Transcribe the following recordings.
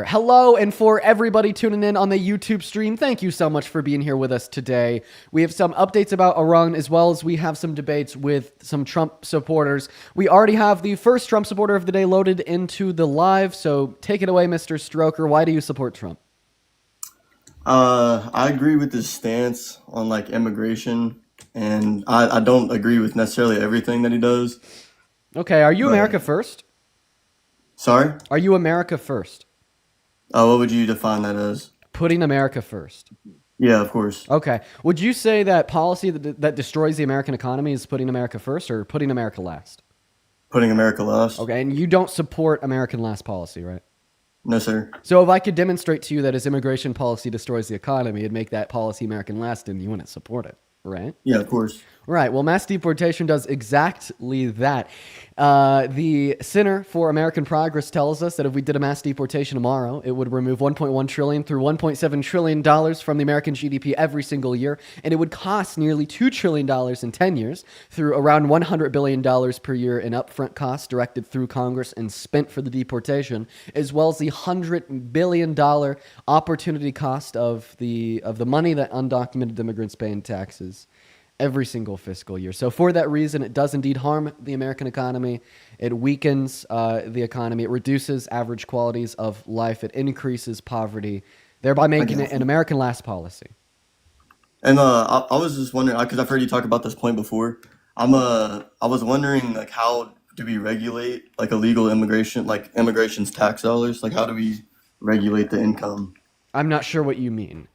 Hello, and for everybody tuning in on the YouTube stream, thank you so much for being here with us today. We have some updates about Iran, as well as we have some debates with some Trump supporters. We already have the first Trump supporter of the day loaded into the live, so take it away, Mr. Stroker. Why do you support Trump? I agree with his stance on like immigration, and I don't agree with necessarily everything that he does. Okay, are you But America first? sorry, Are you America first? what would you define that as? Putting America first. Yeah, of course, Okay. Would you say that policy that destroys the American economy is putting America first or putting America last? putting America last. Okay, and you don't support American last policy, right? No, sir. So if I could demonstrate to you that his immigration policy destroys the economy, it'd make that policy American last, and you wouldn't support it, right? Yeah, of course. Right. Well, mass deportation does exactly that. The Center for American Progress tells us that if we did a mass deportation tomorrow, it would remove 1.1 trillion through 1.7 trillion dollars from the American GDP every single year, and it would cost nearly $2 trillion in 10 years through around $100 billion per year in upfront costs directed through Congress and spent for the deportation, as well as the $100 billion opportunity cost of the money that undocumented immigrants pay in taxes every single fiscal year. So for that reason, it does indeed harm the American economy. It weakens the economy. It reduces average qualities of life. It increases poverty, thereby I making it guess. an American last policy. And I was just wondering because I've heard you talk about this point before. I was wondering like how do we regulate like illegal immigration, like immigration's tax dollars? Like how do we regulate the income? I'm not sure what you mean,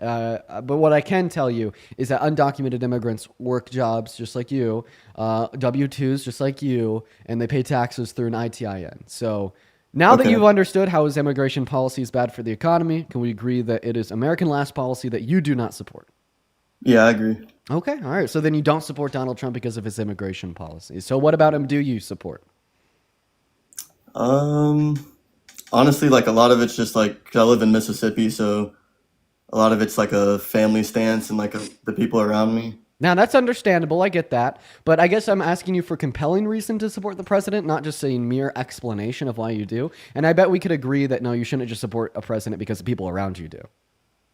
but what I can tell you is that undocumented immigrants work jobs just like you, W-2s just like you, and they pay taxes through an ITIN. So now that Okay. you've understood how his immigration policy is bad for the economy, can we agree that it is American last policy that you do not support? Yeah, I agree. Okay, all right. So then you don't support Donald Trump because of his immigration policy. So what about him do you support? Um, Honestly, like a lot of it's just like 'cause I live in Mississippi, so a lot of it's like a family stance and like the people around me. Now, that's understandable. I get that. But I guess I'm asking you for compelling reason to support the president, not just a mere explanation of why you do. And I bet we could agree that no, you shouldn't just support a president because the people around you do.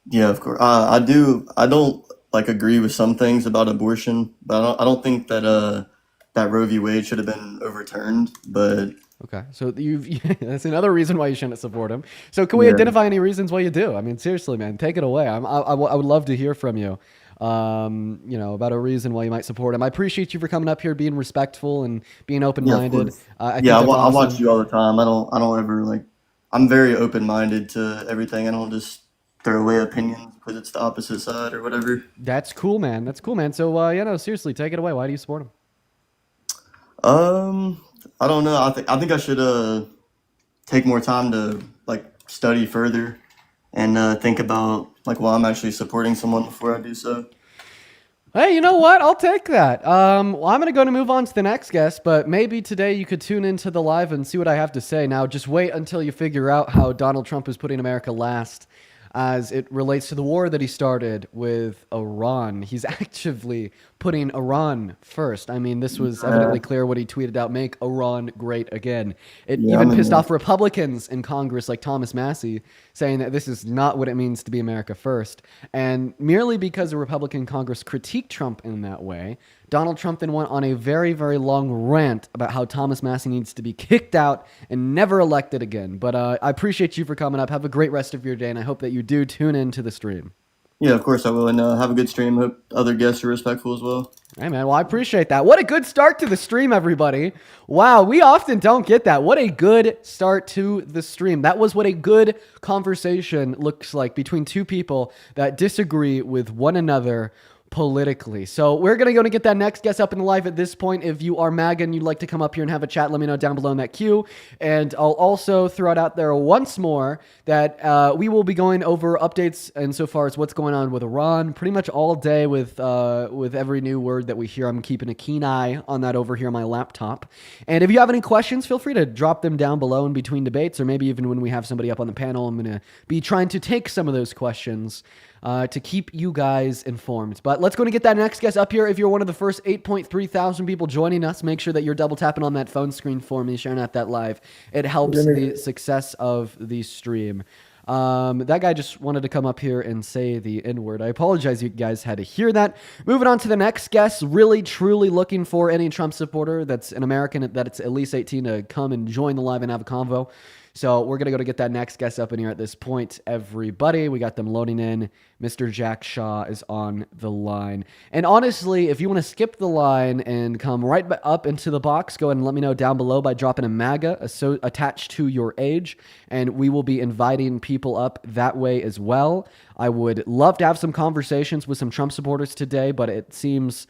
Yeah, of course. I do. I don't like agree with some things about abortion, but I don't think that that Roe v. Wade should have been overturned. But Okay. So you've that's another reason why you shouldn't support him. So can we yeah, identify any reasons why you do? I mean, seriously, man, take it away. I would love to hear from you. About a reason why you might support him. I appreciate you for coming up here, being respectful and being yeah, of open-minded. course. I Yeah, think that's I watch awesome. you all the time. I don't ever like. I'm very open minded to everything. I don't just throw away opinions because it's the opposite side or whatever. That's cool, man. That's cool, man. So, seriously, take it away. Why do you support him? Um, I don't know. I think I should take more time to like study further and think about like why I'm actually supporting someone before I do so. Hey, you know what? I'll take that. Well, I'm going to move on to the next guest, but maybe today you could tune into the live and see what I have to say. Now, just wait until you figure out how Donald Trump is putting America last as it relates to the war that he started with Iran. He's actively putting Iran first. I mean, this was Uh, evidently clear what he tweeted out, make Iran great again. It yeah, even I'm in pissed there. off Republicans in Congress like Thomas Massey, saying that this is not what it means to be America first. And merely because a Republican Congress critiqued Trump in that way, Donald Trump then went on a very, very long rant about how Thomas Massey needs to be kicked out and never elected again. But I appreciate you for coming up. Have a great rest of your day, and I hope that you do tune into the stream. Yeah, of course I will, and have a good stream. Hope other guests are respectful as well. Hey, man. Well, I appreciate that. What a good start to the stream, everybody. Wow, we often don't get that. What a good start to the stream. That was what a good conversation looks like between two people that disagree with one another politically. So we're going to go and get that next guest up in the live at this point. If you are MAGA and you'd like to come up here and have a chat, let me know down below in that queue. And I'll also throw it out there once more that we will be going over updates insofar as what's going on with Iran pretty much all day with every new word that we hear. I'm keeping a keen eye on that over here on my laptop. And if you have any questions, feel free to drop them down below in between debates, or maybe even when we have somebody up on the panel, I'm going to be trying to take some of those questions to keep you guys informed. But let's go and get that next guest up here. If you're one of the first 8.3 thousand people joining us, make sure that you're double tapping on that phone screen for me, sharing out that live. It helps the success of the stream. That guy just wanted to come up here and say the N-word. I apologize you guys had to hear that. Moving on to the next guest, really truly looking for any Trump supporter that's an American that's at least 18 to come and join the live and have a convo. So we're going to go to get that next guest up in here at this point, everybody. We got them loading in. Mr. Jack Shaw is on the line. And honestly, if you want to skip the line and come right up into the box, go ahead and let me know down below by dropping a MAGA attached to your age, and we will be inviting people up that way as well. I would love to have some conversations with some Trump supporters today, but it seems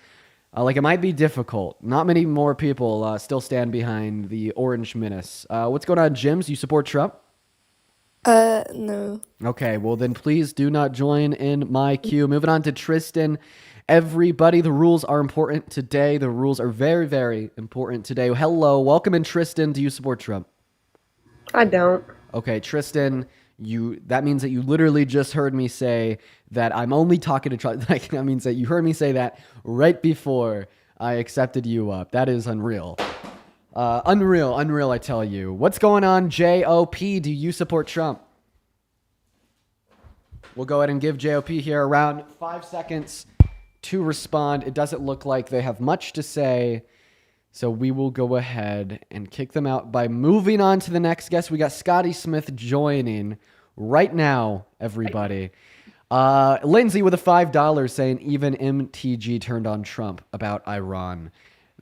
like it might be difficult. Not many more people still stand behind the orange menace. What's going on, Jims? You support Trump? No. Okay, well then please do not join in my queue. Moving on to Tristan. Everybody, the rules are important today. The rules are very, very important today. Hello, welcome in, Tristan. Do you support Trump? I don't. Okay, Tristan, that means that you literally just heard me say that I'm only talking to Trump. That means that you heard me say that right before I accepted you up. That is unreal. Unreal, I tell you. What's going on, JOP? Do you support Trump? We'll go ahead and give JOP here around 5 seconds to respond. It doesn't look like they have much to say, so we will go ahead and kick them out by moving on to the next guest. We got Scotty Smith joining right now, everybody. Lindsay with a $5 saying even MTG turned on Trump about Iran.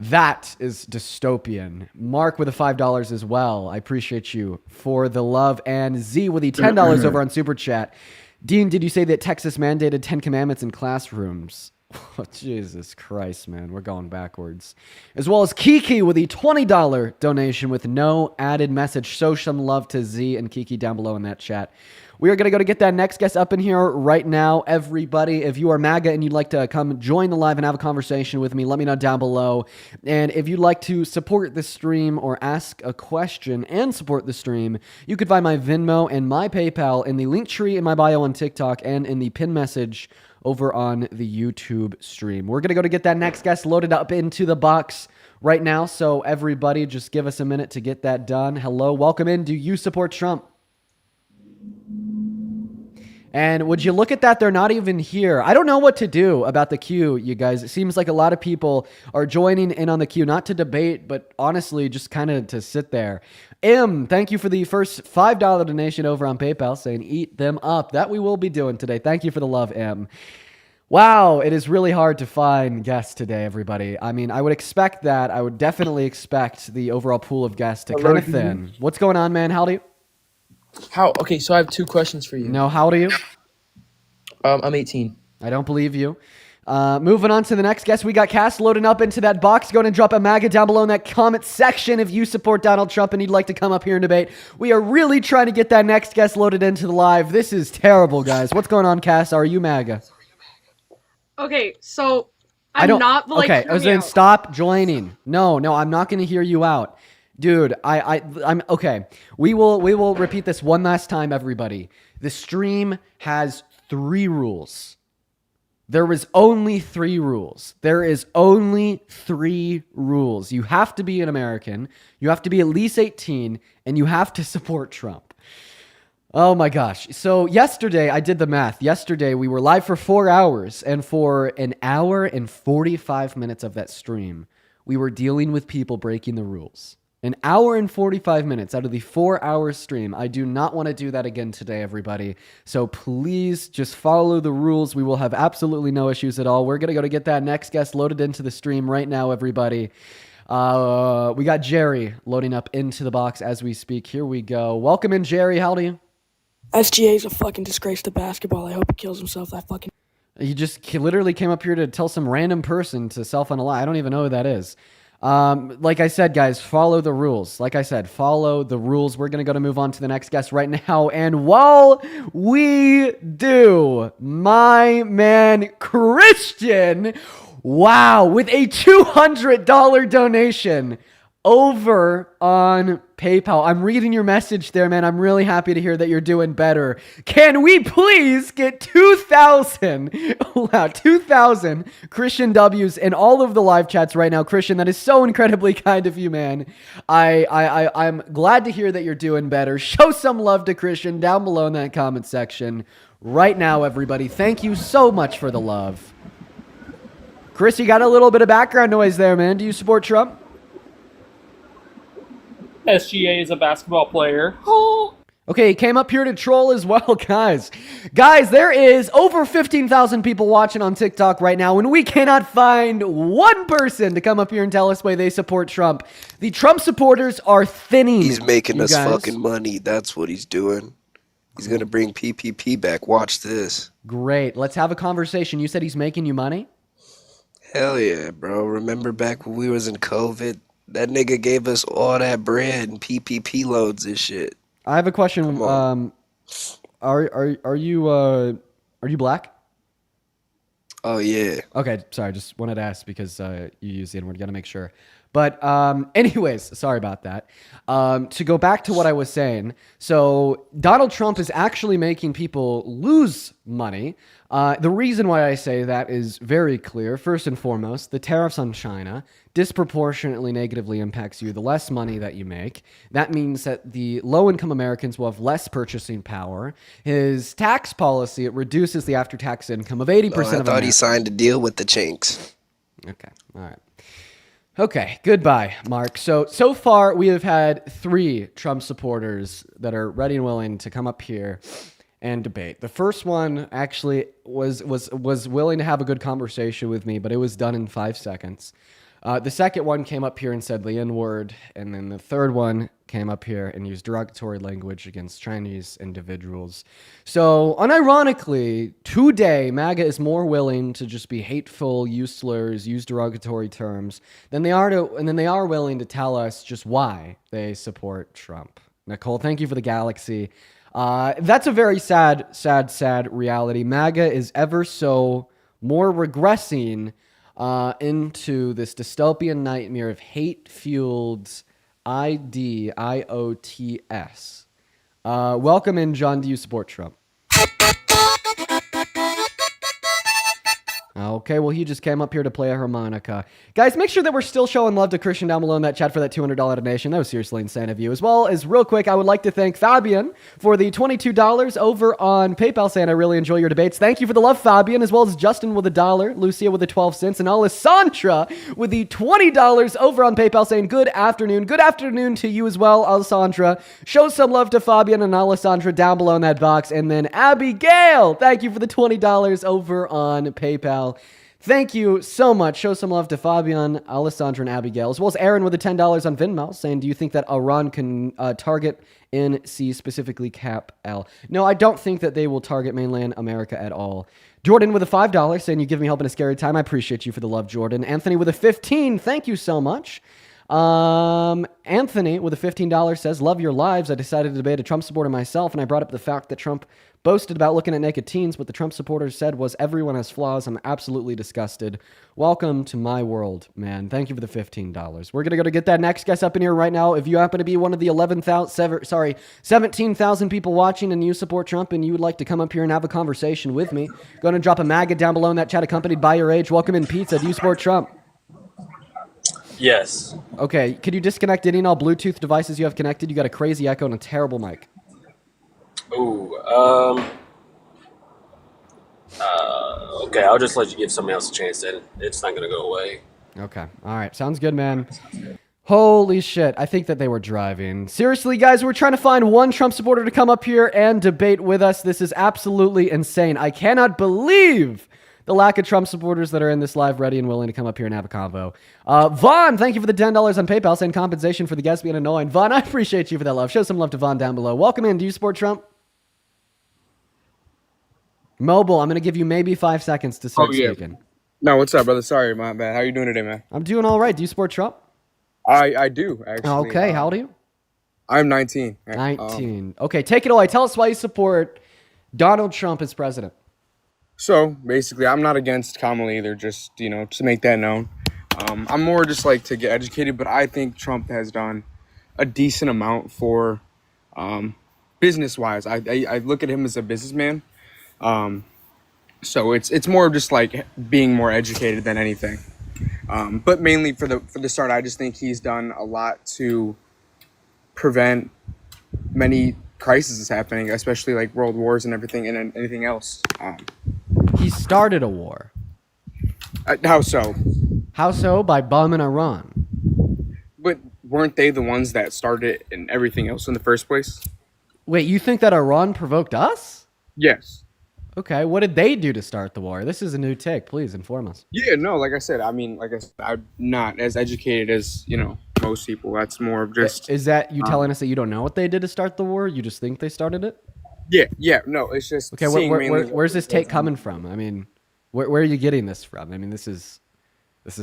That is dystopian. Mark with a $5 as well. I appreciate you for the love. And Z with the $10 over on Super Chat. Dean, did you say that Texas mandated 10 commandments in classrooms? Oh, Jesus Christ, man. We're going backwards. As well as Kiki with the $20 donation with no added message. Show some love to Z and Kiki down below in that chat. We are going to go to get that next guest up in here right now. Everybody, if you are MAGA and you'd like to come join the live and have a conversation with me, let me know down below. And if you'd like to support the stream or ask a question and support the stream, you could find my Venmo and my PayPal in the link tree in my bio on TikTok and in the pin message over on the YouTube stream. We're going to go to get that next guest loaded up into the box right now. So everybody, just give us a minute to get that done. Hello, welcome in. Do you support Trump? And would you look at that? They're not even here. I don't know what to do about the queue, you guys. It seems like a lot of people are joining in on the queue, not to debate, but honestly, just kind of to sit there. Thank you for the first $5 donation over on PayPal saying eat them up. That we will be doing today. Thank you for the love, M. Wow, it is really hard to find guests today, everybody. I mean, I would expect that. I would definitely expect the overall pool of guests to kind of thin. What's going on, man? How do you? Okay, so I have 2 questions for you. No, how old are you? I'm 18. I don't believe you. Moving on to the next guest, we got Cass loading up into that box. Go ahead and drop a MAGA down below in that comment section if you support Donald Trump and you'd like to come up here and debate. We are really trying to get that next guest loaded into the live. This is terrible, guys. What's going on, Cass? Are you MAGA? Okay, so I'm not like. Okay, I was saying stop joining. No, I'm not going to hear you out. Dude, I'm okay. We will repeat this one last time, everybody. The stream has 3 rules. There is only 3 rules. There is only 3 rules. You have to be an American, you have to be at least 18, and you have to support Trump. Oh my gosh. So yesterday, I did the math. Yesterday, we were live for 4 hours, and for an hour and 45 minutes of that stream, we were dealing with people breaking the rules. An hour and 45 minutes out of the 4-hour stream. I do not want to do that again today, everybody. So please just follow the rules. We will have absolutely no issues at all. We're going to go to get that next guest loaded into the stream right now, everybody. We got Jerry loading up into the box as we speak. Here we go. Welcome in, Jerry. How do you? SGA's a fucking disgrace to basketball. I hope he kills himself. That fucking... You just literally came up here to tell some random person to self-unalive. I don't even know who that is. Like I said, guys, follow the rules. Like I said, follow the rules. We're going to move on to the next guest right now. And while we do, my man, Christian, wow, with a $200 donation over on PayPal. I'm reading your message there, man. I'm really happy to hear that you're doing better. Can we please get 2,000 Christian W's in all of the live chats right now? Christian, that is so incredibly kind of you, man. I'm glad to hear that you're doing better. Show some love to Christian down below in that comment section right now, everybody. Thank you so much for the love. Chris, you got a little bit of background noise there, man. Do you support Trump? SGA is a basketball player. Okay, he came up here to troll as well, guys. Guys, there is over 15,000 people watching on TikTok right now, and we cannot find one person to come up here and tell us why they support Trump. The Trump supporters are thinning. He's making us guys. fucking money. That's what he's doing. He's going to bring PPP back. Watch this. Great. Let's have a conversation. You said he's making you money? Hell yeah, bro. Remember back when we was in COVID? That nigga gave us all that bread and PPP loans and shit. I have a question. Are you black? Oh yeah. Okay, sorry. Just wanted to ask because you use the N-word. Got to make sure. But anyways, sorry about that. To go back to what I was saying, so Donald Trump is actually making people lose money. The reason why I say that is very clear. First and foremost, the tariffs on China disproportionately negatively impacts you the less money that you make. That means that the low-income Americans will have less purchasing power. His tax policy, it reduces the after-tax income of 80% of I thought Americans. he signed a deal with the Chinks. Okay, all right. Okay, goodbye, Mark. So far we have had 3 Trump supporters that are ready and willing to come up here and debate. The first one actually was willing to have a good conversation with me, but it was done in 5 seconds. The second one came up here and said the N-word, and then the third one came up here and used derogatory language against Chinese individuals. So, unironically, today, MAGA is more willing to just be hateful, use slurs, use derogatory terms, than they are willing to tell us just why they support Trump. Nicole, thank you for the galaxy. That's a very sad reality. MAGA is ever so more regressing into this dystopian nightmare of hate-fueled IDIOTS. Welcome in, John. Do you support Trump? Okay, well, he just came up here to play a harmonica. Guys, make sure that we're still showing love to Christian down below in that chat for that $200 donation. That was seriously insane of you. As well as, real quick, I would like to thank Fabian for the $22 over on PayPal, saying I really enjoy your debates. Thank you for the love, Fabian, as well as Justin with $1, Lucia with the 12 cents, and Alessandra with the $20 over on PayPal, saying good afternoon. Good afternoon to you as well, Alessandra. Show some love to Fabian and Alessandra down below in that box. And then Abigail, thank you for the $20 over on PayPal. Thank you so much. Show some love to Fabian, Alessandra, and Abigail, as well as Aaron with the $10 on Venmo, saying, do you think that Iran can target NC, specifically Cap L? No, I don't think that they will target mainland America at all. Jordan with a $5, saying, you give me help in a scary time. I appreciate you for the love, Jordan. Anthony with a 15, thank you so much. Anthony with a $15 says, love your lives. I decided to debate a Trump supporter myself, and I brought up the fact that Trump boasted about looking at naked teens. What the Trump supporters said was, everyone has flaws. I'm absolutely disgusted. Welcome to my world, man. Thank you for the $15. We're going to go to get that next guest up in here right now. If you happen to be one of the 17,000 people watching and you support Trump and you would like to come up here and have a conversation with me, go and drop a MAGA down below in that chat accompanied by your age. Welcome in, Pizza. Do you support Trump? Yes. Okay, could you disconnect any and all Bluetooth devices you have connected? You got a crazy echo and a terrible mic. Ooh. Okay, I'll just let you give somebody else a chance then. It's not gonna go away. Okay. All right. Sounds good, man. Holy shit. I think that they were driving. Seriously, guys, we're trying to find one Trump supporter to come up here and debate with us. This is absolutely insane. I cannot believe the lack of Trump supporters that are in this live ready and willing to come up here and have a convo. Vaughn, thank you for the $10 on PayPal, saying compensation for the guests being annoying. Vaughn, I appreciate you for that love. Show some love to Vaughn down below. Welcome in. Do you support Trump? Mobile, I'm going to give you maybe 5 seconds to start speaking. No, what's up, brother? Sorry, my bad. How you doing today, man? I'm doing all right. Do you support Trump? I do, actually. Okay, how old are you? I'm 19. 19. Okay, take it away. Tell us why you support Donald Trump as president. So, basically, I'm not against Kamala either, just, to make that known. I'm more just like to get educated, but I think Trump has done a decent amount for business wise. I look at him as a businessman. So it's more just like being more educated than anything. But mainly for the start, I just think he's done a lot to prevent many crises happening, especially like world wars and everything and anything else. He started a war. How so? How so? By bombing Iran. But weren't they the ones that started it and everything else in the first place? Wait, you think that Iran provoked us? Yes. Okay, what did they do to start the war? This is a new take. Please inform us. Yeah, no, like I said, I'm not as educated as, most people. That's more of just... Is that you telling us that you don't know what they did to start the war? You just think they started it? Yeah, no, it's just... Okay, where's this take coming from? I mean, where are you getting this from? I mean, this is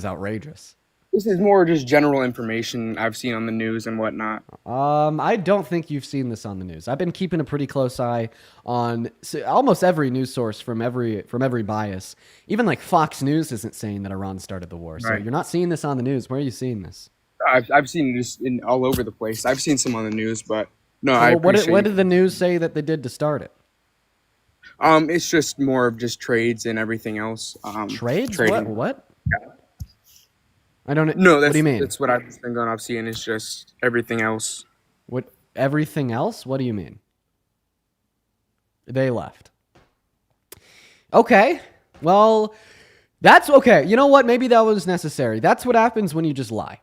outrageous. This is more just general information I've seen on the news and whatnot. I don't think you've seen this on the news. I've been keeping a pretty close eye on almost every news source from every bias. Even like Fox News isn't saying that Iran started the war. So Right. you're not seeing this on the news. Where are you seeing this? I've seen it just all over the place. I've seen some on the news, but no, So I what appreciate did the news say that they did to start it? It's just more of just trades and everything else. Trades? Trading. What? I don't know. No, what do you mean? That's what I've been going off seeing is just everything else. What everything else? What do you mean? They left. Okay. Well, that's okay. You know what? Maybe that was necessary. That's what happens when you just lie.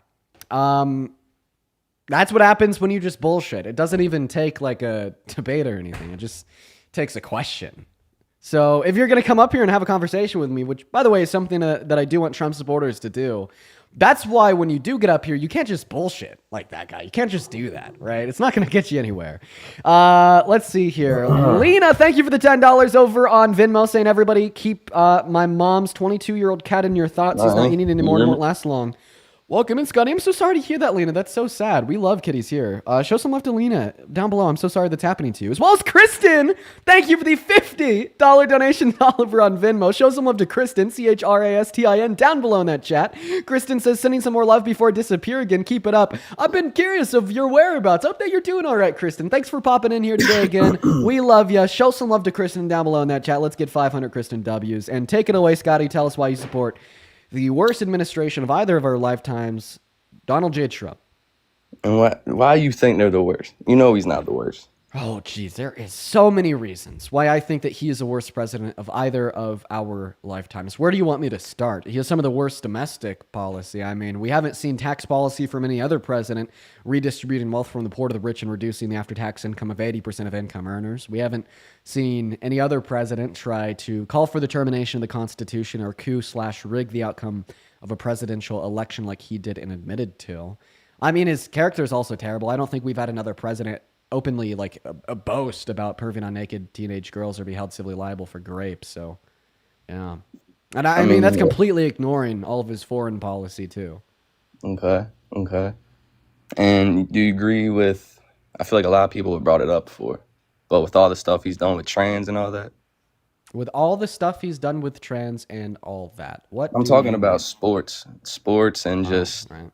That's what happens when you just bullshit. It doesn't even take like a debate or anything. It just takes a question. So if you're going to come up here and have a conversation with me, which, by the way, is something that I do want Trump supporters to do, that's why when you do get up here, you can't just bullshit like that guy. You can't just do that, right? It's not going to get you anywhere. Let's see here. Lena, thank you for the $10 over on Venmo, saying, everybody, keep my mom's 22-year-old cat in your thoughts. He's not eating anymore and won't last long. Welcome in, Scotty. I'm so sorry to hear that, Lena. That's so sad. We love kitties here. Show some love to Lena down below. I'm so sorry that's happening to you. As well as Kristen. Thank you for the $50 donation over on Venmo. Show some love to Kristen, CHRASTIN, down below in that chat. Kristen says, sending some more love before I disappear again. Keep it up. I've been curious of your whereabouts. Hope that you're doing all right, Kristen. Thanks for popping in here today again. We love you. Show some love to Kristen down below in that chat. Let's get 500 Kristen W's. And take it away, Scotty. Tell us why you support the worst administration of either of our lifetimes, Donald J. Trump. And why you think they're the worst? You know he's not the worst. Oh, geez, there is so many reasons why I think that he is the worst president of either of our lifetimes. Where do you want me to start? He has some of the worst domestic policy. I mean, we haven't seen tax policy from any other president redistributing wealth from the poor to the rich and reducing the after-tax income of 80% of income earners. We haven't seen any other president try to call for the termination of the Constitution or coup/rig the outcome of a presidential election like he did and admitted to. I mean, his character is also terrible. I don't think we've had another president openly like a boast about perving on naked teenage girls or be held civilly liable for rape. So, yeah. And I mean, that's completely ignoring all of his foreign policy too. Okay. And do you agree with, I feel like a lot of people have brought it up before, but with all the stuff he's done with trans and all that? With all the stuff he's done with trans and all that. What I'm talking about sports and just right.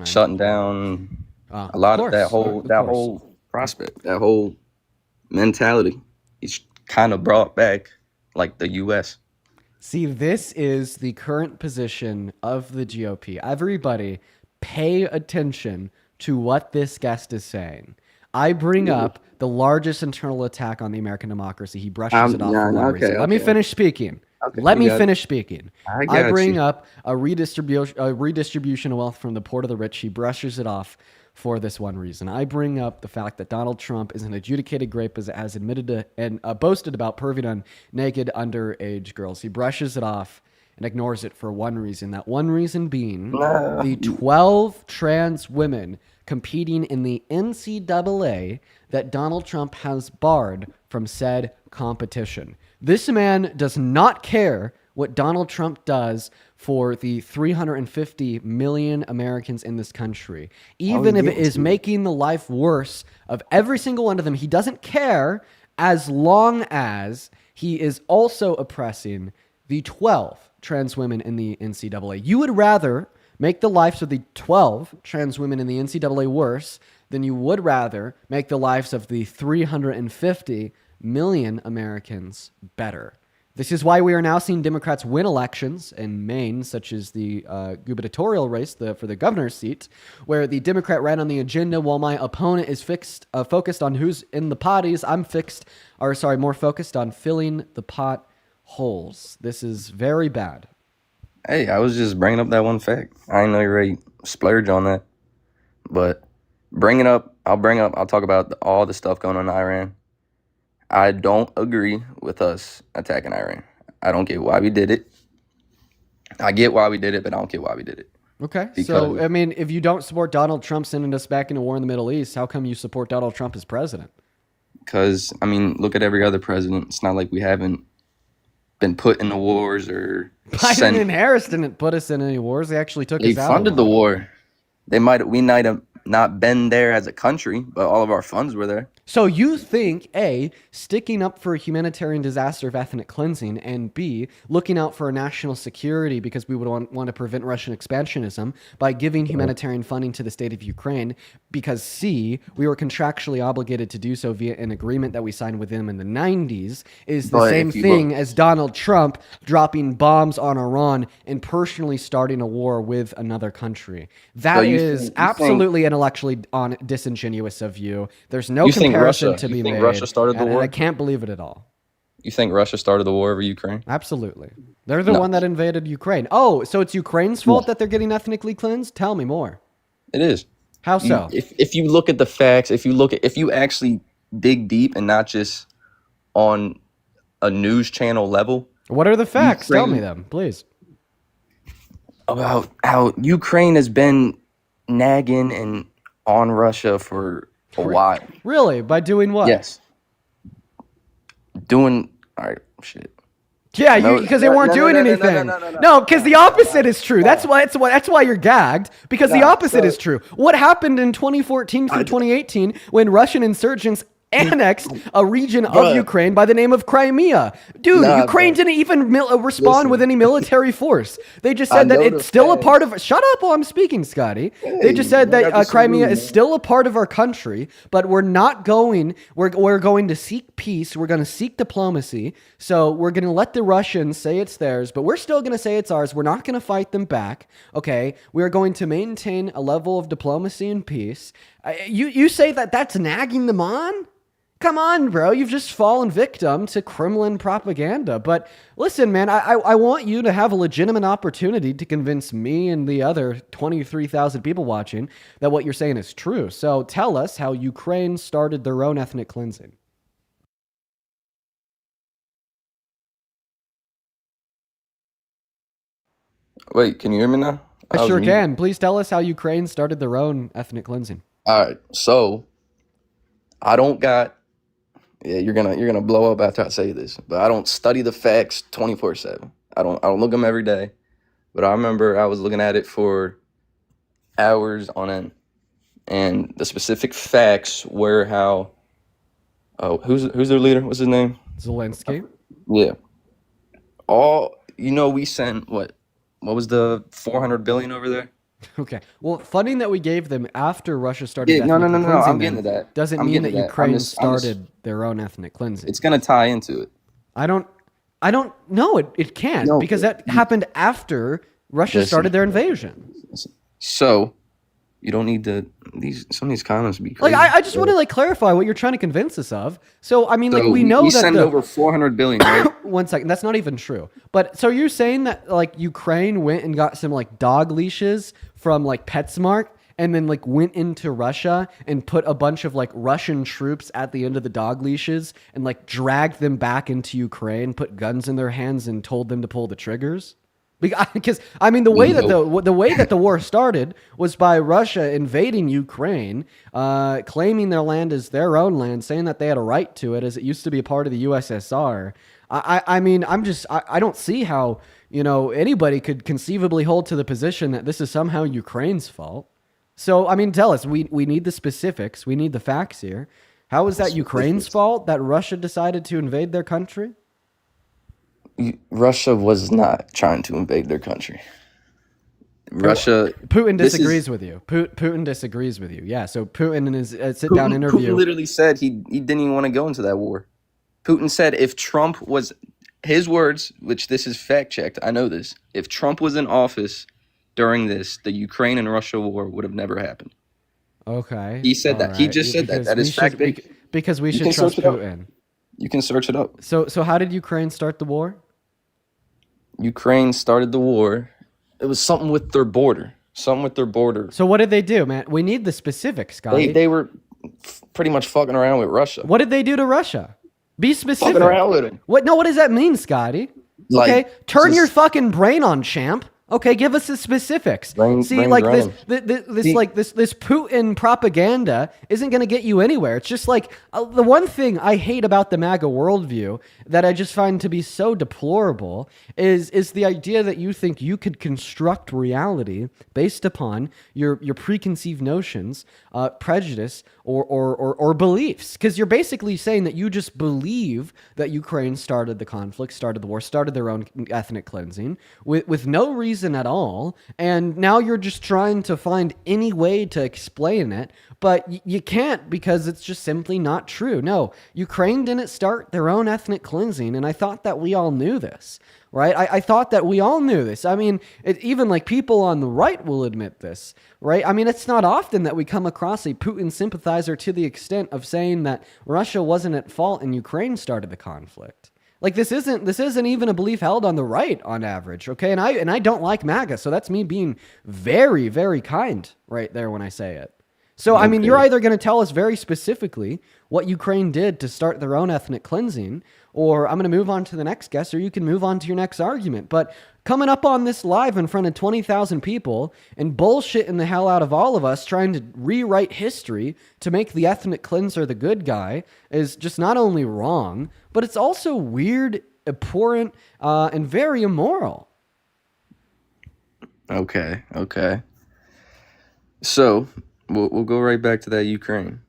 shutting down a lot of that whole prospect, that whole mentality. He's kind of brought back like the U.S. See, this is the current position of the GOP. Everybody pay attention to what this guest is saying. I bring up the largest internal attack on the American democracy. He brushes it off for one reason. Let me finish speaking. I bring up a redistribution of wealth from the poor to the rich. He brushes it off for this one reason. I bring up the fact that Donald Trump is an adjudicated rapist, has admitted to and boasted about perving on naked underage girls. He brushes it off and ignores it for one reason. That one reason being the 12 trans women competing in the NCAA that Donald Trump has barred from said competition. This man does not care what Donald Trump does for the 350 million Americans in this country. Even if it is making the life worse of every single one of them, he doesn't care as long as he is also oppressing the 12 trans women in the NCAA. You would rather make the lives of the 12 trans women in the NCAA worse than you would rather make the lives of the 350 million Americans better. This is why we are now seeing Democrats win elections in Maine, such as the gubernatorial race for the governor's seat, where the Democrat ran on the agenda while my opponent is focused on who's in the potties. I'm more focused on filling the pot holes. This is very bad. Hey, I was just bringing up that one fact. I didn't know you already splurge on that, but I'll talk about all the stuff going on in Iran. I don't agree with us attacking Iran. I don't get why we did it. I get why we did it, but I don't get why we did it. Okay. So, I mean, if you don't support Donald Trump sending us back into war in the Middle East, how come you support Donald Trump as president? Because, I mean, look at every other president. It's not like we haven't been put in the wars or Biden and Harris didn't put us in any wars. They actually took us out. They funded the war. We might have not been there as a country, but all of our funds were there. So you think, A, sticking up for a humanitarian disaster of ethnic cleansing, and B, looking out for our national security because we would want to prevent Russian expansionism by giving humanitarian funding to the state of Ukraine, because C, we were contractually obligated to do so via an agreement that we signed with them in the 90s, is the same thing as Donald Trump dropping bombs on Iran and personally starting a war with another country. That is absolutely intellectually disingenuous of you. There's no comparison to be made. Russia started the war? And I can't believe it at all. You think Russia started the war over Ukraine? Absolutely. They're the one that invaded Ukraine. Oh, so it's Ukraine's fault that they're getting ethnically cleansed? Tell me more. It is. How so? If you look at the facts, if you actually dig deep and not just on a news channel level. What are the facts? Tell me them, please. About how Ukraine has been nagging and on Russia for a while. Really? By doing what? Yes. All right, shit. Yeah, because they weren't doing anything. No, because the opposite is true. That's why you're gagged, because the opposite is true. What happened in 2014 through 2018 when Russian insurgents annexed a region of Ukraine by the name of Crimea? Dude, Ukraine didn't even respond with any military force. They just said that it's still a part of... Shut up while I'm speaking, Scotty. They just said that Crimea is still a part of our country, but we're not going... We're going to seek peace. We're going to seek diplomacy. So we're going to let the Russians say it's theirs, but we're still going to say it's ours. We're not going to fight them back. Okay? We're going to maintain a level of diplomacy and peace. You say that that's nagging them on? Come on, bro. You've just fallen victim to Kremlin propaganda. But listen, man, I want you to have a legitimate opportunity to convince me and the other 23,000 people watching that what you're saying is true. So tell us how Ukraine started their own ethnic cleansing. Wait, can you hear me now? I sure can. Please tell us how Ukraine started their own ethnic cleansing. All right, so I don't got... Yeah, you're gonna blow up after I say this, but I don't study the facts 24/7. I don't look them every day, but I remember I was looking at it for hours on end, and the specific facts were how... Oh, who's their leader? What's his name? Zelensky. Yeah. We sent what was the 400 billion over there? Okay. Well, funding that we gave them after Russia started no. I'm getting to that. Doesn't mean that Ukraine started their own ethnic cleansing. It's gonna tie into it. I don't know. It can't, because that happened after Russia started their invasion. So you don't need some of these comments be crazy. I just want to clarify what you're trying to convince us of. So I mean, we know we that send over 400 billion, right? 1 second, that's not even true. But so you're saying that Ukraine went and got some dog leashes from PetSmart and then went into Russia and put a bunch of Russian troops at the end of the dog leashes and dragged them back into Ukraine, put guns in their hands and told them to pull the triggers? Because I mean, the way that the war started was by Russia invading Ukraine, claiming their land as their own land, saying that they had a right to it as it used to be a part of the USSR. I mean, I don't see how anybody could conceivably hold to the position that this is somehow Ukraine's fault. So I mean, tell us. We need the specifics. We need the facts here. How is that Ukraine's fault that Russia decided to invade their country? Russia was not trying to invade their country. Russia. Putin this is- disagrees with you. Putin disagrees with you. Yeah. So Putin in his sit-down Putin interview. literally said he didn't even want to go into that war. Putin said if Trump was, his words, which this is fact checked, I know this. If Trump was in office during this, the Ukraine and Russia war would have never happened. Okay. He said that. He right. just said that. Because That is fact based. because we You should can trust search it up. Putin. You can search it up. So how did Ukraine start the war? Ukraine started the war. It was something with their border. Something with their border. So what did they do, man? We need the specifics, Scotty. They were pretty much fucking around with Russia. What did they do to Russia? Be specific. Fucking around with it. What? No, what does that mean, Scotty? Like, Okay, turn just- your fucking brain on, champ. Okay, give us the specifics. Brain like drain. this Putin propaganda isn't going to get you anywhere. It's just like the one thing I hate about the MAGA worldview that I just find to be so deplorable is the idea that you think you could construct reality based upon your preconceived notions, prejudice, or beliefs. Because you're basically saying that you just believe that Ukraine started the conflict, started the war, started their own ethnic cleansing with no reason at all, and now you're just trying to find any way to explain it, but you can't because it's just simply not true. No, Ukraine didn't start their own ethnic cleansing, and I thought that we all knew this, right? I thought that we all knew this. I mean, even like people on the right will admit this, right? I mean, it's not often that we come across a Putin sympathizer to the extent of saying that Russia wasn't at fault and Ukraine started the conflict. Like this isn't even a belief held on the right on average, okay? And I don't like MAGA, so that's me being very, very kind right there when I say it. So I mean, you're either going to tell us very specifically what Ukraine did to start their own ethnic cleansing, or I'm going to move on to the next guest, or you can move on to your next argument. But coming up on this live in front of 20,000 people and bullshitting the hell out of all of us trying to rewrite history to make the ethnic cleanser the good guy is just not only wrong, but it's also weird, abhorrent, and very immoral. Okay. So we'll go right back to that Ukraine.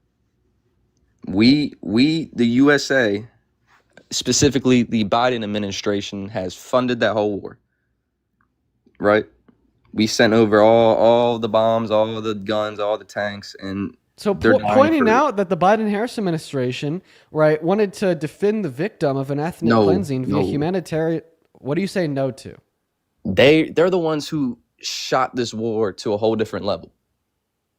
We the USA, specifically the Biden administration, has funded that whole war. Right? We sent over all the bombs, all the guns, all the tanks, and so they're dying pointing for- out that the Biden-Harris administration, right, wanted to defend the victim of an ethnic cleansing via humanitarian. What do you say no to? They're the ones who shot this war to a whole different level.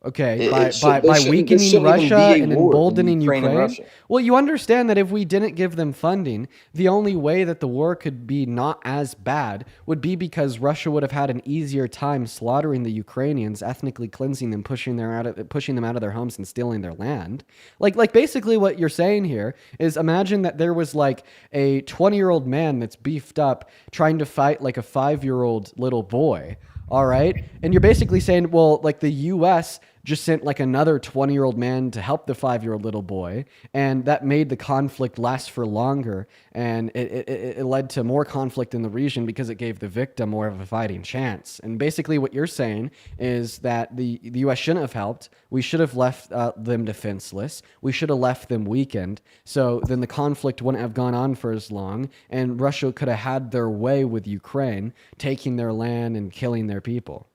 Okay, There by shouldn't weakening even Russia be a and war emboldening between Ukraine. and Russia. Well, you understand that if we didn't give them funding, the only way that the war could be not as bad would be because Russia would have had an easier time slaughtering the Ukrainians, ethnically cleansing them, pushing them out of their homes and stealing their land. Like basically what you're saying here is imagine that there was like a 20-year-old man that's beefed up trying to fight like a 5-year-old little boy. All right. And you're basically saying, well, like the US just sent like another 20-year-old man to help the 5-year-old little boy. And that made the conflict last for longer. And it led to more conflict in the region because it gave the victim more of a fighting chance. And basically what you're saying is that the US shouldn't have helped. We should have left them defenseless. We should have left them weakened. So then the conflict wouldn't have gone on for as long. And Russia could have had their way with Ukraine, taking their land and killing their people.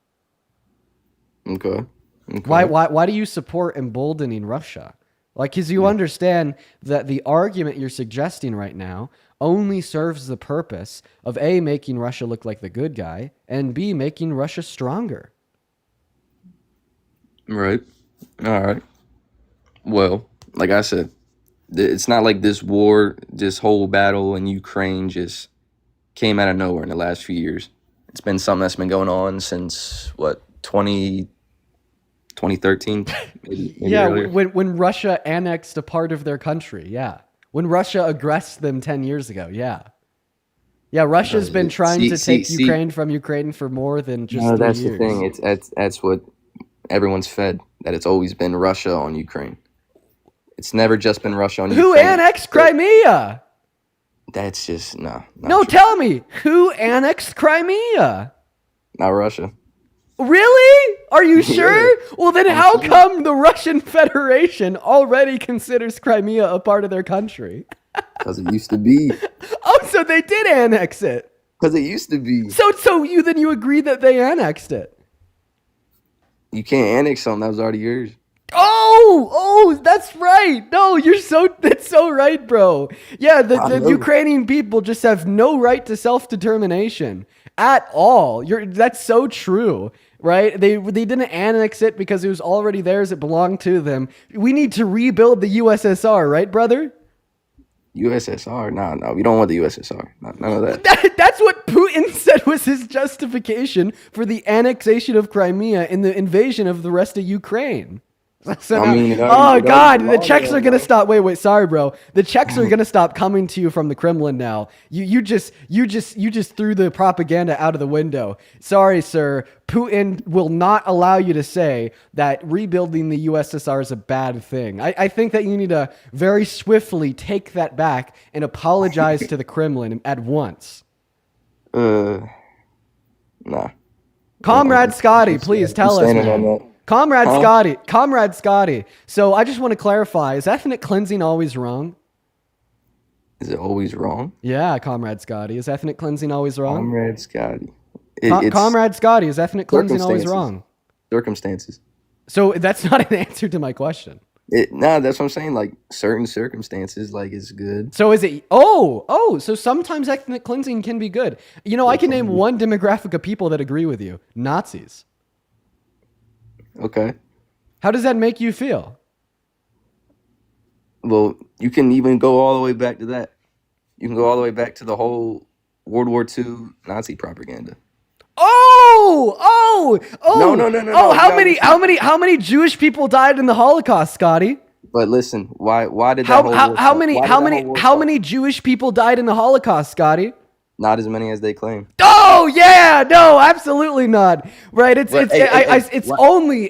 Okay. Why do you support emboldening Russia? Like, because you understand that the argument you're suggesting right now only serves the purpose of A, making Russia look like the good guy, and B, making Russia stronger. Right. All right. Well, like I said, it's not like this war, this whole battle in Ukraine just came out of nowhere in the last few years. It's been something that's been going on since, 2013? Maybe Yeah, earlier. when Russia annexed a part of their country, yeah. When Russia aggressed them 10 years ago, yeah. Yeah, Russia's been trying to take Ukraine from Ukraine for more than just 3 that's years. the thing. That's what everyone's fed, that it's always been Russia on Ukraine. It's never just been Russia on Ukraine. Who annexed Crimea? That's just, no. No, tell me. Who annexed Crimea? Not Russia. Really? Are you sure? Well, then how come the Russian Federation already considers Crimea a part of their country? Because it used to be. Oh, so they did annex it. Because it used to be. So you agree that they annexed it? You can't annex something that was already yours. Oh, that's right. No, that's so right, bro. Yeah, the Ukrainian people just have no right to self-determination at all. That's so true, right? They didn't annex it because it was already theirs. It belonged to them. We need to rebuild the USSR, right, brother? USSR? No, we don't want the USSR. None of that. That's what Putin said was his justification for the annexation of Crimea and the invasion of the rest of Ukraine. So now, God, the Czechs are gonna stop. Wait, sorry, bro. The Czechs are gonna stop coming to you from the Kremlin now. You just threw the propaganda out of the window. Sorry, sir. Putin will not allow you to say that rebuilding the USSR is a bad thing. I think that you need to very swiftly take that back and apologize to the Kremlin at once. Nah. Comrade Scotty, please tell us, man. Comrade Scotty. So I just want to clarify, is ethnic cleansing always wrong? Is it always wrong? Yeah, Comrade Scotty. Is ethnic cleansing always wrong? Comrade Scotty. Comrade Scotty, is ethnic cleansing always wrong? Circumstances. So that's not an answer to my question. That's what I'm saying. Like certain circumstances, like it's good. So is it? Oh. So sometimes ethnic cleansing can be good. You know, I can name one demographic of people that agree with you: Nazis. Okay. How does that make you feel? Well, you can even go all the way back to that. You can go all the way back to the whole World War II Nazi propaganda. Oh! No. How many Jewish people died in the Holocaust, Scotty? But listen, why did that how many Jewish people died in the Holocaust, Scotty? Not as many as they claim. Oh yeah, no, absolutely not. Right? It's only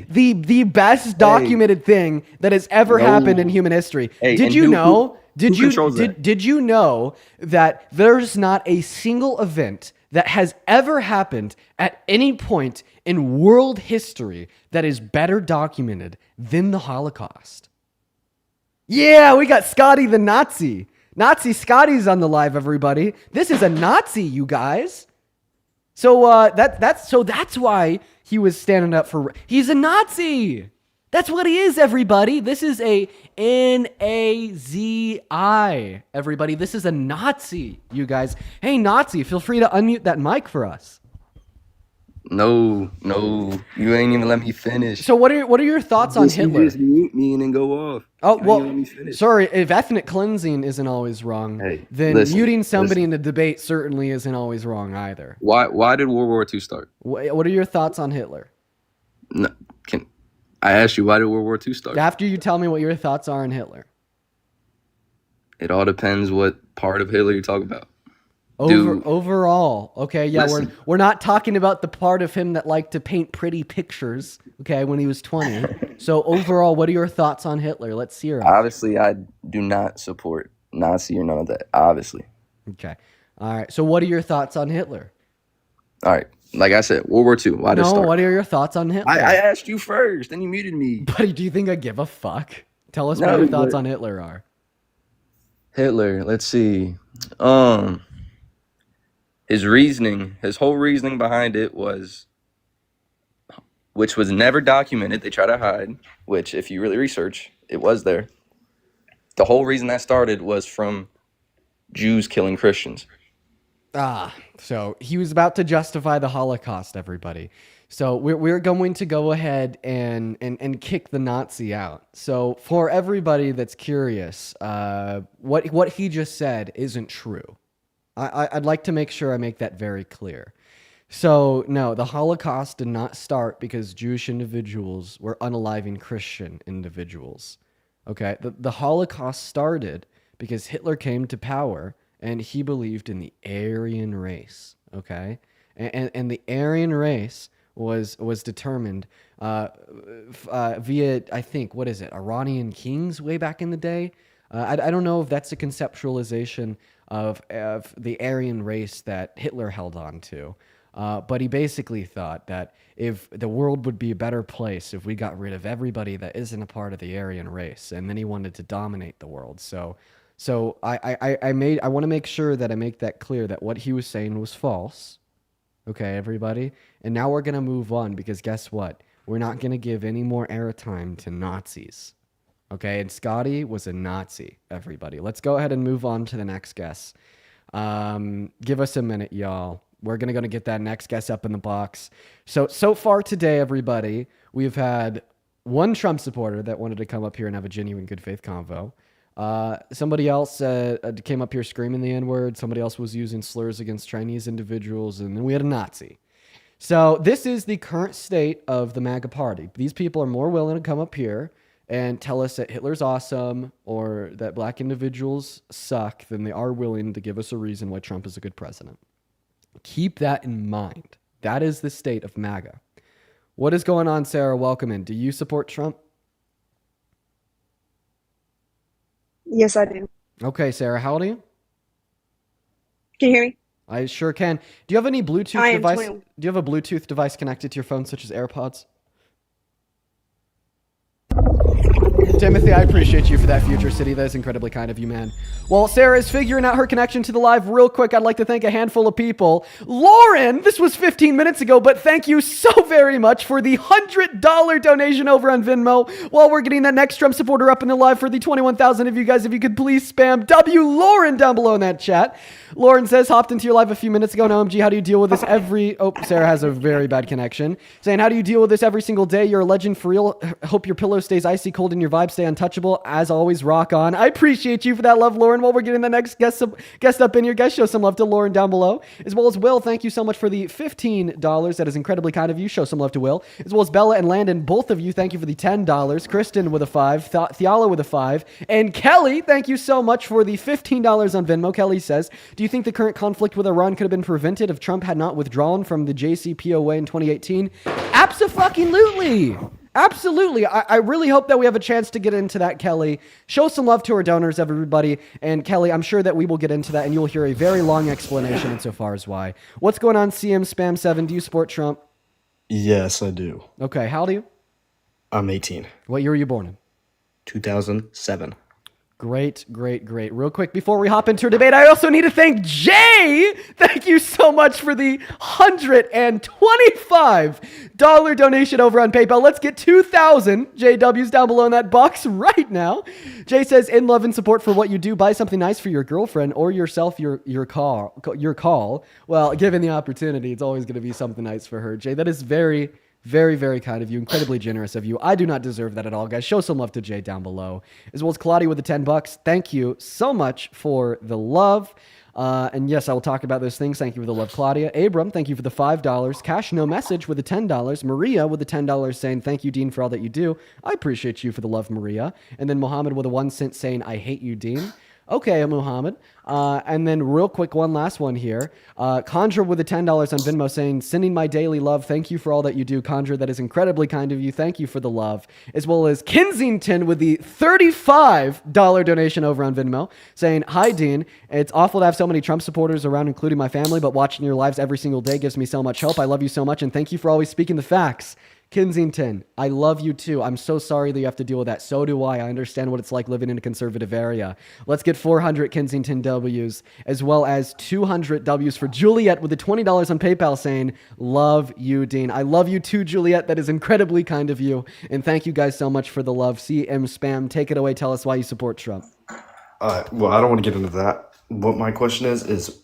the best documented thing that has ever happened in human history. Did you know that there's not a single event that has ever happened at any point in world history that is better documented than the Holocaust? Yeah, we got Scotty the Nazi. Nazi Scotty's on the live, everybody. This is a Nazi, you guys. So that's why he was standing up for. He's a Nazi. That's what he is, everybody. This is a Nazi, everybody. This is a Nazi, you guys. Hey, Nazi, feel free to unmute that mic for us. No, you ain't even let me finish. So what are your thoughts on Hitler? You just mute me and then go off. Oh, well, sorry, if ethnic cleansing isn't always wrong, then muting somebody in a debate certainly isn't always wrong either. Why did World War II start? What are your thoughts on Hitler? No, I asked you, why did World War II start? After you tell me what your thoughts are on Hitler. It all depends what part of Hitler you talk about. Overall, okay, yeah, Listen. we're not talking about the part of him that liked to paint pretty pictures, okay, when he was 20. So overall, what are your thoughts on Hitler? Let's hear them. Obviously, I do not support Nazi or none of that, obviously. Okay, all right, so what are your thoughts on Hitler? All right, like I said, World War II, why did it start? What are your thoughts on Hitler? I asked you first, then you muted me. Buddy, do you think I give a fuck? Tell us what your thoughts on Hitler are. Hitler, let's see. His whole reasoning behind it was, which was never documented, they try to hide, which if you really research, it was there. The whole reason that started was from Jews killing Christians. So he was about to justify the Holocaust, everybody. So we're going to go ahead and kick the Nazi out. So for everybody that's curious, what he just said isn't true. I'd like to make sure I make that very clear. So, no, the Holocaust did not start because Jewish individuals were unaliving Christian individuals. Okay? The Holocaust started because Hitler came to power and he believed in the Aryan race. Okay? And the Aryan race was determined via, I think, what is it, Iranian kings way back in the day? I don't know if that's a conceptualization of the Aryan race that Hitler held on to. But he basically thought that if the world would be a better place if we got rid of everybody that isn't a part of the Aryan race, and then he wanted to dominate the world. So I want to make sure that I make that clear that what he was saying was false. Okay, everybody. And now we're going to move on because guess what? We're not going to give any more airtime to Nazis. Okay, and Scotty was a Nazi, everybody. Let's go ahead and move on to the next guest. Give us a minute, y'all. We're going to get that next guest up in the box. So far today, everybody, we've had one Trump supporter that wanted to come up here and have a genuine good faith convo. Somebody else came up here screaming the N-word. Somebody else was using slurs against Chinese individuals. And then we had a Nazi. So this is the current state of the MAGA party. These people are more willing to come up here and tell us that Hitler's awesome or that black individuals suck than they are willing to give us a reason why Trump is a good president. Keep that in mind. That is the state of MAGA. What is going on, Sarah? Welcome in. Do you support Trump? Yes, I do. Okay, Sarah, how old are you? Can you hear me? I sure can. Do you have any Bluetooth I am device? 21. Do you have a Bluetooth device connected to your phone, such as AirPods? Timothy, I appreciate you for that, Future City. That is incredibly kind of you, man. While Sarah is figuring out her connection to the live real quick, I'd like to thank a handful of people. Lauren, this was 15 minutes ago, but thank you so very much for the $100 donation over on Venmo. While we're getting that next Trump supporter up in the live for the 21,000 of you guys, if you could please spam W Lauren down below in that chat. Lauren says, hopped into your live a few minutes ago. No, OMG, how do you deal with this every... Oh, Sarah has a very bad connection. Saying, how do you deal with this every single day? You're a legend for real. Hope your pillow stays icy cold and your vibes stay untouchable. As always, rock on. I appreciate you for that love, Lauren. While we're getting the next guest up in here, guys, show some love to Lauren down below. As well as Will, thank you so much for the $15. That is incredibly kind of you. Show some love to Will. As well as Bella and Landon, both of you, thank you for the $10. Kristen with a 5. Thiala with a 5. And Kelly, thank you so much for the $15 on Venmo. Kelly says, do you think the current conflict with Iran could have been prevented if Trump had not withdrawn from the JCPOA in 2018? Abso-fucking-lutely. Absolutely. I really hope that we have a chance to get into that, Kelly. Show some love to our donors, everybody. And Kelly, I'm sure that we will get into that, and you'll hear a very long explanation insofar as why. What's going on, CM Spam 7? Do you support Trump? Yes, I do. Okay, how old are you? I'm 18. What year were you born in? 2007. Great. Real quick, before we hop into our debate, I also need to thank Jay. Thank you so much for the $125 donation over on PayPal. Let's get 2,000 JWs down below in that box right now. Jay says, in love and support for what you do, buy something nice for your girlfriend or yourself, your call. Well, given the opportunity, it's always going to be something nice for her. Jay, that is very, very, very kind of you. Incredibly generous of you. I do not deserve that at all, guys. Show some love to Jay down below. As well as Claudia with the $10. Thank you so much for the love. And yes, I will talk about those things. Thank you for the love, Claudia. Abram, thank you for the $5. Cash No Message with the $10. Maria with the $10 saying, thank you, Dean, for all that you do. I appreciate you for the love, Maria. And then Mohammed with a 1 cent saying, I hate you, Dean. Okay, Muhammad. And then real quick, one last one here. Conjure with the $10 on Venmo saying, sending my daily love. Thank you for all that you do, Conjure. That is incredibly kind of you. Thank you for the love. As well as Kensington with the $35 donation over on Venmo saying, hi, Dean. It's awful to have so many Trump supporters around, including my family, but watching your lives every single day gives me so much hope. I love you so much, and thank you for always speaking the facts. Kensington, I love you too. I'm so sorry that you have to deal with that. So do I. I understand what it's like living in a conservative area. Let's get 400 Kensington W's, as well as 200 W's for Juliet with the $20 on PayPal saying, love you, Dean. I love you too, Juliet. That is incredibly kind of you. And thank you guys so much for the love. CM Spam, take it away. Tell us why you support Trump. Well, I don't want to get into that. What my question is,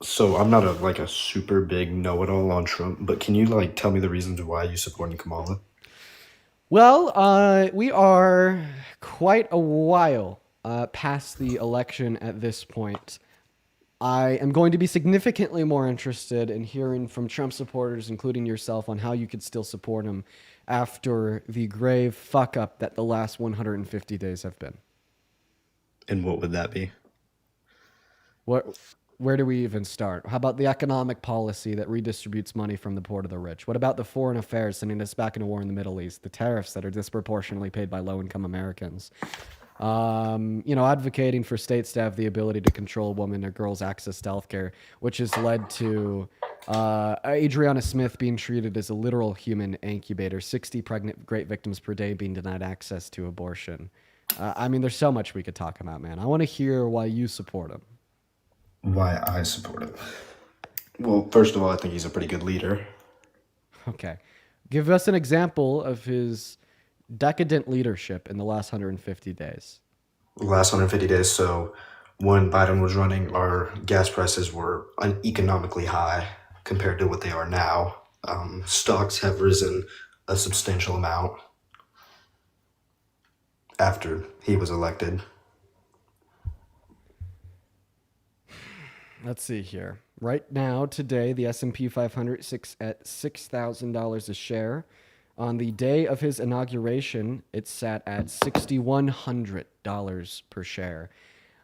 so I'm not a super big know-it-all on Trump, but can you tell me the reasons why you supporting Kamala? Well, we are quite a while past the election at this point. I am going to be significantly more interested in hearing from Trump supporters, including yourself, on how you could still support him after the grave fuck-up that the last 150 days have been. And what would that be? Where do we even start? How about the economic policy that redistributes money from the poor to the rich? What about the foreign affairs sending us back in a war in the Middle East? The tariffs that are disproportionately paid by low-income Americans? Advocating for states to have the ability to control women or girls' access to healthcare, which has led to Adriana Smith being treated as a literal human incubator, 60 pregnant great victims per day being denied access to abortion. There's so much we could talk about, man. I want to hear why you support him. Why I support him? Well, first of all, I think he's a pretty good leader. Okay. Give us an example of his decadent leadership in the last 150 days. Last 150 days, so when Biden was running, our gas prices were uneconomically high compared to what they are now. Stocks have risen a substantial amount after he was elected. Let's see here. Right now, today, the S&P 500 sits at $6,000 a share. On the day of his inauguration, it sat at $6,100 per share.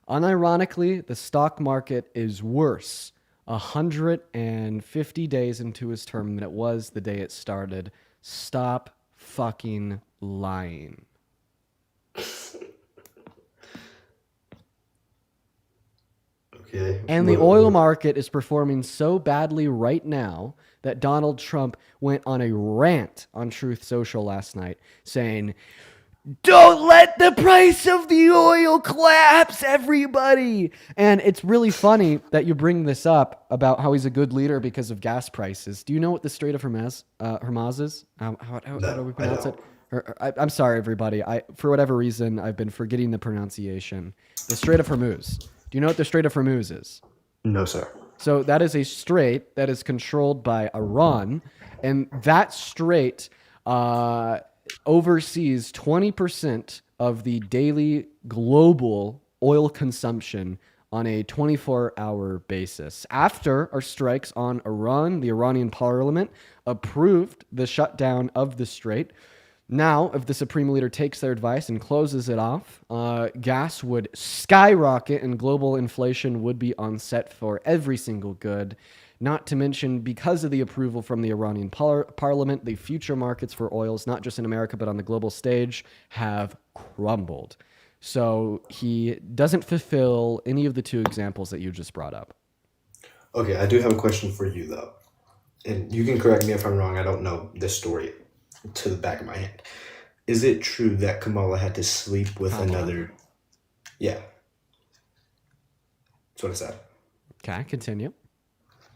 Unironically, the stock market is worse 150 days into his term than it was the day it started. Stop fucking lying. Okay. And the oil market is performing so badly right now that Donald Trump went on a rant on Truth Social last night saying, "Don't let the price of the oil collapse, everybody." And it's really funny that you bring this up about how he's a good leader because of gas prices. Do you know what the Strait of Hormuz is? How do we pronounce it? I'm sorry, everybody. For whatever reason, I've been forgetting the pronunciation. The Strait of Hormuz. Do you know what the Strait of Hormuz is? No, sir. So that is a strait that is controlled by Iran, and that strait oversees 20% of the daily global oil consumption on a 24-hour basis. After our strikes on Iran, the Iranian parliament approved the shutdown of the strait. Now, if the Supreme Leader takes their advice and closes it off, gas would skyrocket and global inflation would be on set for every single good. Not to mention, because of the approval from the Iranian parliament, the future markets for oils, not just in America, but on the global stage, have crumbled. So he doesn't fulfill any of the two examples that you just brought up. Okay, I do have a question for you, though. And you can correct me if I'm wrong. I don't know this story to the back of my hand. Is it true that Kamala had to sleep with another? Yeah. That's what I said. Okay, continue.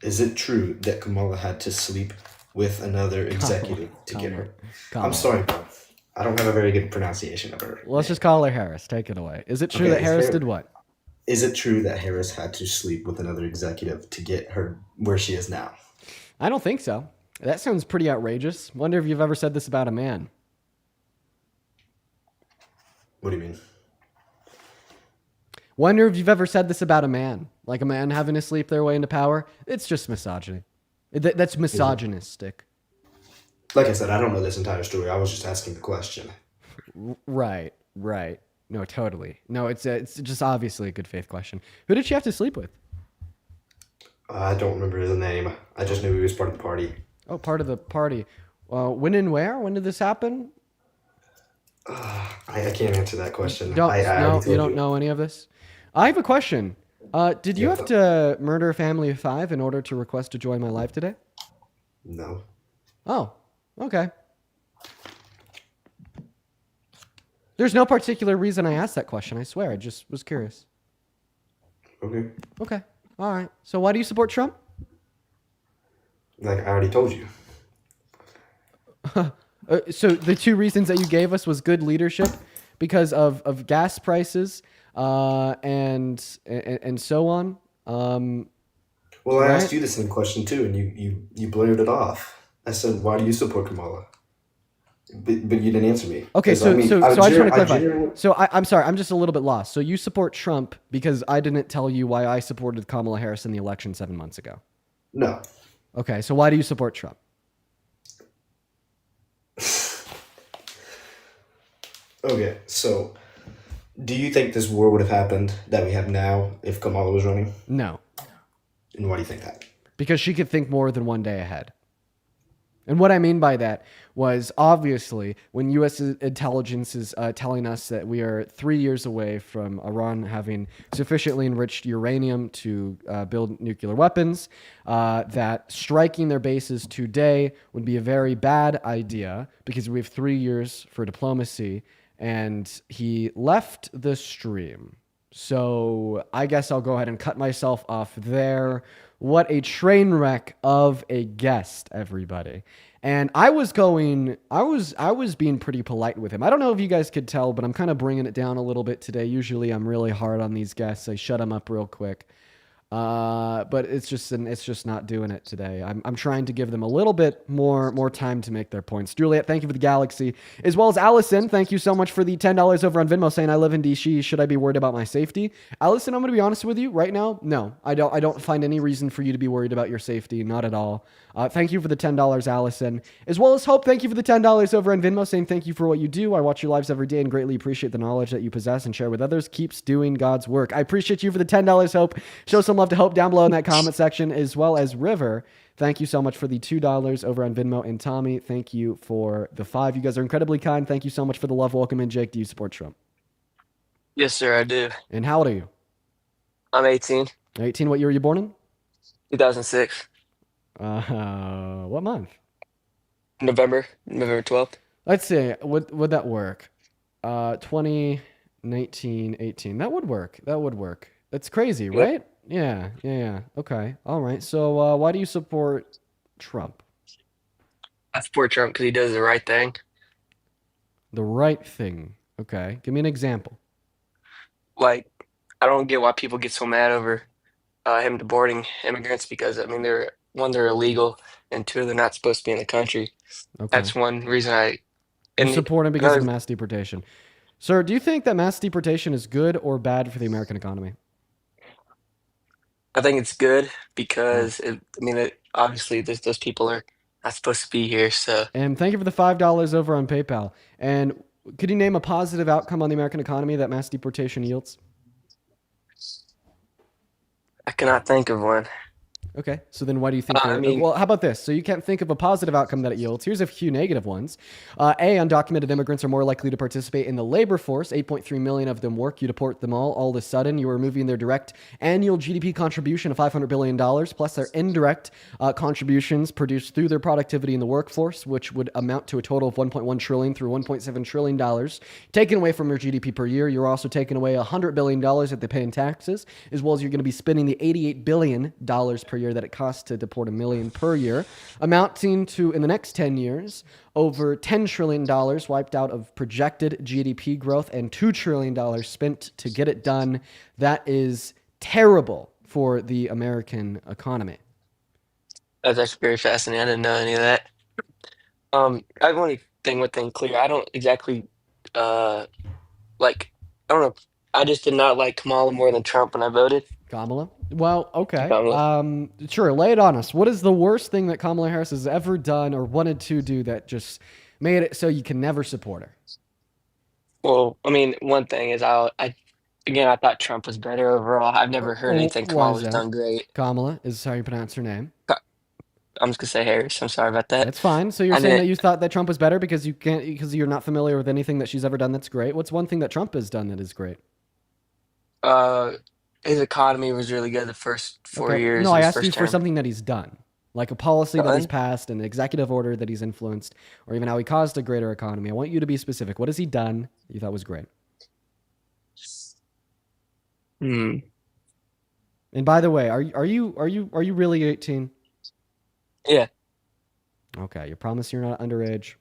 Is it true that Kamala had to sleep with another executive to get her? I'm sorry, bro. I don't have a very good pronunciation of her. Let's just call her Harris. Take it away. Is it true that Harris did what? Is it true that Harris had to sleep with another executive to get her where she is now? I don't think so. That sounds pretty outrageous. Wonder if you've ever said this about a man. What do you mean? Wonder if you've ever said this about a man. Like a man having to sleep their way into power. It's just misogyny. That's misogynistic. Like I said, I don't know this entire story. I was just asking the question. Right. No, totally. No, it's just obviously a good faith question. Who did she have to sleep with? I don't remember his name. I just knew he was part of the party. Oh, part of the party. When and where? When did this happen? I can't answer that question. You don't know any of this? I have a question. Did you have to murder a family of 5 in order to request to join my live today? No. Oh, okay. There's no particular reason I asked that question. I swear. I just was curious. Okay. All right. So why do you support Trump? Like I already told you. So the 2 reasons that you gave us was good leadership because of gas prices and so on. Well, I asked you the same question too, and you blurted it off. I said, "Why do you support Kamala?" But you didn't answer me. Okay, so I just want to clarify. So I'm sorry, I'm just a little bit lost. So you support Trump because I didn't tell you why I supported Kamala Harris in the election 7 months ago. No. Okay, so why do you support Trump? Okay, so do you think this war would have happened that we have now if Kamala was running? No. And why do you think that? Because she could think more than one day ahead. And what I mean by that was obviously when U.S. intelligence is telling us that we are 3 years away from Iran having sufficiently enriched uranium to build nuclear weapons, that striking their bases today would be a very bad idea because we have 3 years for diplomacy. And he left the stream. So I guess I'll go ahead and cut myself off there. What a train wreck of a guest, everybody. And I was being pretty polite with him. I don't know if you guys could tell, but I'm kind of bringing it down a little bit today. Usually I'm really hard on these guests. I shut them up real quick. But it's just not doing it today. I'm trying to give them a little bit more time to make their points. Juliet, thank you for the galaxy, as well as Allison. Thank you so much for the $10 over on Venmo, saying I live in DC. Should I be worried about my safety? Allison, I'm going to be honest with you right now. No, I don't find any reason for you to be worried about your safety. Not at all. Thank you for the $10, Allison, as well as Hope. Thank you for the $10 over on Venmo, saying thank you for what you do. I watch your lives every day and greatly appreciate the knowledge that you possess and share with others. Keeps doing God's work. I appreciate you for the $10, Hope. Show some love to Hope down below in that comment section, as well as River. Thank you so much for the $2 over on Venmo. And Tommy, thank you for the $5. You guys are incredibly kind. Thank you so much for the love. Welcome in, Jake. Do you support Trump? Yes, sir, I do. And how old are you? I'm 18. 18. What year were you born in? 2006. What month? November 12th. Let's see. Would that work? 2019, 18. That would work. That would work. That's crazy, right? Yeah. Okay. All right. So why do you support Trump? I support Trump because he does the right thing. The right thing. Okay. Give me an example. Like, I don't get why people get so mad over him deporting immigrants because, I mean, they're illegal, and two, they're not supposed to be in the country. Okay. That's one reason You support him because of mass deportation. Sir, do you think that mass deportation is good or bad for the American economy? I think it's good because, obviously, those people are not supposed to be here, so. And thank you for the $5 over on PayPal. And could you name a positive outcome on the American economy that mass deportation yields? I cannot think of one. Okay, so then why do you think? Well, how about this? So you can't think of a positive outcome that it yields. Here's a few negative ones. Undocumented immigrants are more likely to participate in the labor force. 8.3 million of them work. You deport them all of a sudden. You are removing their direct annual GDP contribution of $500 billion, plus their indirect contributions produced through their productivity in the workforce, which would amount to a total of $1.1 trillion through $1.7 trillion taken away from your GDP per year. You're also taking away $100 billion that they pay in taxes, as well as you're going to be spending the $88 billion per year that it costs to deport 1 million per year, amounting to, in the next 10 years, over $10 trillion wiped out of projected GDP growth and $2 trillion spent to get it done. That is terrible for the American economy. That's actually very fascinating. I didn't know any of that. I want to thing one thing clear. I don't exactly I don't know. I just did not like Kamala more than Trump when I voted. Kamala? Well, okay. Kamala. Sure, lay it on us. What is the worst thing that Kamala Harris has ever done or wanted to do that just made it so you can never support her? Well, I mean, one thing is I thought Trump was better overall. I've never heard anything Kamala's done great. Kamala is how you pronounce her name. I'm just gonna say Harris. I'm sorry about that. That's fine. So you're saying that you thought that Trump was better because you're not familiar with anything that she's ever done that's great. What's one thing that Trump has done that is great? His economy was really good the first 4 years. No, I asked you for something that he's done, like a policy that he's passed, an executive order that he's influenced, or even how he caused a greater economy. I want you to be specific. What has he done that you thought was great? And by the way, are you really 18? Yeah. Okay, you promise you're not underage?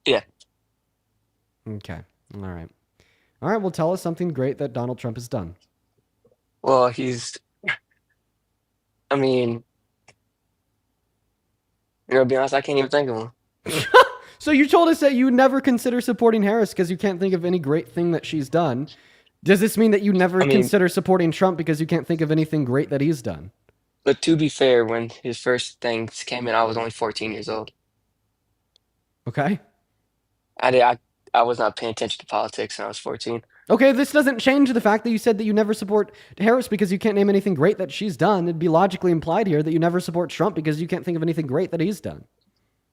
Yeah. Okay. All right. Well, tell us something great that Donald Trump has done. Well, to be honest, I can't even think of one. So you told us that you never consider supporting Harris because you can't think of any great thing that she's done. Does this mean that you never consider supporting Trump because you can't think of anything great that he's done? But to be fair, when his first things came in, I was only 14 years old. Okay. I was not paying attention to politics when I was 14. Okay, this doesn't change the fact that you said that you never support Harris because you can't name anything great that she's done. It'd be logically implied here that you never support Trump because you can't think of anything great that he's done.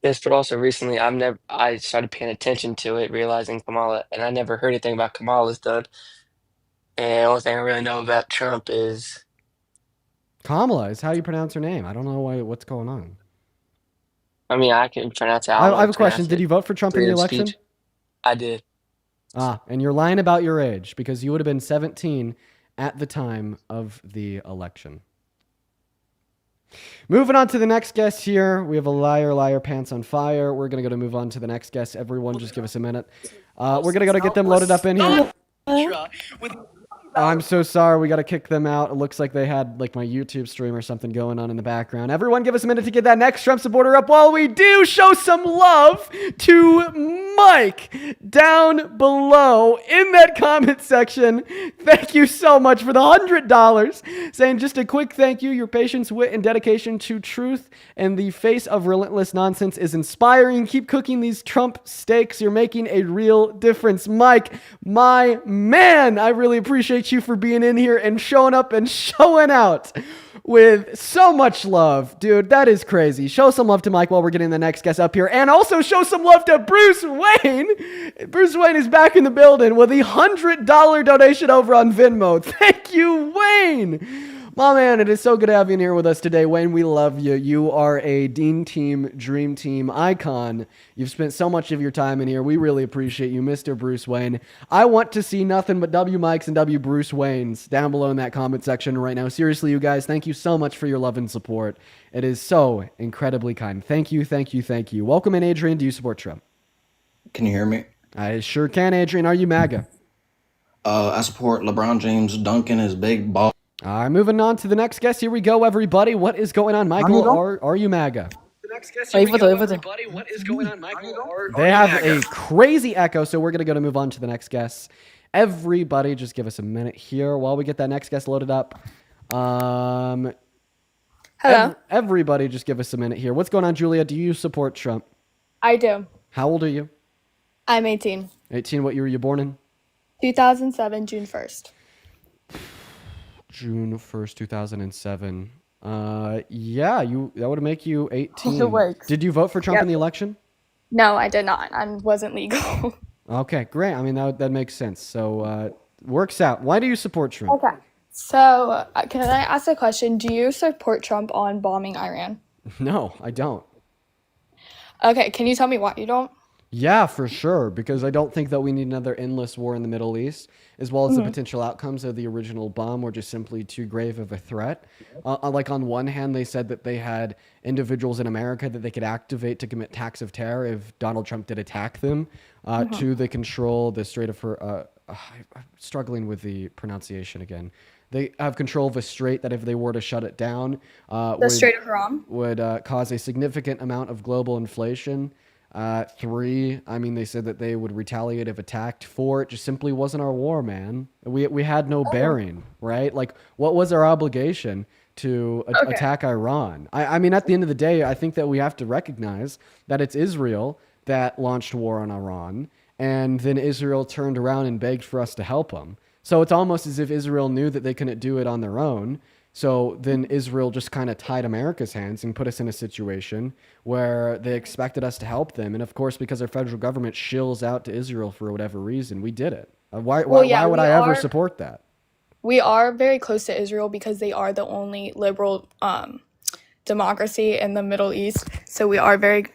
Yes, but also recently I started paying attention to it, realizing Kamala, and I never heard anything about Kamala's done. And the only thing I really know about Trump is Kamala is how you pronounce her name. I don't know what's going on. I can pronounce it. I have a question. Did you vote for Trump in the election? I did. And you're lying about your age because you would have been 17 at the time of the election. Moving on to the next guest here. We have a liar, pants on fire. We're going to move on to the next guest. Everyone, just give us a minute. We're going to go get them loaded up in here. I'm so sorry. We got to kick them out. It looks like they had like my YouTube stream or something going on in the background. Everyone give us a minute to get that next Trump supporter up while we do show some love to Mike down below in that comment section. Thank you so much for the $100. Saying just a quick thank you. Your patience, wit, and dedication to truth in the face of relentless nonsense is inspiring. Keep cooking these Trump steaks. You're making a real difference. Mike, my man, I really appreciate you for being in here and showing up and showing out with so much love. Dude, that is crazy. Show some love to Mike while we're getting the next guest up here. And also show some love to Bruce Wayne. Bruce Wayne is back in the building with a $100 donation over on Venmo. Thank you, Wayne. My man, it is so good to have you in here with us today. Wayne, we love you. You are a Dean Team, Dream Team icon. You've spent so much of your time in here. We really appreciate you, Mr. Bruce Wayne. I want to see nothing but W Mikes and W Bruce Waynes down below in that comment section right now. Seriously, you guys, thank you so much for your love and support. It is so incredibly kind. Thank you, thank you, thank you. Welcome in, Adrian. Do you support Trump? Can you hear me? I sure can, Adrian. Are you MAGA? I support LeBron James dunking his big ball. All right, moving on to the next guest. Here we go, everybody. What is going on, Michael? Are you MAGA? The next guest, everybody. What is going on, Michael? They have a crazy echo, so we're going to move on to the next guest. Everybody, just give us a minute here while we get that next guest loaded up. Hello. Everybody, just give us a minute here. What's going on, Julia? Do you support Trump? I do. How old are you? I'm 18. 18. What year were you born in? 2007, June 1st. June 1st, 2007. Yeah, that would make you 18. It works. Did you vote for Trump in the election? No, I did not. I wasn't legal. Okay, great. I mean, that makes sense. So, works out. Why do you support Trump? Okay. So, can I ask a question? Do you support Trump on bombing Iran? No, I don't. Okay, can you tell me why you don't? Yeah, for sure, because I don't think that we need another endless war in the Middle East, as well as the potential outcomes of the original bomb were just simply too grave of a threat. Like on one hand, they said that they had individuals in America that they could activate to commit acts of terror if Donald Trump did attack them. Two, they control the Strait of I'm struggling with the pronunciation again. They have control of a strait that if they were to shut it down, Strait of Haram would cause a significant amount of global inflation. 3, I mean, they said that they would retaliate if attacked. 4, it just simply wasn't our war, man. We had no bearing, right? Like, what was our obligation to attack Iran? I mean, at the end of the day, I think that we have to recognize that it's Israel that launched war on Iran, and then Israel turned around and begged for us to help them. So it's almost as if Israel knew that they couldn't do it on their own. So then Israel just kind of tied America's hands and put us in a situation where they expected us to help them. And of course, because our federal government shills out to Israel for whatever reason, we did it. Why would I ever support that? We are very close to Israel because they are the only liberal democracy in the Middle East. So we are very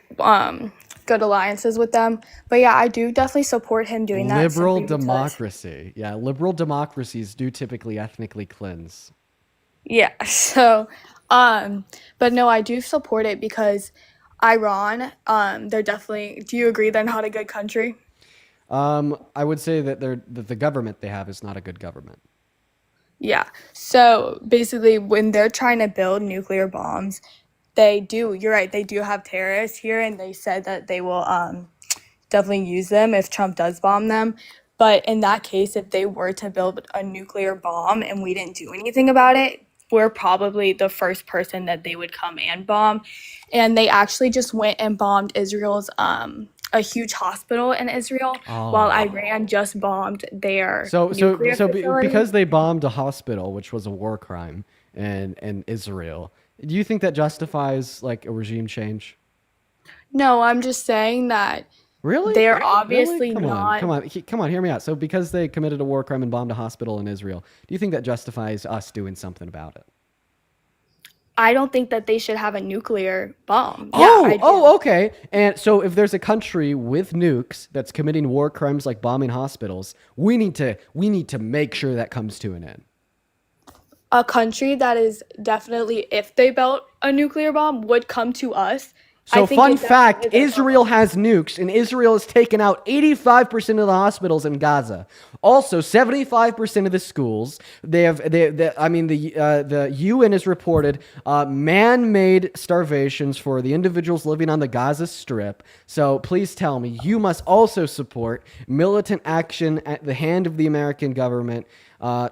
good alliances with them. But yeah, I do definitely support him doing that. Liberal democracy. Yeah, liberal democracies do typically ethnically cleanse. Yeah, so, but no, I do support it because Iran, they're definitely, do you agree they're not a good country? I would say that the government they have is not a good government. Yeah, so basically when they're trying to build nuclear bombs, you're right, they do have terrorists here and they said that they will definitely use them if Trump does bomb them. But in that case, if they were to build a nuclear bomb and we didn't do anything about it, we're probably the first person that they would come and bomb. And they actually just went and bombed Israel's a huge hospital in Israel while Iran just bombed their nuclear facility. Because they bombed a hospital, which was a war crime in Israel, do you think that justifies like a regime change? No, I'm just saying that they're obviously not. Come on, hear me out. So because they committed a war crime and bombed a hospital in Israel, do you think that justifies us doing something about it? I don't think that they should have a nuclear bomb. I do. Okay. And so if there's a country with nukes that's committing war crimes like bombing hospitals, we need to make sure that comes to an end. A country that is definitely, if they built a nuclear bomb, would come to us. So fun fact, Israel has nukes, and Israel has taken out 85% of the hospitals in Gaza. Also, 75% of the schools. The UN has reported man-made starvations for the individuals living on the Gaza Strip. So please tell me, you must also support militant action at the hand of the American government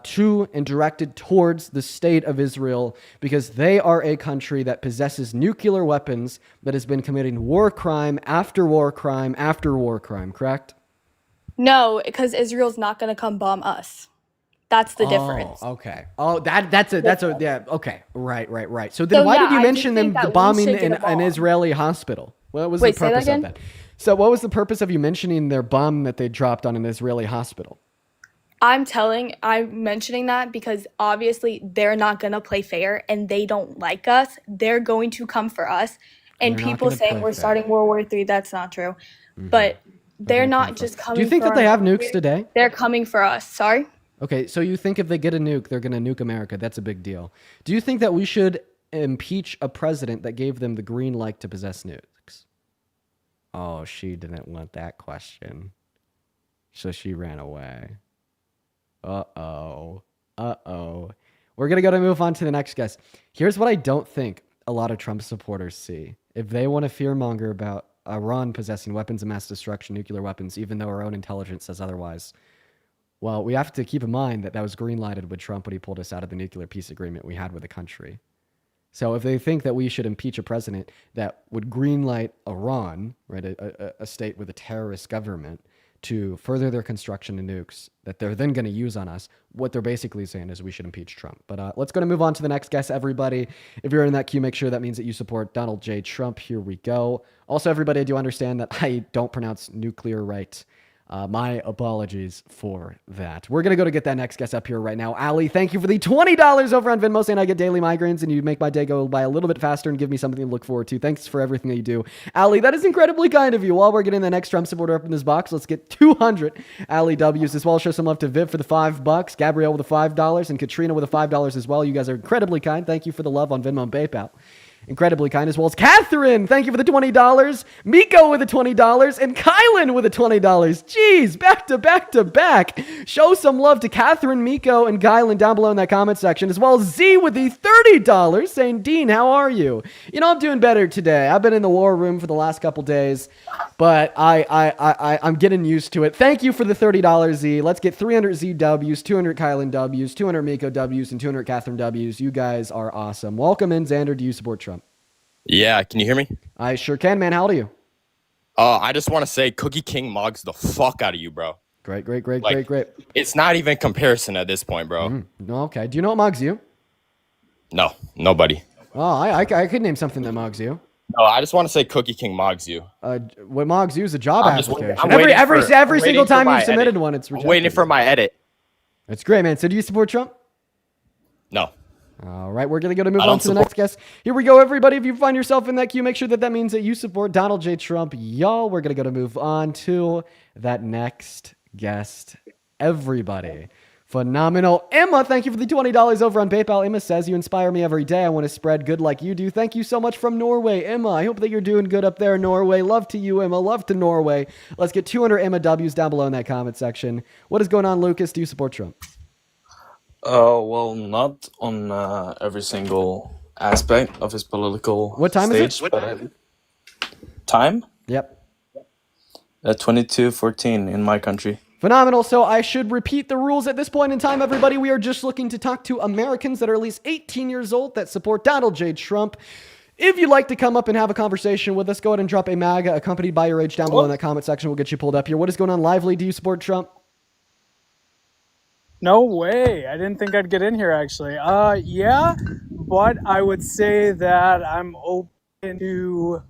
to and directed towards the state of Israel, because they are a country that possesses nuclear weapons that has been committing war crime after war crime after war crime, correct? No, because Israel's not going to come bomb us. That's the difference. Okay. Yeah, okay. Right. So then why did you mention them bombing an Israeli hospital? What was the purpose of that? So what was the purpose of you mentioning their bomb that they dropped on an Israeli hospital? I'm mentioning that because obviously they're not going to play fair and they don't like us. They're going to come for us. And people saying we're starting World War III, that's not true. Mm-hmm. But they're not just coming for us. Do you think that they have nukes today? They're coming for us. Sorry? Okay, so you think if they get a nuke, they're going to nuke America. That's a big deal. Do you think that we should impeach a president that gave them the green light to possess nukes? Oh, she didn't want that question. So she ran away. Uh-oh. We're going to move on to the next guest. Here's what I don't think a lot of Trump supporters see. If they want to fearmonger about Iran possessing weapons of mass destruction, nuclear weapons, even though our own intelligence says otherwise, well, we have to keep in mind that was green-lighted with Trump when he pulled us out of the nuclear peace agreement we had with the country. So if they think that we should impeach a president that would green-light Iran, right, a state with a terrorist government, to further their construction of nukes that they're then going to use on us, what they're basically saying is we should impeach Trump. But let's go to move on to the next guest, everybody. If you're in that queue, make sure that means that you support Donald J. Trump. Here we go. Also, everybody, I do understand that I don't pronounce nuclear right. My apologies for that. We're going to get that next guest up here right now. Ali, thank you for the $20 over on Venmo, saying I get daily migraines and you make my day go by a little bit faster and give me something to look forward to. Thanks for everything that you do. Ali, that is incredibly kind of you. While we're getting the next Trump supporter up in this box, let's get 200 Ali W's as well. Show some love to Viv for the $5, Gabrielle with the $5, and Katrina with the $5 as well. You guys are incredibly kind. Thank you for the love on Venmo and PayPal. Incredibly kind, as well as Catherine. Thank you for the $20. Miko with the $20 and Kylan with the $20. Jeez, back to back. Show some love to Catherine, Miko, and Kylan down below in that comment section, as well as Z with the $30 saying, Dean, how are you? You know, I'm doing better today. I've been in the war room for the last couple days, but I'm getting used to it. Thank you for the $30, Z. Let's get 300 Z W's, 200 Kylan W's, 200 Miko W's, and 200 Catherine W's. You guys are awesome. Welcome in, Xander. Do you support Trump? Yeah, can you hear me? I sure can, man. How old are you? I just want to say Cookie King mogs the fuck out of you, bro. Great. It's not even comparison at this point, bro. Okay. Do you know what mogs you? No, nobody. Oh, I could name something that mogs you. No, I just want to say Cookie King mogs you. What mogs you is a job application. Every single time you've submitted one, it's rejected. I'm waiting for my edit. That's great, man. So do you support Trump? No. All right, we're going to move on to the next guest. Here we go, everybody. If you find yourself in that queue, make sure that means that you support Donald J. Trump. Y'all, we're going to move on to that next guest. Everybody. Phenomenal. Emma, thank you for the $20 over on PayPal. Emma says, you inspire me every day. I want to spread good like you do. Thank you so much from Norway. Emma, I hope that you're doing good up there in Norway. Love to you, Emma. Love to Norway. Let's get 200 Emma W's down below in that comment section. What is going on, Lucas? Do you support Trump? Well, not on every single aspect of his political What time stage, is it? but time? Yep. 22:14 in my country. Phenomenal. So I should repeat the rules at this point in time, everybody. We are just looking to talk to Americans that are at least 18 years old that support Donald J. Trump. If you'd like to come up and have a conversation with us, go ahead and drop a MAGA accompanied by your age down below in that comment section. We'll get you pulled up here. What is going on, Lively? Do you support Trump? No way. I didn't think I'd get in here, actually. Yeah, but I would say that I'm open to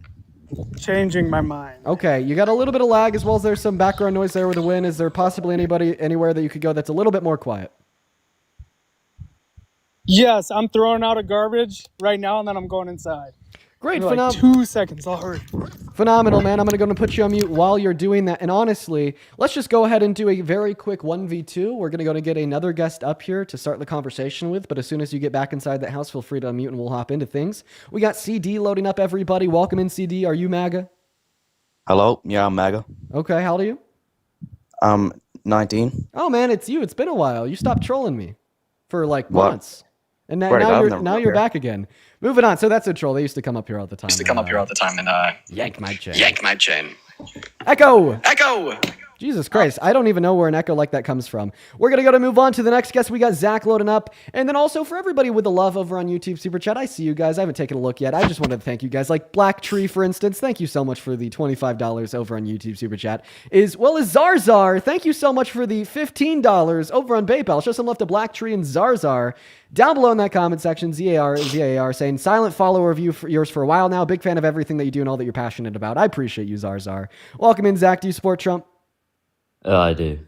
changing my mind. Okay, you got a little bit of lag as well as there's some background noise there with the wind. Is there possibly anybody anywhere that you could go that's a little bit more quiet? Yes, I'm throwing out a garbage right now, and then I'm going inside. Great, Give me like 2 seconds. I'll hurry. Phenomenal, man. I'm going to go and put you on mute while you're doing that. And honestly, let's just go ahead and do a very quick 1v2. We're going to go to get another guest up here to start the conversation with. But as soon as you get back inside that house, feel free to unmute and we'll hop into things. We got CD loading up, everybody. Welcome in, CD. Are you MAGA? Hello? Yeah, I'm MAGA. Okay, how old are you? I'm 19. Oh, man, it's you. It's been a while. You stopped trolling me for like What? months. And now you're back again. Moving on. So that's a troll. They used to come up here all the time. Yank my chain. Echo. Jesus Christ. I don't even know where an echo like that comes from. We're going to move on to the next guest. We got Zach loading up. And then also for everybody with the love over on YouTube Super Chat, I see you guys. I haven't taken a look yet. I just wanted to thank you guys. Like Black Tree, for instance. Thank you so much for the $25 over on YouTube Super Chat. As well as Zarzar. Thank you so much for the $15 over on PayPal. Show some love to Black Tree and Zarzar. Down below in that comment section, ZAR saying, silent follower of yours for a while now. Big fan of everything that you do and all that you're passionate about. I appreciate you, Zarzar. Welcome in, Zach. Do you support Trump? I do.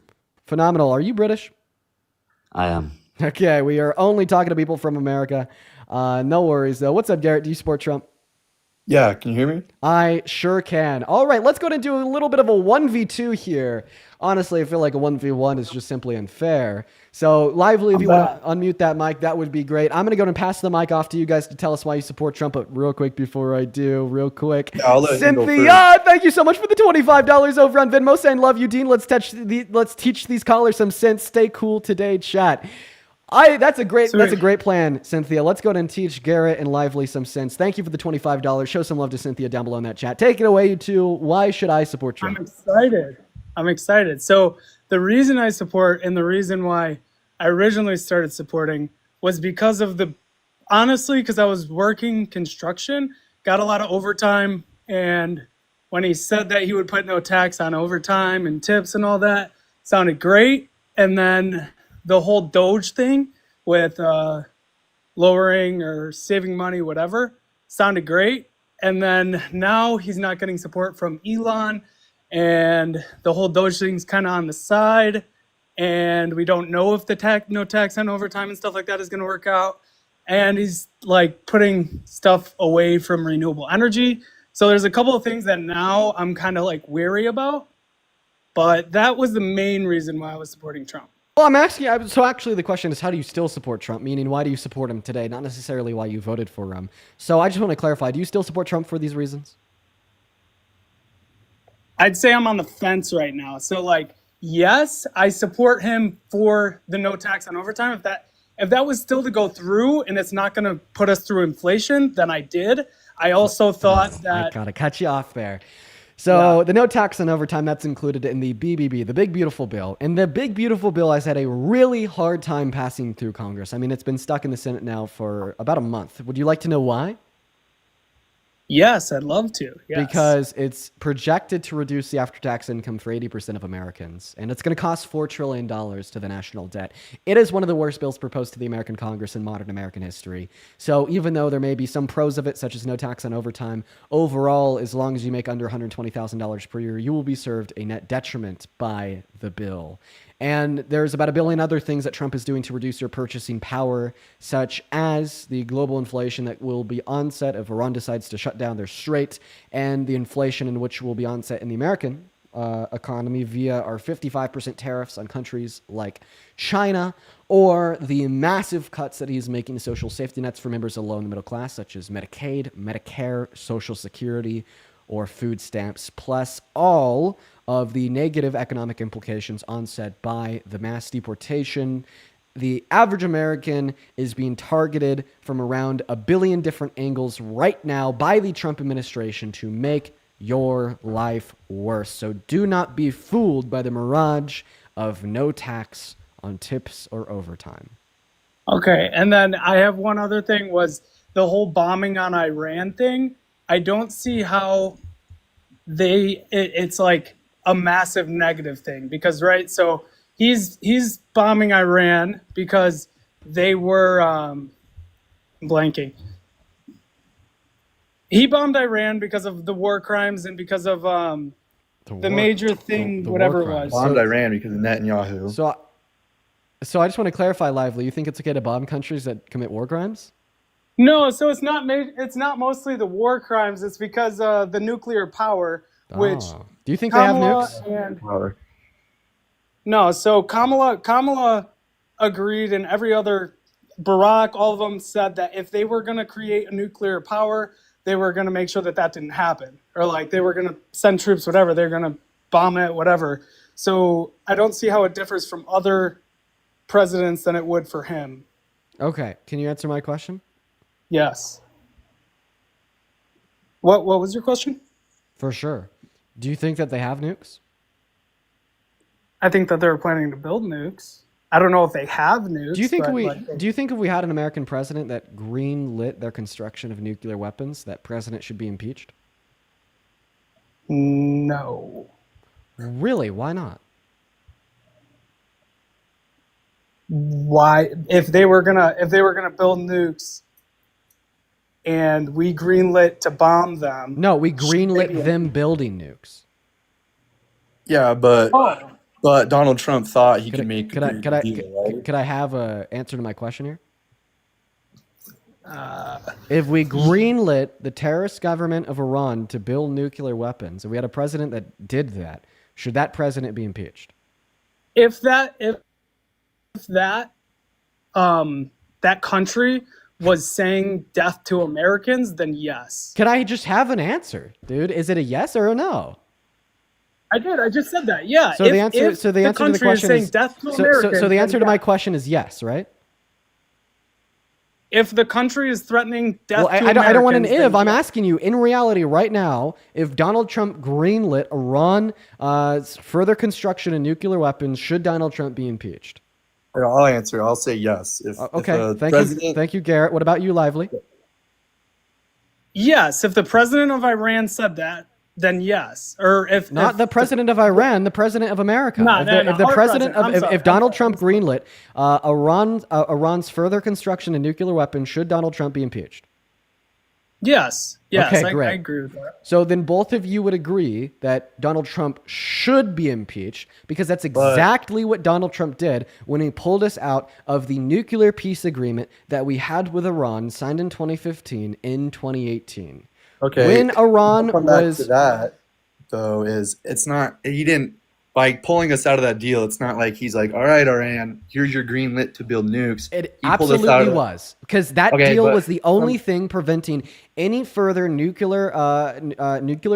Phenomenal. Are you British? I am. Okay, we are only talking to people from America. No worries, though. What's up, Garrett? Do you support Trump? Yeah, can you hear me? I sure can. All right, let's go and do a little bit of a 1v2 here. Honestly, I feel like a 1v1 is just simply unfair. So, Lively, if you want to unmute that mic, that would be great. I'm going to go and pass the mic off to you guys to tell us why you support Trump. But real quick before I do, Cynthia, thank you so much for the $25 over on Venmo. Saying love you, Dean. Let's teach these callers some sense. Stay cool today, chat. That's a great plan, Cynthia. Let's go ahead and teach Garrett and Lively some sense. Thank you for the $25. Show some love to Cynthia down below in that chat. Take it away, you two. Why should I support Trump? I'm excited. So the reason I support and the reason why I originally started supporting was because of because I was working construction, got a lot of overtime. And when he said that he would put no tax on overtime and tips and all that, sounded great. And then the whole Doge thing with lowering or saving money, whatever, sounded great. And then now he's not getting support from Elon, and the whole Doge thing's kind of on the side, and we don't know if the no tax on overtime and stuff like that is going to work out. And he's like putting stuff away from renewable energy. So there's a couple of things that now I'm kind of like wary about, but that was the main reason why I was supporting Trump. Well, I'm asking, so actually the question is, how do you still support Trump? Meaning, why do you support him today? Not necessarily why you voted for him. So I just want to clarify, do you still support Trump for these reasons? I'd say I'm on the fence right now. So like, yes, I support him for the no tax on overtime. If that was still to go through and it's not going to put us through inflation, then I did. I also thought that... I gotta cut you off there. So the no tax on overtime, that's included in the BBB, the Big Beautiful Bill. And the Big Beautiful Bill has had a really hard time passing through Congress. I mean, it's been stuck in the Senate now for about a month. Would you like to know why? Yes, I'd love to. Yes. Because it's projected to reduce the after-tax income for 80% of Americans. And it's going to cost $4 trillion to the national debt. It is one of the worst bills proposed to the American Congress in modern American history. So even though there may be some pros of it, such as no tax on overtime, overall, as long as you make under $120,000 per year, you will be served a net detriment by the bill. And there's about a billion other things that Trump is doing to reduce your purchasing power, such as the global inflation that will be onset if Iran decides to shut down their strait, and the inflation in which will be onset in the American economy via our 55% tariffs on countries like China, or the massive cuts that he's making to social safety nets for members of the low and the middle class, such as Medicaid, Medicare, Social Security, or food stamps, plus all of the negative economic implications onset by the mass deportation. The average American is being targeted from around a billion different angles right now by the Trump administration to make your life worse. So do not be fooled by the mirage of no tax on tips or overtime. Okay, and then I have one other thing, was the whole bombing on Iran thing. I don't see how it's like a massive negative thing, because right, so he's bombing Iran because they were blanking. He bombed Iran because of the war crimes and because of the major thing, whatever it was. Bombed Iran because of Netanyahu. So So I just want to clarify, Lively. You think it's okay to bomb countries that commit war crimes? No, so it's not it's not mostly the war crimes. It's because the nuclear power, which Do you think they have Kamala nukes? and no, so Kamala agreed, and every other Barack, all of them said that if they were going to create a nuclear power, they were going to make sure that that didn't happen, or like they were going to send troops, whatever. They're going to bomb it, whatever. So I don't see how it differs from other presidents than it would for him. Okay, can you answer my question? Yes. What was your question? For sure. Do you think that they have nukes? I think that they're planning to build nukes. I don't know if they have nukes. Do you think but do you think if we had an American president that green lit their construction of nuclear weapons, that president should be impeached? No. Really? Why not? Why, if they were gonna build nukes and we greenlit to bomb them? No, we greenlit them building nukes. Yeah, but Donald Trump thought he could make Could a deal, right? I have a answer to my question here? If we greenlit the terrorist government of Iran to build nuclear weapons, and we had a president that did that, should that president be impeached? If that country was saying death to Americans, then yes. Can I just have an answer, dude? Is it a yes or a no? I did. I just said that. Yeah. So the answer to the question is death to so Americans, the answer then to my yes. question is yes, right? If the country is threatening death to I don't want an Americans, if. then I'm yes. asking you, in reality, right now, if Donald Trump greenlit Iran's further construction of nuclear weapons, should Donald Trump be impeached? I'll answer. I'll say yes. Okay, thank you, Garrett. What about you, Lively? Yes, if the president of Iran said that, then yes. Or if Not the president of Iran, the president of America. No, if the our president president. I'm of sorry, if Donald Trump greenlit Iran's further construction of nuclear weapons, should Donald Trump be impeached? Yes. Yes, Okay, I great. agree with that. So then both of you would agree that Donald Trump should be impeached because that's exactly what Donald Trump did when he pulled us out of the nuclear peace agreement that we had with Iran signed in 2015 in 2018. Okay. When Iran Come back was to that, though, it's not, he didn't, by pulling us out of that deal, it's not like he's like, all right, Iran, here's your green lit to build nukes. It He pulled us out absolutely of- was, because that Okay, deal but- was the only thing preventing any further nuclear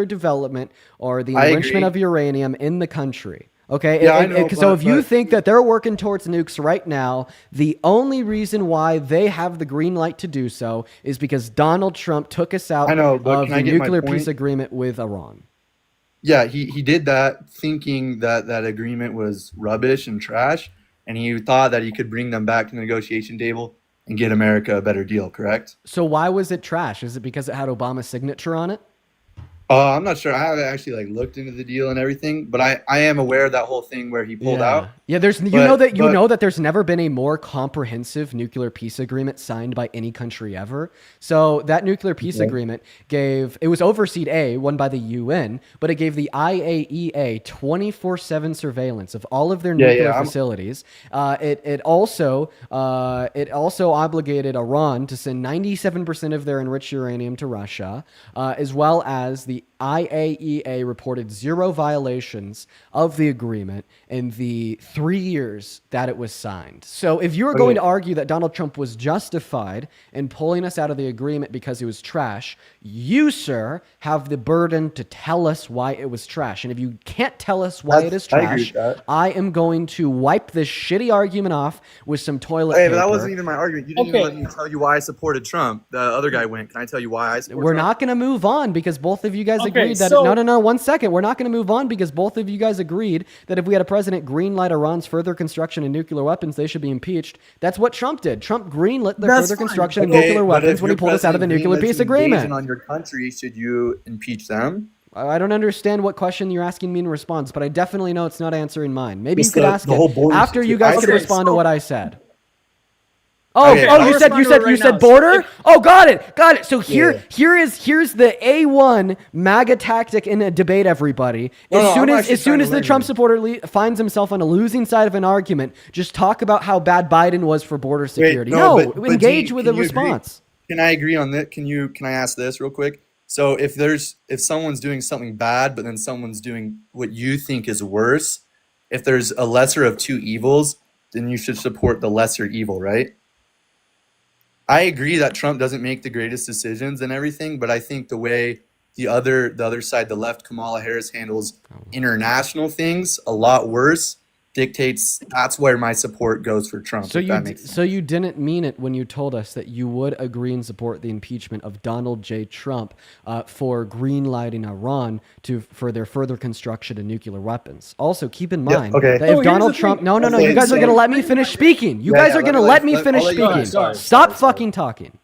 development or the I enrichment agree. of uranium in the country. Okay, Yeah, I know, so if you but- think that they're working towards nukes right now, the only reason why they have the green light to do so is because Donald Trump took us out I know, but of can the I get my nuclear point? peace agreement with Iran. Yeah, he did that thinking that that agreement was rubbish and trash, and he thought that he could bring them back to the negotiation table and get America a better deal, correct? So why was it trash? Is it because it had Obama's signature on it? I'm not sure. I haven't actually looked into the deal and everything, but I am aware of that whole thing where he pulled out. Yeah, there's But- you but- know that there's never been a more comprehensive nuclear peace agreement signed by any country ever. So that nuclear peace agreement it was Overseed A, won by the UN, but it gave the IAEA 24/7 surveillance of all of their nuclear facilities. It also obligated Iran to send 97% of their enriched uranium to Russia, as well as the IAEA reported 0 violations of the agreement in the 3 years that it was signed. So if you were going to argue that Donald Trump was justified in pulling us out of the agreement because it was trash, you, sir, have the burden to tell us why it was trash. And if you can't tell us why it is I agree trash, with that. I am going to wipe this shitty argument off with some toilet Hey, paper. but that wasn't even my argument. You didn't even let me tell you why I supported Trump. The other guy went. Can I tell you why I supported We're Trump? not going to move on because both of you guys Okay, agreed that... so- No, 1 second. We're not going to move on because both of you guys agreed that if we had a president greenlight Iran's further construction of nuclear weapons, they should be impeached. That's what Trump did. Trump greenlit the That's further fine. construction of Okay, nuclear but weapons if when he your pulled us out of the president nuclear greenlets peace an invasion agreement. on your country, should you impeach them? I don't understand what question you're asking me in response, but I definitely know it's not answering mine. Maybe It's you could the- ask the whole it border after you security. guys could Okay, respond to what I said. Oh, Okay, oh, I'll you said respond to it right now. So border. Oh, got it. So Yeah. here's the A1 MAGA tactic in a debate. Everybody, No, I'm actually as soon trying as to the learn Trump here. supporter finds himself on a losing side of an argument, just talk about how bad Biden was for border security. But Engage Gene, with can a you agree? response. Can I agree on that? Can I ask this real quick? So if someone's doing something bad, but then someone's doing what you think is worse, if there's a lesser of two evils, then you should support the lesser evil, right? I agree that Trump doesn't make the greatest decisions and everything, but I think the way the other side, the left, Kamala Harris handles international things a lot worse dictates that's where my support goes for Trump. So if that makes sense. so you didn't mean it when you told us that you would agree and support the impeachment of Donald J. Trump for greenlighting Iran for their further construction of nuclear weapons. Also, keep in mind okay. that if here's Donald the Trump, thing. no, Okay, you guys are so- gonna let me finish speaking. You Yeah, guys yeah, are gonna let- let me let- finish I'll let you speaking. finish. Stop Sorry. fucking talking.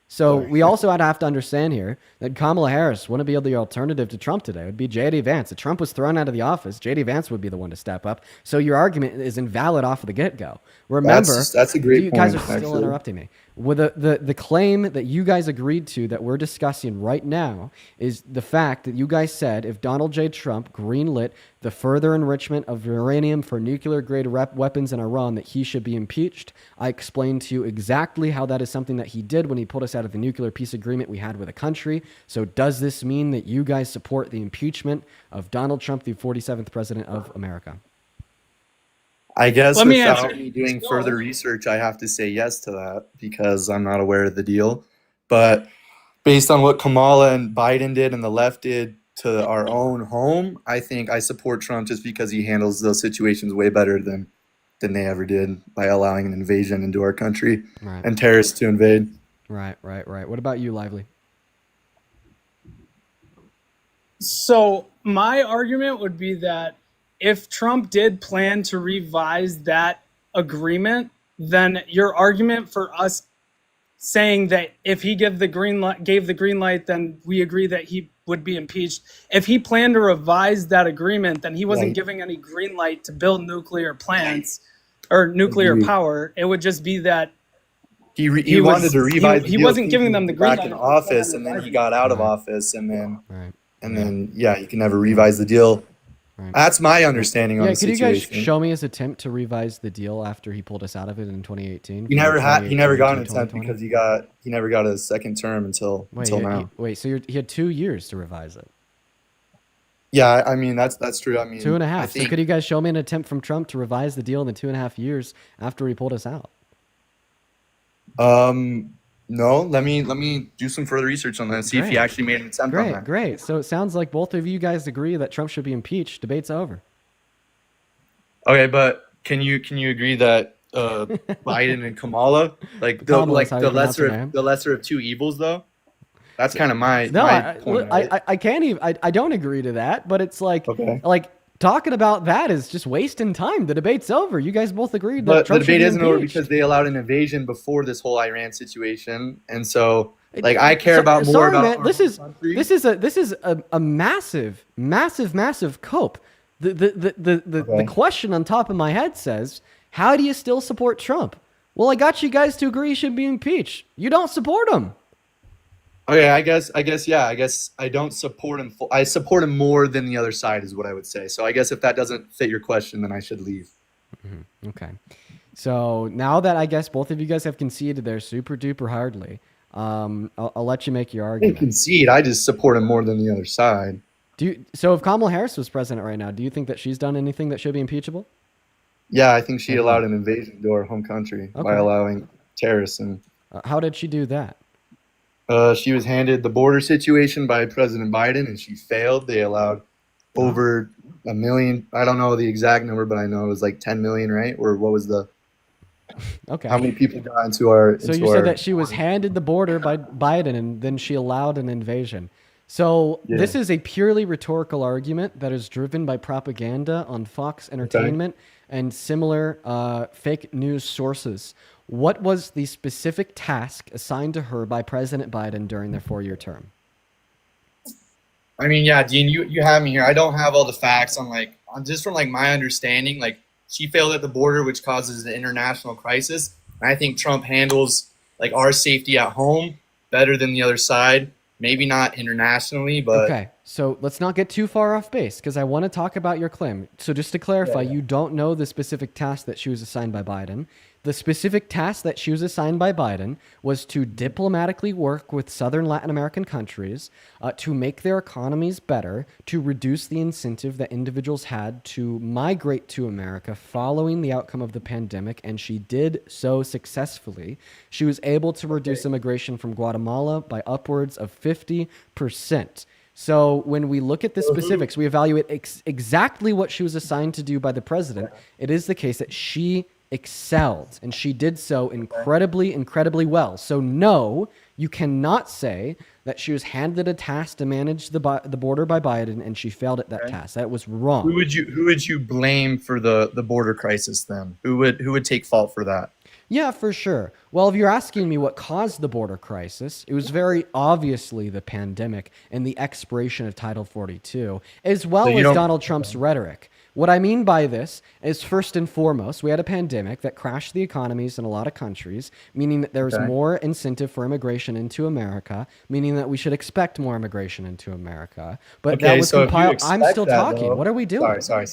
So we also have to understand here that Kamala Harris wouldn't be the alternative to Trump today. It would be J.D. Vance. If Trump was thrown out of the office, J.D. Vance would be the one to step up. So your argument is invalid off of the get-go. Remember, That's a great you guys are point, still actually. interrupting me. With the claim that you guys agreed to that we're discussing right now is the fact that you guys said if Donald J. Trump greenlit the further enrichment of uranium for nuclear-grade weapons in Iran, that he should be impeached. I explained to you exactly how that is something that he did when he pulled us out of the nuclear peace agreement we had with a country. So does this mean that you guys support the impeachment of Donald Trump, the 47th president of America? I guess Let me without answer. me doing further research, I have to say yes to that because I'm not aware of the deal. But based on what Kamala and Biden did and the left did to our own home, I think I support Trump just because he handles those situations way better than they ever did by allowing an invasion into our country Right. and terrorists to invade. Right. What about you, Lively? So my argument would be that if Trump did plan to revise that agreement, then your argument for us saying that if he gave the green light, then we agree that he would be impeached. If he planned to revise that agreement, then he wasn't Right. giving any green light to build nuclear plants or nuclear Agreed. power. It would just be that He was- wanted to revise. he the wasn't deal giving them the green back light. in office, and then he got out of office, and then Right. yeah, you can never revise the deal. Right. That's my understanding on Yeah, the could you guys situation. show me his attempt to revise the deal after he pulled us out of it in 2018? He never got an 2018 attempt to 2020? because he never got a second term until now. So he had 2 years to revise it. Yeah, I mean that's true. I mean 2.5. I So think, could you guys show me an attempt from Trump to revise the deal in the 2.5 years after he pulled us out? no, let me do some further research on that. See if he Great. actually made an attempt on that. Great. So it sounds like both of you guys agree that Trump should be impeached. Debate's over. Okay, but can you agree that Biden and Kamala Kamala is how you pronounce her name. the lesser of two evils though? That's kind of my No, point. Right? I can't even. I don't agree to that. But it's like Okay. talking about that is just wasting time. The debate's over. You guys both agreed that But the Trump should debate be isn't over impeached. because they allowed an invasion before this whole Iran situation, and so I care about more Sorry, about man. our This own is country. this is a massive cope. The question on top of my head says, how do you still support Trump? Well, I got you guys to agree he should be impeached. You don't support him. Okay, I guess yeah. I guess I don't support him. I support him more than the other side, is what I would say. So I guess if that doesn't fit your question, then I should leave. Okay. So now that I guess both of you guys have conceded there super duper hardly, I'll let you make your I didn't argument. concede. I just support him more than the other side. So if Kamala Harris was president right now, do you think that she's done anything that should be impeachable? Yeah, I think she allowed an invasion to our home country by Okay. allowing terrorists in. How did she do that? She was handed the border situation by President Biden, and she failed. They allowed over 1 million. I don't know the exact number, but I know it was like 10 million, right? Or what was the? Okay. How many people got into our? So into you said our- that she was handed the border by Biden and then she allowed an invasion. So Yeah. this is a purely rhetorical argument that is driven by propaganda on Fox Entertainment and similar fake news sources. What was the specific task assigned to her by President Biden during their 4-year term? I mean, yeah, Dean, you have me here. I don't have all the facts on just from my understanding. Like, she failed at the border, which causes the international crisis. And I think Trump handles like our safety at home better than the other side. Maybe not internationally, but Okay, so let's not get too far off base because I want to talk about your claim. So just to clarify, you don't know the specific task that she was assigned by Biden. The specific task that she was assigned by Biden was to diplomatically work with Southern Latin American countries to make their economies better, to reduce the incentive that individuals had to migrate to America following the outcome of the pandemic, and she did so successfully. She was able to reduce immigration from Guatemala by upwards of 50%. So when we look at the specifics, we evaluate exactly what she was assigned to do by the president. It is the case that she excelled, and she did so incredibly well. So no, you cannot say that she was handed a task to manage the border by Biden and she failed at that task. That was wrong. who would you blame for the border crisis then? Who would take fault for that? Yeah, for sure. Well, if you're asking me what caused the border crisis, it was very obviously the pandemic and the expiration of Title 42, as well as Donald Trump's rhetoric. What I mean by this is, first and foremost, we had a pandemic that crashed the economies in a lot of countries, meaning that there was more incentive for immigration into America, meaning that we should expect more immigration into America. But that was compiled. I'm still talking. What are we doing? Sorry.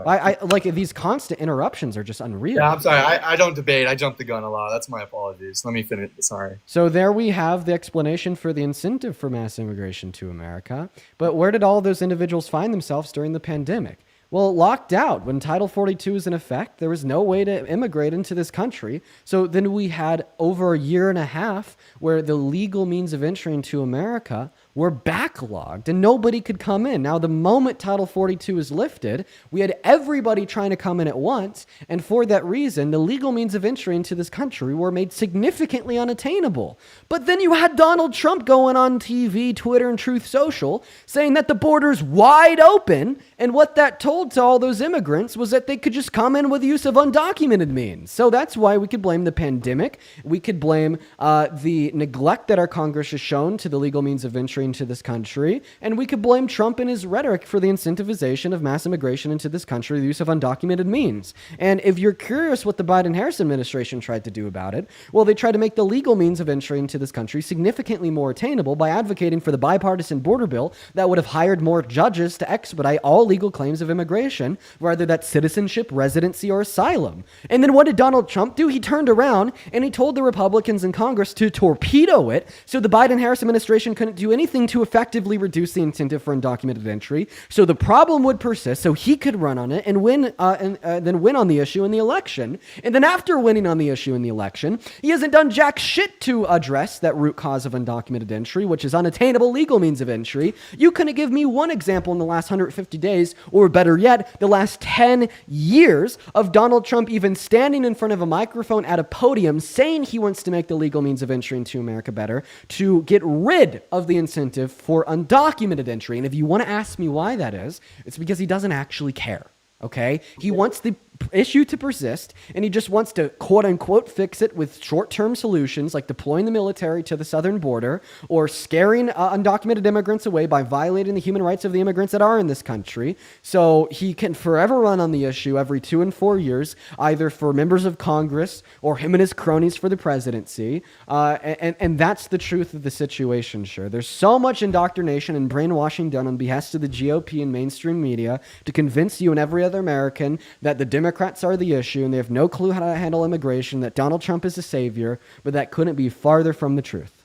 I like these constant interruptions are just unreal. Yeah, I'm sorry. I don't debate. I jumped the gun a lot. That's my apologies. Let me finish. Sorry. So there we have the explanation for the incentive for mass immigration to America. But where did all those individuals find themselves during the pandemic? Well, locked out. When Title 42 was in effect, there was no way to immigrate into this country. So then we had over a year and a half where the legal means of entry into America were backlogged and nobody could come in. Now, the moment Title 42 is lifted, we had everybody trying to come in at once. And for that reason, the legal means of entry into this country were made significantly unattainable. But then you had Donald Trump going on TV, Twitter, and Truth Social saying that the border's wide open. And what that told to all those immigrants was that they could just come in with use of undocumented means. So that's why we could blame the pandemic. We could blame the neglect that our Congress has shown to the legal means of entry into this country. And we could blame Trump and his rhetoric for the incentivization of mass immigration into this country, the use of undocumented means. And if you're curious what the Biden-Harris administration tried to do about it, well, they tried to make the legal means of entry into this country significantly more attainable by advocating for the bipartisan border bill that would have hired more judges to expedite all legal claims of immigration, whether that's citizenship, residency, or asylum. And then what did Donald Trump do? He turned around and he told the Republicans in Congress to torpedo it so the Biden-Harris administration couldn't do anything to effectively reduce the incentive for undocumented entry. So the problem would persist, so he could run on it and win, then win on the issue in the election. And then after winning on the issue in the election, he hasn't done jack shit to address that root cause of undocumented entry, which is unattainable legal means of entry. You couldn't give me one example in the last 150 days, or better yet, the last 10 years of Donald Trump even standing in front of a microphone at a podium saying he wants to make the legal means of entry into America better to get rid of the incentive for undocumented entry. And if you want to ask me why that is, it's because he doesn't actually care. Okay? He wants the issue to persist, and he just wants to quote-unquote fix it with short-term solutions like deploying the military to the southern border or scaring undocumented immigrants away by violating the human rights of the immigrants that are in this country. So he can forever run on the issue every 2 and 4 years, either for members of Congress or him and his cronies for the presidency. And that's the truth of the situation, sure. There's so much indoctrination and brainwashing done on behest of the GOP and mainstream media to convince you and every other American that the Democrats are the issue and they have no clue how to handle immigration, that Donald Trump is a savior, but that couldn't be farther from the truth.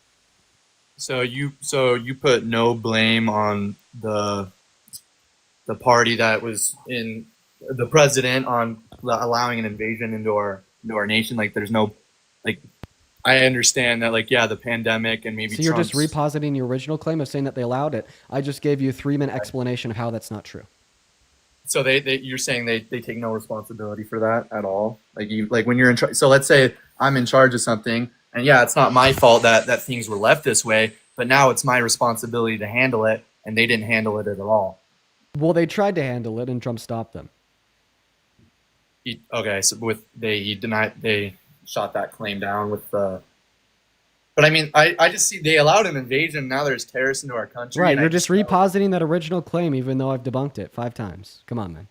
So you put no blame on the party that was in the president on allowing an invasion into our nation. Like there's no, like, I understand that, like, yeah, the pandemic and maybe so you're just repositing your original claim of saying that they allowed it. I just gave you a 3-minute explanation of how that's not true. So you're saying they take no responsibility for that at all? Like when you're in charge. So let's say I'm in charge of something, and yeah, it's not my fault that things were left this way, but now it's my responsibility to handle it, and they didn't handle it at all. Well, they tried to handle it, and Trump stopped them. So they shot that claim down with the. But I mean, I just see they allowed an invasion. Now there's terrorists into our country. Right, you're just repositing that original claim, even though I've debunked it 5 times. Come on, man.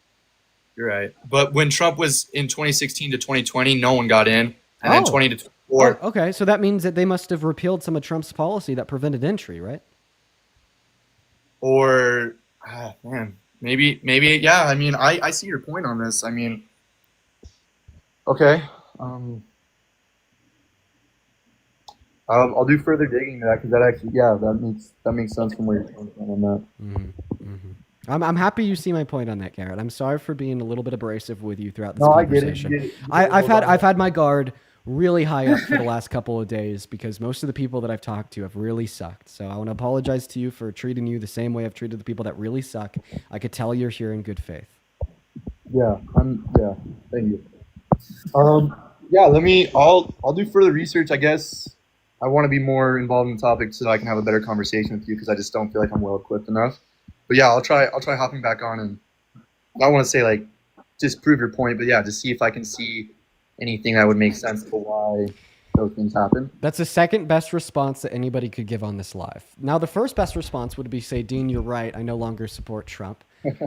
You're right. But when Trump was in 2016 to 2020, no one got in. and then Oh. 20 to 24. Oh, okay. So that means that they must have repealed some of Trump's policy that prevented entry, right? Or, man, maybe, yeah. I mean, I see your point on this. I mean, okay. I'll do further digging into that because that actually, yeah, that makes sense from where you're coming from on that. I'm happy you see my point on that, Garrett. I'm sorry for being a little bit abrasive with you throughout this No, I get it. conversation. You get it. I've had my guard really high up for the last couple of days because most of the people that I've talked to have really sucked. So I want to apologize to you for treating you the same way I've treated the people that really suck. I could tell you're here in good faith. Yeah, yeah. Thank you. Yeah. I'll do further research. I guess I want to be more involved in the topic so that I can have a better conversation with you because I just don't feel like I'm well equipped enough. But yeah, I'll try hopping back on, and I don't want to say like just prove your point, but yeah, just see if I can see anything that would make sense for why those things happen. That's the second best response that anybody could give on this live. Now, the first best response would be say, Dean, you're right. I no longer support Trump.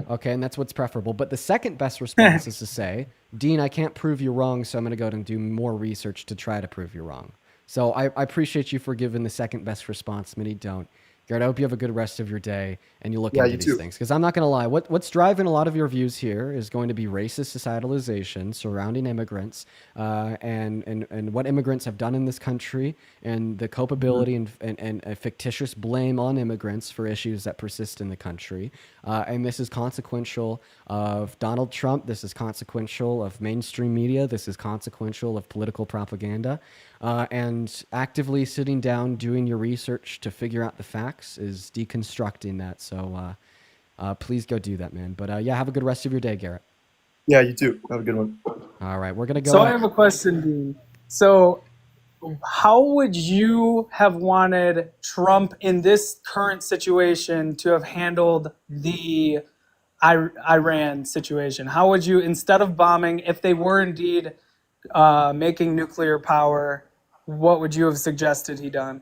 Okay, and that's what's preferable. But the second best response is to say, Dean, I can't prove you wrong, so I'm going to go and do more research to try to prove you wrong. So I appreciate you for giving the second best response. Many don't. Garrett, I hope you have a good rest of your day and you look into these things. Because I'm not going to lie, what's driving a lot of your views here is going to be racist societalization surrounding immigrants and what immigrants have done in this country and the culpability and a fictitious blame on immigrants for issues that persist in the country. And this is consequential of Donald Trump. This is consequential of mainstream media. This is consequential of political propaganda. And actively sitting down, doing your research to figure out the facts is deconstructing that. So please go do that, man. But yeah, have a good rest of your day, Garrett. Yeah, you too. Have a good one. All right, we're going to go. So I have a question, Dean. So how would you have wanted Trump in this current situation to have handled the Iran situation? How would you, instead of bombing, if they were indeed making nuclear power, what would you have suggested he done?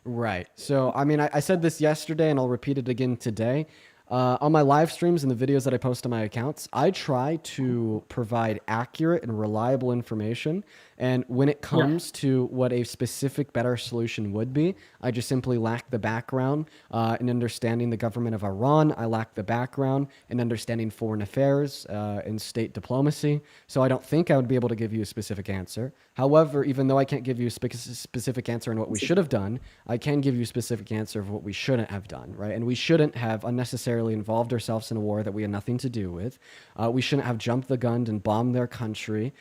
Right. So, I mean, I said this yesterday and I'll repeat it again today. On my live streams and the videos that I post on my accounts, I try to provide accurate and reliable information. And when it comes to what a specific better solution would be, I just simply lack the background in understanding the government of Iran. I lack the background in understanding foreign affairs and state diplomacy. So I don't think I would be able to give you a specific answer. However, even though I can't give you a specific answer on what we should have done, I can give you a specific answer of what we shouldn't have done, right? And we shouldn't have unnecessarily involved ourselves in a war that we had nothing to do with. We shouldn't have jumped the gun and bombed their country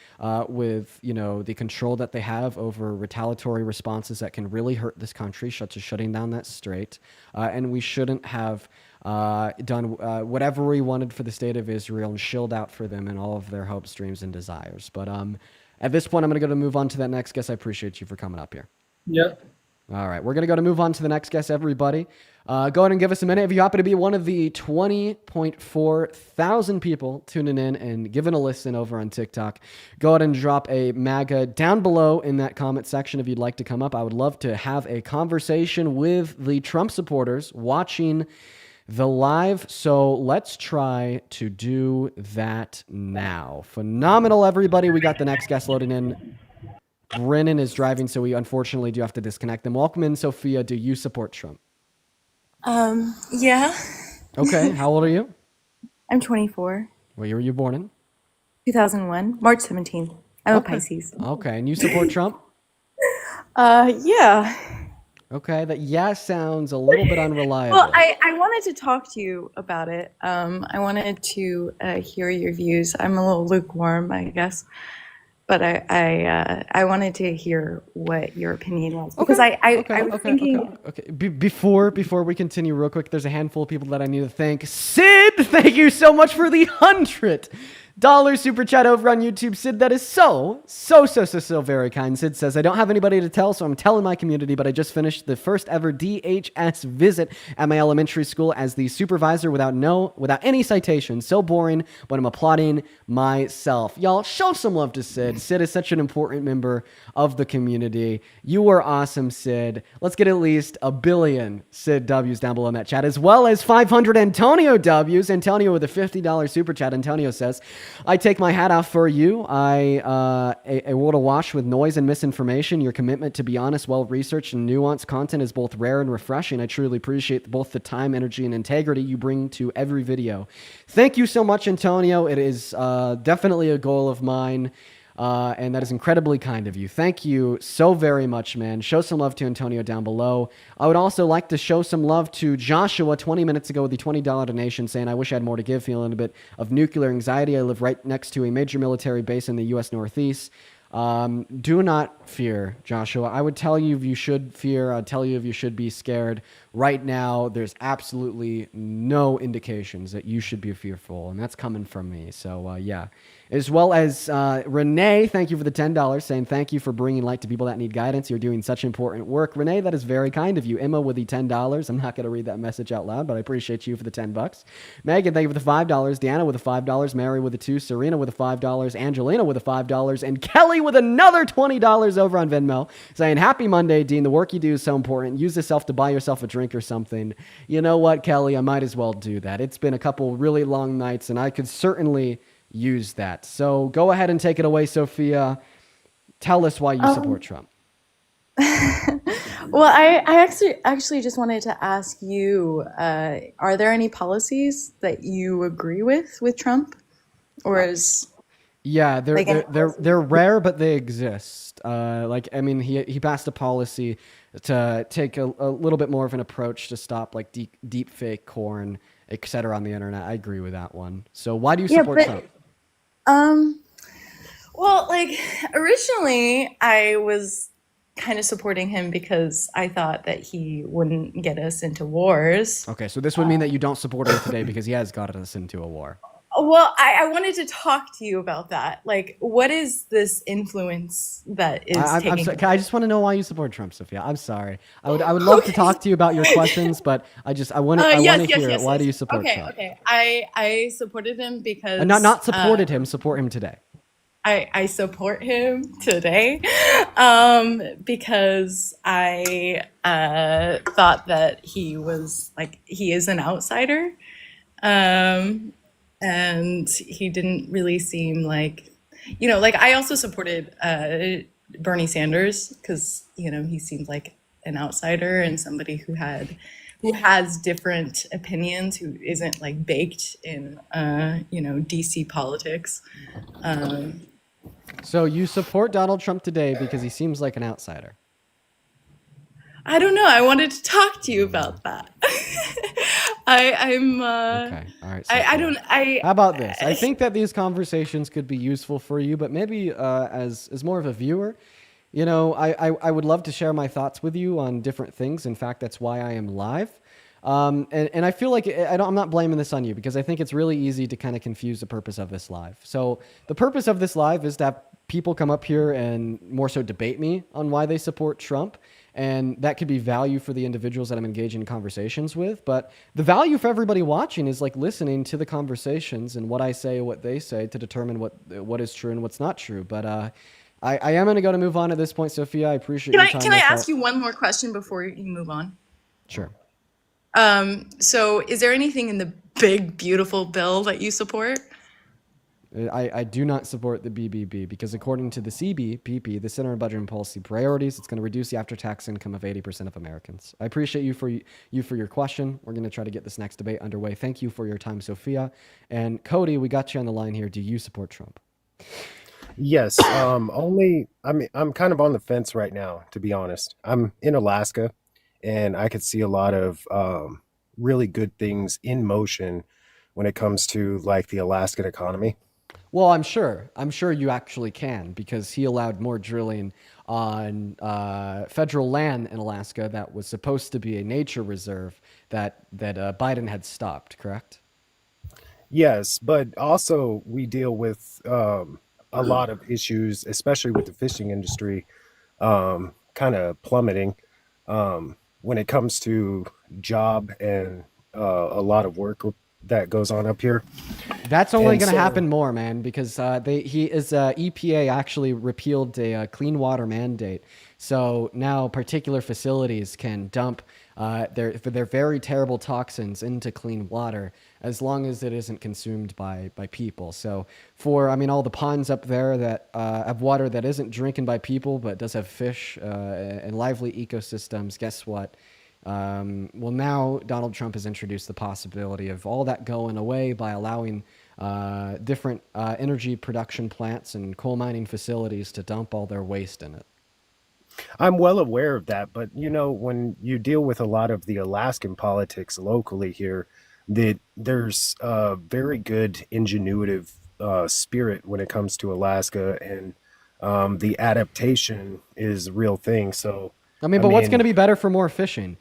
with, you know, the control that they have over retaliatory responses that can really hurt this country, such as shutting down that strait. And we shouldn't have done whatever we wanted for the state of Israel and shilled out for them and all of their hopes, dreams, and desires. But at this point, I'm going to go to move on to that next guest. I appreciate you for coming up here. Yep. All right, we're going to go to move on to the next guest, everybody. Go ahead and give us a minute. If you happen to be one of the 20.4 thousand people tuning in and giving a listen over on TikTok, go ahead and drop a MAGA down below in that comment section if you'd like to come up. I would love to have a conversation with the Trump supporters watching the live. So let's try to do that now. Phenomenal, everybody. We got the next guest loading in. Brennan is driving, so we unfortunately do have to disconnect them. Welcome in, Sophia. Do you support Trump? Yeah. Okay. How old are you? I'm 24. What year were you born in? 2001, March 17th. I'm a Pisces. Okay. And you support Trump? Yeah. Okay. That sounds a little bit unreliable. Well, I wanted to talk to you about it. I wanted to hear your views. I'm a little lukewarm, I guess. But I wanted to hear what your opinion was because I was thinking. Okay. Before we continue, real quick, there's a handful of people that I need to thank. Sid, thank you so much for the $100 super chat over on YouTube. Sid, that is so very kind. Sid says, I don't have anybody to tell, so I'm telling my community, but I just finished the first ever DHS visit at my elementary school as the supervisor without any citations. So boring, but I'm applauding myself. Y'all, show some love to Sid. Sid is such an important member of the community. You are awesome, Sid. Let's get at least 1 billion Sid W's down below in that chat, as well as 500 Antonio W's. Antonio with a $50 super chat. Antonio says, I take my hat off for you. A world awash with noise and misinformation. Your commitment to be honest, well-researched, and nuanced content is both rare and refreshing. I truly appreciate both the time, energy, and integrity you bring to every video. Thank you so much, Antonio. It is definitely a goal of mine. And that is incredibly kind of you. Thank you so very much, man. Show some love to Antonio down below. I would also like to show some love to Joshua 20 minutes ago with the $20 donation saying, I wish I had more to give, feeling a bit of nuclear anxiety. I live right next to a major military base in the U.S. Northeast. Do not fear, Joshua. I would tell you if you should fear. I'd tell you if you should be scared. Right now, there's absolutely no indications that you should be fearful, and that's coming from me. So, yeah. As well as Renee, thank you for the $10, saying thank you for bringing light to people that need guidance. You're doing such important work. Renee, that is very kind of you. Emma with the $10. I'm not going to read that message out loud, but I appreciate you for the $10. Megan, thank you for the $5. Deanna with the $5. Mary with the 2. Serena with the $5. Angelina with the $5. And Kelly with another $20 over on Venmo, saying, happy Monday, Dean. The work you do is so important. Use this self to buy yourself a drink or something. You know what, Kelly? I might as well do that. It's been a couple really long nights, and I could certainly use that. So go ahead and take it away, Sophia. Tell us why you support Trump. Well, I actually just wanted to ask you, are there any policies that you agree with Trump? Or is... Yeah, they're rare, but they exist. He passed a policy to take a little bit more of an approach to stop like deep fake corn, etc. on the internet. I agree with that one. So why do you support Trump? Well, like originally I was kind of supporting him because I thought that he wouldn't get us into wars. Okay, so this would mean that you don't support him today because he has gotten us into a war. Well, I wanted to talk to you about that. Like, what is this influence that is taking? I just want to know why you support Trump, Sophia. I'm sorry. I would love to talk to you about your questions, but I want to hear why do you support Trump? Okay. I supported him because not supported him. Support him today. I support him today because I thought that he is an outsider. And he didn't really seem like, I also supported Bernie Sanders because, he seemed like an outsider and somebody who has different opinions, who isn't like baked in, DC politics. So you support Donald Trump today because he seems like an outsider. I don't know. I wanted to talk to you about that. I'm okay. All right. How about this? I think that these conversations could be useful for you, but maybe as more of a viewer, I would love to share my thoughts with you on different things. In fact, that's why I am live. And I feel like I'm not blaming this on you because I think it's really easy to kind of confuse the purpose of this live. So the purpose of this live is to have people come up here and more so debate me on why they support Trump. And that could be value for the individuals that I'm engaging in conversations with. But the value for everybody watching is like listening to the conversations and what I say, what they say to determine what is true and what's not true. But I am going to move on at this point, Sophia. I appreciate your time. Can I ask you one more question before you move on? Sure. So is there anything in the big, beautiful bill that you support? I do not support the BBB because according to the CBPP, the Center on Budget and Policy Priorities, it's going to reduce the after-tax income of 80% of Americans. I appreciate you for your question. We're going to try to get this next debate underway. Thank you for your time, Sophia. And Cody, we got you on the line here. Do you support Trump? Yes. I'm kind of on the fence right now, to be honest. I'm in Alaska, and I could see a lot of really good things in motion when it comes to like the Alaskan economy. Well, I'm sure you actually can because he allowed more drilling on federal land in Alaska that was supposed to be a nature reserve that Biden had stopped, correct? Yes, but also we deal with a lot of issues, especially with the fishing industry kind of plummeting when it comes to job and a lot of work that goes on up here. That's only And going to so- happen more, man, because EPA actually repealed a clean water mandate. So now particular facilities can dump their very terrible toxins into clean water as long as it isn't consumed by people. So all the ponds up there that have water that isn't drinking by people but does have fish and lively ecosystems, guess what? Now Donald Trump has introduced the possibility of all that going away by allowing different energy production plants and coal mining facilities to dump all their waste in it. I'm well aware of that, but when you deal with a lot of the Alaskan politics locally here, there's a very good ingenuitive spirit when it comes to Alaska, and the adaptation is a real thing. So, But what's going to be better for more fishing?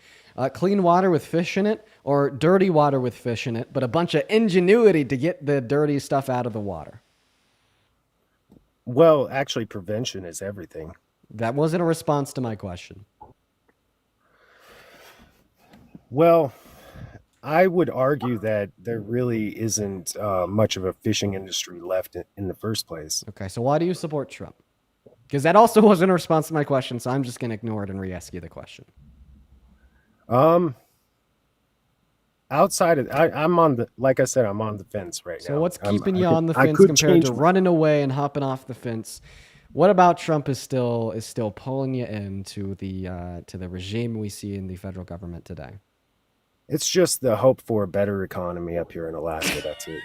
Clean water with fish in it, or dirty water with fish in it, but a bunch of ingenuity to get the dirty stuff out of the water? Well, actually, prevention is everything. That wasn't a response to my question. Well, I would argue that there really isn't much of a fishing industry left in the first place. Okay, so why do you support Trump? Because that also wasn't a response to my question, so I'm just going to ignore it and re-ask you the question. Outside of, I'm on the, like I said, I'm on the fence right now. So what's keeping you on the fence compared to running away and hopping off the fence? What about Trump is still pulling you into to the regime we see in the federal government today? It's just the hope for a better economy up here in Alaska. That's it.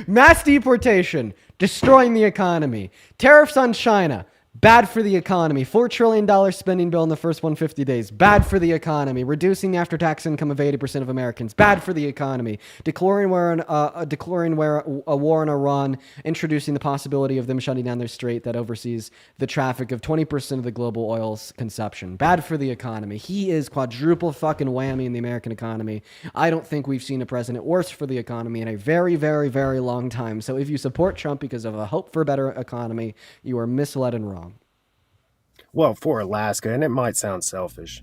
Mass deportation, destroying the economy. Tariffs on China, bad for the economy. $4 trillion spending bill in the first 150 days, bad for the economy. Reducing the after-tax income of 80% of Americans, bad for the economy. Declaring war on Iran, introducing the possibility of them shutting down their strait that oversees the traffic of 20% of the global oil's consumption, bad for the economy. He is quadruple fucking whammy in the American economy. I don't think we've seen a president worse for the economy in a very, very, very long time. So if you support Trump because of a hope for a better economy, you are misled and wrong. Well, for Alaska, and it might sound selfish.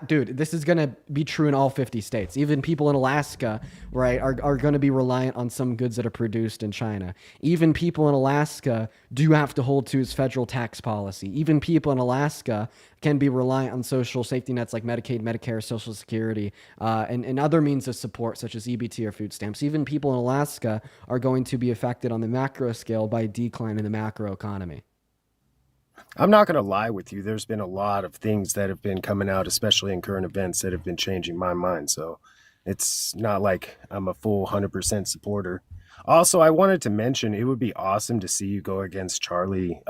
Dude, this is going to be true in all 50 states. Even people in Alaska, right, are going to be reliant on some goods that are produced in China. Even people in Alaska do have to hold to his federal tax policy. Even people in Alaska can be reliant on social safety nets like Medicaid, Medicare, Social Security, and other means of support such as EBT or food stamps. Even people in Alaska are going to be affected on the macro scale by a decline in the macro economy. I'm not going to lie with you. There's been a lot of things that have been coming out, especially in current events, that have been changing my mind. So it's not like I'm a full 100% supporter. Also, I wanted to mention it would be awesome to see you go against Charlie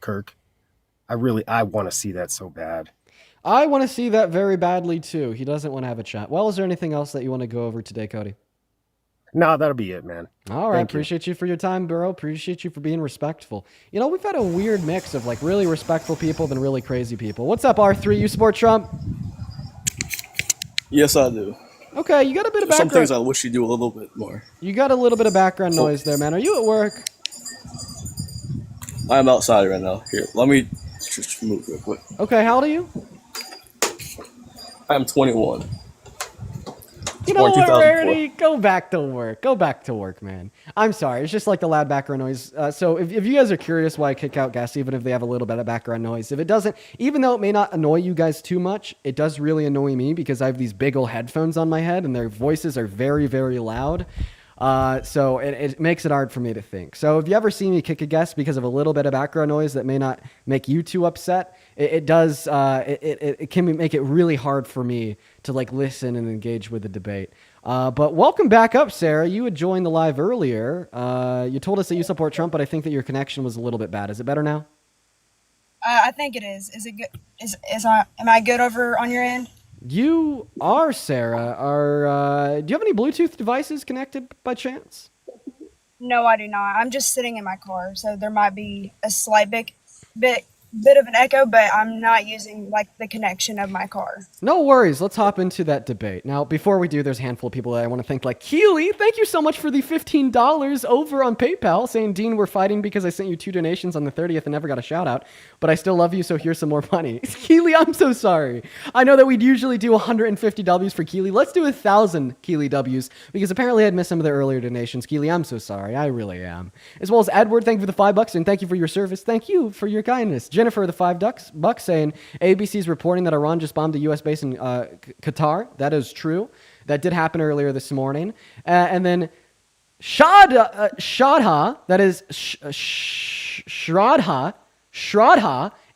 Kirk. I want to see that so bad. I want to see that very badly too. He doesn't want to have a chat. Well, is there anything else that you want to go over today, Cody? No, that'll be it, man. All right. Appreciate you for your time, bro. Appreciate you for being respectful. We've had a weird mix of like really respectful people than really crazy people. What's up, R3? You support Trump? Yes, I do. Okay, you got a bit of background. Some things I wish you do a little bit more. You got a little bit of background noise there, man. Are you at work? I'm outside right now. Here, let me just move real quick. Okay, how old are you? I'm 21. You know what, Rarity? Go back to work. Go back to work, man. I'm sorry. It's just like the loud background noise. So if you guys are curious why I kick out guests, even if they have a little bit of background noise, if it doesn't, even though it may not annoy you guys too much, it does really annoy me because I have these big old headphones on my head and their voices are very, very loud. So it makes it hard for me to think. So if you ever see me kick a guest because of a little bit of background noise that may not make you too upset, it can make it really hard for me to like listen and engage with the debate. But welcome back up, Sarah. You had joined the live earlier. You told us that you support Trump, but I think that your connection was a little bit bad. Is it better now? I think it is. Is it good? Am I good over on your end? You are, Sarah. Do you have any Bluetooth devices connected by chance? No, I do not. I'm just sitting in my car, so there might be a slight bit bit of an echo, but I'm not using like the connection of my car. No worries. Let's hop into that debate. Now, before we do, there's a handful of people that I want to thank, like Keely. Thank you so much for the $15 over on PayPal, saying, Dean, we're fighting because I sent you 2 donations on the 30th and never got a shout out, but I still love you, so here's some more money. Keely, I'm so sorry. I know that we'd usually do 150 Ws for Keely. Let's do 1,000 Keely Ws, because apparently I'd missed some of the earlier donations. Keely, I'm so sorry. I really am. As well as Edward, thank you for the $5, and thank you for your service. Thank you for your kindness. Jennifer, the $5 saying, ABC's reporting that Iran just bombed the U.S. base in Qatar. That is true. That did happen earlier this morning. And then Shradha, that is Shradha.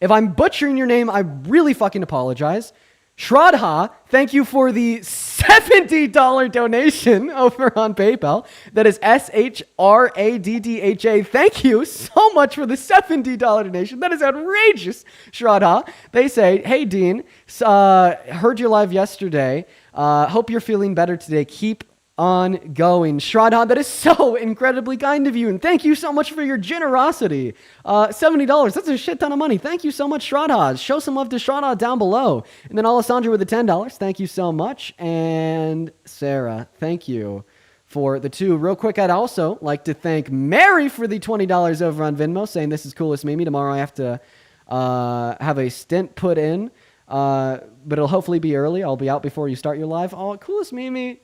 If I'm butchering your name, I really fucking apologize. Shradha, thank you for the $70 donation over on PayPal. That is SHRADDHA. Thank you so much for the $70 donation. That is outrageous, Shradha. They say, hey, Dean, heard you live yesterday. Hope you're feeling better today. Keep on going. Shradha, that is so incredibly kind of you, and thank you so much for your generosity. $70, that's a shit ton of money. Thank you so much, Shradha. Show some love to Shradha down below. And then Alessandra with the $10, thank you so much. And Sarah, thank you for the 2. Real quick, I'd also like to thank Mary for the $20 over on Venmo, saying this is coolest Mimi. Tomorrow I have to have a stint put in, but it'll hopefully be early. I'll be out before you start your live. Oh, coolest Mimi.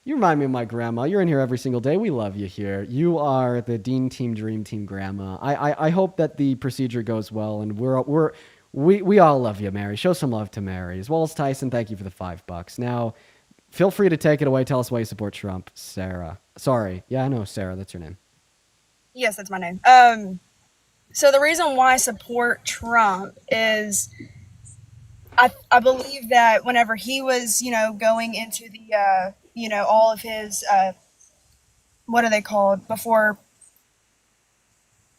You remind me of my grandma. You're in here every single day. We love you here. You are the Dean Team Dream Team grandma. I hope that the procedure goes well, and we all love you, Mary. Show some love to Mary. As well as Tyson, thank you for the $5. Now, feel free to take it away. Tell us why you support Trump. Sarah. Sorry. Yeah, I know, Sarah. That's your name. Yes, that's my name. So the reason why I support Trump is I believe that whenever he was, going into the all of his, what are they called, before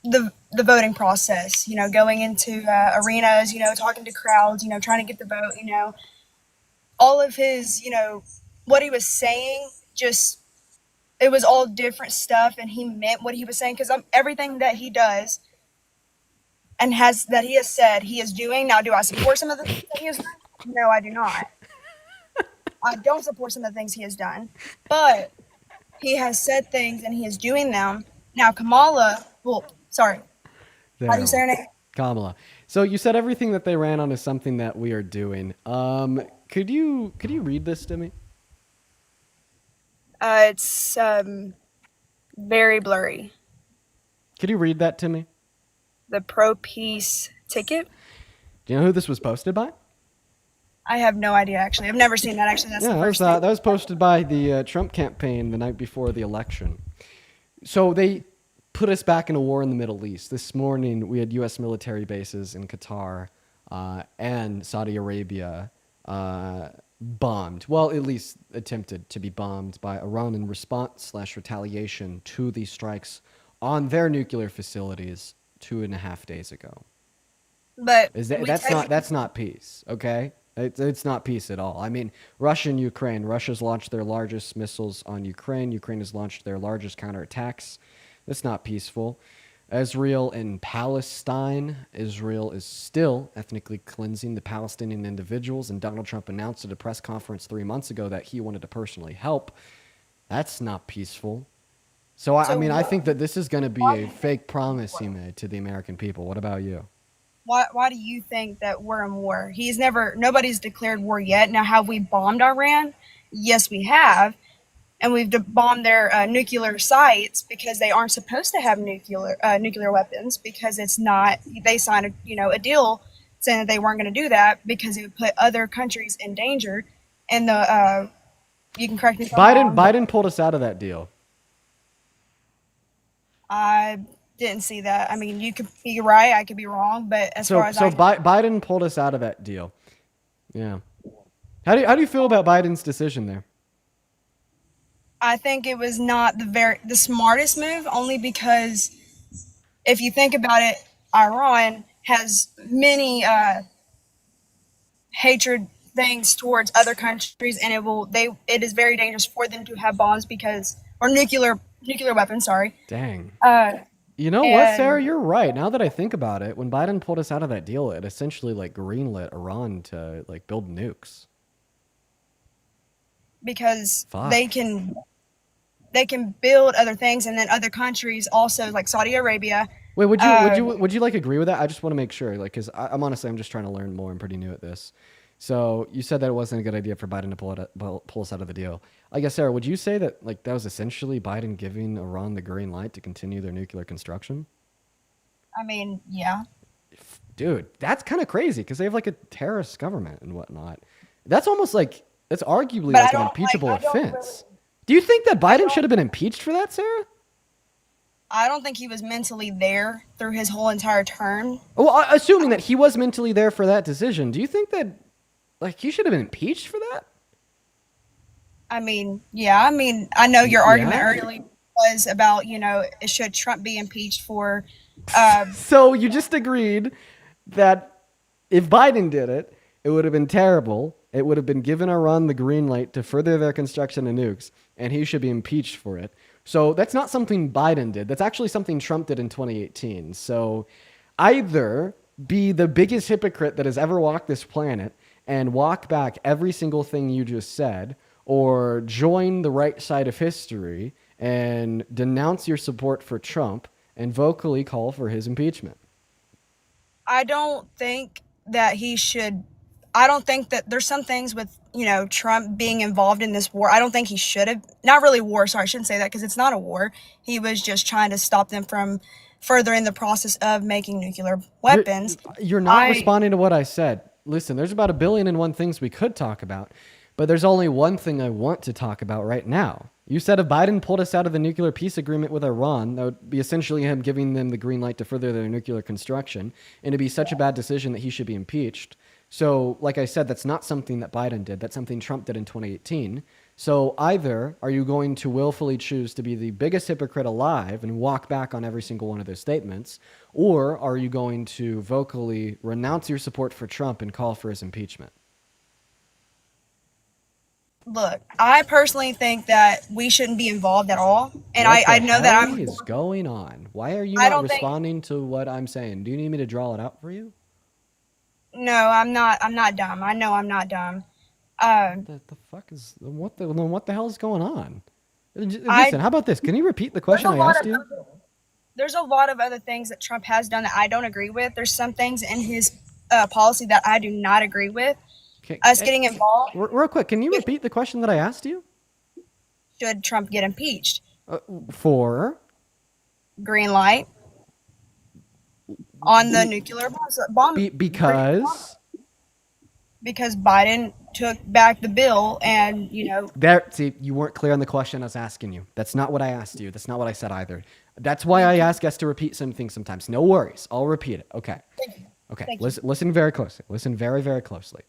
the voting process, going into arenas, talking to crowds, trying to get the vote, all of his, what he was saying, just, it was all different stuff, and he meant what he was saying, because everything that he does and he has said he is doing. Now, do I support some of the things that he has done? No, I do not. I don't support some of the things he has done, but he has said things and he is doing them. Now, Kamala, how do you say her name? Kamala. So you said everything that they ran on is something that we are doing. Could you read this to me? It's very blurry. Could you read that to me? The pro-peace ticket? Do you know who this was posted by? I have no idea, actually. I've never seen that, actually. That's the first thing. That was posted by the Trump campaign the night before the election. So they put us back in a war in the Middle East. This morning, we had U.S. military bases in Qatar and Saudi Arabia bombed. Well, at least attempted to be bombed by Iran in response/retaliation to these strikes on their nuclear facilities 2.5 days ago. But that's not peace, okay? It's not peace at all. I mean, Russia and Ukraine. Russia's launched their largest missiles on Ukraine. Ukraine has launched their largest counterattacks. That's not peaceful. Israel and Palestine. Israel is still ethnically cleansing the Palestinian individuals, and Donald Trump announced at a press conference 3 months ago that he wanted to personally help. That's not peaceful. So I think that this is going to be a fake promise he made to the American people. What about you? Why do you think that we're in war? Nobody's declared war yet. Now, have we bombed Iran? Yes, we have. And we've bombed their nuclear sites because they aren't supposed to have nuclear weapons, because it's not, they signed a deal saying that they weren't going to do that because it would put other countries in danger. And you can correct me if I'm wrong. Biden pulled us out of that deal. I didn't see that. I mean, you could be right, I could be wrong, but Biden pulled us out of that deal. Yeah. How do you feel about Biden's decision there? I think it was not the smartest move, only because if you think about it, Iran has many hatred things towards other countries, and it is very dangerous for them to have bombs or nuclear weapons. Sorry. Dang. You know what, Sarah? And You're right. Now that I think about it, when Biden pulled us out of that deal, it essentially like greenlit Iran to like build nukes. because Fuck. they can build other things, and then other countries also, like Saudi Arabia. Wait, Uh, would you like agree with that? I just want to make sure, like, because I'm honestly I'm just trying to learn more. I'm pretty new at this. So you said that it wasn't a good idea for Biden to pull us out of the deal. I guess Sarah, would you say that like that was essentially Biden giving Iran the green light to continue their nuclear construction? I mean, yeah. Dude, that's kind of crazy because they have like a terrorist government and whatnot. That's almost like that's arguably But like an impeachable I don't offense. Do you think that Biden should have been impeached for that, Sarah? I don't think he was mentally there through his whole entire term. Well, assuming that he was mentally there for that decision, do you think that like he should have been impeached for that? I mean, yeah. I mean, I know your argument Yeah. earlier was about, should Trump be impeached for So you just agreed that if Biden did it, it would have been terrible. It would have been given Iran the green light to further their construction of nukes, and he should be impeached for it. So that's not something Biden did. That's actually something Trump did in 2018. So either be the biggest hypocrite that has ever walked this planet and walk back every single thing you just said, or join the right side of history and denounce your support for Trump and vocally call for his impeachment. I don't think that he should. I don't think that there's some things with, Trump being involved in this war. I don't think he should have. Not really war. Sorry, I shouldn't say that because it's not a war. He was just trying to stop them from furthering the process of making nuclear weapons. You're not responding to what I said. Listen, there's about 1,000,000,001 things we could talk about, but there's only one thing I want to talk about right now. You said if Biden pulled us out of the nuclear peace agreement with Iran, that would be essentially him giving them the green light to further their nuclear construction, and it'd be such a bad decision that he should be impeached. So, like I said, that's not something that Biden did. That's something Trump did in 2018. So either are you going to willfully choose to be the biggest hypocrite alive and walk back on every single one of those statements, or are you going to vocally renounce your support for Trump and call for his impeachment? Look, I personally think that we shouldn't be involved at all. And I know that What is going on? Why are you I not don't think. responding to what I'm saying? Do you need me to draw it out for you? No, I'm not. I'm not dumb. I know I'm not dumb. The fuck is what the hell is going on? Listen, how about this? Can you repeat the question I asked you? There's a lot of other things that Trump has done that I don't agree with. There's some things in his policy that I do not agree with. Us getting involved. Real quick, can you repeat the question that I asked you? Should Trump get impeached? For? Green light on the nuclear bomb. Because Biden took back the bill and, See, you weren't clear on the question I was asking you. That's not what I asked you. That's not what I said either. That's why I ask us to repeat some things sometimes. No worries. I'll repeat it. Okay. Okay. Listen very closely. Listen very, very closely.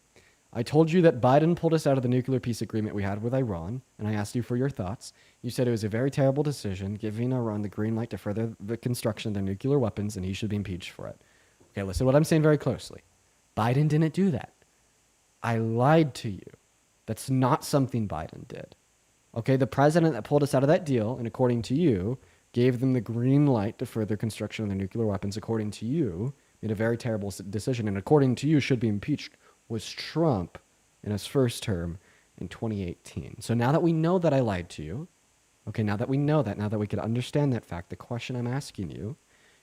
I told you that Biden pulled us out of the nuclear peace agreement we had with Iran, and I asked you for your thoughts. You said it was a very terrible decision, giving Iran the green light to further the construction of their nuclear weapons, and he should be impeached for it. Okay, listen to what I'm saying very closely. Biden didn't do that. I lied to you. That's not something Biden did. Okay, the president that pulled us out of that deal, and according to you, gave them the green light to further construction of their nuclear weapons, according to you, made a very terrible decision, and according to you, should be impeached, was Trump in his first term in 2018. So now that we know that I lied to you, okay, now that we know that, now that we can understand that fact, the question I'm asking you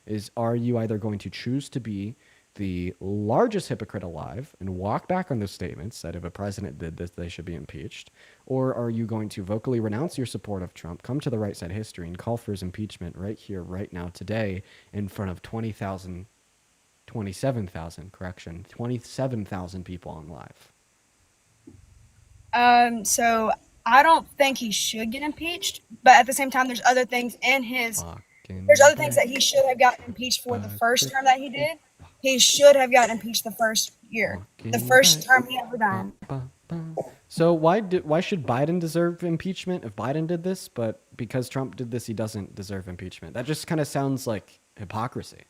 is, are you either going to choose to be the largest hypocrite alive and walk back on those statements that if a president did this, they should be impeached, or are you going to vocally renounce your support of Trump, come to the right side of history, and call for his impeachment right here, right now, today, in front of 27,000 people on live? So I don't think he should get impeached, but at the same time, there's other things in his. There's other things that he should have gotten impeached for the first term that he did. He should have gotten impeached the first year, the first term he ever done. So why should Biden deserve impeachment if Biden did this, but because Trump did this, he doesn't deserve impeachment? That just kind of sounds like hypocrisy.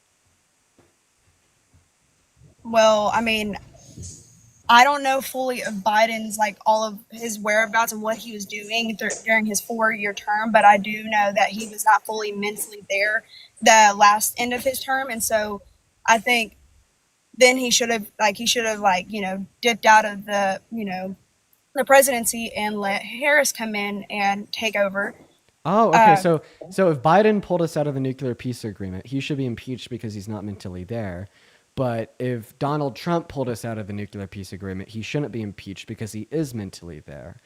Well, I mean, I don't know fully of Biden's like all of his whereabouts and what he was doing during his 4-year term, but I do know that he was not fully mentally there the last end of his term, and so I think then he should have dipped out of the presidency and let Harris come in and take over. Oh, okay. So if Biden pulled us out of the nuclear peace agreement, he should be impeached because he's not mentally there. But if Donald Trump pulled us out of the nuclear peace agreement, he shouldn't be impeached because he is mentally there.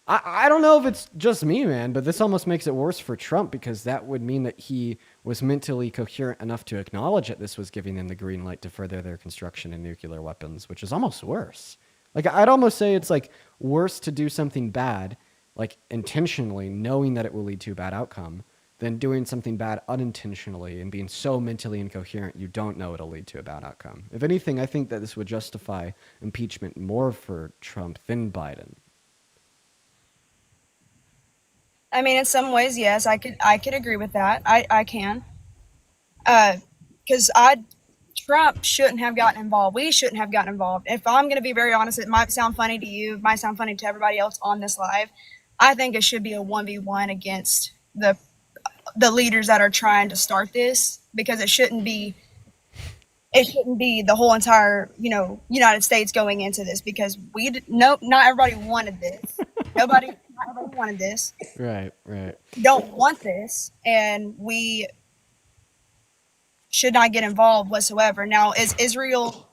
I don't know if it's just me, man, but this almost makes it worse for Trump because that would mean that he was mentally coherent enough to acknowledge that this was giving them the green light to further their construction in nuclear weapons, which is almost worse. Like, I'd almost say it's like worse to do something bad, like intentionally knowing that it will lead to a bad outcome, than doing something bad unintentionally and being so mentally incoherent you don't know it'll lead to a bad outcome. If anything, I think that this would justify impeachment more for Trump than Biden. I mean, in some ways, yes, I could agree with that. I can, because Trump shouldn't have gotten involved. We shouldn't have gotten involved. If I'm going to be very honest, it might sound funny to you, it might sound funny to everybody else on this live. I think it should be a 1v1 against the leaders that are trying to start this, because it shouldn't be the whole entire United States going into this, because not everybody wanted this. Not everybody wanted this. Right. We don't want this, and we should not get involved whatsoever. Now, is Israel,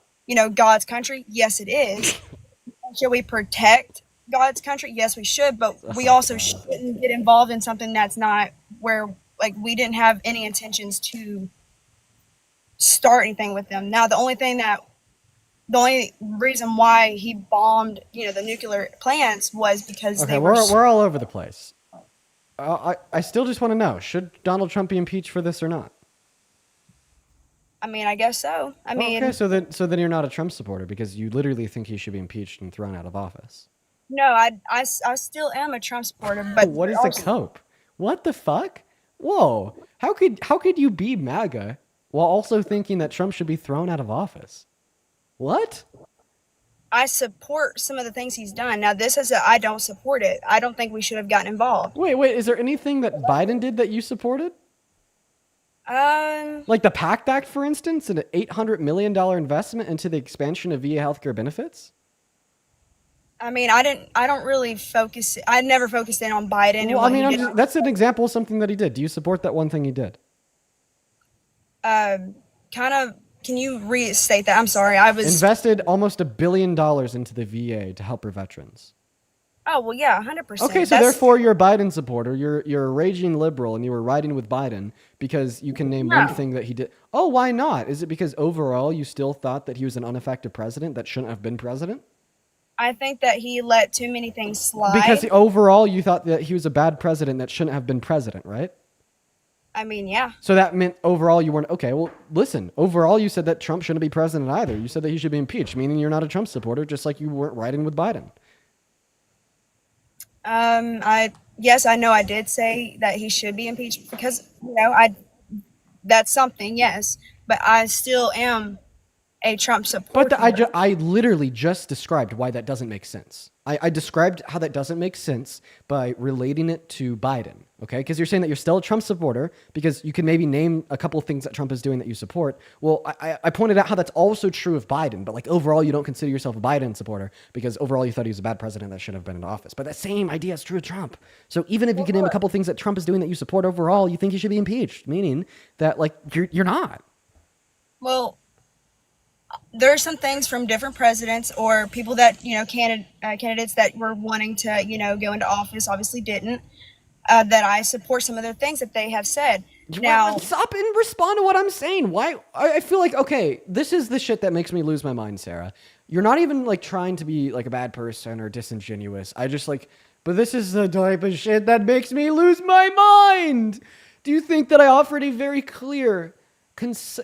God's country? Yes, it is. Should we protect God's country? Yes, we should, but we also shouldn't get involved in something that's not where, like, we didn't have any intentions to start anything with them. Now, the only reason why he bombed, the nuclear plants was because okay, we're all over the place. I still just want to know, should Donald Trump be impeached for this or not? I mean, I guess so. Okay, so then you're not a Trump supporter because you literally think he should be impeached and thrown out of office. No, I still am a Trump supporter, but what is the cope? What the fuck? Whoa! How could you be MAGA while also thinking that Trump should be thrown out of office? What? I support some of the things he's done. Now, I don't support it. I don't think we should have gotten involved. Wait, is there anything that Biden did that you supported? Like the PACT Act, for instance, an $800 million investment into the expansion of VA healthcare benefits? I mean, I don't really focus. I never focused in on Biden. Well, I mean, that's an example of something that he did. Do you support that one thing he did? Kind of. Can you restate that? I'm sorry. I was invested almost $1 billion into the VA to help our veterans. Oh, well, yeah, 100%. Okay, so therefore you're a Biden supporter. You're a raging liberal, and you were riding with Biden because you can name one thing that he did. Oh, why not? Is it because overall you still thought that he was an ineffective president that shouldn't have been president? I think that he let too many things slide. Because overall you thought that he was a bad president that shouldn't have been president, right? I mean, yeah. So that meant overall you weren't... Okay, well, listen. Overall you said that Trump shouldn't be president either. You said that he should be impeached, meaning you're not a Trump supporter, just like you weren't riding with Biden. Yes, I know I did say that he should be impeached because, that's something, yes. But I still am a Trump supporter. But I literally just described why that doesn't make sense. I described how that doesn't make sense by relating it to Biden, okay? Because you're saying that you're still a Trump supporter because you can maybe name a couple of things that Trump is doing that you support. Well, I pointed out how that's also true of Biden, but like overall you don't consider yourself a Biden supporter because overall you thought he was a bad president that should have been in office. But that same idea is true of Trump. So even if you can name a couple of things that Trump is doing that you support overall, you think he should be impeached, meaning that like you're not. Well, there are some things from different presidents or people that, candidates that were wanting to, go into office, obviously didn't, that I support some of the things that they have said. Now, stop and respond to what I'm saying. Why? I feel like, okay, this is the shit that makes me lose my mind, Sarah. You're not even like trying to be like a bad person or disingenuous. But this is the type of shit that makes me lose my mind. Do you think that I offered a very clear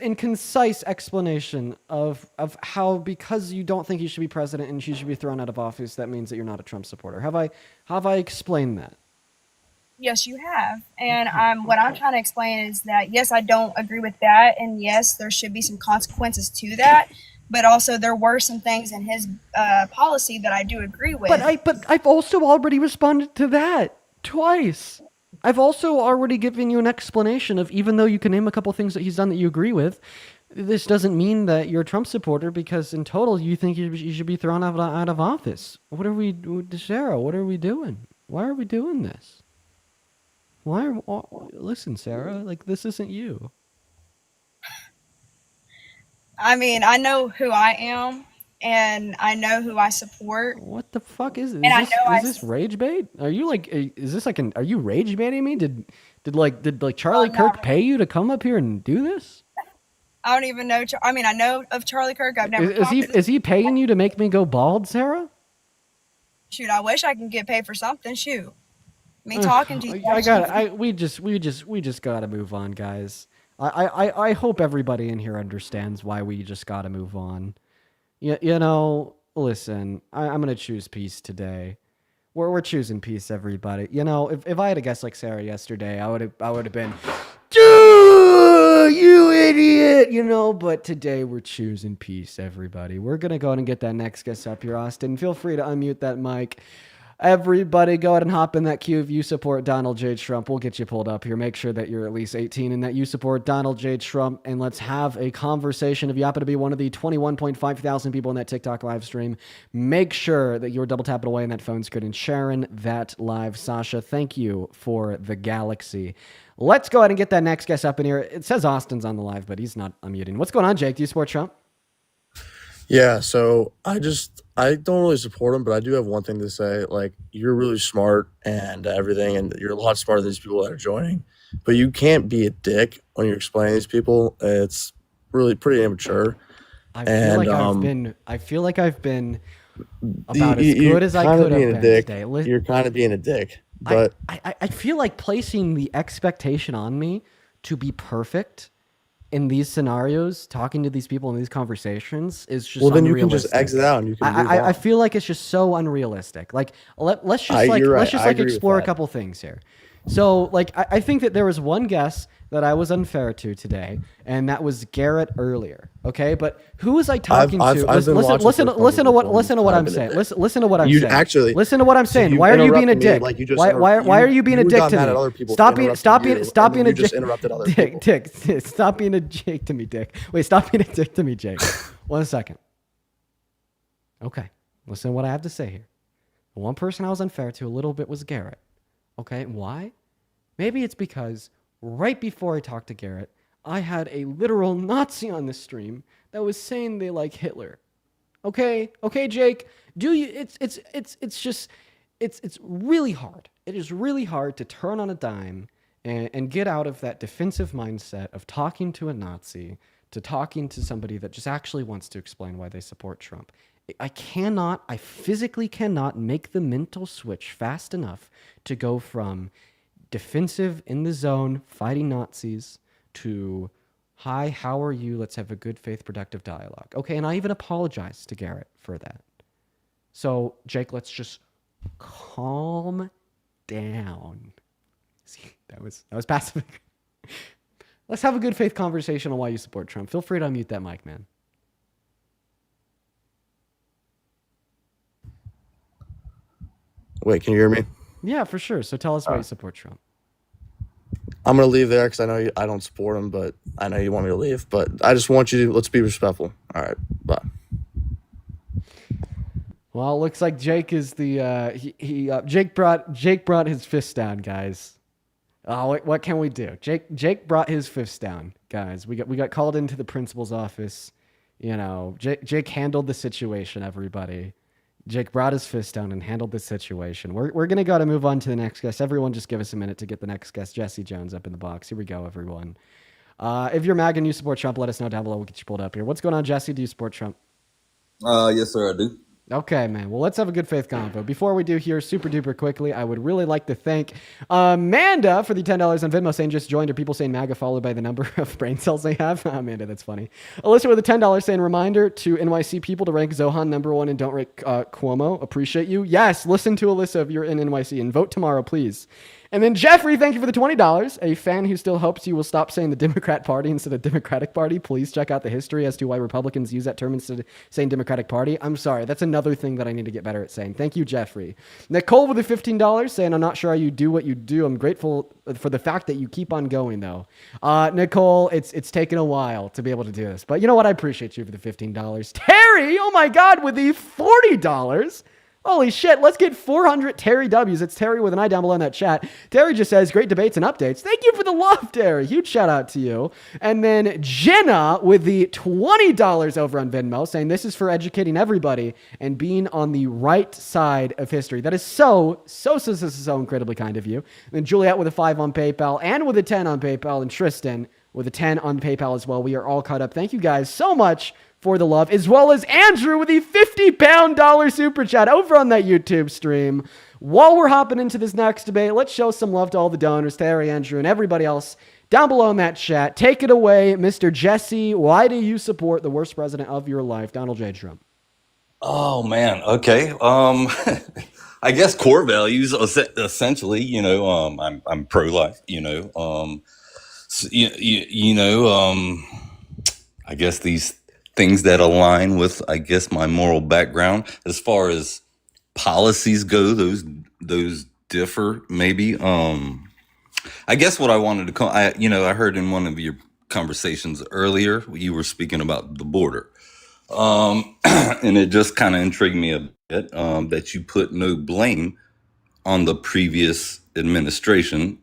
and concise explanation of how, because you don't think he should be president and he should be thrown out of office, that means that you're not a Trump supporter? Have I explained that? Yes, you have. And what I'm trying to explain is that, yes, I don't agree with that. And yes, there should be some consequences to that. but also there were some things in his policy that I do agree with. But I've also already responded to that twice. I've also already given you an explanation of, even though you can name a couple things that he's done that you agree with, this doesn't mean that you're a Trump supporter, because in total you think you should be thrown out of office. What are we, Sarah? What are we doing? Why are we doing this? Listen, Sarah, like, this isn't you. I mean, I know who I am, and I know who I support. What the fuck is it? Is this rage bait? Are you like? Is this like an? Are you rage baiting me? Did Charlie Kirk pay you to come up here and do this? I don't even know. I mean, I know of Charlie Kirk. I've never. Is he paying you to make me go bald, Sarah? Shoot, I wish I could get paid for something. Shoot, me talking to you. We just gotta move on, guys. I hope everybody in here understands why we just gotta move on. You know, listen, I'm gonna choose peace today. We're choosing peace, everybody. You know, if I had a guest like Sarah yesterday, I would have been, you idiot, you know. But today we're choosing peace, everybody. We're gonna go ahead and get that next guest up here, Austin. Feel free to unmute that mic. Everybody, go ahead and hop in that queue if you support Donald J. Trump. We'll get you pulled up here. Make sure that you're at least 18 and that you support Donald J. Trump. And let's have a conversation. If you happen to be one of the 21.5 thousand people in that TikTok live stream, make sure that you're double tapping away on that phone screen and sharing that live. Sasha, thank you for the galaxy. Let's go ahead and get that next guest up in here. It says Austin's on the live, but he's not unmuting. What's going on, Jake? Do you support Trump? Yeah, so I don't really support him, but I do have one thing to say. Like, you're really smart and everything, and you're a lot smarter than these people that are joining. But you can't be a dick when you're explaining these people. It's really pretty immature. I feel like I've been about as good as I could have been today. You're kind of being a dick. But I feel like placing the expectation on me to be perfect in these scenarios, talking to these people in these conversations is just then unrealistic. you can just exit out and you can move on. I feel like it's just so unrealistic. Like let's just explore a couple things here. So like I think that there was one guess that I was unfair to today, and that was Garrett earlier. Okay, but who was I talking to? Listen to what I'm saying. Listen to what I'm saying. Actually, listen to what I'm saying. Why are you being a dick? Why are you being a dick to me? Stop being a dick. Dick. Stop being a dick to me, Dick. Wait, stop being a dick to me, Jake. 1 second. Okay, listen to what I have to say here. The one person I was unfair to a little bit was Garrett. Okay, why? Maybe it's because right before I talked to Garrett, I had a literal Nazi on the stream that was saying they like Hitler. Okay, Jake. It's really hard. It is really hard to turn on a dime and get out of that defensive mindset of talking to a Nazi to talking to somebody that just actually wants to explain why they support Trump. I physically cannot make the mental switch fast enough to go from defensive in the zone, fighting Nazis, to, hi, how are you? Let's have a good faith, productive dialogue. Okay, and I even apologize to Garrett for that. So, Jake, let's just calm down. See, that was passive. Let's have a good faith conversation on why you support Trump. Feel free to unmute that mic, man. Wait, can you hear me? Yeah, for sure. So tell us why you support Trump. I'm going to leave there because I know I don't support him, but I know you want me to leave. But I just want you to, let's be respectful. All right, bye. Well, it looks like Jake is the Jake brought his fists down, guys. Oh, what can we do? Jake brought his fists down, guys. We got called into the principal's office. You know, Jake handled the situation, everybody. Jake brought his fist down and handled the situation. We're going to go to move on to the next guest. Everyone just give us a minute to get the next guest, Jesse Jones, up in the box. Here we go, everyone. If you're MAGA and you support Trump, let us know down below. We'll get you pulled up here. What's going on, Jesse? Do you support Trump? Yes, sir, I do. Okay, man. Well, let's have a good faith convo. Before we do here, super duper quickly, I would really like to thank Amanda for the $10 on Venmo saying just joined, or people saying MAGA followed by the number of brain cells they have. Amanda, that's funny. Alyssa with a $10 saying reminder to NYC people to rank Zohan #1 and don't rank Cuomo. Appreciate you. Yes, listen to Alyssa if you're in NYC and vote tomorrow, please. And then Jeffrey, thank you for the $20. A fan who still hopes you will stop saying the Democrat Party instead of Democratic Party. Please check out the history as to why Republicans use that term instead of saying Democratic Party. I'm sorry. That's another thing that I need to get better at saying. Thank you, Jeffrey. Nicole with the $15 saying, I'm not sure how you do what you do. I'm grateful for the fact that you keep on going, though. Nicole, it's taken a while to be able to do this. But you know what? I appreciate you for the $15. Terry, oh my God, with the $40. Holy shit, let's get 400 Terry W's. It's Terry with an I down below in that chat. Terry just says, great debates and updates. Thank you for the love, Terry. Huge shout out to you. And then Jenna with the $20 over on Venmo saying, this is for educating everybody and being on the right side of history. That is so incredibly kind of you. And then Juliet with a 5 on PayPal and with a 10 on PayPal, and Tristan with a 10 on PayPal as well. We are all caught up. Thank you guys so much for the love, as well as Andrew with the $50 super chat over on that YouTube stream. While we're hopping into this next debate, let's show some love to all the donors, Terry, Andrew, and everybody else down below in that chat. Take it away, Mr. Jesse. Why do you support the worst president of your life, Donald J. Trump? Oh man. Okay. I guess core values essentially. I'm pro-life. I guess these things that align with, I guess, my moral background. As far as policies go, those differ maybe. I guess what I wanted to call, I heard in one of your conversations earlier, you were speaking about the border. And it just kind of intrigued me a bit that you put no blame on the previous administration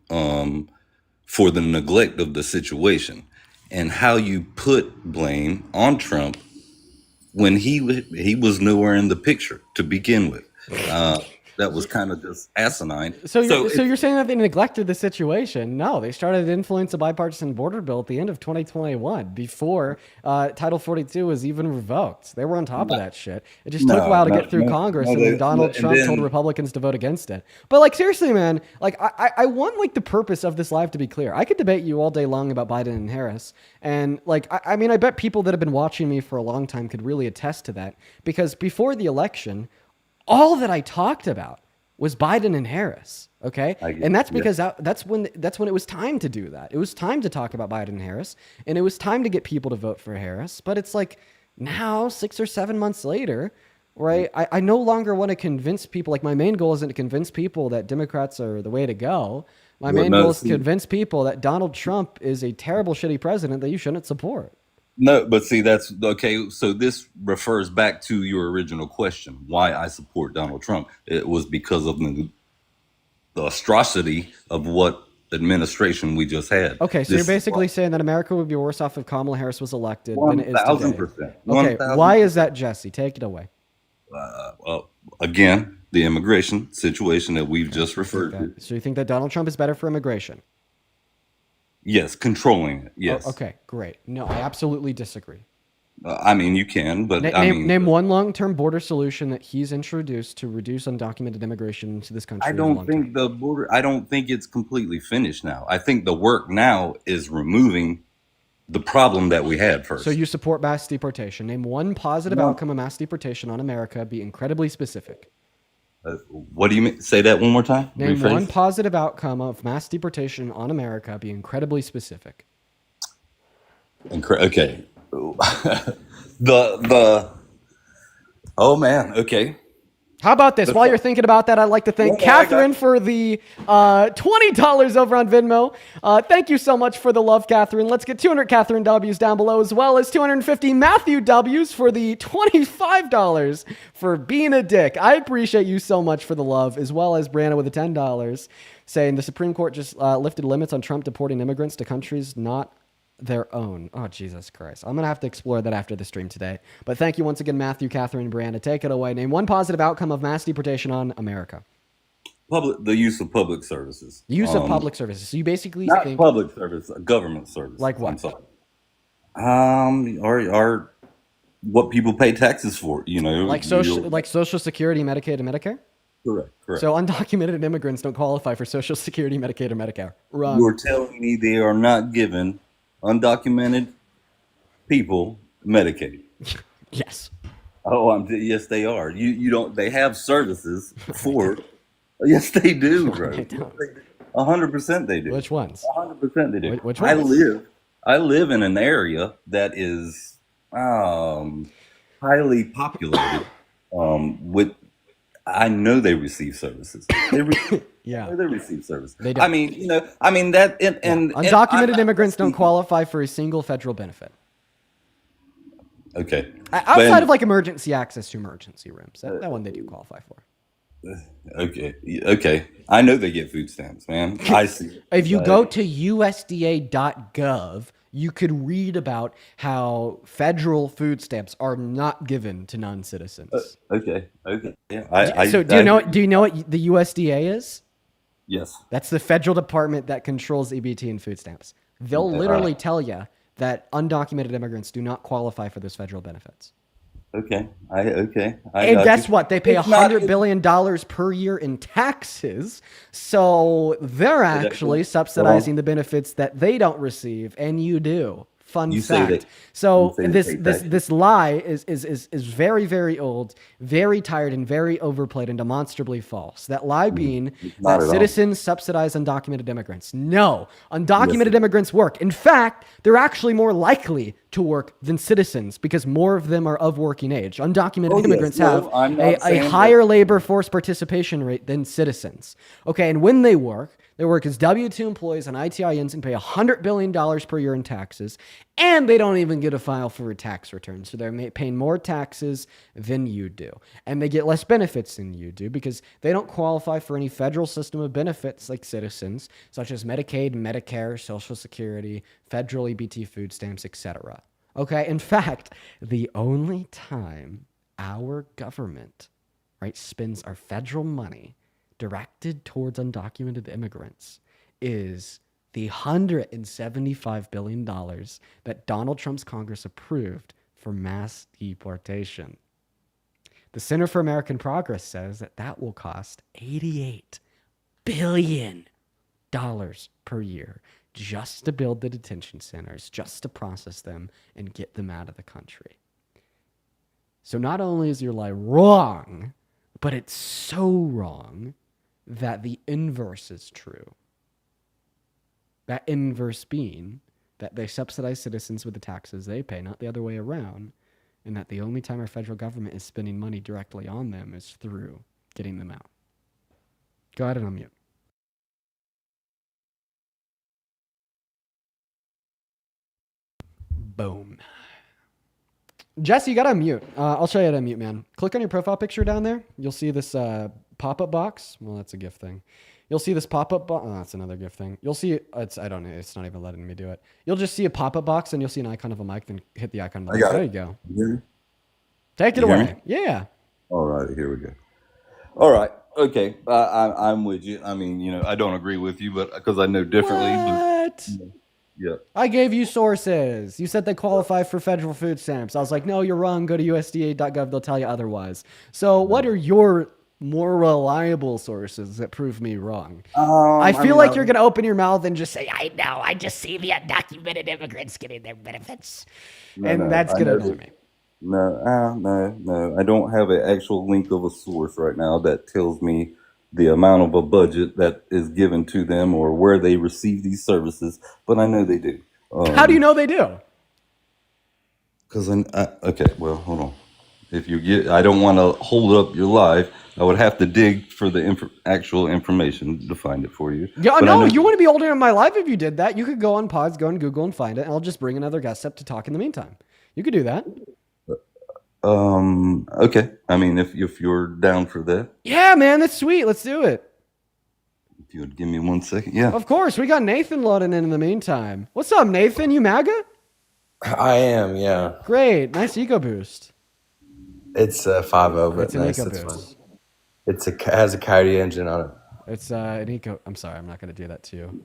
for the neglect of the situation, and how you put blame on Trump when he was nowhere in the picture to begin with. That was kind of just asinine. So you're saying that they neglected the situation? No, they started to influence a bipartisan border bill at the end of 2021, before Title 42 was even revoked. They were on top of that shit. It just took a while to get through Congress, and then Donald Trump told Republicans to vote against it. But like, seriously, man, like I want like the purpose of this live to be clear. I could debate you all day long about Biden and Harris, and like I mean, I bet people that have been watching me for a long time could really attest to that, because before the election, all that I talked about was Biden and Harris. Okay. And that's because that's when it was time to do that. It was time to talk about Biden and Harris, and it was time to get people to vote for Harris. But it's like now, 6 or 7 months later, right? I no longer want to convince people. Like, my main goal isn't to convince people that Democrats are the way to go. My main goal is to convince people that Donald Trump is a terrible, shitty president that you shouldn't support. No, but see, that's okay. So this refers back to your original question, why I support Donald Trump. It was because of the atrocity of what administration we just had. Okay, so you're basically saying that America would be worse off if Kamala Harris was elected than it is today. 1,000%. Okay, why is that, Jesse? Take it away. Well, again, the immigration situation that we've just referred to. So you think that Donald Trump is better for immigration? Yes, controlling it. Yes. Oh, okay, great. No, I absolutely disagree. I mean, you can, but name one long-term border solution that he's introduced to reduce undocumented immigration into this country. I don't think the border. I don't think it's completely finished now. I think the work now is removing the problem that we had first. So you support mass deportation. Name one positive outcome of mass deportation on America. Be incredibly specific. What do you mean? Say that one more time. Name Rephrase. one positive outcome of mass deportation on America. Be incredibly specific. Okay. Oh man. Okay. How about this? While you're thinking about that, I'd like to thank Catherine for the $20 over on Venmo. Thank you so much for the love, Catherine. Let's get 200 Catherine W's down below, as well as 250 Matthew W's for the $25 for being a dick. I appreciate you so much for the love, as well as Brianna with the $10 saying the Supreme Court just lifted limits on Trump deporting immigrants to countries not their own. Oh, Jesus Christ. I'm going to have to explore that after the stream today. But thank you once again, Matthew, Catherine, and Brianna. Take it away. Name one positive outcome of mass deportation on America. The use of public services. Use of public services. So you basically not think public service, government service. Like what? I'm sorry. Or what people pay taxes for, Like Social Security, Medicaid, and Medicare? Correct. So undocumented immigrants don't qualify for Social Security, Medicaid, or Medicare. Wrong. You're telling me they are not given undocumented people Medicaid? Yes. Oh, yes, they are. You don't. They have services for. Yes, they do, bro. 100% they do. Which ones? 100% they do. Which I ones? live in an area that is highly populated. With I know they receive services. Yeah. I know they receive services. They don't. I mean, that and Undocumented immigrants don't qualify for a single federal benefit. Okay. Outside of like emergency access to emergency rooms. That one they do qualify for. Okay. I know they get food stamps, man. I see. If you go to USDA.gov, you could read about how federal food stamps are not given to non-citizens. Okay. Yeah. Do you know what the USDA is? Yes. That's the federal department that controls EBT and food stamps. They'll literally tell you that undocumented immigrants do not qualify for those federal benefits. Okay. And guess what? They pay $100 billion per year in taxes. So they're actually subsidizing the benefits that they don't receive, and you do. Fun fact. So this lie is very, very old, very tired, and very overplayed and demonstrably false. That lie being that citizens subsidize undocumented immigrants. No, undocumented immigrants work. In fact, they're actually more likely to work than citizens because more of them are of working age. Undocumented immigrants have a higher labor force participation rate than citizens. Okay, and when they work as W-2 employees on ITINs and pay $100 billion per year in taxes, and they don't even get a file for a tax return. So they're paying more taxes than you do. And they get less benefits than you do because they don't qualify for any federal system of benefits like citizens, such as Medicaid, Medicare, Social Security, federal EBT food stamps, etc. Okay, in fact, the only time our government, spends our federal money directed towards undocumented immigrants is the $175 billion that Donald Trump's Congress approved for mass deportation. The Center for American Progress says that will cost $88 billion per year just to build the detention centers, just to process them and get them out of the country. So not only is your lie wrong, but it's so wrong that the inverse is true. That inverse being that they subsidize citizens with the taxes they pay, not the other way around, and that the only time our federal government is spending money directly on them is through getting them out. Go ahead and unmute. Boom. Jesse, you gotta unmute. I'll show you how to unmute, man. Click on your profile picture down there. You'll see this pop-up box. Well, that's a gift thing. You'll see this pop-up box. Oh, that's another gift thing. You'll see I don't know. It's not even letting me do it. You'll just see a pop-up box and you'll see an icon of a mic. Then hit the icon. I got there it. You go. You hear me? Take it away. Yeah. All right. Here we go. All right. Okay. I'm with you. I mean, I don't agree with you, but because I know differently. What? Yeah. I gave you sources. You said they qualify for federal food stamps. I was like, no, you're wrong. Go to USDA.gov. They'll tell you otherwise. So what are your more reliable sources that prove me wrong? I feel like you're going to open your mouth and just say, I know. I just see the undocumented immigrants getting their benefits. That's going to annoy me. No. I don't have an actual link of a source right now that tells me the amount of a budget that is given to them or where they receive these services, but I know they do. How do you know they do? Because okay, well, hold on. I don't want to hold up your live. I would have to dig for the actual information to find it for you. Yeah, no, you wouldn't be holding up my live if you did that. You could go on Pods, go on Google and find it, and I'll just bring another guest up to talk in the meantime. You could do that. Okay. I mean, if you're down for that. Yeah, man, that's sweet. Let's do it. If you would give me 1 second. Yeah. Of course. We got Nathan loading in the meantime. What's up, Nathan? You MAGA? I am, yeah. Great. Nice ego boost. It's 5.0, but it's an nice. eco That's boost. fun. It has a Coyote engine on it. It's an eco. I'm sorry, I'm not going to do that to you.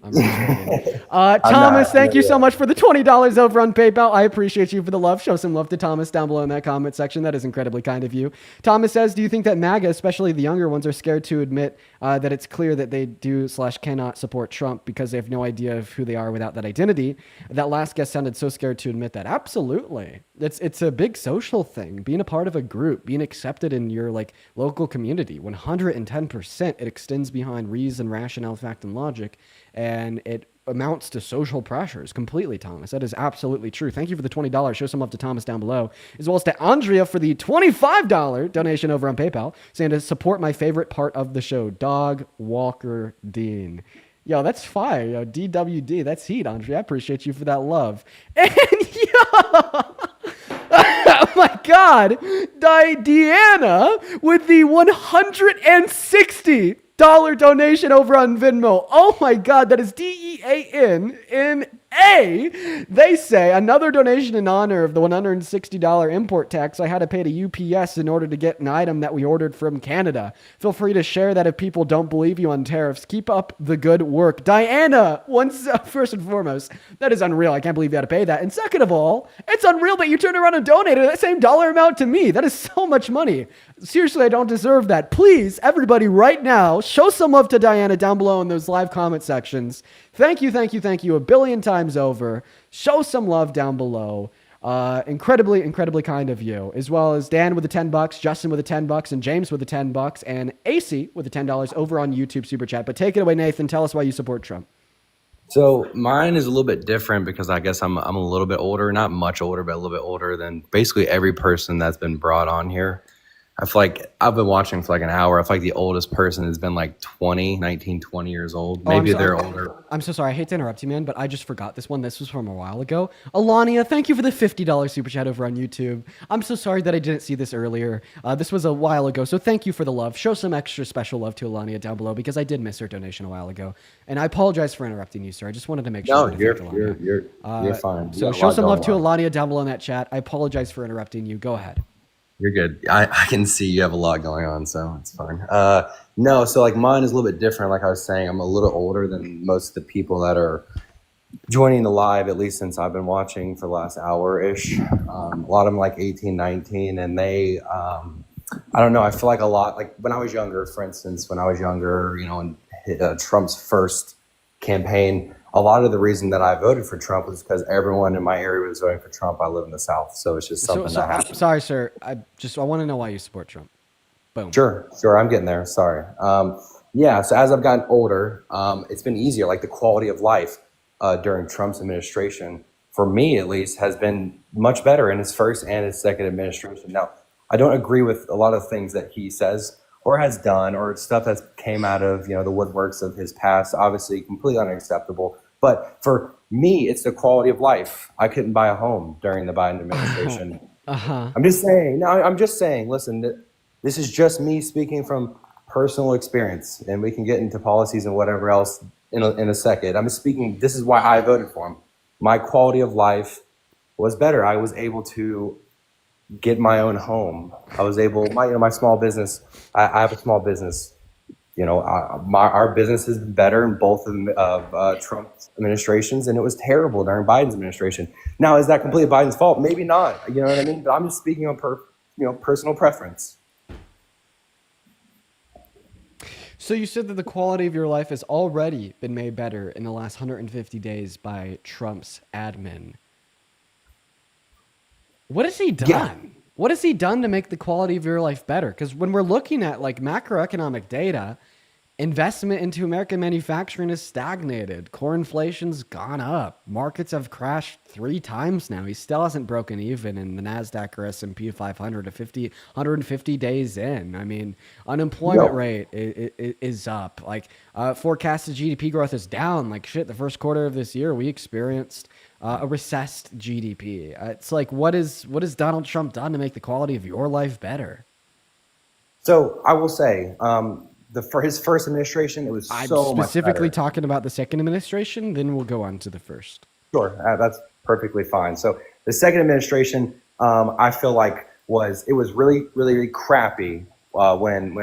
Thomas, thank you so much for the $20 over on PayPal. I appreciate you for the love. Show some love to Thomas down below in that comment section. That is incredibly kind of you. Thomas says, do you think that MAGA, especially the younger ones, are scared to admit that it's clear that they do/cannot support Trump because they have no idea of who they are without that identity? That last guest sounded so scared to admit that. Absolutely. It's a big social thing. Being a part of a group, being accepted in your local community, 110%, it extends beyond behind reason, rationale, fact, and logic, and it amounts to social pressures completely, Thomas. That is absolutely true. Thank you for the $20. Show some love to Thomas down below, as well as to Andrea for the $25 donation over on PayPal, saying to support my favorite part of the show, Dog Walker Dean. Yo, that's fire. Yo, DWD, that's heat, Andrea. I appreciate you for that love. And yo, oh my God, Diana with the $160 donation over on Venmo. Oh my God, that is DEANNA. They say another donation in honor of the $160 import tax I had to pay to UPS in order to get an item that we ordered from Canada. Feel free to share that if people don't believe you on tariffs. Keep up the good work. Diana, first and foremost, that is unreal. I can't believe you had to pay that. And second of all, it's unreal that you turned around and donated that same dollar amount to me. That is so much money. Seriously, I don't deserve that. Please, everybody, right now, show some love to Diana down below in those live comment sections. Thank you a billion times over. Show some love down below. Incredibly kind of you, as well as Dan with the $10, Justin with the $10, and James with the $10, and AC with the $10 over on YouTube Super Chat. But take it away, Nathan. Tell us why you support Trump. So mine is a little bit different because I guess I'm a little bit older, not much older, but a little bit older than basically every person that's been brought on here. I feel like I've been watching for like an hour. I feel like the oldest person has been like 19, 20 years old. Maybe they're older. I'm so sorry. I hate to interrupt you, man, but I just forgot this one. This was from a while ago. Alania, thank you for the $50 super chat over on YouTube. I'm so sorry that I didn't see this earlier. This was a while ago, so thank you for the love. Show some extra special love to Alania down below because I did miss her donation a while ago. And I apologize for interrupting you, sir. I just wanted to make sure. No, you're fine. So show some love to Alania down below in that chat. I apologize for interrupting you. Go ahead. You're good. I can see you have a lot going on, so it's fine. No, so like mine is a little bit different. Like I was saying, I'm a little older than most of the people that are joining the live, at least since I've been watching for the last hour-ish. A lot of them like 18, 19, and they, I don't know, I feel like a lot, like when I was younger, for instance, in Trump's first campaign, a lot of the reason that I voted for Trump was because everyone in my area was voting for Trump. I live in the South, so it's just something that happened. Sorry, sir. I want to know why you support Trump. Boom. Sure. I'm getting there. Sorry. So as I've gotten older, it's been easier. Like the quality of life during Trump's administration, for me at least, has been much better in his first and his second administration. Now, I don't agree with a lot of things that he says or has done, or stuff that came out of the woodworks of his past. Obviously, completely unacceptable. But for me, it's the quality of life. I couldn't buy a home during the Biden administration. I'm just saying. No, I'm just saying. Listen, this is just me speaking from personal experience, and we can get into policies and whatever else in a second. I'm speaking. This is why I voted for him. My quality of life was better. I was able to get my own home. I was able. My small business. I have a small business. Our business has been better in both of Trump's administrations, and it was terrible during Biden's administration. Now, is that completely Biden's fault? Maybe not. You know what I mean? But I'm just speaking on personal preference. So you said that the quality of your life has already been made better in the last 150 days by Trump's admin. What has he done? Yeah. What has he done to make the quality of your life better? Because when we're looking at like macroeconomic data, investment into American manufacturing has stagnated. Core inflation's gone up. Markets have crashed 3 times now. He still hasn't broken even in the NASDAQ or S&P 500 to 150 days in. I mean, unemployment rate is up. Like forecasted GDP growth is down. Like shit, the first quarter of this year, we experienced a recessed GDP. It's like, what has Donald Trump done to make the quality of your life better? So I will say, for his first administration, it was so much better. I'm specifically talking about the second administration, then we'll go on to the first. Sure, that's perfectly fine. So the second administration, I feel like it was really, really, really crappy when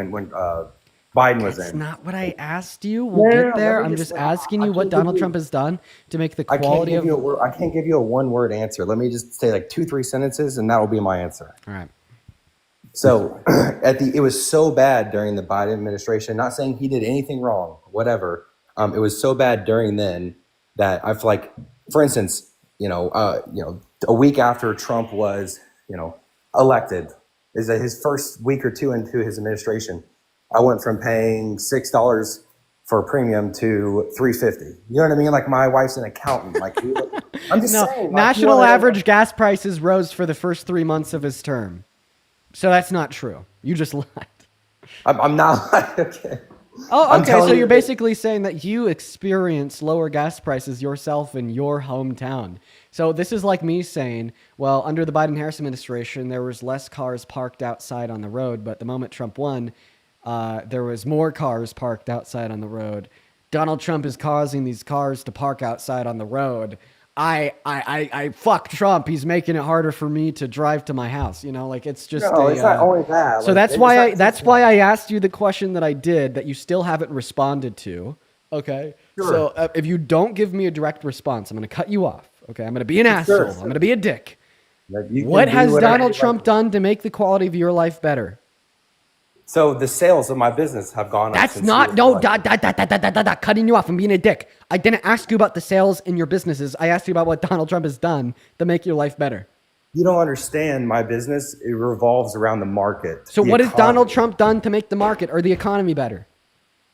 Biden was in. That's not what I asked you. We'll get there. I'm just asking you what Donald Trump has done to make the quality of... I can't give you a one-word answer. Let me just say like 2-3 sentences, and that'll be my answer. All right. So it was so bad during the Biden administration, not saying he did anything wrong, whatever. It was so bad during then that I feel like, for instance, a week after Trump was, elected, is that his first week or two into his administration, I went from paying $6 for a premium to 350. You know what I mean? Like my wife's an accountant. Like I'm just No, saying. Like, national average gas prices rose for the first 3 months of his term. So that's not true. You just lied. I'm not like, okay. Oh, okay. So you're basically saying that you experience lower gas prices yourself in your hometown. So this is like me saying, well, under the Biden-Harris administration, there was less cars parked outside on the road, but the moment Trump won, there was more cars parked outside on the road. Donald Trump is causing these cars to park outside on the road. I fuck Trump. He's making it harder for me to drive to my house. You know, like it's just. No, it's not only that. So Like, that's why I asked you the question that I did that you still haven't responded to. Okay. Sure. So if you don't give me a direct response, I'm going to cut you off. Okay. I'm going to be an asshole. I'm going to be a dick. What has Donald Trump done to make the quality of your life better? So the sales of my business have gone up. That's not cutting you off. I'm being a dick. I didn't ask you about the sales in your businesses. I asked you about what Donald Trump has done to make your life better. You don't understand my business. It revolves around the market. So what has Donald Trump done to make the market or the economy better?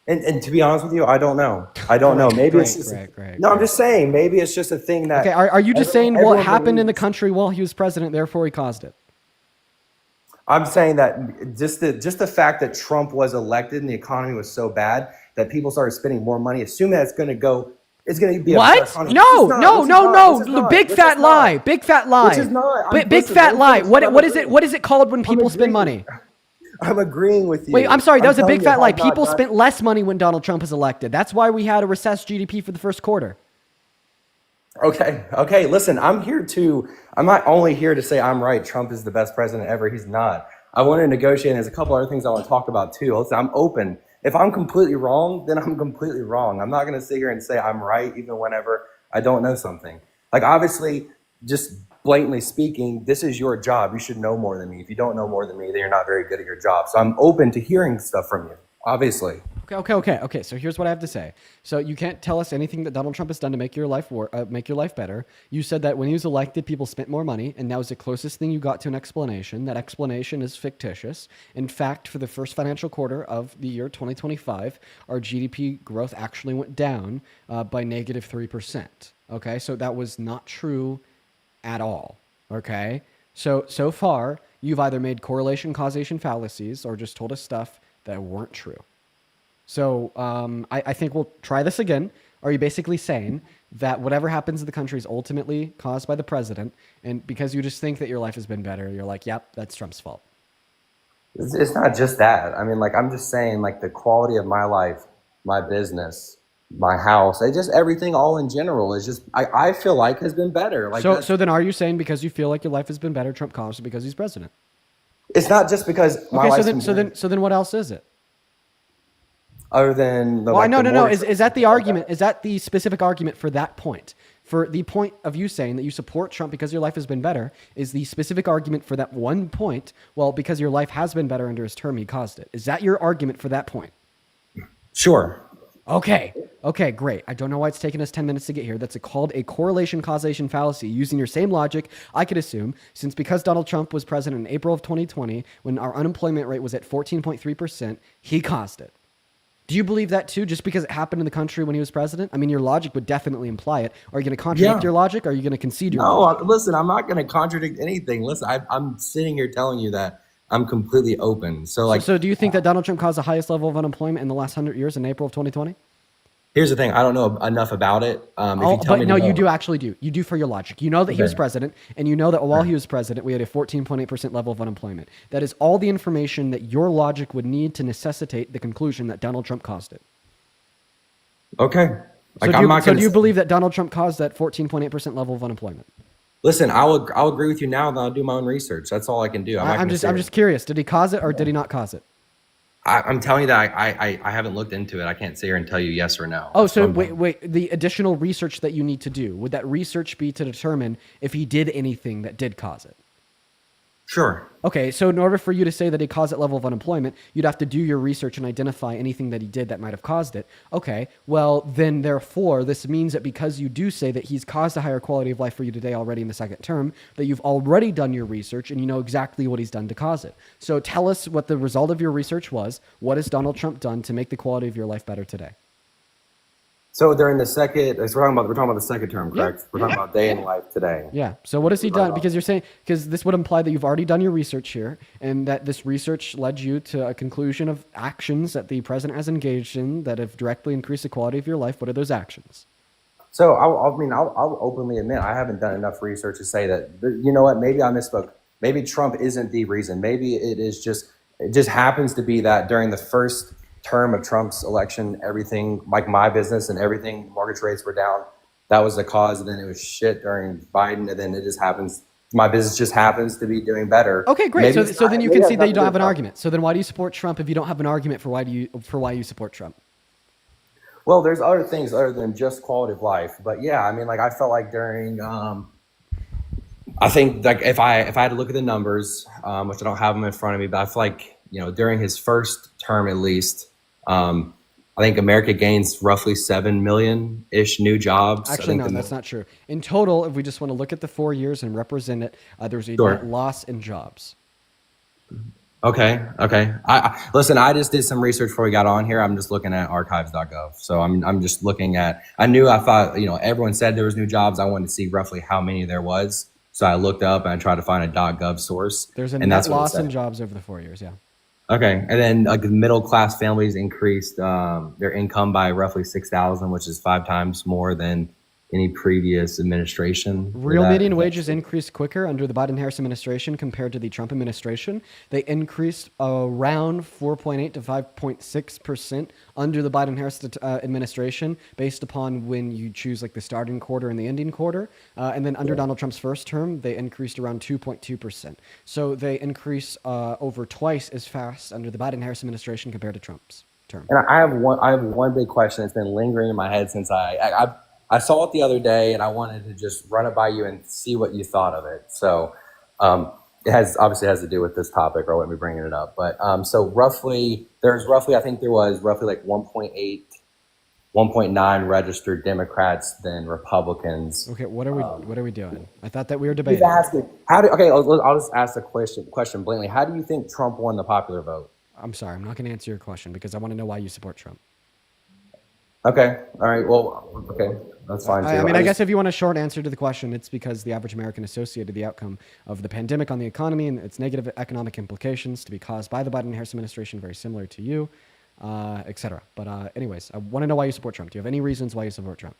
And to be honest with you, I don't know. I don't know. Maybe it's just no. I'm just saying. Maybe it's just a thing that. Okay. Are you just saying what happened in the country while he was president, therefore he caused it? I'm saying that just the fact that Trump was elected and the economy was so bad that people started spending more money, assume that it's going to go. It's going to be what? No! Big fat lie. Big fat lie. Which is not. Big fat lie. What is it? What is it called when people spend money? I'm agreeing with you. Wait, I'm sorry. That was a big fat lie. People spent less money when Donald Trump was elected. That's why we had a recessed GDP for the first quarter. Okay. Listen, I'm not only here to say I'm right. Trump is the best president ever. He's not. I want to negotiate. And there's a couple other things I want to talk about too. Listen, I'm open. If I'm completely wrong, then I'm completely wrong. I'm not going to sit here and say I'm right even whenever I don't know something. Like obviously, just blatantly speaking, this is your job. You should know more than me. If you don't know more than me, then you're not very good at your job. So I'm open to hearing stuff from you, obviously. Okay. So here's what I have to say. So you can't tell us anything that Donald Trump has done to make your life better. You said that when he was elected, people spent more money, and that was the closest thing you got to an explanation. That explanation is fictitious. In fact, for the first financial quarter of the year 2025, our GDP growth actually went down by negative 3%. Okay, so that was not true at all. Okay, so far you've either made correlation causation fallacies or just told us stuff that weren't true. So I think we'll try this again. Are you basically saying that whatever happens in the country is ultimately caused by the president, and because you just think that your life has been better, you're like, yep, that's Trump's fault? It's not just that. I mean, like I'm just saying, like the quality of my life, my business, my house, just everything all in general is just I feel like has been better. Like so then are you saying because you feel like your life has been better, Trump caused it because he's president? It's not just because my life's so then what else is it? Other than no. Is that the argument? Is that the specific argument for that point? For the point of you saying that you support Trump because your life has been better, is the specific argument for that one point? Well, because your life has been better under his term, he caused it. Is that your argument for that point? Sure. Okay, great. I don't know why it's taken us 10 minutes to get here. That's called a correlation causation fallacy. Using your same logic, I could assume, because Donald Trump was president in April of 2020, when our unemployment rate was at 14.3%, he caused it. Do you believe that too, just because it happened in the country when he was president? I mean, your logic would definitely imply it. Are you going to contradict your logic, or are you going to concede your logic? No, listen, I'm not going to contradict anything. Listen, I'm sitting here telling you that I'm completely open. So do you think that Donald Trump caused the highest level of unemployment in the last 100 years in April of 2020? Here's the thing. I don't know enough about it. You do actually do. You do for your logic. You know that he was president, and you know that while he was president, we had a 14.8% level of unemployment. That is all the information that your logic would need to necessitate the conclusion that Donald Trump caused it. Okay. Do you believe that Donald Trump caused that 14.8% level of unemployment? Listen, I'll agree with you now, then I'll do my own research. That's all I can do. I'm just curious. Did he cause it or did he not cause it? I'm telling you that I haven't looked into it. I can't sit here and tell you yes or no. Oh, so wait. The additional research that you need to do, would that research be to determine if he did anything that did cause it? Sure. Okay, so in order for you to say that he caused that level of unemployment, you'd have to do your research and identify anything that he did that might have caused it. Okay, well, then therefore, this means that because you do say that he's caused a higher quality of life for you today already in the second term, that you've already done your research and you know exactly what he's done to cause it. So tell us what the result of your research was. What has Donald Trump done to make the quality of your life better today? So during the second, we're talking about the second term, Yeah, correct? We're talking about day in life today. Yeah. So what has he done? Because you're saying, because this would imply that you've already done your research here, and that this research led you to a conclusion of actions that the president has engaged in that have directly increased the quality of your life. What are those actions? So I'll openly admit I haven't done enough research to say that. You know what? Maybe I misspoke. Maybe Trump isn't the reason. Maybe it just happens to be that during the first term of Trump's election, everything like my business and everything, mortgage rates were down. That was the cause, and then it was shit during Biden, and then it just happens. My business just happens to be doing better. Okay, great. Maybe So then you can maybe see that's that you nothing to don't do have with an Trump. argument. So then why do you support Trump if you don't have an argument for why you support Trump? Well, there's other things other than just quality of life, but yeah, I mean, like I felt like during, I think like if I had to look at the numbers, which I don't have them in front of me, but I feel like during his first term at least, I think America gains roughly 7 million ish new jobs. Actually, no, that's not true. In total, if we just want to look at the 4 years and represent it, there's a Sure. net loss in jobs. Okay. I listen. I just did some research before we got on here. I'm just looking at archives.gov. So I'm just looking at. I thought everyone said there was new jobs. I wanted to see roughly how many there was. So I looked up and I tried to find a .gov source. There's a and net that's what it loss said. in jobs over the 4 years. Yeah. Okay, and then like middle class families increased their income by roughly 6,000, which is 5 times more than any previous administration. Real median wages increased quicker under the Biden-Harris administration compared to the Trump administration. They increased around 4.8 to 5.6% under the Biden-Harris administration, based upon when you choose like the starting quarter and the ending quarter. And then under Donald Trump's first term, they increased around 2.2%. So they increase over twice as fast under the Biden-Harris administration compared to Trump's term. And I have one big question that's been lingering in my head since I saw it the other day, and I wanted to just run it by you and see what you thought of it. So it obviously has to do with this topic, or what we're bringing it up. But so I think there was roughly like 1.8, 1.9 registered Democrats than Republicans. Okay, what are we doing? I thought that we were He's debating. asking, I'll just ask the question blatantly. How do you think Trump won the popular vote? I'm sorry, I'm not going to answer your question because I want to know why you support Trump. Okay. All right. Well, okay. That's fine too. I guess if you want a short answer to the question, it's because the average American associated the outcome of the pandemic on the economy and its negative economic implications to be caused by the Biden-Harris administration, very similar to you, etc. But anyways, I want to know why you support Trump. Do you have any reasons why you support Trump?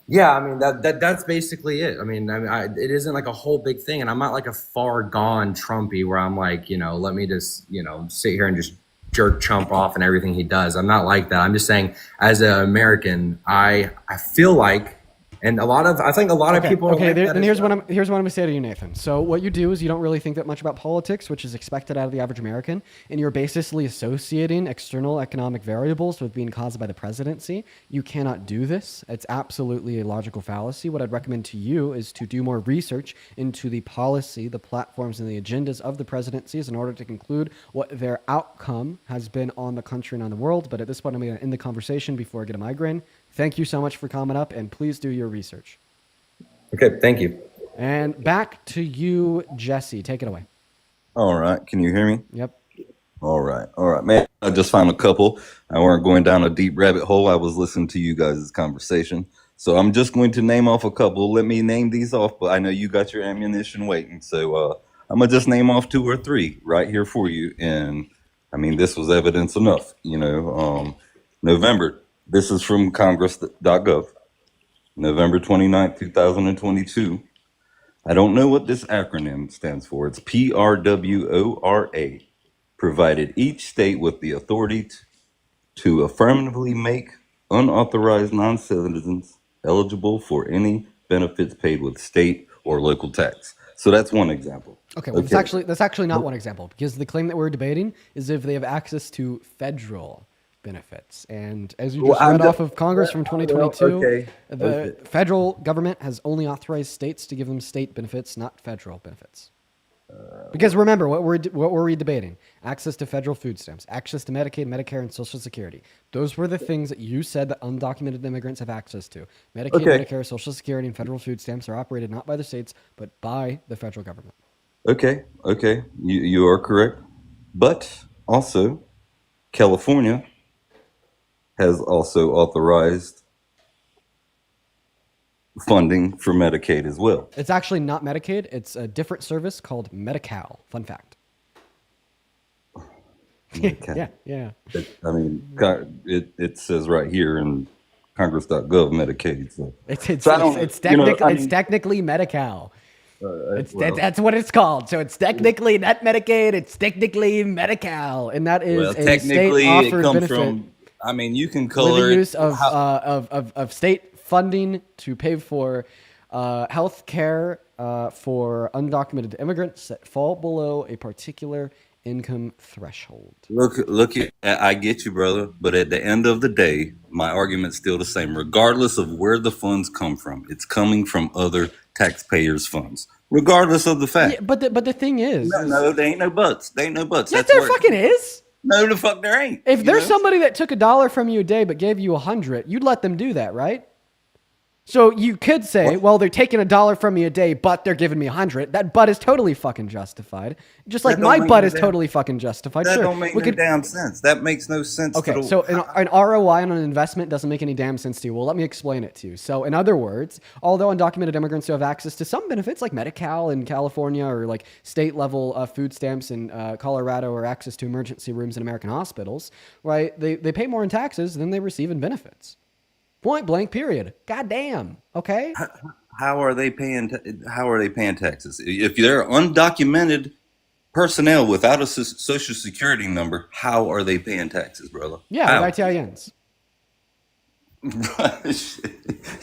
Yeah, I mean that's basically it. I mean, it isn't like a whole big thing, and I'm not like a far gone Trumpy where I'm like, let me just sit here and just jerk Trump off and everything he does. I'm not like that. I'm just saying, as an American, I feel like, and I think a lot of people. Okay, then here's what I'm going to say to you, Nathan. So what you do is you don't really think that much about politics, which is expected out of the average American, and you're basically associating external economic variables with being caused by the presidency. You cannot do this. It's absolutely a logical fallacy. What I'd recommend to you is to do more research into the policy, the platforms, and the agendas of the presidencies in order to conclude what their outcome has been on the country and on the world. But at this point, I'm going to end the conversation before I get a migraine. Thank you so much for coming up, and please do your research. Okay, thank you. And back to you, Jesse. Take it away. All right. Can you hear me? Yep. All right, man. I just found a couple. I weren't going down a deep rabbit hole. I was listening to you guys' conversation. So I'm just going to name off a couple. Let me name these off, but I know you got your ammunition waiting. So I'm going to just name off 2 or 3 right here for you. And I mean, this was evidence enough, November. This is from congress.gov, November 29th, 2022. I don't know what this acronym stands for. It's PRWORA. Provided each state with the authority to affirmatively make unauthorized non-citizens eligible for any benefits paid with state or local tax. So that's one example. Okay, well, that's actually not one example, because the claim that we're debating is if they have access to federal benefits. And as you just read off of Congress from 2022, the federal government has only authorized states to give them state benefits, not federal benefits. Because remember, what were we debating? Access to federal food stamps, access to Medicaid, Medicare, and Social Security. Those were the things that you said that undocumented immigrants have access to. Medicaid, Medicare, Social Security, and federal food stamps are operated not by the states, but by the federal government. Okay. You are correct. But also, California has also authorized funding for Medicaid as well. It's actually not Medicaid. It's a different service called Medi-Cal. Fun fact. Medicaid. Yeah. I mean, it says right here in Congress.gov Medicaid. So It's technically Medi-Cal. That's what it's called. So it's technically not Medicaid. It's technically Medi-Cal, and that is a technically state it offered comes benefit. from. I mean, you can With color the it. use of state funding to pay for health care for undocumented immigrants that fall below a particular income threshold. Look. I get you, brother. But at the end of the day, my argument's still the same. Regardless of where the funds come from, it's coming from other taxpayers' funds. Regardless of the fact. Yeah, but the thing is, No, there ain't no buts. There ain't no buts. Yes, That's there where fucking is. No, the fuck there ain't. If there's somebody that took $1 from you a day but gave you 100, you'd let them do that, right? So you could say, well, they're taking $1 from me a day, but they're giving me 100. That but is totally fucking justified. Just like my butt is totally fucking justified. That Sure, don't make no damn sense. That makes no sense. Okay, so an ROI on an investment doesn't make any damn sense to you. Well, let me explain it to you. So in other words, although undocumented immigrants do have access to some benefits like Medi-Cal in California or like state level food stamps in Colorado or access to emergency rooms in American hospitals, right? They pay more in taxes than they receive in benefits. Point blank, period. God damn. Okay. How are they paying? How are they paying taxes? If they're undocumented personnel without a social security number, how are they paying taxes, brother? Yeah, with ITINs.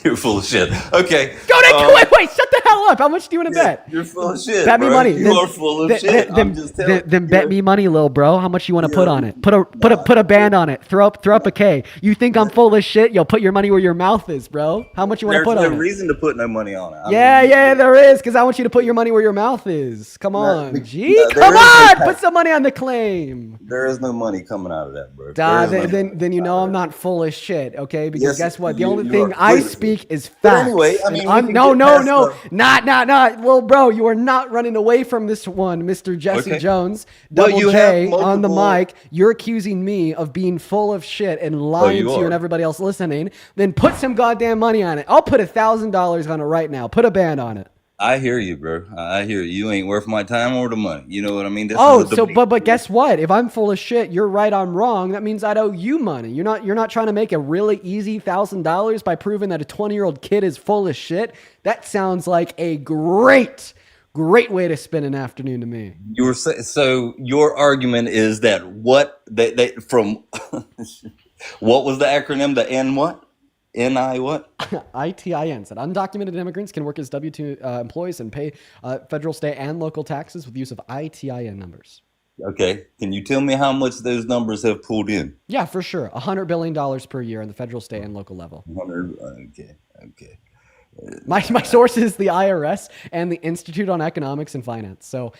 You're full of shit. Okay. Wait, shut the hell up. How much do you want to bet? You're full of shit. Bet me bro. money. You are full of shit. I'm just telling Then bet me money, little bro. How much you want to put on it? Put a band on it. Throw up a K. You think I'm full of shit? You'll put your money where your mouth is, bro. How much you want to put on it? There's no reason to put no money on it. Yeah, there is, because I want you to put your money where your mouth is. Come on, come on, put some money on the claim. There is no money coming out of that, bro. Then you know I'm not full of shit, okay? Because guess what? The only thing are I clearly. speak is But facts. anyway, I mean, And no, not. Well, bro, you are not running away from this one, Mr. Jesse Okay. Jones, Well, double you J have on the multiple- mic. You're accusing me of being full of shit and lying you to you and are. everybody else listening. Then put some goddamn money on it. I'll put $1,000 on it right now. Put a band on it. I hear you, bro. I hear you. You ain't worth my time or the money. You know what I mean? This Oh, is a so debate. but guess what? If I'm full of shit, you're right, I'm wrong. That means I'd owe you money. You're not trying to make a really easy $1,000 by proving that a 20-year-old kid is full of shit. That sounds like a great way to spend an afternoon to me. You were so your argument is that what they from what was the acronym? The N what? NI what? ITIN said undocumented immigrants can work as W-2 employees and pay federal, state, and local taxes with the use of ITIN numbers. Okay. Can you tell me how much those numbers have pulled in? Yeah, for sure. $100 billion per year on the federal, state, and local level. 100. Okay. My source is the IRS and the Institute on Economics and Finance. So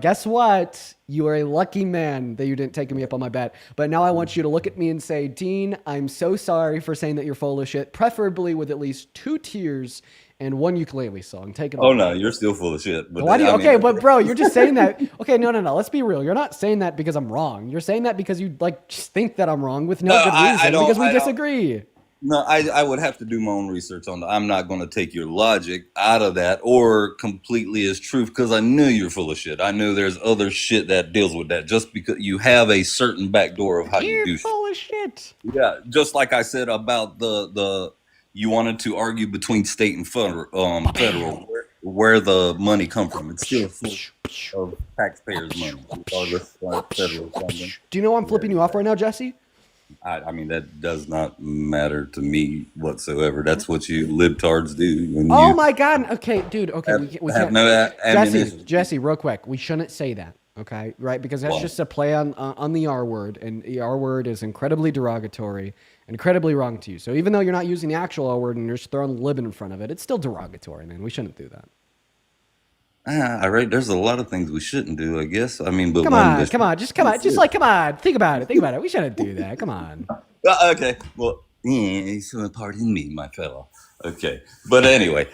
guess what? You are a lucky man that you didn't take me up on my bet. But now I want you to look at me and say, Dean, I'm so sorry for saying that you're full of shit, preferably with at least 2 tears and 1 ukulele song. Take it Oh away. no, you're still full of shit. But Why do you, I mean- okay, but bro, you're just saying that. Okay, no. Let's be real. You're not saying that because I'm wrong. You're saying that because you like just think that I'm wrong with no No, good I reason don't- because we I don't. disagree. No, I would have to do my own research on that. I'm not going to take your logic out of that or completely as truth because I knew you're full of shit. I know there's other shit that deals with that just because you have a certain backdoor of how you do shit. Full of shit. Yeah, just like I said about the you wanted to argue between state and federal where the money come from. It's still full of taxpayers' money, regardless of federal funding. Do you know I'm flipping you off right now, Jesse? I mean, that does not matter to me whatsoever. That's what you libtards do. When Oh you my God. Okay, dude. Okay, we have can't. no ammunition. Jesse, real quick. We shouldn't say that. Okay, right? Because that's Why? just a play on the R word, and the R word is incredibly derogatory, incredibly wrong to you. So even though you're not using the actual R word and you're just throwing lib in front of it, it's still derogatory, man. We shouldn't do that. All right, there's a lot of things we shouldn't do, I guess. I mean, but Come on. Think about it. We shouldn't do that. Come on. Okay, well, pardon me, my fellow. Okay, but anyway,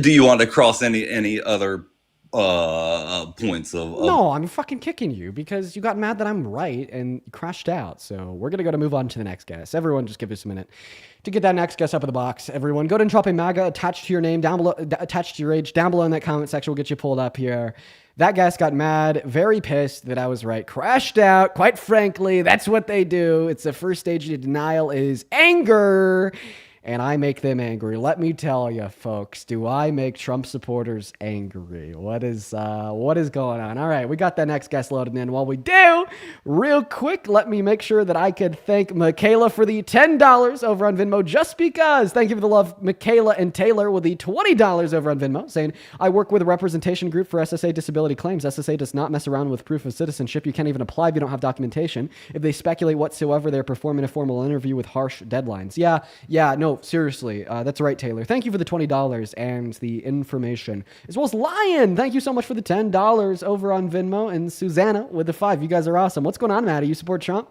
do you want to cross any other points of No, I'm fucking kicking you because you got mad that I'm right and you crashed out. So we're gonna move on to the next guest. Everyone, just give us a minute to get that next guest up in the box. Everyone, go ahead and drop a MAGA attached to your name down below, attached to your age down below in that comment section. We'll get you pulled up here. That guest got mad, very pissed that I was right, crashed out. Quite frankly, that's what they do. It's the first stage of denial is anger. And I make them angry. Let me tell you, folks, do I make Trump supporters angry? What is going on? All right, we got that next guest loaded in. While we do, real quick, let me make sure that I could thank Michaela for the $10 over on Venmo, just because. Thank you for the love, Michaela and Taylor, with the $20 over on Venmo, saying, I work with a representation group for SSA disability claims. SSA does not mess around with proof of citizenship. You can't even apply if you don't have documentation. If they speculate whatsoever, they're performing a formal interview with harsh deadlines. Yeah, no, seriously. That's right, Taylor. Thank you for the $20 and the information. As well as Lion. Thank you so much for the $10 over on Venmo. And Susanna with the 5. You guys are awesome. What's going on, Maddie? You support Trump?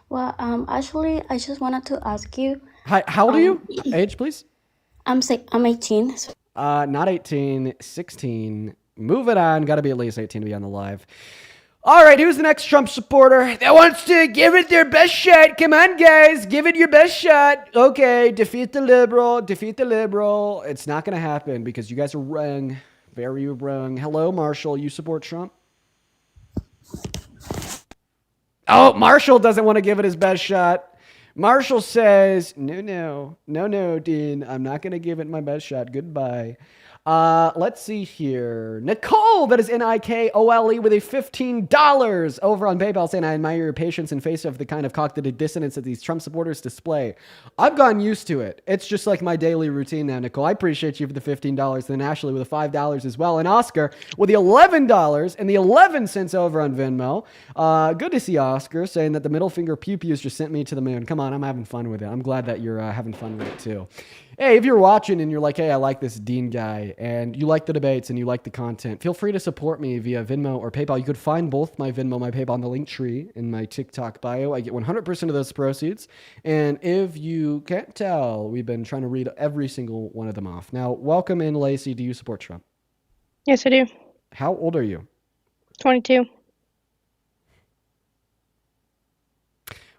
Well, actually, I just wanted to ask you. Hi, how old are you? Age, please? I'm 18. Not 18, 16. Move it on. Got to be at least 18 to be on the live. All right, who's the next Trump supporter that wants to give it their best shot? Come on, guys, give it your best shot. Okay, defeat the liberal. It's not going to happen because you guys are wrong. Very wrong. Hello, Marshall. You support Trump? Oh, Marshall doesn't want to give it his best shot. Marshall says, no, Dean. I'm not going to give it my best shot. Goodbye. Let's see here. Nicole, that is Nikole with a $15 over on PayPal, saying, I admire your patience in face of the kind of cognitive dissonance that these Trump supporters display. I've gotten used to it. It's just like my daily routine now, Nicole. I appreciate you for the $15. Then Ashley with the $5 as well. And Oscar with the $11 and the 11 cents over on Venmo. Good to see Oscar saying that the middle finger pew-pews just sent me to the moon. Come on, I'm having fun with it. I'm glad that you're having fun with it too. Hey, if you're watching and you're like, hey, I like this Dean guy, and you like the debates and you like the content, feel free to support me via Venmo or PayPal. You could find both my Venmo, my PayPal, on the link tree in my TikTok bio. I get 100% of those proceeds. And if you can't tell, we've been trying to read every single one of them off. Now, welcome in, Lacey. Do you support Trump? Yes, I do. How old are you? 22.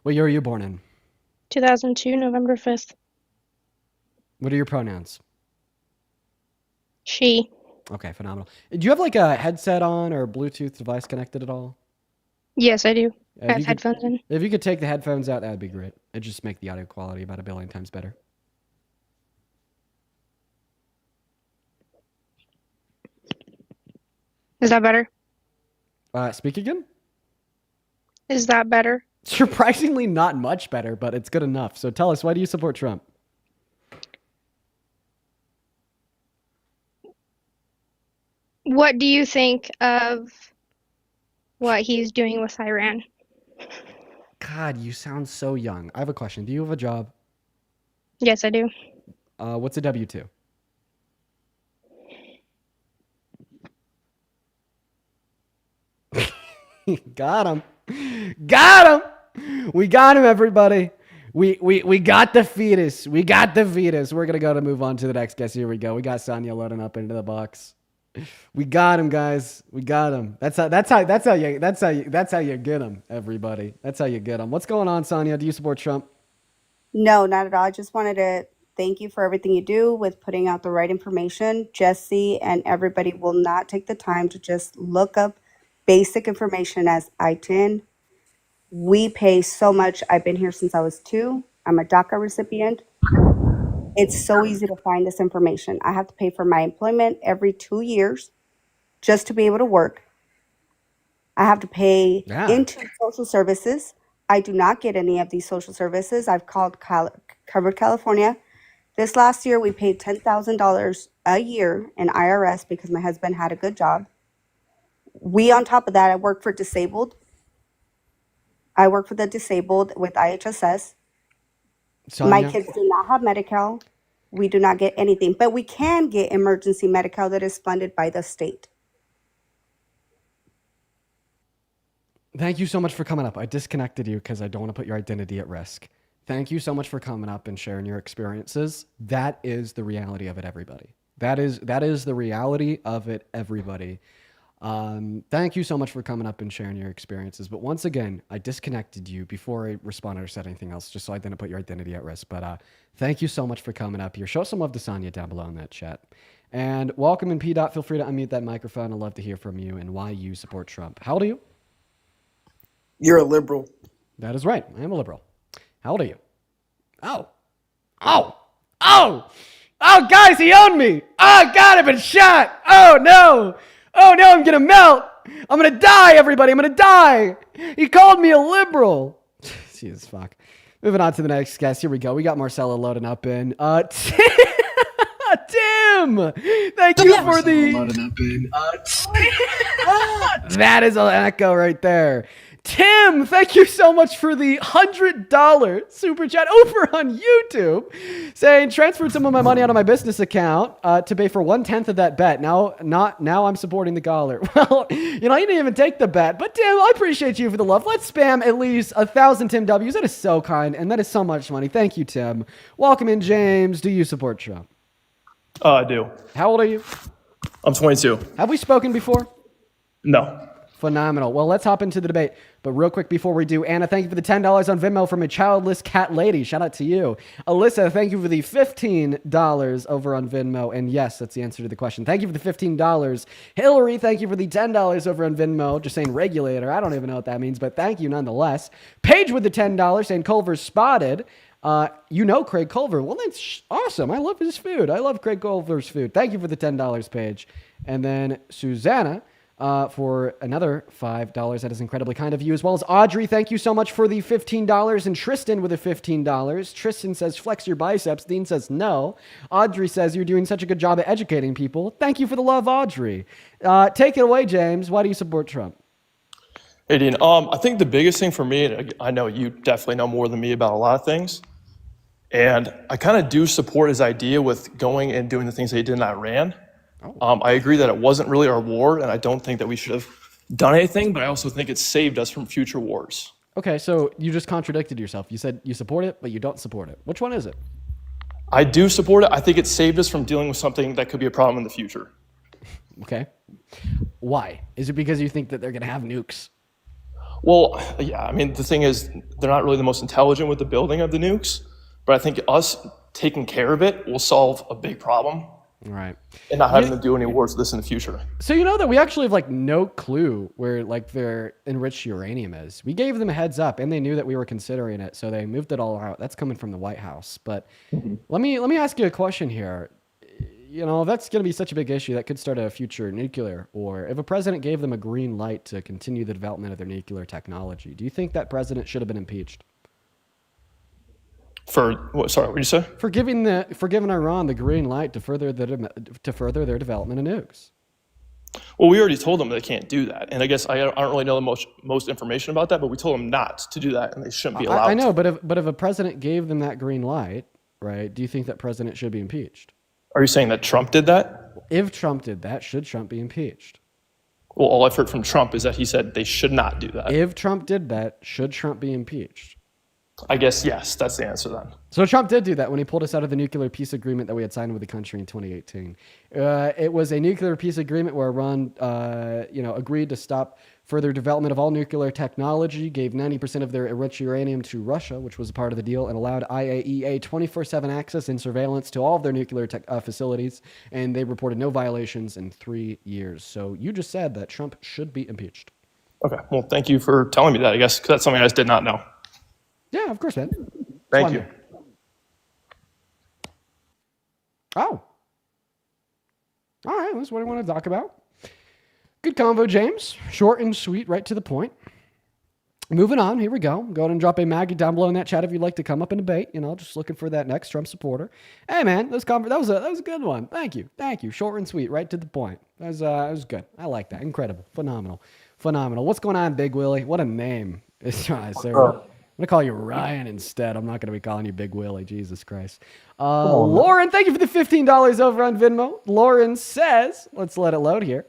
What year are you born in? 2002, November 5th. What are your pronouns? She. Okay, phenomenal. Do you have like a headset on or a Bluetooth device connected at all? Yes, I do. I If have you could- headphones in. If you could take the headphones out, that'd be great. It'd just make the audio quality about 1 billion times better. Is that better? Speak again? Is that better? Surprisingly not much better, but it's good enough. So tell us, why do you support Trump? What do you think of what he's doing with Iran? God, you sound so young. I have a question. Do you have a job? Yes, I do. What's a W-2? Got him. Got him. We got him, everybody. We got the fetus. We got the fetus. We're going to move on to the next guest. Here we go. We got Sonia loading up into the box. We got him, guys. We got him. That's how you get him, everybody. That's how you get him. What's going on, Sonia? Do you support Trump? No, not at all. I just wanted to thank you for everything you do with putting out the right information. Jesse and everybody will not take the time to just look up basic information as I-10. We pay so much. I've been here since I was 2. I'm a DACA recipient. It's so easy to find this information. I have to pay for my employment every 2 years just to be able to work. I have to pay into social services. I do not get any of these social services. I've called Covered California. This last year, we paid $10,000 a year in IRS because my husband had a good job. On top of that, I work for disabled. I work for the disabled with IHSS. My Sonia? kids do not have Medi-Cal. We do not get anything, but we can get emergency Medi-Cal that is funded by the state. Thank you so much for coming up. I disconnected you because I don't want to put your identity at risk. Thank you so much for coming up and sharing your experiences. That is the reality of it, everybody. That is the reality of it, everybody. Thank you so much for coming up and sharing your experiences. But once again, I disconnected you before I responded or said anything else, just so I didn't put your identity at risk. But thank you so much for coming up here. Show some love to Sonia down below in that chat. And welcome in P. Dot. Feel free to unmute that microphone. I'd love to hear from you and why you support Trump. How old are you? You're a liberal. That is right. I am a liberal. How old are you? Oh. Oh. Oh. Oh, guys, he owned me. Oh, God, I've been shot. Oh, no. Oh, no, I'm going to melt. I'm going to die, everybody. I'm going to die. He called me a liberal. Jesus, fuck. Moving on to the next guest. Here we go. We got Marcelo loading up in. Tim, thank you for the... That is an echo right there. Tim, thank you so much for the $100 super chat over on YouTube, saying transferred some of my money out of my business account to pay for 1/10 of that bet. Now I'm supporting the dollar. Well, you didn't even take the bet, but Tim, I appreciate you for the love. Let's spam at least 1,000 Tim W's. That is so kind, and that is so much money. Thank you, Tim. Welcome in, James. Do you support Trump? I do. How old are you? I'm 22. Have we spoken before? No. Phenomenal. Well, let's hop into the debate. But real quick before we do, Anna, thank you for the $10 on Venmo from a childless cat lady. Shout out to you. Alyssa, thank you for the $15 over on Venmo. And yes, that's the answer to the question. Thank you for the $15. Hillary, thank you for the $10 over on Venmo. Just saying regulator. I don't even know what that means, but thank you nonetheless. Paige with the $10 saying Culver's spotted. Craig Culver. Well, that's awesome. I love his food. I love Craig Culver's food. Thank you for the $10, Paige. And then Susanna for another $5. That is incredibly kind of you, as well as Audrey. Thank you so much for the $15. And Tristan with the $15. Tristan says, flex your biceps. Dean says, no. Audrey says, you're doing such a good job at educating people. Thank you for the love, Audrey. Take it away, James. Why do you support Trump? Hey, Dean. I think the biggest thing for me, and I know you definitely know more than me about a lot of things, and I kind of do support his idea with going and doing the things that he did in Iran. I agree that it wasn't really our war, and I don't think that we should have done anything, but I also think it saved us from future wars. Okay, so you just contradicted yourself. You said you support it, but you don't support it. Which one is it? I do support it. I think it saved us from dealing with something that could be a problem in the future. Okay. Why? Is it because you think that they're going to have nukes? Well, yeah, I mean, the thing is, they're not really the most intelligent with the building of the nukes, but I think us taking care of it will solve a big problem. Right. And not having to do any wars with this in the future. So you know that we actually have no clue where their enriched uranium is. We gave them a heads up and they knew that we were considering it, so they moved it all out. That's coming from the White House. But let me ask you a question here. That's going to be such a big issue that could start a future nuclear war. If a president gave them a green light to continue the development of their nuclear technology, do you think that president should have been impeached? For what? Sorry, what did you say? For giving Iran the green light to further their development of nukes. Well, we already told them they can't do that, and I guess I don't really know the most information about that, but we told them not to do that, and they shouldn't be allowed. I know, but if a president gave them that green light, right? Do you think that president should be impeached? Are you saying that Trump did that? If Trump did that, should Trump be impeached? Well, all I've heard from Trump is that he said they should not do that. If Trump did that, should Trump be impeached? I guess yes, that's the answer then. So Trump did do that when he pulled us out of the nuclear peace agreement that we had signed with the country in 2018. It was a nuclear peace agreement where Iran, agreed to stop further development of all nuclear technology, gave 90% of their enriched uranium to Russia, which was a part of the deal, and allowed IAEA 24/7 access and surveillance to all of their nuclear facilities. And they reported no violations in 3 years. So you just said that Trump should be impeached. Okay. Well, thank you for telling me that, I guess, because that's something I just did not know. Yeah, of course, man. Thank you. Oh. All right, that's what I want to talk about. Good convo, James. Short and sweet, right to the point. Moving on, here we go. Go ahead and drop a Maggie down below in that chat if you'd like to come up and debate. Just looking for that next Trump supporter. Hey, man, that was a good one. Thank you. Short and sweet, right to the point. That was good. I like that. Incredible. Phenomenal. What's going on, Big Willie? What a name. I'm going to call you Ryan instead. I'm not going to be calling you Big Willie. Jesus Christ. Lauren, thank you for the $15 over on Venmo. Lauren says, let's let it load here.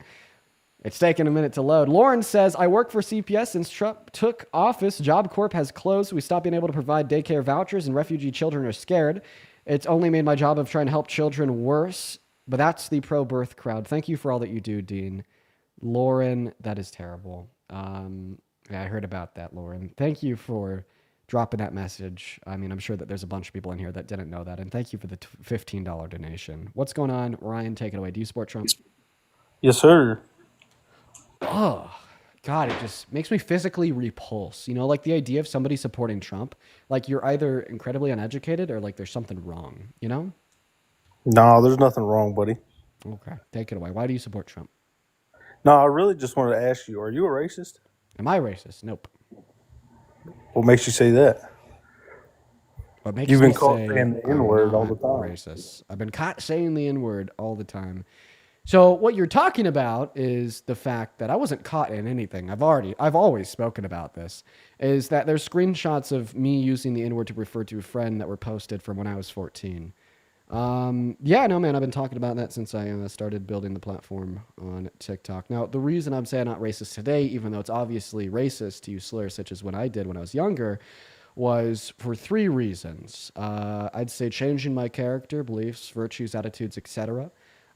It's taking a minute to load. Lauren says, I work for CPS since Trump took office. Job Corp has closed. We stopped being able to provide daycare vouchers and refugee children are scared. It's only made my job of trying to help children worse. But that's the pro-birth crowd. Thank you for all that you do, Dean. Lauren, that is terrible. Yeah, I heard about that, Lauren. Thank you for dropping that message. I mean, I'm sure that there's a bunch of people in here that didn't know that. And thank you for the $15 donation. What's going on? Ryan, take it away. Do you support Trump? Yes, sir. Oh, God, it just makes me physically repulse. You know, like the idea of somebody supporting Trump, like you're either incredibly uneducated or like there's something wrong, you know? No, there's nothing wrong, buddy. Okay, take it away. Why do you support Trump? No, I really just wanted to ask you, are you a racist? Am I racist? Nope. What makes you say that? What makes You've me been caught say saying the I'm N-word all not the time. racist? I've been caught saying the N-word all the time. So what you're talking about is the fact that I wasn't caught in anything. I've always spoken about this. Is that there's screenshots of me using the N-word to refer to a friend that were posted from when I was 14. Yeah, no, man, I've been talking about that since I started building the platform on TikTok. Now, the reason I'm saying I'm not racist today, even though it's obviously racist to use slurs such as when I did when I was younger, was for 3 reasons. I'd say changing my character, beliefs, virtues, attitudes, etc.,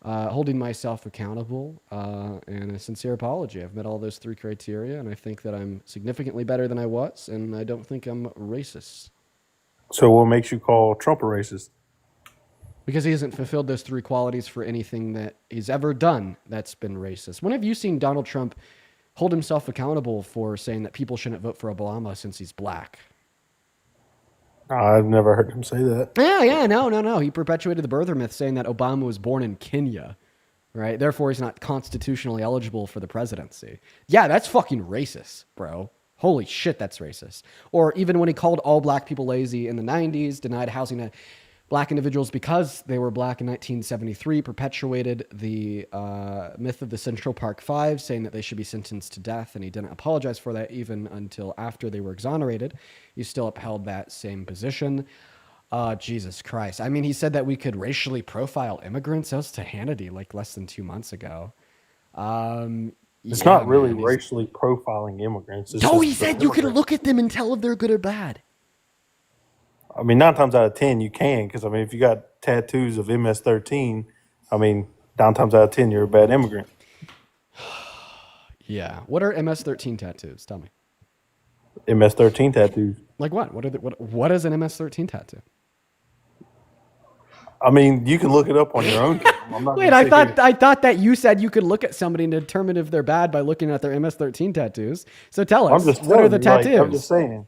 holding myself accountable, and a sincere apology. I've met all those 3 criteria, and I think that I'm significantly better than I was, and I don't think I'm racist. So what makes you call Trump a racist? Because he hasn't fulfilled those 3 qualities for anything that he's ever done that's been racist. When have you seen Donald Trump hold himself accountable for saying that people shouldn't vote for Obama since he's black? I've never heard him say that. Yeah, no. He perpetuated the birther myth saying that Obama was born in Kenya, right? Therefore, he's not constitutionally eligible for the presidency. Yeah, that's fucking racist, bro. Holy shit, that's racist. Or even when he called all black people lazy in the 90s, denied housing to black individuals because they were black in 1973, perpetuated the myth of the Central Park Five, saying that they should be sentenced to death, and he didn't apologize for that even until after they were exonerated. He still upheld that same position. Jesus Christ. I mean, he said that we could racially profile immigrants. That was to Hannity like less than 2 months ago. It's not really racially profiling immigrants. It's No, just he said you could look at them and tell if they're good or bad. I mean, 9 times out of 10, you can, because, I mean, if you got tattoos of MS-13, I mean, 9 times out of 10, you're a bad immigrant. Yeah. What are MS-13 tattoos? Tell me. MS-13 tattoos. Like what? What is an MS-13 tattoo? I mean, you can look it up on your own. I'm not Wait, I thought that you said you could look at somebody and determine if they're bad by looking at their MS-13 tattoos. So tell us, what are the tattoos? I'm just saying.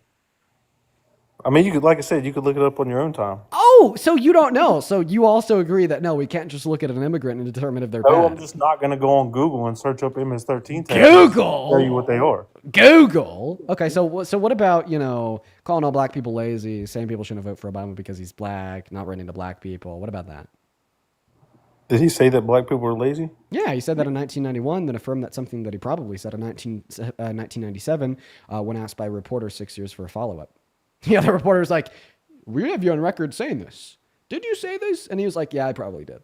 I mean, you could, like I said, you could look it up on your own time. Oh, so you don't know. So you also agree that no, we can't just look at an immigrant and determine if they're bad. I'm just not going to go on Google and search up MS-13 tattoos. Google? Tell you what they are. Google? Okay, so what about, calling all black people lazy, saying people shouldn't vote for Obama because he's black, not running to black people? What about that? Did he say that black people are lazy? Yeah, he said that in 1991, then affirmed that something that he probably said in 1997 when asked by a reporter 6 years for a follow-up. The other reporter was like, we have you on record saying this. Did you say this? And he was like, yeah, I probably did.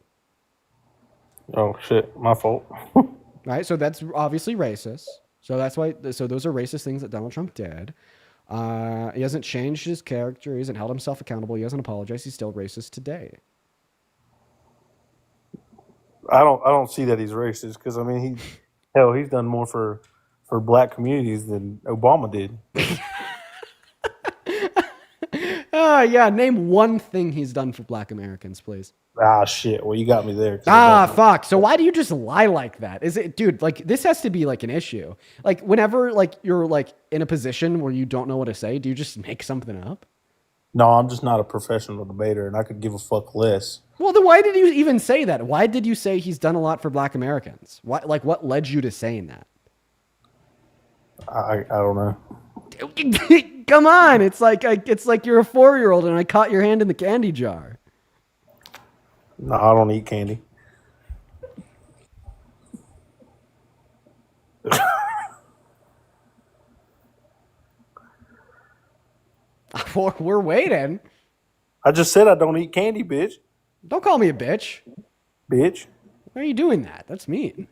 Oh, shit. My fault. Right, so that's obviously racist. So that's why. So those are racist things that Donald Trump did. He hasn't changed his character. He hasn't held himself accountable. He hasn't apologized. He's still racist today. I don't see that he's racist because I mean he's done more for black communities than Obama did. Yeah. Name one thing he's done for black Americans, please. Ah, shit. Well, you got me there. Fuck. So why do you just lie like that? Is it, dude, like this has to be like an issue. Like whenever like you're like in a position where you don't know what to say, do you just make something up? No, I'm just not a professional debater and I could give a fuck less. Well, then why did you even say that? Why did you say he's done a lot for black Americans? What led you to saying that? I don't know. Come on. It's like you're a 4-year-old and I caught your hand in the candy jar. No, I don't eat candy. We're waiting. I just said I don't eat candy, bitch. Don't call me a bitch. Bitch. Why are you doing that? That's mean.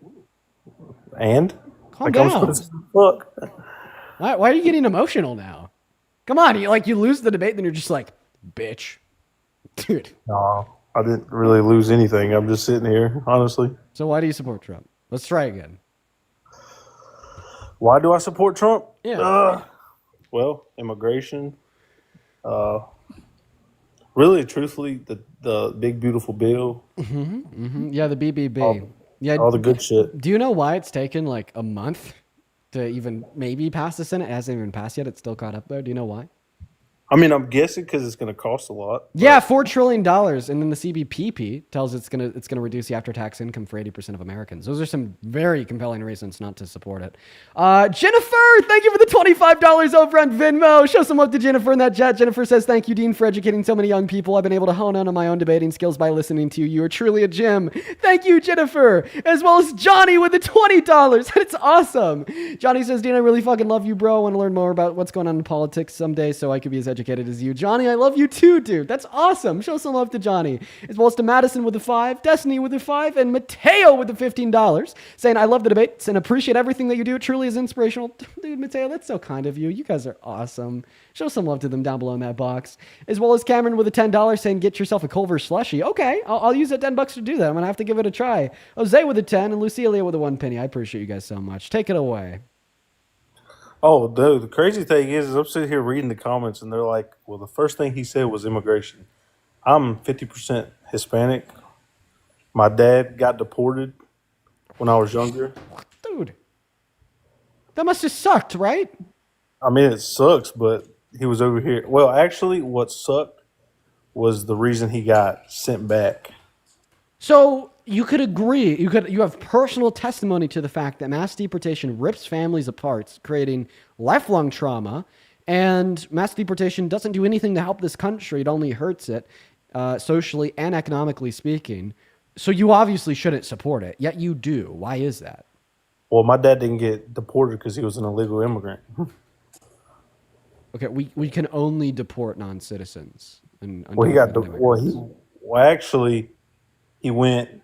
And? Calm down. Fuck. Why are you getting emotional now? Come on, you lose the debate, then you're just like, bitch. Dude. No. I didn't really lose anything. I'm just sitting here, honestly. So why do you support Trump? Let's try again. Why do I support Trump? Yeah. Well, immigration. Really, truthfully, the big beautiful bill. Yeah, the BBB. All the good shit. Do you know why it's taken like a month to even maybe pass the Senate? It hasn't even passed yet. It's still caught up there. Do you know why? I mean, I'm guessing because it's going to cost a lot. Yeah, $4 trillion, and then the CBPP tells it's gonna reduce the after-tax income for 80% of Americans. Those are some very compelling reasons not to support it. Jennifer, thank you for the $25 over on Venmo. Show some love to Jennifer in that chat. Jennifer says, "Thank you, Dean, for educating so many young people. I've been able to hone in on my own debating skills by listening to you. You are truly a gem." Thank you, Jennifer, as well as Johnny with the $20. It's awesome. Johnny says, "Dean, I really fucking love you, bro. I want to learn more about what's going on in politics someday, so I could be as educated as you." Johnny, I love you too, dude. That's awesome. Show some love to Johnny. As well as to Madison with the 5, Destiny with the 5, and Mateo with the $15, saying, "I love the debates and appreciate everything that you do. It truly is inspirational." Dude, Mateo, that's so kind of you. You guys are awesome. Show some love to them down below in that box. As well as Cameron with a $10 saying, "Get yourself a Culver slushie." Okay, I'll use that $10 to do that. I'm going to have to give it a try. Jose with a 10 and Lucilia with a 1 penny. I appreciate you guys so much. Take it away. Oh, dude, the crazy thing is I'm sitting here reading the comments, and they're like, well, the first thing he said was immigration. I'm 50% Hispanic. My dad got deported when I was younger. Dude, that must have sucked, right? I mean, it sucks, but he was over here. Well, actually, what sucked was the reason he got sent back. So you could agree, you have personal testimony to the fact that mass deportation rips families apart, creating lifelong trauma, and mass deportation doesn't do anything to help this country. It only hurts it, socially and economically speaking. So you obviously shouldn't support it, yet you do. Why is that? Well, my dad didn't get deported because he was an illegal immigrant. Okay, we can only deport non-citizens. Well, actually, he went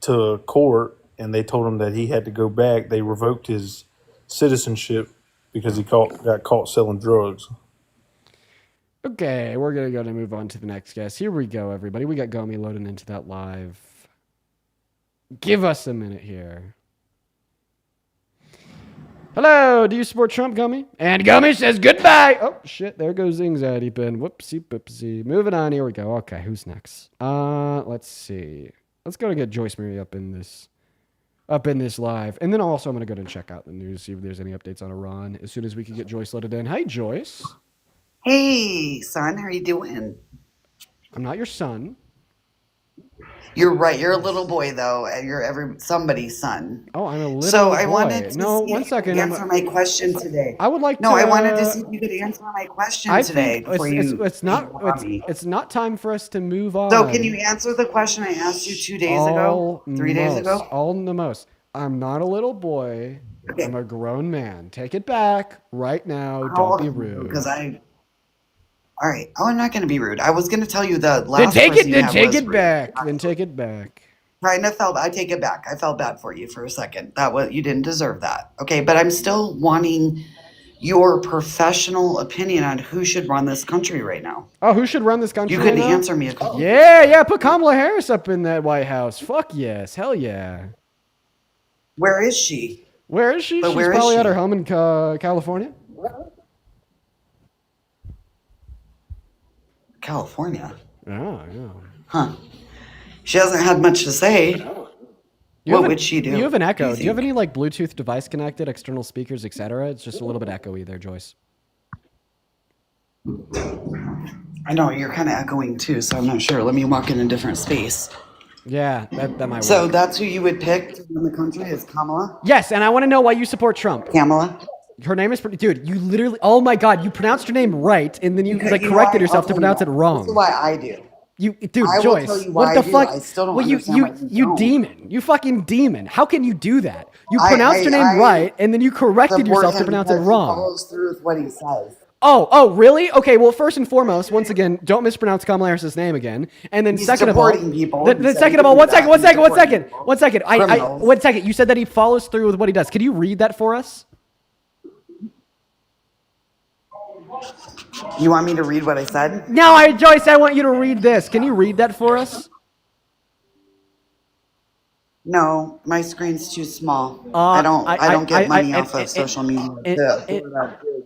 to court and they told him that he had to go back. They revoked his citizenship because he got caught selling drugs. Okay, we're going to go to move on to the next guest. Here we go, everybody. We got Gomi loading into that live. Give us a minute here. Hello, do you support Trump, Gummy? And Gummy says goodbye. Oh, shit, there goes the anxiety pin. Whoopsie, poopsie. Moving on, here we go. Okay, who's next? Let's see. Let's go to get Joyce Murray up in this live. And then also I'm going to go and check out the news, see if there's any updates on Iran as soon as we can get Joyce loaded in. Hi, Joyce. Hey, son, how are you doing? I'm not your son. You're right. You're a little boy, though. You're somebody's son. Oh, I'm a little So boy. I wanted to No, see one if second. you could answer my question today. I would like No, to. I wanted to see if you could answer my question I today think before it's not time for us to move on. So can you answer the question I asked you 2 days ago? 3 days ago? Almost. I'm not a little boy. Okay. I'm a grown man. Take it back right now. Don't be rude. All right. Oh, I'm not going to be rude. I was going to tell you the last. Then take it back. Then take it back. I take it back. I felt bad for you for a second. You didn't deserve that. Okay, but I'm still wanting your professional opinion on who should run this country right now. Oh, who should run this country? You couldn't answer me. Yeah. Put Kamala Harris up in that White House. Fuck yes. Hell yeah. Where is she? Where is she? She's probably at her home in California. California. Oh, yeah. Huh. She hasn't had much to say. What would she do? You have an echo. Do you have any like Bluetooth device connected, external speakers, etc.? It's just a little bit echoey there, Joyce. I know you're kind of echoing too, so I'm not sure. Let me walk in a different space. Yeah, that might work. So that's who you would pick to run the country is Kamala? Yes, and I want to know why you support Trump. Kamala? Her name is, dude, you literally, oh my God, you pronounced her name right, and then you corrected yourself to pronounce it wrong. This is why I do. Joyce, what the fuck? I still don't understand you demon. You fucking demon. How can you do that? You pronounced her name right, and then you corrected yourself to pronounce it wrong. He follows through with what he says. Oh, really? Okay, well, first and fourmost, once again, don't mispronounce Kamala Harris's name again. And then second of all, one second. You said that he follows through with what he does. Could you read that for us? You want me to read what I said? No, Joyce, I want you to read this. Can you read that for us? No, my screen's too small. Uh, I don't get money off of it, social media it, to it, afford that big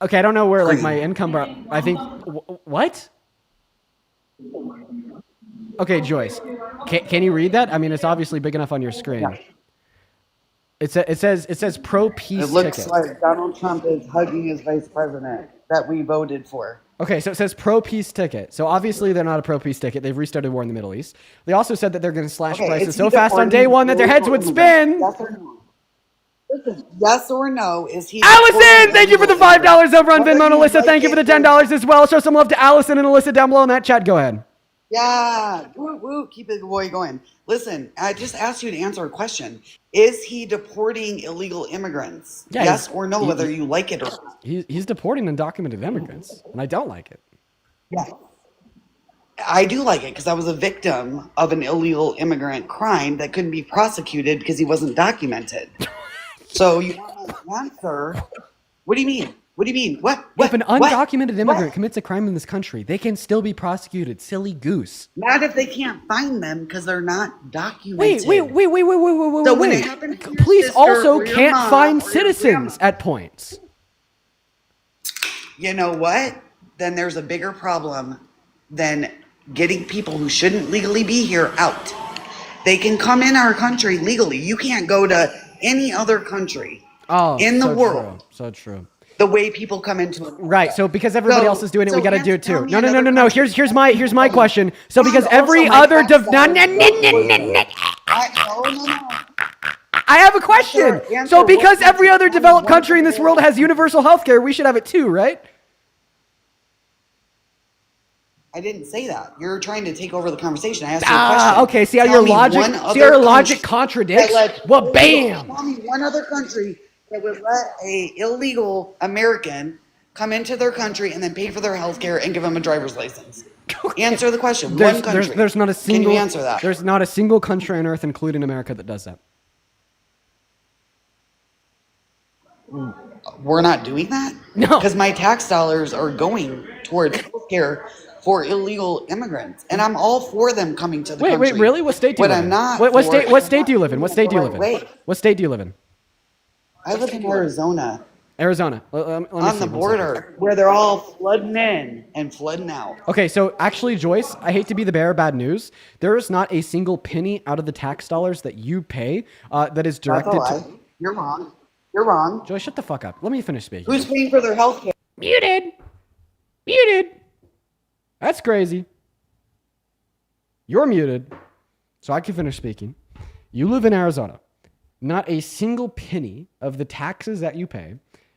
okay, I don't know where like my screen. income, I think, what? Okay, Joyce, can you read that? I mean, it's obviously big enough on your screen. It says pro It peace looks ticket. like Donald Trump is hugging his vice president that we voted for. Okay, so it says pro peace ticket. So obviously they're not a pro peace ticket. They've restarted war in the Middle East. They also said that they're going to slash Okay, prices is so he fast on deporting day one that their heads illegal would immigrants? spin. Yes or no? Listen, yes or no, is he Allison, deporting thank you for the illegal $5 immigrants? over on Whether Venmo. And you Alyssa, like thank you for the it or $10 as well. Show some love to Allison and Alyssa down below in that chat. Go ahead. Yeah, woo, woo, keep it boy going. Listen, I just asked you to answer a question. Is he deporting illegal immigrants? Yeah, Yes or no, whether you like it or not. He's deporting undocumented immigrants, and I don't like it. Yeah. I do like it because I was a victim of an illegal immigrant crime that couldn't be prosecuted because he wasn't documented. So you want an answer? What do you mean? What do you mean? What? If an undocumented immigrant commits a crime in this country, they can still be prosecuted. Silly goose. Not if they can't find them because they're not documented. Wait. So when it happened to your Police sister also or your can't mom find or your citizens at points. You know what? Then there's a bigger problem than getting people who shouldn't legally be here out. They can come in our country legally. You can't go to any other country in the world So true. the way people come into it. Right. So because everybody else is doing it, we got to do it tell too. me No. another country. Here's my question. So And because also every my other tax dollars No. I have a question. Answer So what because every country? other Tell me developed one country in this world has universal health care, we should have it too, right? I didn't say that. You're trying to take over the conversation. I asked you a question. Okay. See how Tell your me logic one see how other your logic country contradicts? that let Well, bam. Tell me one other country that would let a illegal American come into their country and then pay for their health care and give them a driver's license. Answer the question. One country. There's not a single Can you answer that? There's not a single country on earth, including America, that does that. We're not doing that? No. Because my tax dollars are going towards healthcare for illegal immigrants. And I'm all for them coming to the country. Wait, really? What state do you live I'm in? not What for state is do you live in? What state do you live in? Wait. What state do you live in? I live in Arizona. Arizona. Let me On see, the 1 second. border where they're all flooding in and flooding out. Okay, so actually, Joyce, I hate to be the bearer of bad news. There is not a single penny out of the tax dollars that you pay that is That's a directed lie. to. You're wrong. You're wrong. Joyce, shut the fuck up. Let me finish speaking. Who's paying for their health care? Muted. That's crazy. You're muted, so I can finish speaking. You live in Arizona. Not a single penny of the taxes that you pay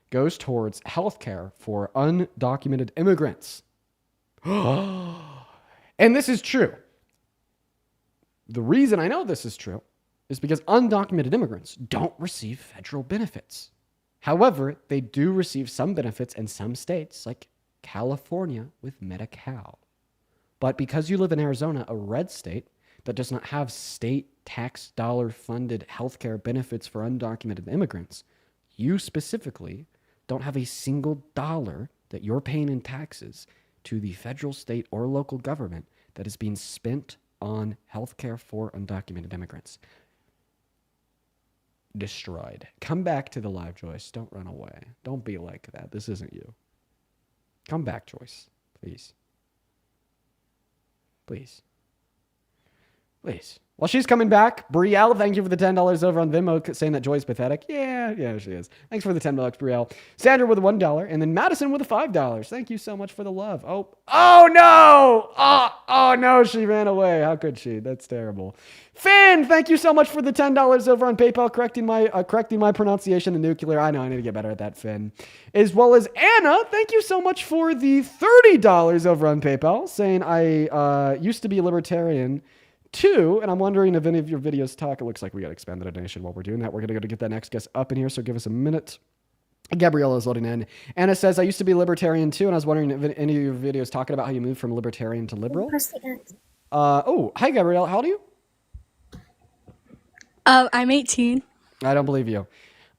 goes towards health care for undocumented immigrants. And this is true. The reason I know this is true is because undocumented immigrants don't receive federal benefits. However, they do receive some benefits in some states, like California with Medi-Cal. But because you live in Arizona, a red state that does not have state tax dollar funded healthcare benefits for undocumented immigrants, you specifically don't have a single dollar that you're paying in taxes to the federal, state, or local government that is being spent on healthcare for undocumented immigrants. Destroyed. Come back to the live, Joyce. Don't run away. Don't be like that. This isn't you. Come back, Joyce. Please. Please. Please. While she's coming back, Brielle, thank you for the $10 over on Venmo saying that Joy's pathetic. Yeah, she is. Thanks for the $10, Brielle. Sandra with a $1, and then Madison with a $5. Thank you so much for the love. Oh no! Oh no, she ran away. How could she? That's terrible. Finn, thank you so much for the $10 over on PayPal, correcting my pronunciation of nuclear. I know I need to get better at that, Finn. As well as Anna, thank you so much for the $30 over on PayPal, saying I used to be a libertarian too, and I'm wondering if any of your videos talk. It looks like we got to expand the donation while we're doing that. We're going to go to get that next guest up in here, so give us a minute. Gabriella is loading in. Anna says, I used to be libertarian too, and I was wondering if any of your videos talking about how you moved from libertarian to liberal. Hi, Gabriella. How old are you? I'm 18. I don't believe you.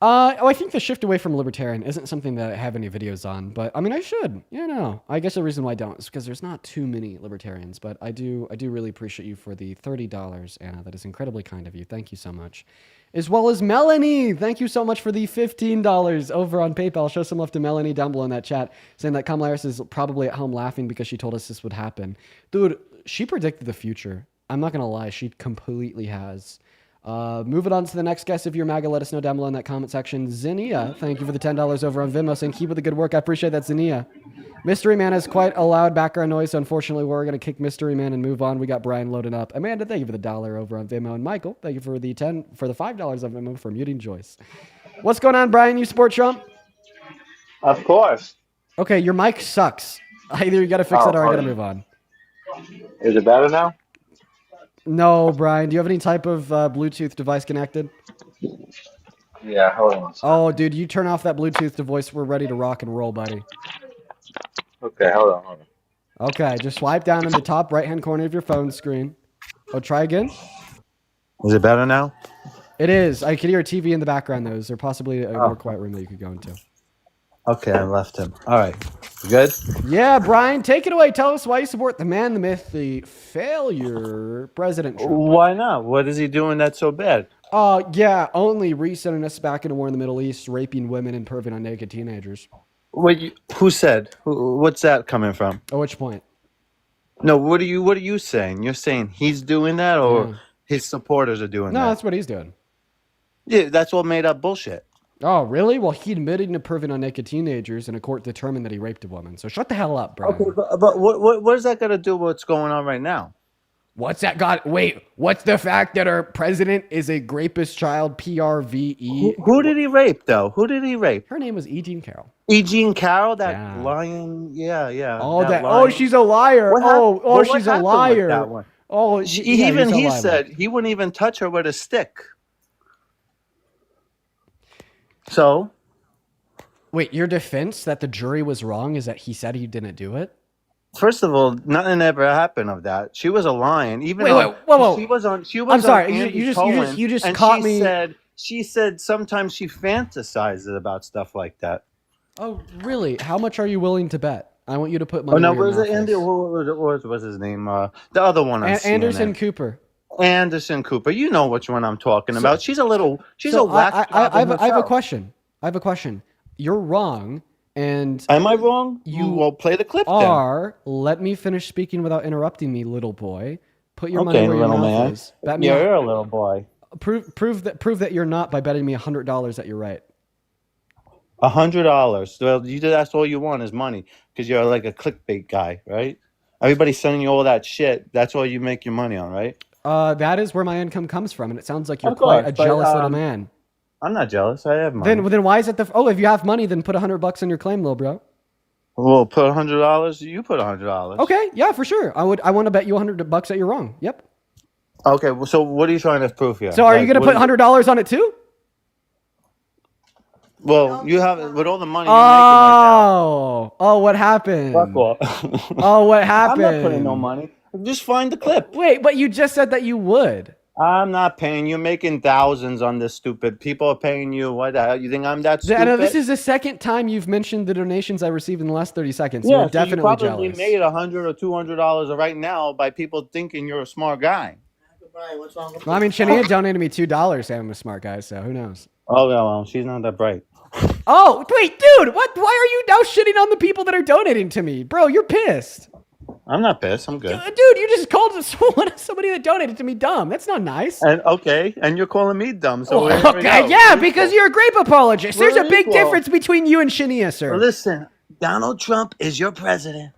I think the shift away from libertarian isn't something that I have any videos on, but I mean, I should. I guess the reason why I don't is because there's not too many libertarians, but I do really appreciate you for the $30, Anna. That is incredibly kind of you. Thank you so much. As well as Melanie. Thank you so much for the $15 over on PayPal. Show some love to Melanie down below in that chat, saying that Kamala Harris is probably at home laughing because she told us this would happen. Dude, she predicted the future. I'm not going to lie. She completely has. Moving on to the next guest. If you're MAGA, let us know down below in that comment section. Zinnia, thank you for the $10 over on Venmo, saying keep with the good work. I appreciate that, Zinnia. Mystery Man has quite a loud background noise, so unfortunately we're going to kick Mystery Man and move on. We got Brian loading up. Amanda, thank you for the $1 over on Venmo. And Michael, thank you for the $5 on Venmo for muting Joyce. What's going on, Brian? You support Trump? Of course. Okay, your mic sucks. Either you got to fix it or I got to move on. Is it better now? No, Brian. Do you have any type of Bluetooth device connected? Yeah, hold on. Oh, dude, you turn off that Bluetooth device. We're ready to rock and roll, buddy. Okay, hold on. Okay, just swipe down in the top right-hand corner of your phone screen. Oh, try again. Is it better now? It is. I can hear a TV in the background, though. Is there possibly a more quiet room that you could go into? Okay, I left him. All right. You good? Yeah, Brian, take it away. Tell us why you support the man, the myth, the failure, President Trump. Why not? What is he doing that's so bad? Yeah, only resending us back into war in the Middle East, raping women and perving on naked teenagers. Who said? What's that coming from? At which point? No, what are you saying? You're saying he's doing that, or his supporters are doing that? No, that's what he's doing. Yeah, that's all made up bullshit. Oh, really? Well, he admitted to perving on naked teenagers, and a court determined that he raped a woman. So shut the hell up, Brian. Okay, but what is that got to do with what's going on right now? What's that got? Wait, what's the fact that our president is a rapist child, PRVE? Who did he rape, though? Who did he rape? Her name was E. Jean Carroll. E. Jean Carroll, that lion? Yeah. Oh, oh, she's a liar. She's a liar. That one? Oh, he said he wouldn't even touch her with a stick. So, wait, your defense that the jury was wrong is that he said he didn't do it? First of all, nothing ever happened of that. She was a lion. Even whoa. She was on. I'm sorry. You just caught me. She said sometimes she fantasizes about stuff like that. Oh, really? How much are you willing to bet? I want you to put money. Oh no, where your was it mouth Andy? is. What was his name? The other one. On Anderson CNN. Cooper. Anderson Cooper. You know which one I'm talking about. She's a whack. I have a question. You're wrong. And am I wrong? You will play the clip. Let me finish speaking without interrupting me, little boy. Put your money where your mouth is. Bet me you're a little boy. Prove that you're not by betting me $100 that you're right. $100. Well, that's all you want is money because you're like a clickbait guy, right? Everybody's sending you all that shit. That's all you make your money on, right? That is where my income comes from, and it sounds like you're quite a jealous little man. I'm not jealous. I have money. Then why is it if you have money, then put $100 on your claim, little bro. Well, put $100. You put $100. Okay, yeah, for sure. I want to bet you $100 that you're wrong. Yep. Okay, well, so what are you trying to prove here? So are you going to put $100 on it too? Well, you have with all the money you're making right now. What happened? Fuck off. What happened? I'm not putting no money. Just find the clip. Wait, but you just said that you would. I'm not paying. You're making thousands on this stupid. People are paying you. What the hell? You think I'm that stupid? I know this is the second time you've mentioned the donations I received in the last 30 seconds. Yeah, you're definitely so you probably jealous. made $100 or $200 right now by people thinking you're a smart guy. Well, I mean, Shania donated me $2 saying I'm a smart guy, so who knows? Oh, well, she's not that bright. Oh, wait, dude, what? Why are you now shitting on the people that are donating to me? Bro, you're pissed. I'm not pissed. I'm good. Dude, you just called somebody that donated to me dumb. That's not nice. And you're calling me dumb. So okay, yeah, because you're a grape apologist. There's a big difference between you and Shania, sir. Well, listen, Donald Trump is your president.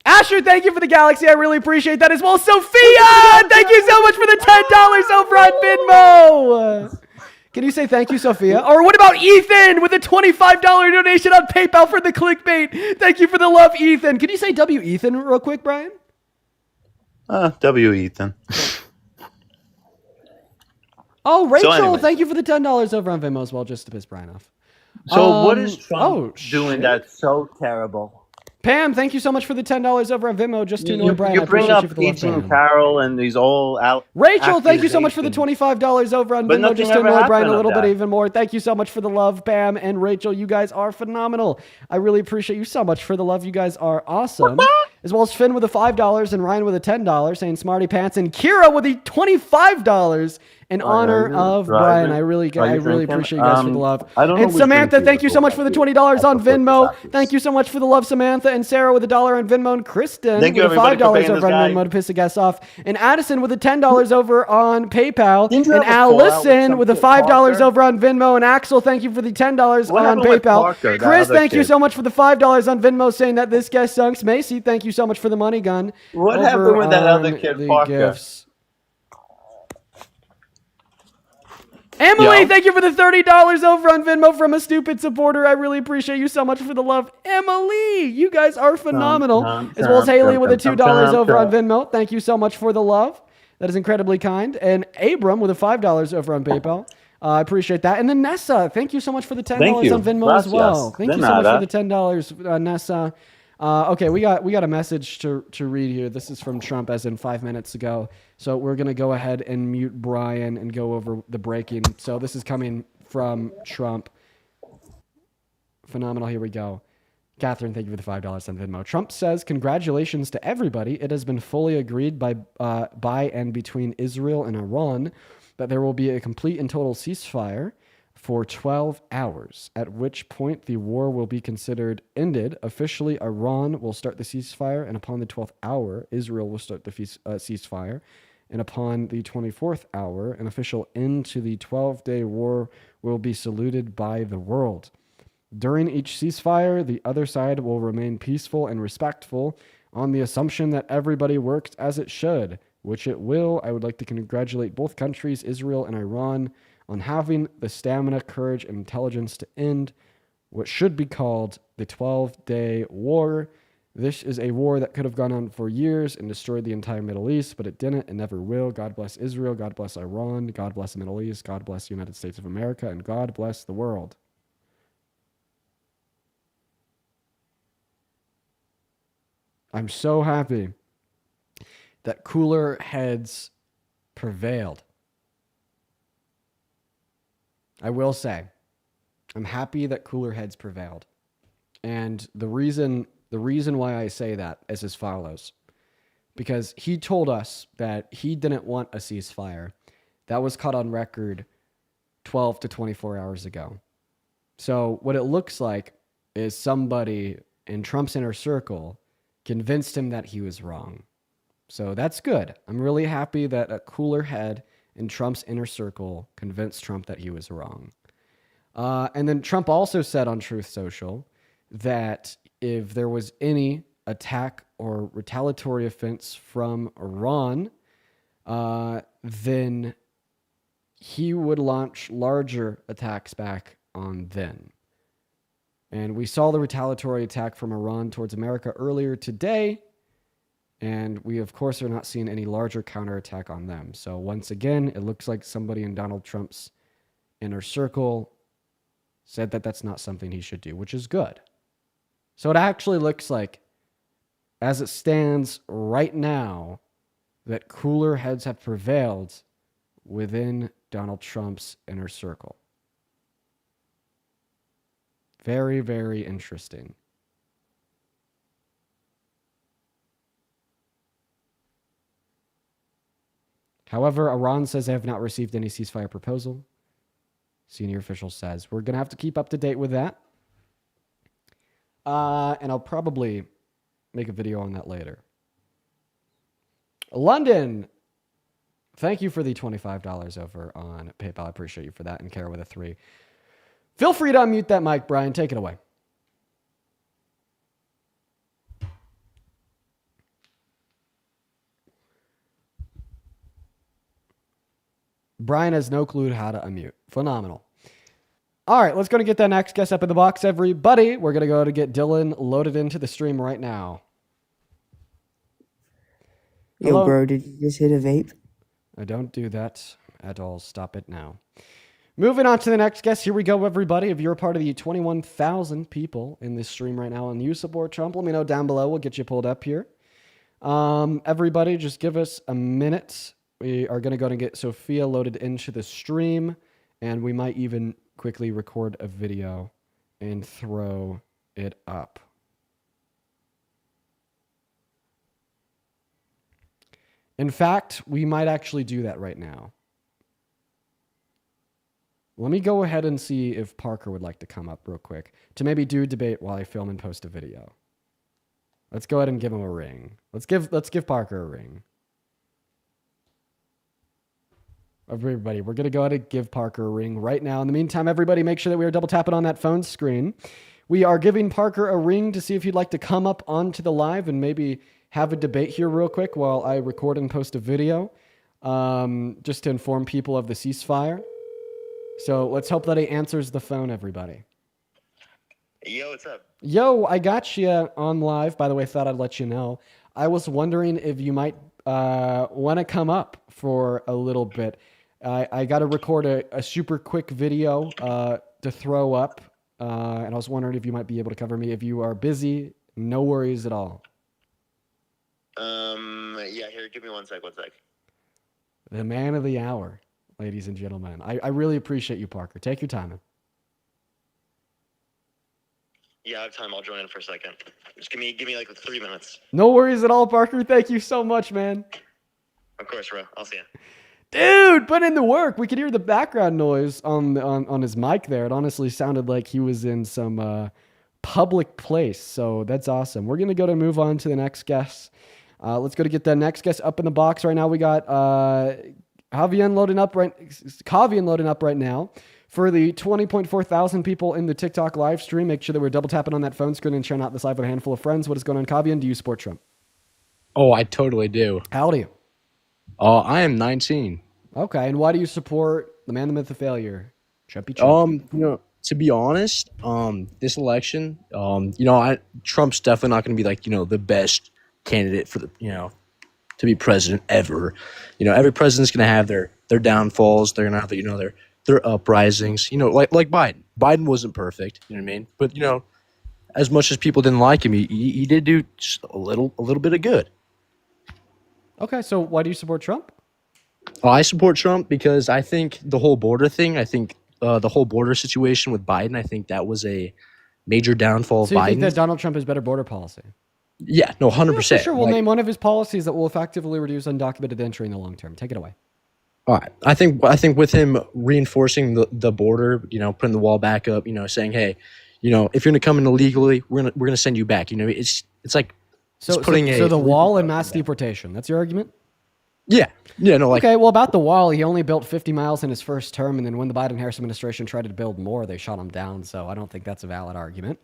Asher, thank you for the galaxy. I really appreciate that as well. Sophia, thank you so much for the $10 over on Venmo. Can you say thank you, Sophia? Or what about Ethan with a $25 donation on PayPal for the clickbait? Thank you for the love, Ethan. Can you say W Ethan real quick, Brian? W Ethan. Oh, Rachel, So anyway. thank you for the $10 over on Venmo as well, just to piss Brian off. So what is Trump doing that's so terrible? Pam, thank you so much for the $10 over on Venmo. Just to annoy Brian, You I bring appreciate up you for the love, Peach and Pam. Carol and these all out. Rachel, thank you so much for the accusations. $25 over on But Venmo. nothing Just to ever annoy Brian happened a of little bit that. even more. Thank you so much for the love, Pam and Rachel. You guys are phenomenal. I really appreciate you so much for the love. You guys are awesome. As well as Finn with the $5 and Ryan with a $10 saying Smarty Pants, and Kira with the $25 in honor of Brian. I really appreciate you guys for the love. I don't know And which Samantha, drink thank you so much for the $20 on Venmo. Sake. Thank you so much for the love, Samantha. And Sarah with $1 on Venmo. And Kristen Thank you, with everybody, for $5 paying over this on guy. Venmo to piss the guests off. And Addison with the $10 over on PayPal. Didn't you And have a fallout with Allison some with the kid, $5 Parker? over on Venmo. And Axel, thank you for the $10 What on happened with PayPal. Parker, that Chris, other thank you kid? so much for the $5 on Venmo saying that this guest sucks. Macy, thank you so much for the money gun. What over happened with that other on kid, the Parker? gifts. Emily, Yo. thank you for the $30 over on Venmo from a stupid supporter. I really appreciate you so much for the love. Emily, you guys are phenomenal. As well as Haley with the $2 over on Venmo. Thank you so much for the love. That is incredibly kind. And Abram with the $5 over on PayPal. I appreciate that. And then Nessa, thank you so much for the $10 Thank you. on Venmo as Gracias. well. Thank De you so much for nada. the $10, Nessa. Okay, we got a message to read here. This is from Trump, as in 5 minutes ago. So we're gonna go ahead and mute Brian and go over the breaking. So this is coming from Trump. Phenomenal. Here we go. Catherine, thank you for the $5 on Venmo. Trump says, "Congratulations to everybody. It has been fully agreed by and between Israel and Iran that there will be a complete and total ceasefire for 12 hours, at which point the war will be considered ended. Officially, Iran will start the ceasefire, and upon the 12th hour, Israel will start the ceasefire. And upon the 24th hour, an official end to the 12-day war will be saluted by the world. During each ceasefire, the other side will remain peaceful and respectful on the assumption that everybody works as it should, which it will. I would like to congratulate both countries, Israel and Iran, on having the stamina, courage, and intelligence to end what should be called the 12-day war. This is a war that could have gone on for years and destroyed the entire Middle East, but it didn't and never will. God bless Israel. God bless Iran. God bless the Middle East. God bless the United States of America. And God bless the world." I'm so happy that cooler heads prevailed. I will say, I'm happy that cooler heads prevailed. And the reason why I say that is as follows. Because he told us that he didn't want a ceasefire. That was caught on record 12 to 24 hours ago. So what it looks like is somebody in Trump's inner circle convinced him that he was wrong. So that's good. I'm really happy that a cooler head in Trump's inner circle convinced Trump that he was wrong. And then Trump also said on Truth Social that if there was any attack or retaliatory offense from Iran, then he would launch larger attacks back on them. And we saw the retaliatory attack from Iran towards America earlier today. And we, of course, are not seeing any larger counterattack on them. So once again, it looks like somebody in Donald Trump's inner circle said that that's not something he should do, which is good. So it actually looks like, as it stands right now, that cooler heads have prevailed within Donald Trump's inner circle. Very, very interesting. However, Iran says they have not received any ceasefire proposal. Senior official says we're going to have to keep up to date with that. And I'll probably make a video on that later. London, thank you for the $25 over on PayPal. I appreciate you for that. And Kara with a 3. Feel free to unmute that mic, Brian. Take it away. Brian has no clue how to unmute. Phenomenal. All right, let's go to get that next guest up in the box, everybody. We're going to go to get Dylan loaded into the stream right now. Yo, Hello? bro, did you just hit a vape? I don't do that at all. Stop it now. Moving on to the next guest. Here we go, everybody. If you're a part of the 21,000 people in this stream right now and you support Trump, let me know down below. We'll get you pulled up here. Everybody, just give us a minute. We are going to go and get Sophia loaded into the stream, and we might even quickly record a video and throw it up. In fact, we might actually do that right now. Let me go ahead and see if Parker would like to come up real quick to maybe do a debate while I film and post a video. Let's go ahead and give him a ring. Let's give Parker a ring. Everybody, we're going to go ahead and give Parker a ring right now. In the meantime, everybody, make sure that we are double tapping on that phone screen. We are giving Parker a ring to see if you'd like to come up onto the live and maybe have a debate here real quick while I record and post a video, just to inform people of the ceasefire. So let's hope that he answers the phone, everybody. Yo, what's up? Yo, I got you on live. By the way, thought I'd let you know. I was wondering if you might want to come up for a little bit. I got to record a super quick video to throw up, and I was wondering if you might be able to cover me. If you are busy, no worries at all. Yeah, here, give me one sec. The man of the hour, ladies and gentlemen. I really appreciate you, Parker. Take your time. Yeah, I have time. I'll join in for a second. Just give me like 3 minutes. No worries at all, Parker. Thank you so much, man. Of course, bro. I'll see you. Dude, put in the work. We could hear the background noise on his mic there. It honestly sounded like he was in some public place. So that's awesome. We're going to go to move on to the next guest. Let's go to get the next guest up in the box right now. We got Kavian loading up right now. For the 20.4 thousand people in the TikTok live stream, make sure that we're double tapping on that phone screen and sharing out this live with a handful of friends. What is going on, Kavian? Do you support Trump? Oh, I totally do. How old are you? I am 19. Okay, and why do you support the man, the myth, the failure, Trumpy Trump? To be honest, this election, Trump's definitely not going to be like, the best candidate for to be president ever. Every president's going to have their downfalls. They're going to have their uprisings. Like Biden. Biden wasn't perfect. You know what I mean? But as much as people didn't like him, he did do just a little bit of good. Okay, so why do you support Trump? I support Trump because I think the whole border thing, the whole border situation with Biden, I think that was a major downfall of So you Biden. think that Donald Trump has better border policy? Yeah, no, 100%. Yeah, for sure. We'll name one of his policies that will effectively reduce undocumented entry in the long term. Take it away. All right. I think with him reinforcing the border, putting the wall back up, saying, hey, if you're going to come in illegally, we're gonna send you back. It's like So the wall and mass deportation. That's your argument? Yeah. Yeah, no, okay, well, about the wall, he only built 50 miles in his first term, and then when the Biden-Harris administration tried to build more, they shot him down, so I don't think that's a valid argument.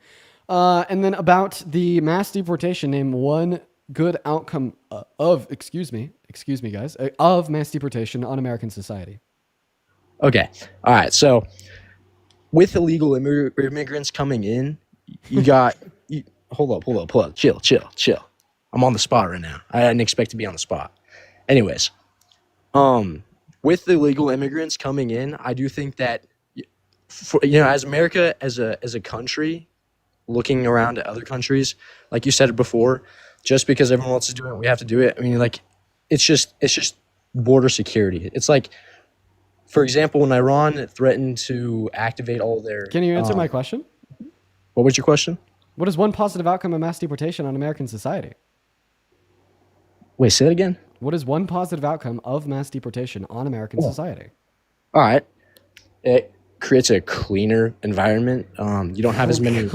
And then about the mass deportation, name one good outcome of mass deportation on American society. Okay. All right, so with illegal immigrants coming in, you got... Hold up. Chill. I'm on the spot right now. I didn't expect to be on the spot. Anyways, with the illegal immigrants coming in, I do think that, as America, as a country, looking around at other countries, like you said it before, just because everyone else is doing it, we have to do it. I mean, it's just border security. It's like, for example, when Iran threatened to activate all their... Can you answer my question? What was your question? What is one positive outcome of mass deportation on American society? Wait, say it again? What is one positive outcome of mass deportation on American society? All right. It creates a cleaner environment. You don't have as many...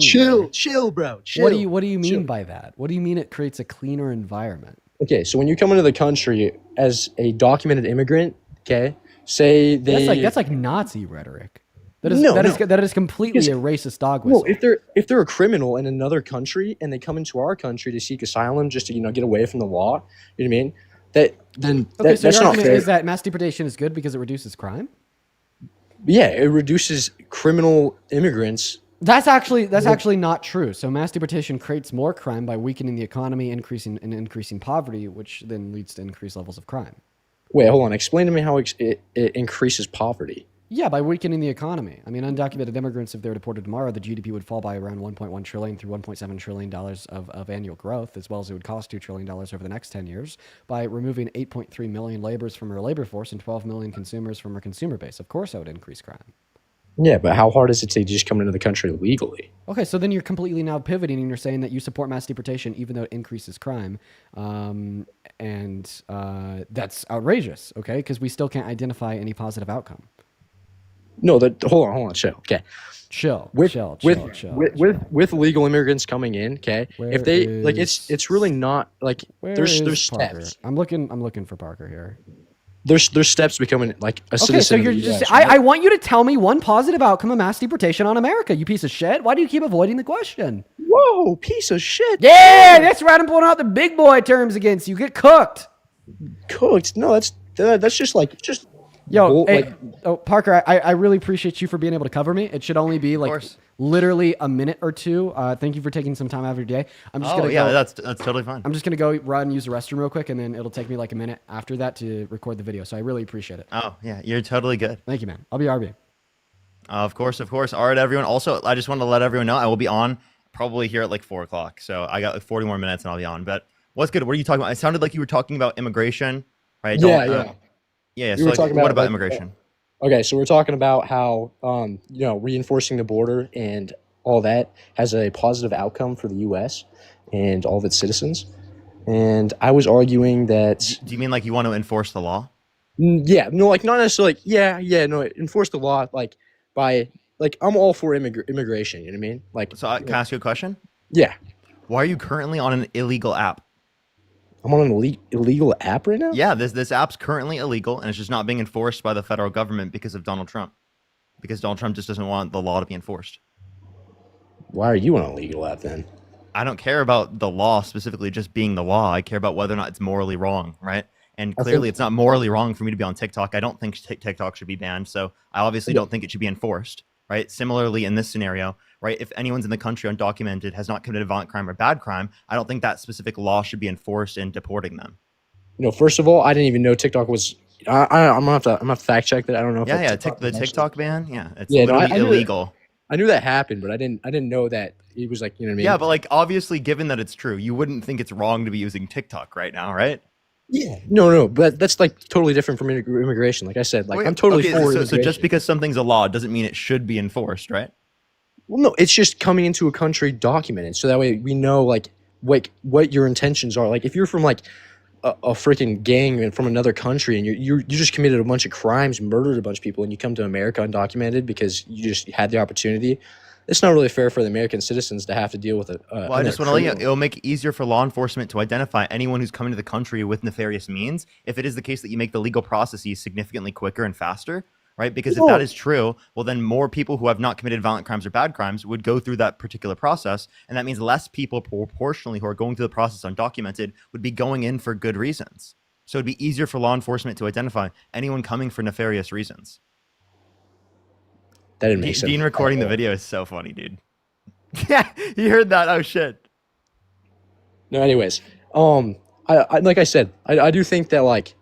Chill, bro. Chill. What do you mean by that? What do you mean it creates a cleaner environment? Okay, so when you come into the country as a documented immigrant, okay, say they... That's like Nazi rhetoric. That is completely a racist dog whistle. No, if they're a criminal in another country and they come into our country to seek asylum just to get away from the law, you know what I mean? That's your not argument fair. is that mass deportation is good because it reduces crime? Yeah, it reduces criminal immigrants. That's actually not true. So mass deportation creates more crime by weakening the economy, increasing poverty, which then leads to increased levels of crime. Wait, hold on. Explain to me how it increases poverty. Yeah, by weakening the economy. I mean, undocumented immigrants, if they're deported tomorrow, the GDP would fall by around 1.1 trillion through 1.7 trillion dollars of annual growth, as well as it would cost $2 trillion over the next 10 years by removing 8.3 million laborers from our labor force and 12 million consumers from our consumer base. Of course, that would increase crime. Yeah, but how hard is it to just come into the country legally? Okay, so then you're completely now pivoting and you're saying that you support mass deportation even though it increases crime. And that's outrageous, okay? Because we still can't identify any positive outcome. No, hold on, chill. Okay. Chill. With illegal immigrants coming in, okay? If they like it's really not like there's Parker? steps. I'm looking for Parker here. There's steps to becoming like a citizen. Okay, so of you're the just US, right? I want you to tell me one positive outcome of mass deportation on America, you piece of shit. Why do you keep avoiding the question? Whoa, piece of shit. Yeah, that's right. I'm pulling out the big boy terms against you. Get cooked. Cooked? No, that's just Yo, hey, like Parker, I really appreciate you for being able to cover me. It should only be like literally a minute or two. Thank you for taking some time out of your day. I'm just gonna go, that's totally fine. I'm just gonna go run use the restroom real quick, and then it'll take me like a minute after that to record the video. So I really appreciate it. Oh yeah, you're totally good. Thank you, man. I'll be RB. Of course. All right, everyone. Also, I just want to let everyone know I will be on probably here at like 4 o'clock. So I got like 40 more minutes and I'll be on. But what's good? What are you talking about? It sounded like you were talking about immigration, right? Yeah. So what about immigration? Okay, so we're talking about how reinforcing the border and all that has a positive outcome for the U.S. and all of its citizens. And I was arguing that. Do you mean like you want to enforce the law? Yeah, no, like not necessarily. No, enforce the law like by like I'm all for immigration. You know what I mean? Like, so can I ask you a question? Yeah. Why are you currently on an illegal app? I'm on an illegal app right now? Yeah, this app's currently illegal, and it's just not being enforced by the federal government because of Donald Trump. Because Donald Trump just doesn't want the law to be enforced. Why are you on an illegal app then? I don't care about the law specifically just being the law. I care about whether or not it's morally wrong, right? And clearly it's not morally wrong for me to be on TikTok. I don't think TikTok should be banned, so I obviously don't think it should be enforced, right? Similarly, in this scenario, right, if anyone's in the country undocumented, has not committed a violent crime or bad crime, I don't think that specific law should be enforced in deporting them. First of all, I didn't even know TikTok was. I'm gonna have to fact check that. I don't know. If The TikTok ban, it's literally illegal. I knew that happened, but I didn't know that it was like, you know what I mean? Yeah, but like obviously, given that it's true, you wouldn't think it's wrong to be using TikTok right now, right? Yeah. No, but that's like totally different from immigration. Like I said, like I'm totally for immigration. So just because something's a law doesn't mean it should be enforced, right? Well, no, it's just coming into a country documented, so that way we know like what your intentions are. Like if you're from like a freaking gang and from another country, and you just committed a bunch of crimes, murdered a bunch of people, and you come to America undocumented because you just had the opportunity. It's not really fair for the American citizens to have to deal with it. Well, I just want to let you know, it'll make it easier for law enforcement to identify anyone who's coming to the country with nefarious means, if it is the case that you make the legal processes significantly quicker and faster, right? Because if that is true, well, then more people who have not committed violent crimes or bad crimes would go through that particular process, and that means less people proportionally who are going through the process undocumented would be going in for good reasons. So it'd be easier for law enforcement to identify anyone coming for nefarious reasons. That didn't make sense. Dean recording the video is so funny, dude. Yeah, you heard that? Oh shit. No, anyways, I like I said, I do think that like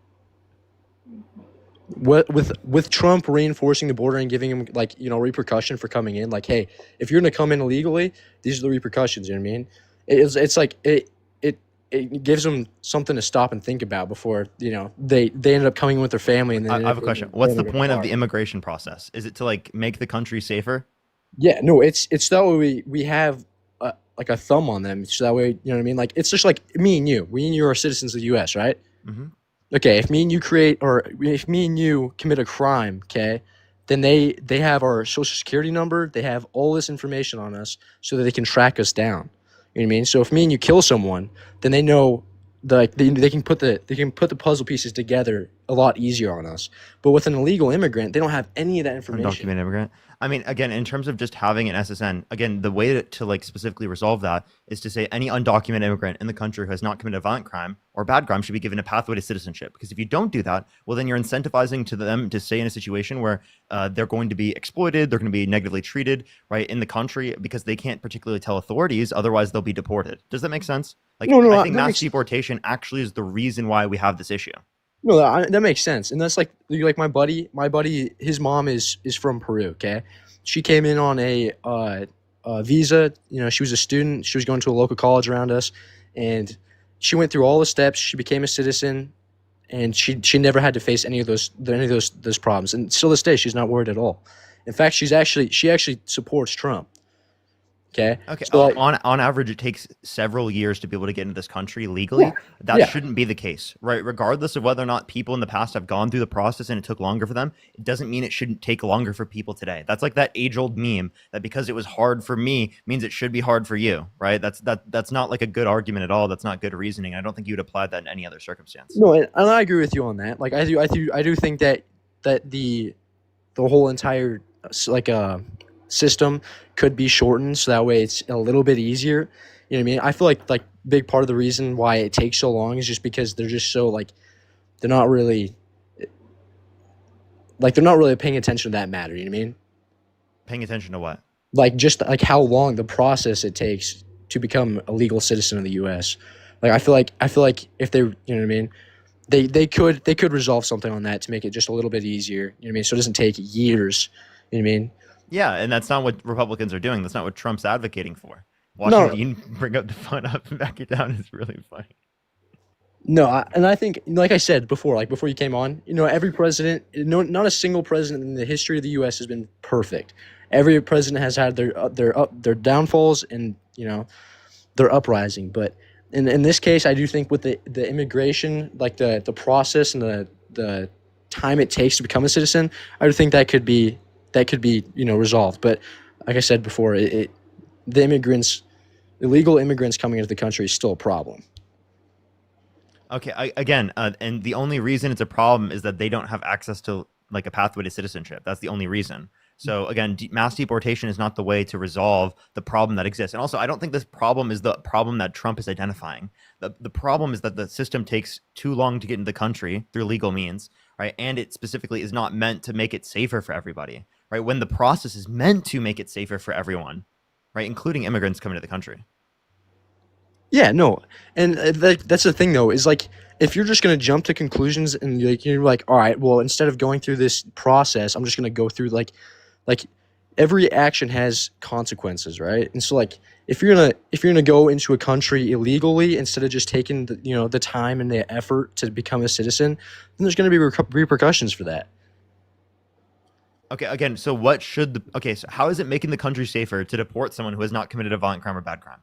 with Trump reinforcing the border and giving him like repercussion for coming in, like, hey, if you're gonna come in illegally, these are the repercussions. You know what I mean? It's like it gives them something to stop and think about before they ended up coming in with their family. And then I have a question. What's the point of the immigration process? Is it to like make the country safer? Yeah, no, it's that way we have like a thumb on them, so that way what I mean. Like it's just like me and you are citizens of the U.S., right? Mm-hmm. Okay, if me and you commit a crime, okay, then they have our social security number, they have all this information on us so that they can track us down. You know what I mean? So if me and you kill someone, then they know they can put the puzzle pieces together a lot easier on us. But with an illegal immigrant, they don't have any of that information. Undocumented immigrant. I mean, again, in terms of just having an SSN, again, the way to like specifically resolve that is to say any undocumented immigrant in the country who has not committed a violent crime or bad crime should be given a pathway to citizenship. Because if you don't do that, well, then you're incentivizing to them to stay in a situation where they're going to be exploited, they're going to be negatively treated, right, in the country because they can't particularly tell authorities, otherwise they'll be deported. Does that make sense? Like, No, I think that mass makes- deportation actually is the reason why we have this issue. No, that makes sense, and that's like my buddy, his mom is from Peru. Okay, she came in on a visa. You know, she was a student. She was going to a local college around us, and she went through all the steps. She became a citizen, and she never had to face any of those problems. And still this day, she's not worried at all. In fact, she actually supports Trump. Okay, Okay, so like, on average, it takes several years to be able to get into this country legally. yeah, That yeah. shouldn't be the case, right? Regardless of whether or not people in the past have gone through the process and it took longer for them, it doesn't mean it shouldn't take longer for people today. That's like that age-old meme that because it was hard for me means it should be hard for you, right? That's not like a good argument at all. That's not good reasoning. I don't think you'd apply that in any other circumstance. No, and I agree with you on that. Like I do think that the whole entire system could be shortened so that way it's a little bit easier. You know what I mean? I feel like big part of the reason why it takes so long is just because they're just so they're not really paying attention to that matter. You know what I mean? Paying attention to what? Like just like how long the process it takes to become a legal citizen of the U.S. Like I feel like if they, you know what I mean, they could resolve something on that to make it just a little bit easier. You know what I mean? So it doesn't take years. You know what I mean? Yeah, and that's not what Republicans are doing. That's not what Trump's advocating for. No. Watching Dean bring up the phone up and back it down is really funny. No, I think, like I said before, like before you came on, you know, every president, no, not a single president in the history of the U.S. has been perfect. Every president has had their downfalls and, you know, their uprising. But in this case, I do think with the immigration, like the process and the time it takes to become a citizen, I do think that could be you know, resolved. But like I said before, illegal immigrants coming into the country is still a problem. Okay, and the only reason it's a problem is that they don't have access to like a pathway to citizenship. That's the only reason. So again, mass deportation is not the way to resolve the problem that exists. And also, I don't think this problem is the problem that Trump is identifying. The problem is that the system takes too long to get into the country through legal means, right? And it specifically is not meant to make it safer for everybody, right? When the process is meant to make it safer for everyone, right? Including immigrants coming to the country. Yeah, no, and that's the thing though, is like if you're just gonna jump to conclusions and you're like, all right, well, instead of going through this process, I'm just gonna go through like every action has consequences, right? And so like if you're gonna go into a country illegally instead of just taking the time and the effort to become a citizen, then there's gonna be repercussions for that. Okay, again, so so how is it making the country safer to deport someone who has not committed a violent crime or bad crime?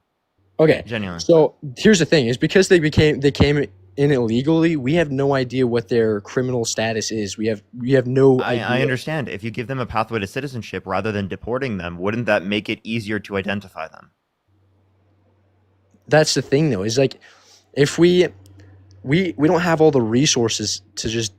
Okay, Genuinely. so here's the thing: is because they came in illegally, we have no idea what their criminal status is. We have no idea. I understand. If you give them a pathway to citizenship rather than deporting them, wouldn't that make it easier to identify them? That's the thing, though. Is like if we don't have all the resources to just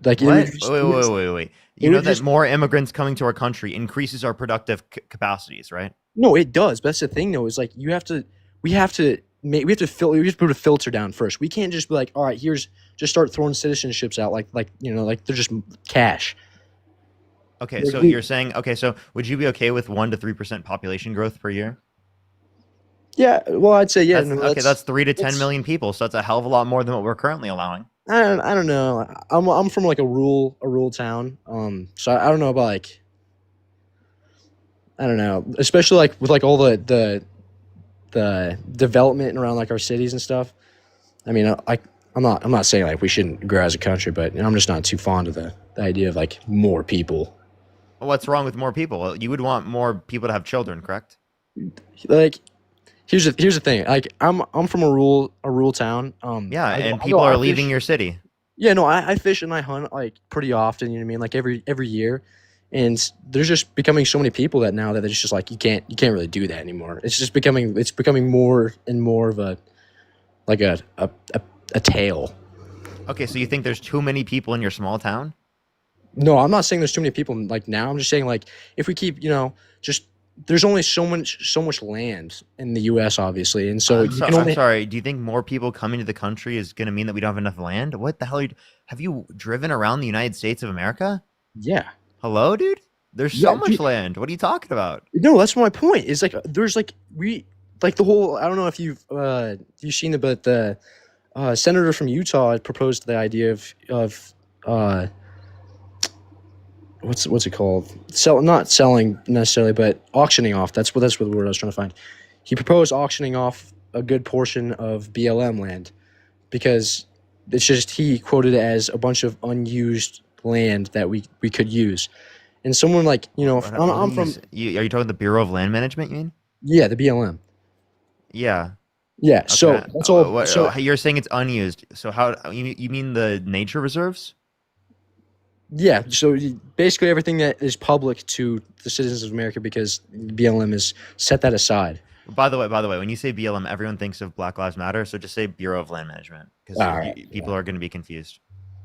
like What? Wait. You know that more immigrants coming to our country increases our productive capacities, right? No, it does. But that's the thing, though. Is like we have to put a filter down first. We can't just be like, all right, just start throwing citizenships out like they're just cash. Okay, so you're saying so would you be okay with 1 to 3% population growth per year? Yeah, well, I'd say yeah. That's 3 to 10 million people, so that's a hell of a lot more than what we're currently allowing. I don't know. I'm from like a rural town. So I don't know about like I don't know, especially like with like all the development around like our cities and stuff. I mean, I'm not saying like we shouldn't grow as a country, but I'm just not too fond of the idea of like more people. Well, what's wrong with more people? Well, you would want more people to have children, correct? Like here's the thing. Like I'm from a rural town. And people are leaving your city. Yeah, no, I fish and I hunt like pretty often. You know what I mean? Like every year. And there's just becoming so many people that it's just like you can't really do that anymore. It's becoming more and more of a tale. Okay, so you think there's too many people in your small town? No, I'm not saying there's too many people like now. I'm just saying like if we keep just there's only so much land in the U.S. obviously, and so I'm sorry. Do you think more people coming to the country is going to mean that we don't have enough land? What the hell? Have you driven around the United States of America? Yeah. Hello, dude? There's so much land. What are you talking about? No, that's my point. Is like there's like the whole I don't know if you've seen it, but senator from Utah had proposed the idea of what's it called? Not selling necessarily, but auctioning off. That's what the word I was trying to find. He proposed auctioning off a good portion of BLM land because it's just he quoted it as a bunch of unused land that we could use. And someone like I'm from Are you talking the Bureau of Land Management? You mean? yeah the BLM Yeah. yeah. So Okay. that's all. So You're saying it's unused. So how you mean the nature reserves? yeah, so basically everything that is public to the citizens of America because BLM has set that aside. By the way, when you say BLM, everyone thinks of Black Lives Matter. So just say Bureau of Land Management because All right, people are going to be confused.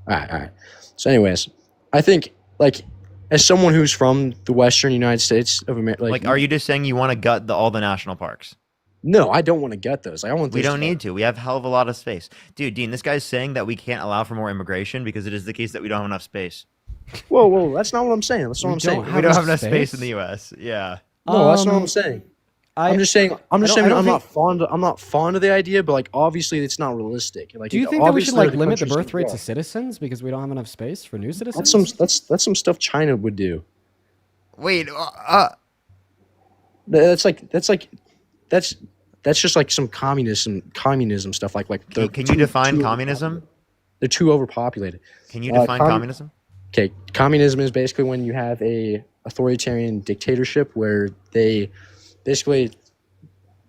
All right. So, anyways, I think like as someone who's from the Western United States of America, Like, are you just saying you want to gut all the national parks? No, I don't want to gut those. I want. We don't need to. We have a hell of a lot of space, dude. Dean, this guy's saying that we can't allow for more immigration because it is the case that we don't have enough space. Whoa! That's not what I'm saying. That's not what I'm saying. We don't have enough space in the U.S. Yeah. No, that's not what I'm saying. I'm just saying. I'm not fond of the idea, but like obviously it's not realistic. Like, do you think that we should like limit the birth rates of citizens because we don't have enough space for new citizens? That's some stuff China would do. Wait. That's just like some communism stuff. Like can you define communism? They're too overpopulated. Can you define communism? Okay, communism is basically when you have a authoritarian dictatorship where they basically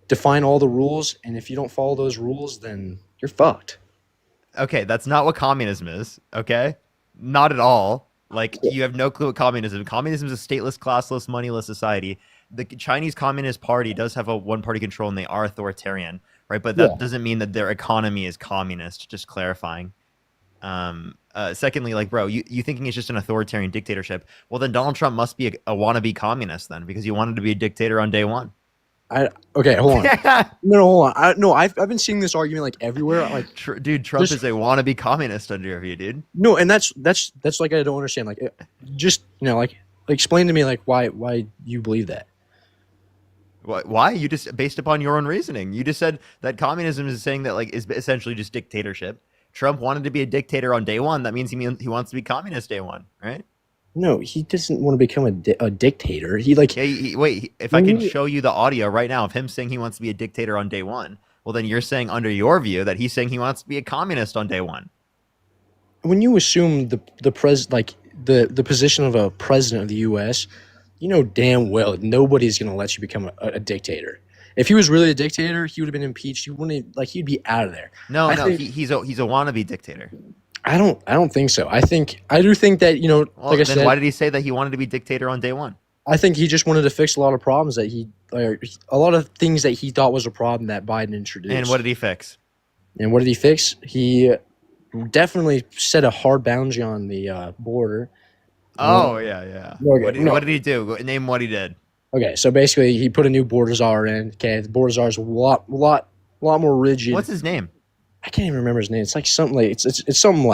define all the rules, and if you don't follow those rules, then you're fucked. Okay, that's not what communism is. Okay, not at all. Like you have no clue what communism. Communism is a stateless, classless, moneyless society. The Chinese Communist Party does have a one-party control, and they are authoritarian, right? But that doesn't mean that their economy is communist. Just clarifying. Secondly, like, bro, you thinking it's just an authoritarian dictatorship? Well, then Donald Trump must be a wannabe communist then, because he wanted to be a dictator on day one. Okay, hold on. Hold on. I've been seeing this argument like everywhere. Like, dude, Trump is a wannabe communist under your view, dude. No, and that's like I don't understand. Like, just like explain to me like why you believe that. Why? You just based upon your own reasoning. You just said that communism is saying that like is essentially just dictatorship. Trump wanted to be a dictator on day one. That means he wants to be communist day one, right? No, he doesn't want to become a dictator. He like wait. If I can show you the audio right now of him saying he wants to be a dictator on day one, well then you're saying under your view that he's saying he wants to be a communist on day one. When you assume the position of a president of the U.S., you know damn well nobody's gonna let you become a dictator. If he was really a dictator, he would have been impeached. He wouldn't he'd be out of there. He's a wannabe dictator. I don't think so. I do think that like I said. Why did he say that he wanted to be dictator on day one? I think he just wanted to fix a lot of problems that a lot of things that he thought was a problem that Biden introduced. And what did he fix? He definitely set a hard boundary on the border. Oh yeah. What did he do? Name what he did. Okay, so basically he put a new border czar in. Okay, the border czar is a lot more rigid. What's his name? I can't even remember his name. It's like something like it's something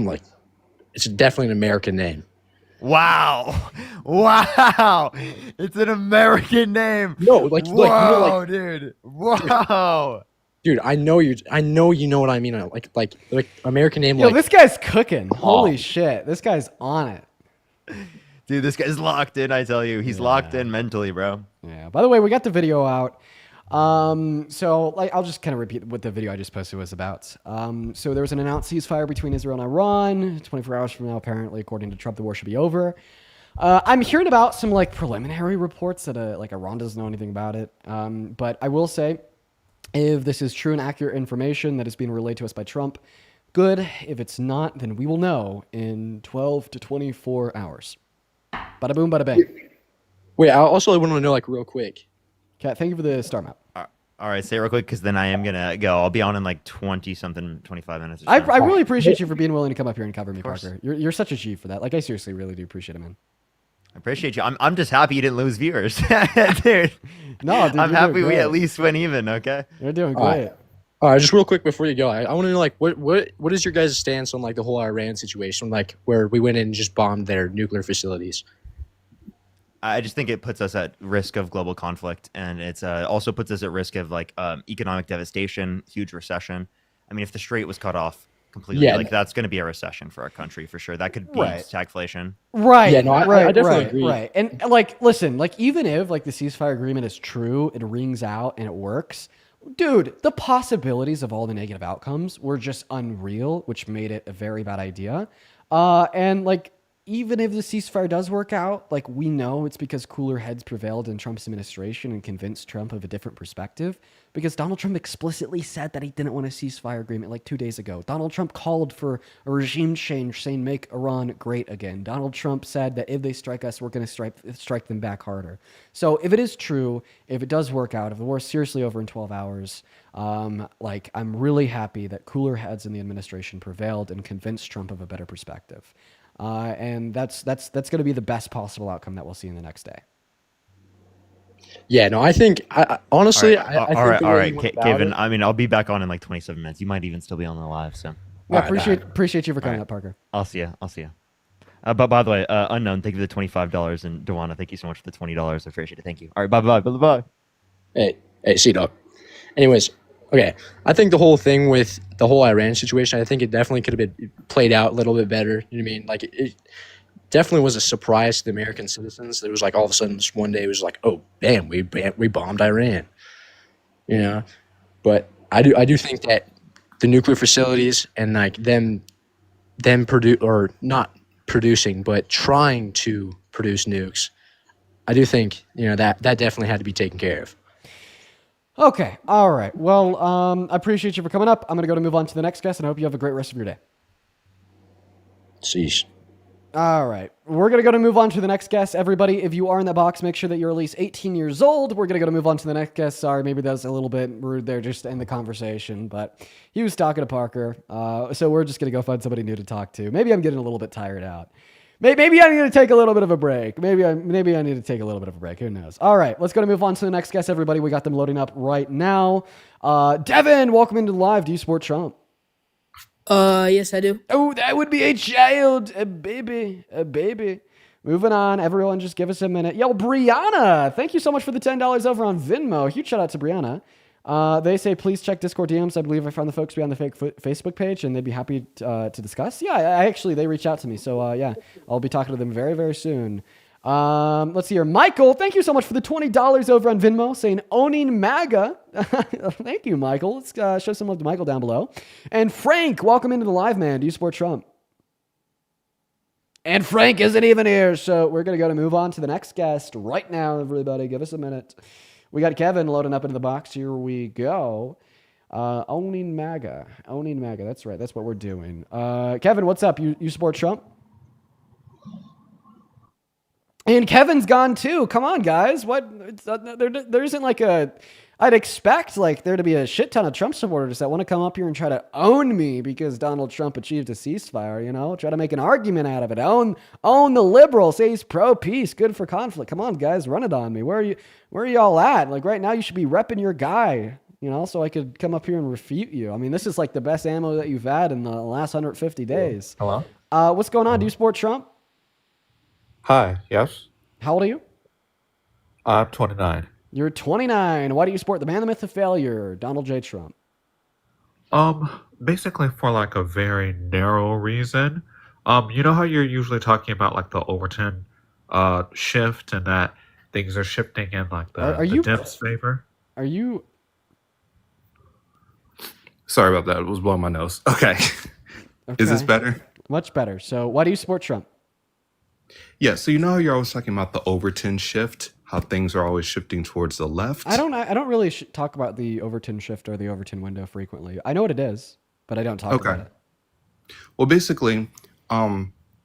like it's definitely an American name. Wow, it's an American name. No, dude. Wow. Dude, I know you know what I mean. Like American name. Yo, this guy's cooking. Holy shit, this guy's on it. Dude, this guy's locked in. I tell you, he's locked in mentally, bro. Yeah. By the way, we got the video out. So like, I'll just kind of repeat what the video I just posted was about. So there was an announced ceasefire between Israel and Iran. 24 hours from now, apparently, according to Trump, the war should be over. I'm hearing about some like preliminary reports that like Iran doesn't know anything about it. But I will say, if this is true and accurate information that is being relayed to us by Trump, good. If it's not, then we will know in 12 to 24 hours. Bada boom, bada bang. Wait, I also want to know like real quick. Kat, thank you for the star map. All right, say it real quick because then I am going to go. I'll be on in like 25 minutes. I really appreciate you for being willing to come up here and cover me, Parker. You're such a G for that. Like, I seriously really do appreciate it, man. I appreciate you. I'm just happy you didn't lose viewers. Dude. No, dude, I'm happy we at least went even, okay? You're doing great. All right, just real quick before you go, I want to know like what is your guys' stance on like the whole Iran situation, like where we went in and just bombed their nuclear facilities? I just think it puts us at risk of global conflict, and it's also puts us at risk of like economic devastation, huge recession. I mean, if the strait was cut off completely, Yeah, like that's going to be a recession for our country for sure. That could be Right. stagflation. Right. Yeah, no, I definitely agree. Right. And like, listen, like even if like the ceasefire agreement is true, it rings out and it works, dude, the possibilities of all the negative outcomes were just unreal, which made it a very bad idea. And like, even if the ceasefire does work out, like we know it's because cooler heads prevailed in Trump's administration and convinced Trump of a different perspective. Because Donald Trump explicitly said that he didn't want a ceasefire agreement like 2 days ago. Donald Trump called for a regime change, saying make Iran great again. Donald Trump said that if they strike us, we're going to strike them back harder. So if it is true, if it does work out, if the war is seriously over in 12 hours, like I'm really happy that cooler heads in the administration prevailed and convinced Trump of a better perspective. And that's going to be the best possible outcome that we'll see in the next day. Yeah, no, I think honestly, all right, I think all right, the all way right, you went about Kevin. it- I mean, I'll be back on in like 27 minutes. You might even still be on the live. So Yeah, appreciate you for coming up, Parker. I'll see you. I'll see you. But by the way, unknown, thank you for the $25, and Dewana, thank you so much for the $20. I appreciate it. Thank you. All right, bye. Hey, see, dog. Anyways, okay. I think the whole thing with the whole Iran situation, I think it definitely could have been played out a little bit better. You know what I mean? Like it definitely was a surprise to the American citizens. It was like all of a sudden, just one day, it was like, oh, damn, we bombed Iran. You know, but I do think that the nuclear facilities and like them produce or not producing, but trying to produce nukes, I do think that definitely had to be taken care of. Okay. All right. Well, I appreciate you for coming up. I'm going to move on to the next guest, and I hope you have a great rest of your day. Sheesh. All right. We're going to move on to the next guest. Everybody, if you are in the box, make sure that you're at least 18 years old. We're going to move on to the next guest. Sorry, maybe that was a little bit rude there just to end the conversation, but he was talking to Parker. So we're just going to go find somebody new to talk to. Maybe I'm getting a little bit tired out. Maybe I need to take a little bit of a break. Maybe I need to take a little bit of a break. Who knows? All right, let's move on to the next guest, everybody. We got them loading up right now. Devin, welcome into the live. Do you support Trump? Yes, I do. Oh, that would be a child, a baby. Moving on, everyone, just give us a minute. Yo, Brianna, thank you so much for the $10 over on Venmo. Huge shout out to Brianna. They say, please check Discord DMs. I believe I found the folks behind the fake Facebook page, and they'd be happy to discuss. Yeah, they reached out to me. So, yeah, I'll be talking to them very, very soon. Let's see here. Michael, thank you so much for the $20 over on Venmo, saying owning MAGA. Thank you, Michael. Let's show some love to Michael down below. And Frank, welcome into the live, man. Do you support Trump? And Frank isn't even here, so we're going to move on to the next guest right now, everybody. Give us a minute. We got Kevin loading up into the box. Here we go. Owning MAGA. That's right. That's what we're doing. Kevin, what's up? You support Trump? And Kevin's gone too. Come on, guys. What? There isn't like a... I'd expect like there to be a shit ton of Trump supporters that want to come up here and try to own me because Donald Trump achieved a ceasefire, try to make an argument out of it. Own the liberal, say he's pro-peace, good for conflict. Come on, guys, run it on me. Where are y'all at? Like right now you should be repping your guy, so I could come up here and refute you. I mean, this is like the best ammo that you've had in the last 150 days. Hello? What's going on? Do you support Trump? Hi, yes. How old are you? I'm 29. You're 29. Why do you support the man, the myth, the failure, Donald J. Trump? Basically for like a very narrow reason. You know how you're usually talking about like the Overton shift and that things are shifting in like the Dems favor? Are you... Sorry about that. It was blowing my nose. Okay. Is this better? Much better. So why do you support Trump? Yeah, so you know how you're always talking about the Overton shift, how things are always shifting towards the left? I don't really talk about the Overton shift or the Overton window frequently. I know what it is, but I don't talk about it. Well, basically, I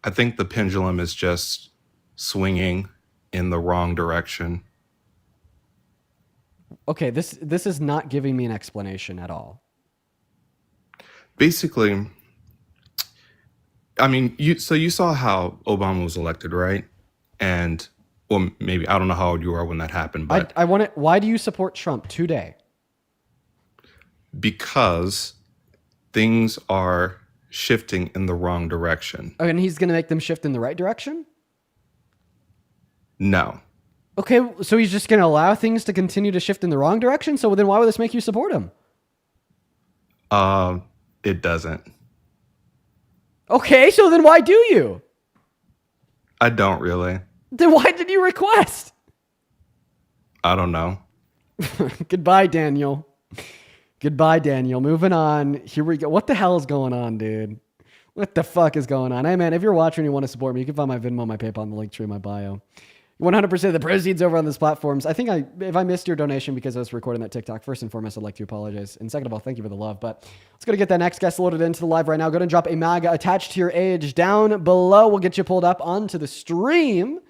think the pendulum is just swinging in the wrong direction. Okay, this is not giving me an explanation at all. Basically, I mean, you saw how Obama was elected, right? And well, maybe I don't know how old you are when that happened, but I want it. Why do you support Trump today? Because things are shifting in the wrong direction. Oh, and he's going to make them shift in the right direction? No. Okay, so he's just going to allow things to continue to shift in the wrong direction? So then why would this make you support him? It doesn't. Okay, so then why do you? I don't really. Then why did you request? I don't know. Goodbye, Daniel. Goodbye, Daniel. Moving on. Here we go. What the hell is going on, dude? What the fuck is going on? Hey, man, if you're watching and you want to support me, you can find my Venmo, my PayPal, and the link tree in my bio. 100% of the proceeds over on these platforms. I think if I missed your donation because I was recording that TikTok, first and foremost, I'd like to apologize. And second of all, thank you for the love. But let's go to get that next guest loaded into the live right now. Go ahead and drop a MAGA attached to your age down below. We'll get you pulled up onto the stream.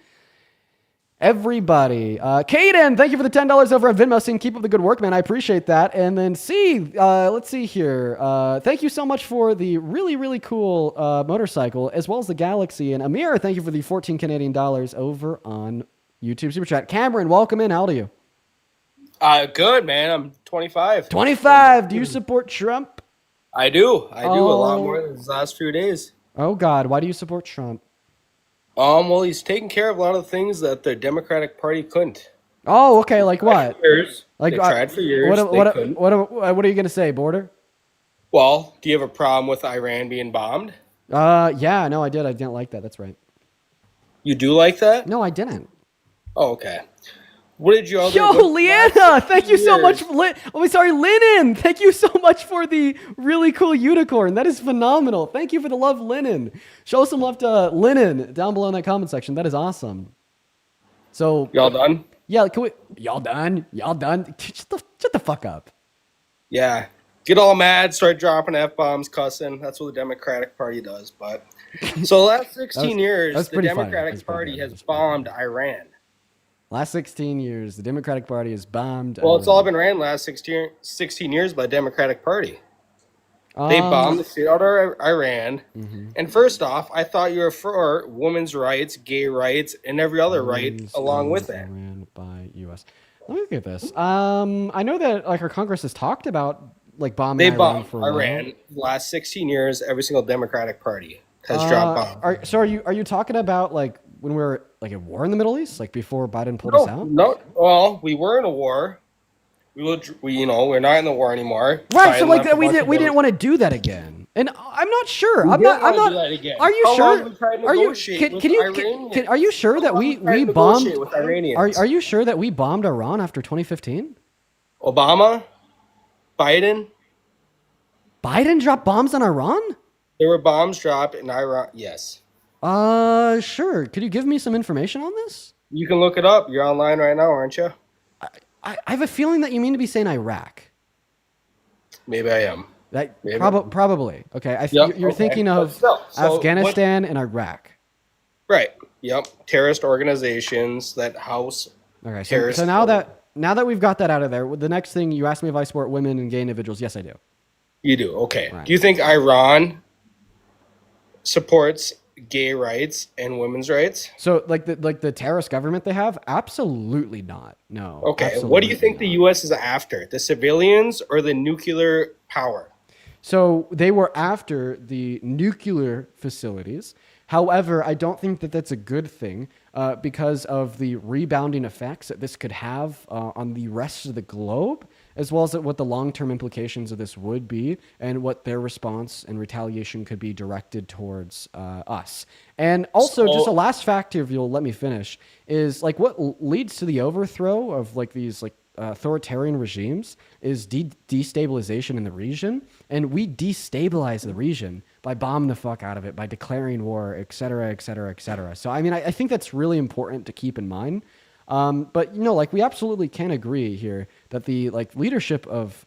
Everybody. Caden, thank you for the $10 over on Venmo. Saying keep up the good work, man. I appreciate that. And then let's see here. Thank you so much for the really, really cool motorcycle, as well as the Galaxy. And Amir, thank you for the 14 Canadian dollars over on YouTube Super Chat. Cameron, welcome in. How old are you? Good, man. I'm 25. 25. Do you support Trump? I do. I do a lot more than these last few days. Oh, God. Why do you support Trump? Well, he's taking care of a lot of things that the Democratic Party couldn't. Oh, okay. Like what? They tried for years. What are you going to say, Border? Well, do you have a problem with Iran being bombed? Yeah, no, I did. I didn't like that. That's right. You do like that? No, I didn't. Oh, okay. What did you all do? Yo, Leanna, thank you so much. Lennon. Thank you so much for the really cool unicorn. That is phenomenal. Thank you for the love, Lennon. Show some love to Lennon down below in that comment section. That is awesome. So y'all done? Yeah, can we? Y'all done? Y'all done? Shut the fuck up. Yeah. Get all mad, start dropping F-bombs, cussing. That's what the Democratic Party does. But so the last 16 years, the Democratic Party has bombed Iran. Last 16 years, the Democratic Party has bombed. Well, it's all been ran last 16 years by the Democratic Party. They bombed the shit out of Iran. Mm-hmm. And first off, I thought you were for women's rights, gay rights, and every other right along with it. Ran by U.S. Let me look at this. I know that like our Congress has talked about like bombing. They bombed Iran the last 16 years. Every single Democratic Party has dropped bombs. Are you talking about like when we were like at war in the Middle East, like before Biden pulled us out? No. Well, we were in a war. We're not in the war anymore. Right. Biden So like that, we didn't want to do that again. And I'm not sure. I'm not. Are you sure? Are you sure that we bombed? Are you sure that we bombed Iran after 2015? Obama, Biden dropped bombs on Iran? There were bombs dropped in Iran. Yes. Sure. Could you give me some information on this? You can look it up. You're online right now, aren't you? I have a feeling that you mean to be saying Iraq. Maybe I am. Probably. Okay. You're thinking of Afghanistan and Iraq. Right. Yep. Terrorist organizations that house. Okay. So now that we've got that out of there, the next thing you asked me if I support women and gay individuals. Yes, I do. You do. Okay. Right. Do you think Iran supports gay rights and women's rights? So like the terrorist government they have? Absolutely not. No. Okay. What do you think the US is after? The civilians or the nuclear power? So they were after the nuclear facilities. However, I don't think that that's a good thing because of the rebounding effects that this could have on the rest of the globe, as well as what the long-term implications of this would be and what their response and retaliation could be directed towards us. And also, just a last factor, if you'll let me finish, is like what leads to the overthrow of like these like authoritarian regimes is destabilization in the region, and we destabilize the region by bombing the fuck out of it, by declaring war, et cetera, et cetera, et cetera. So I mean, I think that's really important to keep in mind. But like we absolutely can agree here that the like leadership of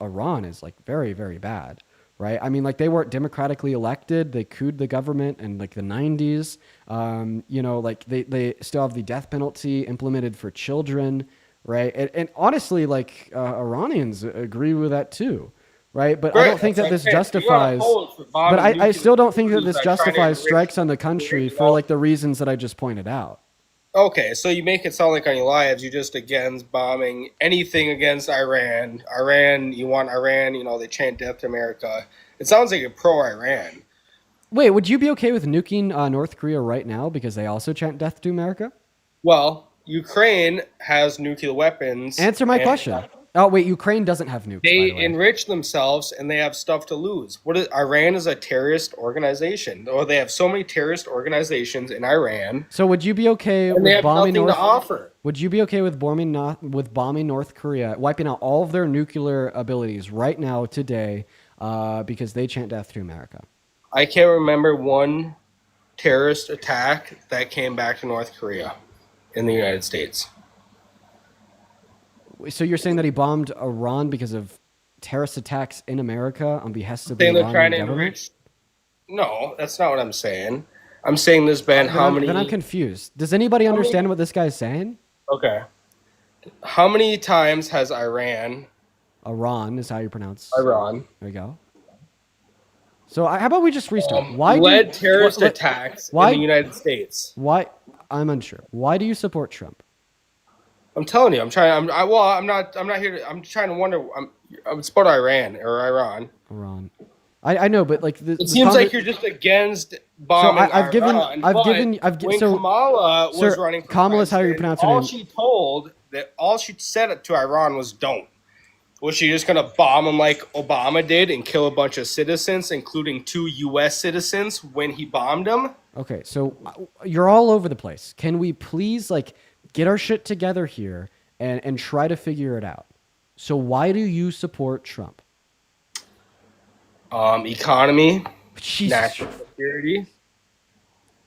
Iran is like very, very bad, right? I mean, like they weren't democratically elected; they couped the government in like the 90s. Like they still have the death penalty implemented for children. Right. And honestly, like Iranians agree with that, too. Right. But I don't think that this justifies. But I still don't think that this justifies strikes on the country for like the reasons that I just pointed out. Okay. So you make it sound like on your lives, you're just against bombing anything against Iran. You want Iran, they chant death to America. It sounds like you're pro-Iran. Wait, would you be okay with nuking North Korea right now because they also chant death to America? Well, Ukraine has nuclear weapons. Answer my and question. Oh, wait, Ukraine doesn't have nukes, by They the way. enrich themselves and they have stuff to lose. Iran is a terrorist organization, or they have so many terrorist organizations in Iran. So would you be okay And they with have bombing nothing North? to offer. Would you be okay with bombing North Korea, wiping out all of their nuclear abilities right now, today, because they chant death to America? I can't remember one terrorist attack that came back to North Korea in the United States. So you're saying that he bombed Iran because of terrorist attacks in America on behest of the Saying they're Iranian trying to government? enrich. No, that's not what I'm saying. I'm saying there's been how many. Then I'm confused. Does anybody understand what this guy's saying? Okay. How many times has Iran is how you pronounce Iran. There you go. So how about we just restart? Why led terrorist attacks in the United States? Why? I'm unsure. Why do you support Trump? I'm telling you, I'm trying. I'm not here to. I'm trying to wonder. I'm support Iran or Iran. Iran. I know, but like It seems like you're just against bombing I've given- Iran. I've but given- when so- Kamala was Sir, running for Kamala is how you president, pronounce her name. all she said to Iran was don't. Was she just gonna bomb him like Obama did and kill a bunch of citizens, including 2 U.S. citizens, when he bombed them? Okay, so you're all over the place. Can we please get our shit together here and try to figure it out? So why do you support Trump? Economy, Jesus. national security.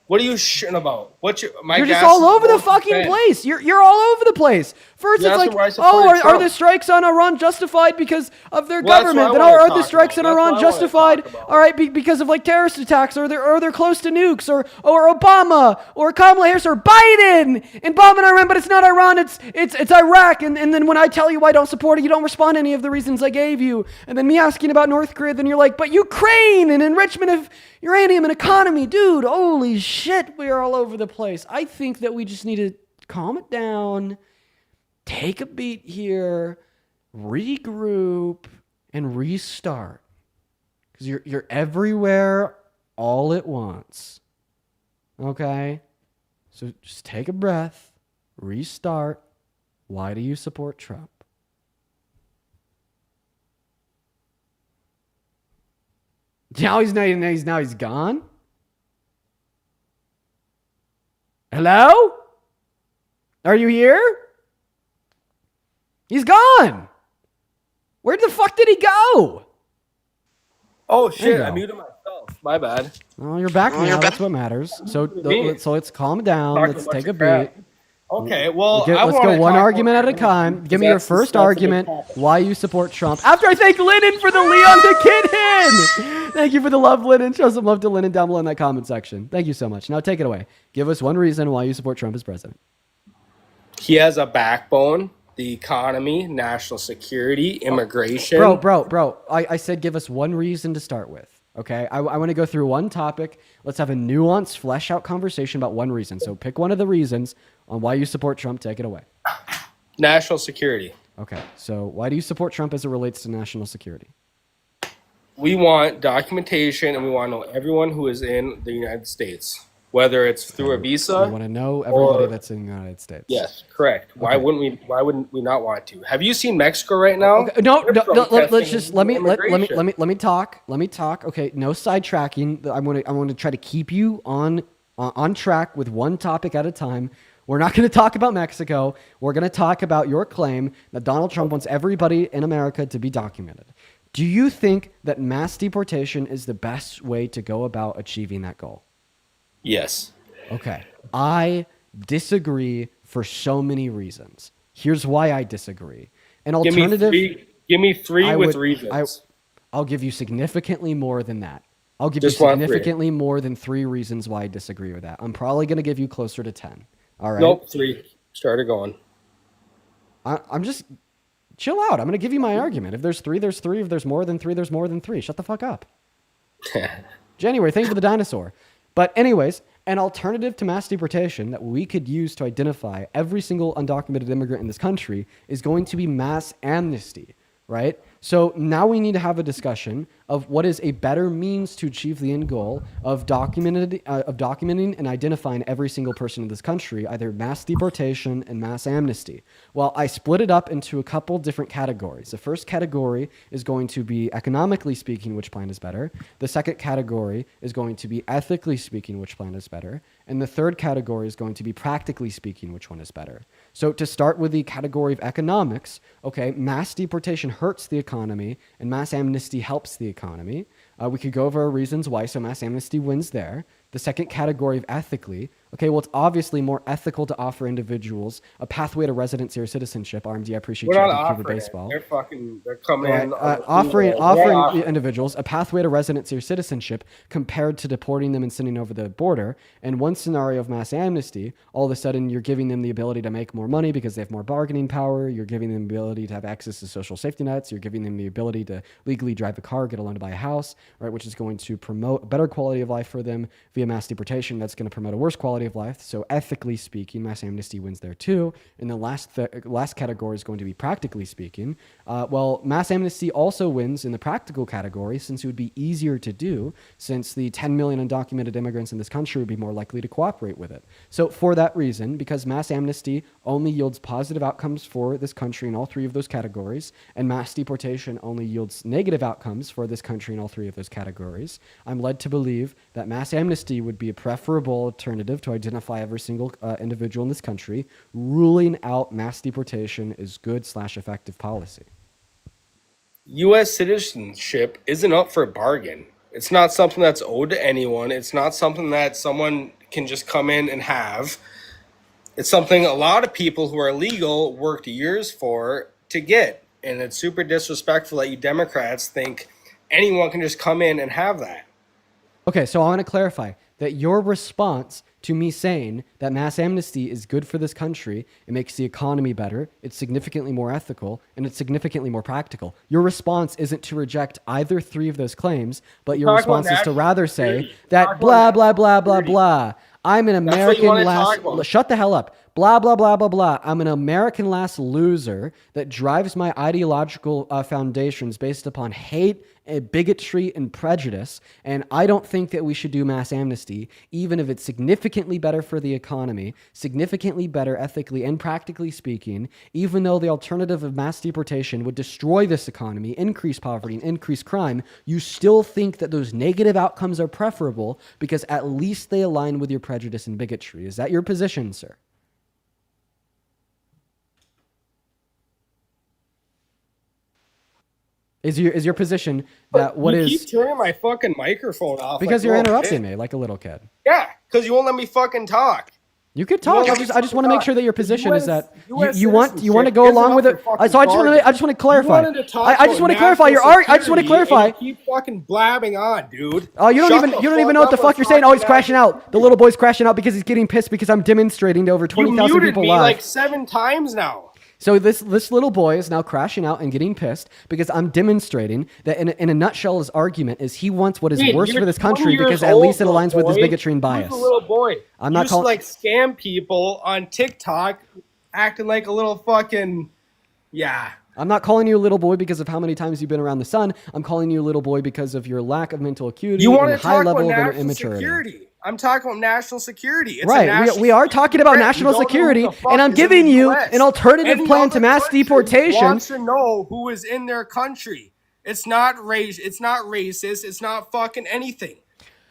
What are you shitting about? You're just all over the fucking place. You're all over the place. First, Yeah, it's that's like, why I supported are Trump. the strikes on Iran justified because of their Well, that's what government? I Then wanna are the talk strikes on about. That's Iran what I wanna justified? All right, because of terrorist attacks, or they're close to nukes, or Obama, or Kamala Harris, or Biden, and bombing Iran, but it's not Iran, it's Iraq. And then when I tell you I don't support it, you don't respond to any of the reasons I gave you. And then me asking about North Korea, then you're like, but Ukraine and enrichment of uranium and economy, dude, holy shit, we are all over the place. I think that we just need to calm it down, take a beat here, regroup, and restart. Because you're everywhere all at once. Okay? So just take a breath, restart. Why do you support Trump? Now he's gone? Hello? Are you here? He's gone. Where the fuck did he go? Oh There you shit! I go. muted myself. My bad. Oh, you're back now. That's what matters. So let's calm down. Talking Let's a bunch take a of crap. beat. Okay, well, Let's go one argument at a time. Give me your first argument why you support Trump. After I thank Lennon for the Leon the Kitten. Thank you for the love, Lennon. Show some love to Lennon down below in that comment section. Thank you so much. Now take it away. Give us one reason why you support Trump as president. He has a backbone. The economy, national security, immigration. Bro. I said give us one reason to start with. Okay, I want to go through one topic. Let's have a nuanced, flesh out conversation about one reason. So pick one of the reasons on why you support Trump. Take it away. National security. Okay, so why do you support Trump as it relates to national security? We want documentation, and we want to know everyone who is in the United States, whether it's through a visa. We want to know everybody or- that's in the United States. Yes, correct. Why wouldn't we? Why wouldn't we not want to? Have you seen Mexico right now? Okay, no, They're let's protesting just let me immigration. talk. Okay, no sidetracking. I want to try to keep you on track with one topic at a time. We're not going to talk about Mexico. We're going to talk about your claim that Donald Trump wants everybody in America to be documented. Do you think that mass deportation is the best way to go about achieving that goal? Yes. Okay. I disagree for so many reasons. Here's why I disagree. An alternative. Give me three with reasons. I'll give you significantly more than that. I'll give Just you want three. significantly more than 3 reasons why I disagree with that. I'm probably going to give you closer to 10. All right. Nope, 3. Started going. I'm just chill out. I'm going to give you my argument. If there's 3, there's 3. If there's more than 3, there's more than 3. Shut the fuck up. January, thank you for the dinosaur. But anyways, an alternative to mass deportation that we could use to identify every single undocumented immigrant in this country is going to be mass amnesty, right? So now we need to have a discussion of what is a better means to achieve the end goal of documenting and identifying every single person in this country, either mass deportation and mass amnesty. Well, I split it up into a couple different categories. The first category is going to be economically speaking, which plan is better. The second category is going to be ethically speaking, which plan is better. And the third category is going to be practically speaking, which one is better. So to start with the category of economics, okay, mass deportation hurts the economy and mass amnesty helps the economy. We could go over our reasons why, so mass amnesty wins there. The second category of ethically, okay, well, it's obviously more ethical to offer individuals a pathway to residency or citizenship. RMD, I appreciate We're you not for offering baseball. it. They're coming in. Offering individuals a pathway to residency or citizenship compared to deporting them and sending over the border. And one scenario of mass amnesty, all of a sudden you're giving them the ability to make more money because they have more bargaining power. You're giving them the ability to have access to social safety nets. You're giving them the ability to legally drive a car, get a loan to buy a house, right, which is going to promote a better quality of life for them via mass deportation. That's going to promote a worse quality of life. So ethically speaking, mass amnesty wins there too. And the last category is going to be practically speaking. Well, mass amnesty also wins in the practical category since it would be easier to do, since the 10 million undocumented immigrants in this country would be more likely to cooperate with it. So for that reason, because mass amnesty only yields positive outcomes for this country in all three of those categories, and mass deportation only yields negative outcomes for this country in all three of those categories, I'm led to believe that mass amnesty would be a preferable alternative to identify every single individual in this country. Ruling out mass deportation is good/effective policy. U.S. citizenship isn't up for bargain. It's not something that's owed to anyone. It's not something that someone can just come in and have. It's something a lot of people who are legal worked years for to get. And it's super disrespectful that you Democrats think anyone can just come in and have that. Okay, so I want to clarify that your response to me saying that mass amnesty is good for this country, it makes the economy better, it's significantly more ethical, and it's significantly more practical. Your response isn't to reject either three of those claims, but your response is to rather say that blah, blah, blah, blah, blah. I'm an American last... Shut the hell up. Blah, blah, blah, blah, blah. I'm an American last loser that drives my ideological foundations based upon hate, bigotry, and prejudice. And I don't think that we should do mass amnesty, even if it's significantly better for the economy, significantly better ethically and practically speaking, even though the alternative of mass deportation would destroy this economy, increase poverty, and increase crime. You still think that those negative outcomes are preferable because at least they align with your prejudice and bigotry. Is that your position, sir? Is your position that what is... You keep turning my fucking microphone off. Because you're interrupting me like a little kid. Yeah, because you won't let me fucking talk. You could talk. I just want to make sure that your position is that you want to go along with it. So I just want to clarify. I just want to clarify your I just want to clarify. You keep fucking blabbing on, dude. Oh, you don't even know what the fuck you're saying. Oh, he's crashing out. The little boy's crashing out because he's getting pissed because I'm demonstrating to over 20,000 people live. You muted me like 7 times now. So this little boy is now crashing out and getting pissed because I'm demonstrating that in a nutshell, his argument is he wants what is worse for this country because at least it aligns with his bigotry and bias. Who's a little boy? I'm not calling... like scam people on TikTok acting like a little fucking... Yeah. I'm not calling you a little boy because of how many times you've been around the sun. I'm calling you a little boy because of your lack of mental acuity and high level of immaturity. Security. I'm talking about national security. It's right. We are talking about national security, and I'm giving you an alternative plan to mass deportation. Wants to know who is in their country. It's not race. It's not racist. It's not fucking anything.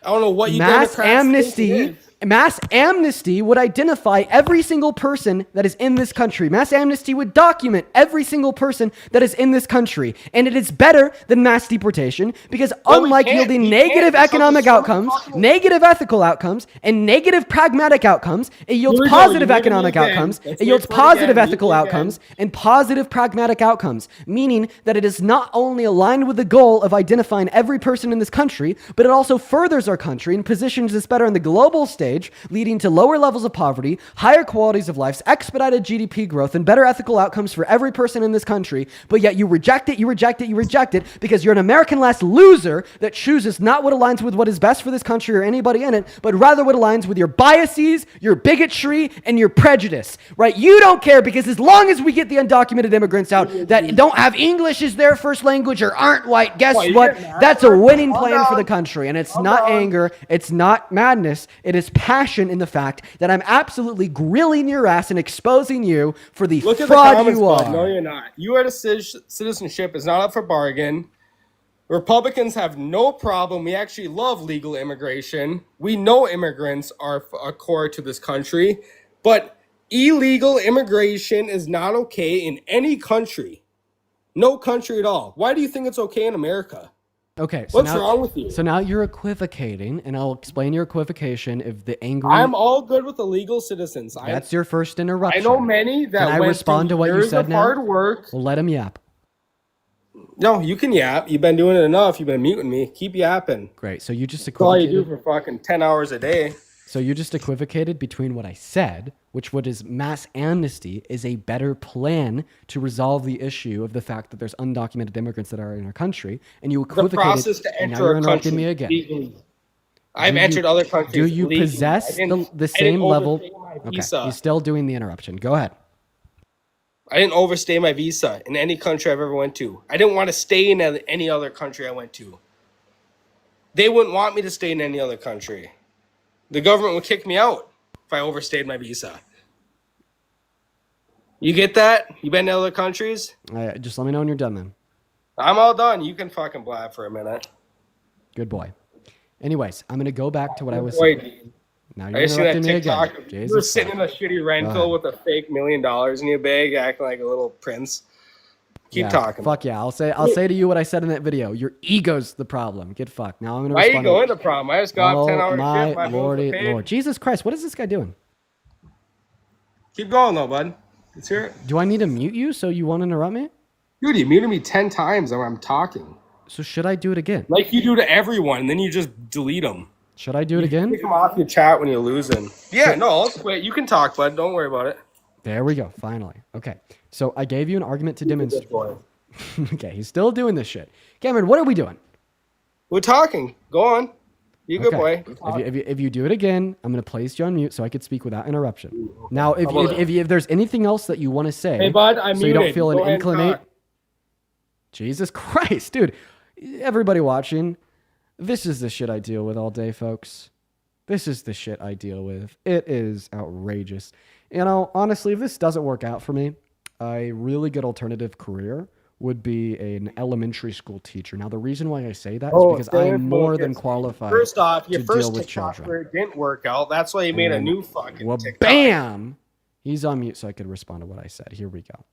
I don't know what you mass amnesty. Mass amnesty would identify every single person that is in this country. Mass amnesty would document every single person that is in this country. And it is better than mass deportation because unlike yielding negative economic outcomes, negative ethical outcomes, and negative pragmatic outcomes, it yields positive economic outcomes, it yields positive ethical outcomes, and positive pragmatic outcomes, meaning that it is not only aligned with the goal of identifying every person in this country, but it also furthers our country and positions us better on the global stage wage, leading to lower levels of poverty, higher qualities of life, expedited GDP growth, and better ethical outcomes for every person in this country, but yet you reject it because you're an American-less loser that chooses not what aligns with what is best for this country or anybody in it, but rather what aligns with your biases, your bigotry, and your prejudice, right? You don't care because as long as we get the undocumented immigrants out that don't have English as their first language or aren't white, guess what? That's a winning plan for the country. And it's not anger, it's not madness, it is passion in the fact that I'm absolutely grilling your ass and exposing you for the Look at fraud the comments, you bud. are. No, you're not. U.S. citizenship is not up for bargain. Republicans have no problem. We actually love legal immigration. We know immigrants are a core to this country, but illegal immigration is not okay in any country. No country at all. Why do you think it's okay in America? Okay, so What's now, wrong with you? So now you're equivocating, and I'll explain your equivocation if the angry... I'm all good with illegal citizens. That's your first interruption. I know many that Can I went respond through to what you years said of now? hard work. Well, let him yap. No, you can yap. You've been doing it enough. You've been muting me. Keep yapping. Great. So you just That's all you equivocated. do for fucking 10 hours a day. So you just equivocated between what I said, which what is mass amnesty is a better plan to resolve the issue of the fact that there's undocumented immigrants that are in our country, and you The equivocated. process to and now enter you're a interrupting country me again. legally. I've Do entered you- other countries. Do you legally. possess I didn't- the I same didn't level? overstay my Okay, visa. he's still doing the interruption. Go ahead. I didn't overstay my visa in any country I've ever went to. I didn't want to stay in any other country I went to. They wouldn't want me to stay in any other country. The government would kick me out if I overstayed my visa. You get that? You been to other countries? Just let me know when you're done then. I'm all done. You can fucking blab for a minute. Good boy. Anyways, I'm going to go back to what I was Boy, saying. Now I you're just seen that interrupting me again. TikTok. You Jesus were sitting in a Christ. shitty Go rental ahead. with a fake $1 million in your bag, acting like a little prince. Keep Yeah, talking. Fuck yeah. I'll say to you what I said in that video. Your ego's the problem. Get fucked. Now I'm going to Why respond. you going the problem? I just got off 10 hours my shift. My bills are lordy paid. lord. Jesus Christ. What is this guy doing? Keep going though, bud. Let's hear it. Do I need to mute you so you won't interrupt me? Dude, you muted me 10 times when I'm talking. So should I do it again? Like you do to everyone, and then you just delete them. Should I do it again? Kick them off your chat when you're losing. Yeah, no, I'll quit. You can talk, bud. Don't worry about it. There we go. Finally. Okay. So I gave you an argument to demonstrate. Okay. He's still doing this shit. Cameron, what are we doing? We're talking. Go on. You good boy. If you do it again, I'm going to place you on mute so I could speak without interruption. Now, if there's anything else that you want to say, Hey, bud, I'm so you don't muted. feel an Go ahead and inclination. talk. Jesus Christ, dude. Everybody watching, this is the shit I deal with all day, folks. This is the shit I deal with. It is outrageous. You know, honestly, if this doesn't work out for me, a really good alternative career would be an elementary school teacher. Now, the reason why I say that is because I am more than qualified First off, your to first deal with TikTok children. career didn't work out. That's why you made a And new fucking well, TikTok. bam! He's on mute so I could respond to what I said. Here we go.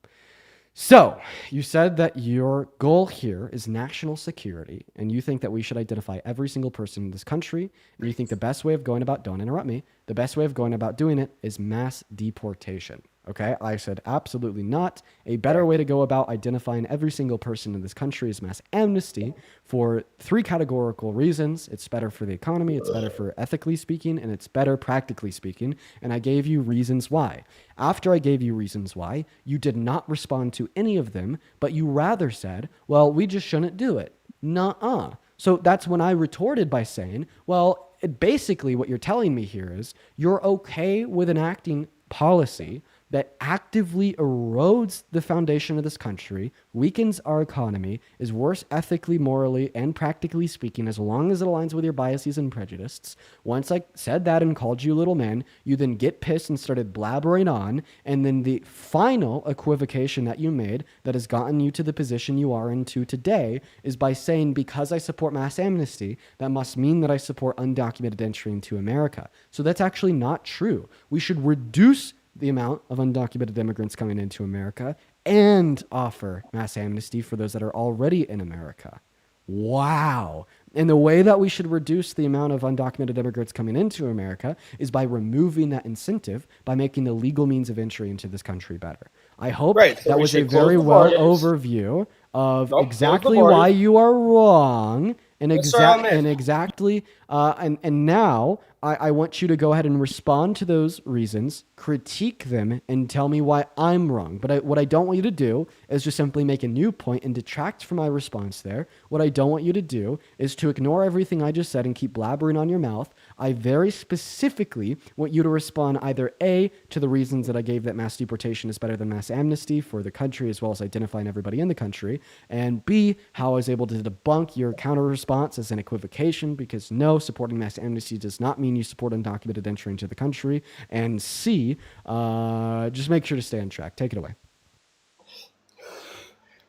So, you said that your goal here is national security, and you think that we should identify every single person in this country, and you think the best way of going about, don't interrupt me, the best way of going about doing it is mass deportation. Okay, I said absolutely not. A better way to go about identifying every single person in this country is mass amnesty for 3 categorical reasons. It's better for the economy, it's better for ethically speaking, and it's better practically speaking. And I gave you reasons why. After I gave you reasons why, you did not respond to any of them, but you rather said, well, we just shouldn't do it. Nuh-uh. So that's when I retorted by saying, well, basically what you're telling me here is you're okay with enacting policy that actively erodes the foundation of this country, weakens our economy, is worse ethically, morally, and practically speaking, as long as it aligns with your biases and prejudices. Once I said that and called you little man, you then get pissed and started blabbering on, and then the final equivocation that you made that has gotten you to the position you are into today is by saying, because I support mass amnesty, that must mean that I support undocumented entry into America. So that's actually not true. We should reduce the amount of undocumented immigrants coming into America and offer mass amnesty for those that are already in America. Wow. And the way that we should reduce the amount of undocumented immigrants coming into America is by removing that incentive, by making the legal means of entry into this country better. I hope Right, so that we was a should close very the well borders. overview of Nope, exactly close the why borders. you are wrong And Let's start on this. exactly, and now I want you to go ahead and respond to those reasons, critique them, and tell me why I'm wrong. But what I don't want you to do is just simply make a new point and detract from my response there. What I don't want you to do is to ignore everything I just said and keep blabbering on your mouth. I very specifically want you to respond either A, to the reasons that I gave that mass deportation is better than mass amnesty for the country, as well as identifying everybody in the country, and B, how I was able to debunk your counter response as an equivocation, because no, supporting mass amnesty does not mean you support undocumented entry into the country, and C, just make sure to stay on track. Take it away.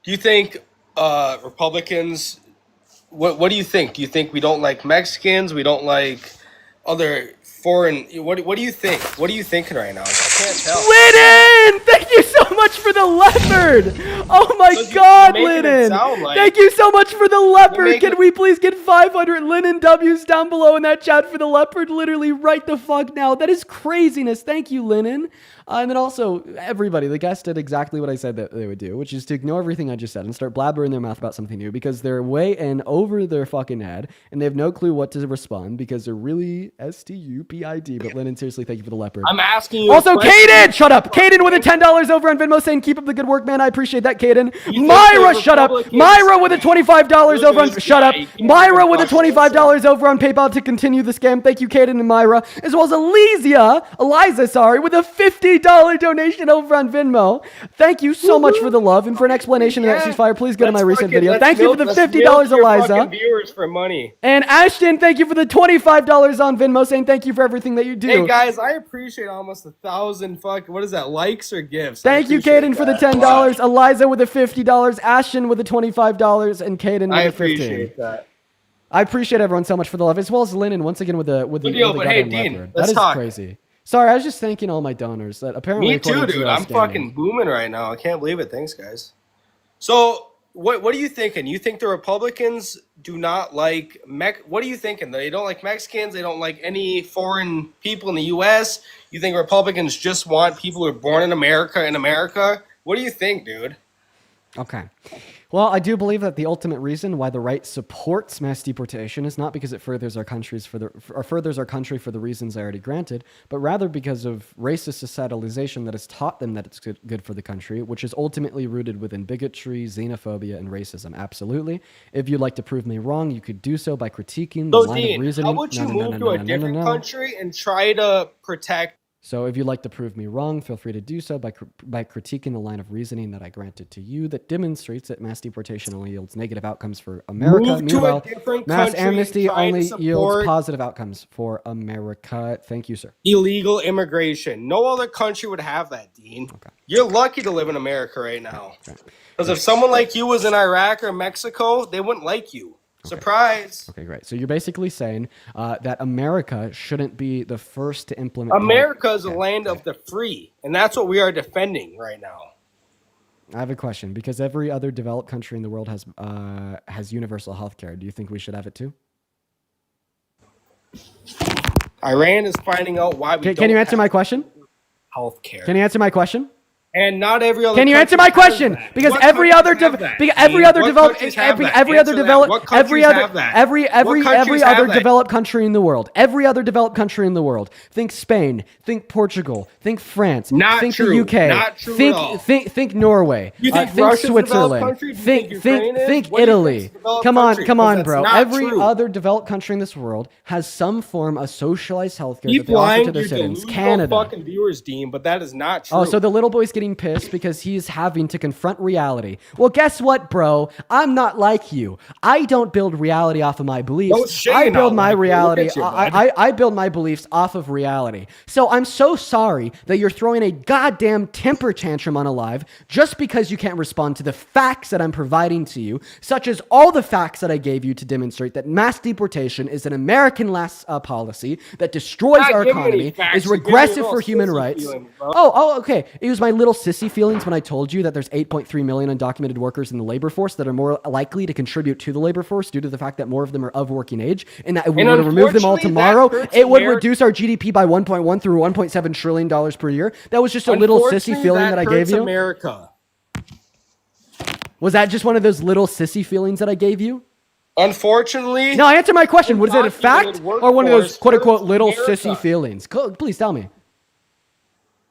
Do you think Republicans? What do you think? Do you think we don't like Mexicans? We don't like other foreign? What do you think? What are you thinking right now? I can't tell. Linden! Thank you so much for the leopard! Oh my God, Linden! Like, Thank you so much for the leopard! Can we please get 500 Linden W's down below in that chat for the leopard? Literally right the fuck now. That is craziness. Thank you, Linden. And then also, everybody, the guests did exactly what I said that they would do, which is to ignore everything I just said and start blabbering their mouth about something new, because they're way in over their fucking head and they have no clue what to respond because they're really stupid. But Linden, seriously, thank you for the leopard. I'm asking you. Also, Caden, shut up. Caden with a $10 over on Venmo saying, keep up the good work, man. I appreciate that, Caden. Myra, shut up. Myra with a $25 over on, shut up. Myra with a $25 over on PayPal to continue the scam. Thank you, Caden and Myra. As well as Eliza, with a $50 donation over on Venmo. Thank you so much for the love and for an explanation of that ceasefire. Please go to my recent video. Thank you for the $50, Eliza. Viewers for money. And Ashton, thank you for the $25 on Venmo saying thank you for everything that you do. Hey guys, I appreciate almost 1,000 what is that, likes or gifts? Thank you, Caden, for the $10. Eliza with the $50. Ashton with the $25, and Caden with the $15. Appreciate that. I appreciate everyone so much for the love, as well as Lennon once again with the deal, but hey, goddamn Dean, leopard. let's That is talk. crazy. Sorry, I was just thanking all my donors. That apparently Me too, according to dude. us I'm scamming. fucking booming right now. I can't believe it. Thanks, guys. So, what are you thinking? You think the Republicans do not like what are you thinking? They don't like Mexicans. They don't like any foreign people in the U.S. You think Republicans just want people who are born in America? What do you think, dude? Okay. Well, I do believe that the ultimate reason why the right supports mass deportation is not because it furthers our country for the reasons I already granted, but rather because of racist societalization that has taught them that it's good for the country, which is ultimately rooted within bigotry, xenophobia, and racism. Absolutely. If you'd like to prove me wrong, you could do so by critiquing the line Dean, of reasoning. how about you move to a different country and try to protect? So if you'd like to prove me wrong, feel free to do so by critiquing the line of reasoning that I granted to you that demonstrates that mass deportation only yields negative outcomes for America. Move to a Meanwhile, different mass country amnesty and try to only support yields positive outcomes for America. Thank you, sir. Illegal immigration. No other country would have that, Dean. Okay. You're lucky to live in America right now. Because if someone like you was in Iraq or Mexico, they wouldn't like you. Surprise. Okay, great. So you're basically saying that America shouldn't be the first to implement. America is a land of the free, and that's what we are defending right now. I have a question. Because every other developed country in the world has universal health care, do you think we should have it too? Iran is finding out why we Can you answer my question? Health care. Can you answer my question? And not every other. Can you answer my question? Because every other developed country in the world. Think Spain, think Portugal, think France, think the UK, Not true at all. think Norway, You think think Russia's a developed Switzerland, country? Do you think Ukraine is? think What do you Italy. think's a developed Come on, country? 'Cause that's bro. not Every true. other developed country in this world has some form of socialized healthcare that Keep they offer lying to to their your citizens. delusional Canada. fucking viewers, Dean, but that is not true. Oh, so the little boy's getting pissed because he's having to confront reality. Well, guess what, bro? I'm not like you. I don't build reality off of my beliefs. Don't say I you're build not my like me. Look reality. at you, bud. I build my beliefs off of reality. So I'm so sorry that you're throwing a goddamn temper tantrum on a live just because you can't respond to the facts that I'm providing to you, such as all the facts that I gave you to demonstrate that mass deportation is an American policy that destroys Not our giving me economy, facts, is you're giving me regressive little for human sissy rights. feelings, bro. Okay. It was my little sissy feelings when I told you that there's 8.3 million undocumented workers in the labor force that are more likely to contribute to the labor force due to the fact that more of them are of working age, and that if we were to remove them all unfortunately, tomorrow, that hurts it would America. reduce our GDP by 1.1 through 1.7 trillion dollars per year. That was just a little sissy Unfortunately, feeling that I gave hurts you. America. Was that just one of those little sissy feelings that I gave you? Unfortunately, No, answer my question. Was it a fact undocumented or one of those workforce quote unquote hurts little America. sissy feelings? Please tell me.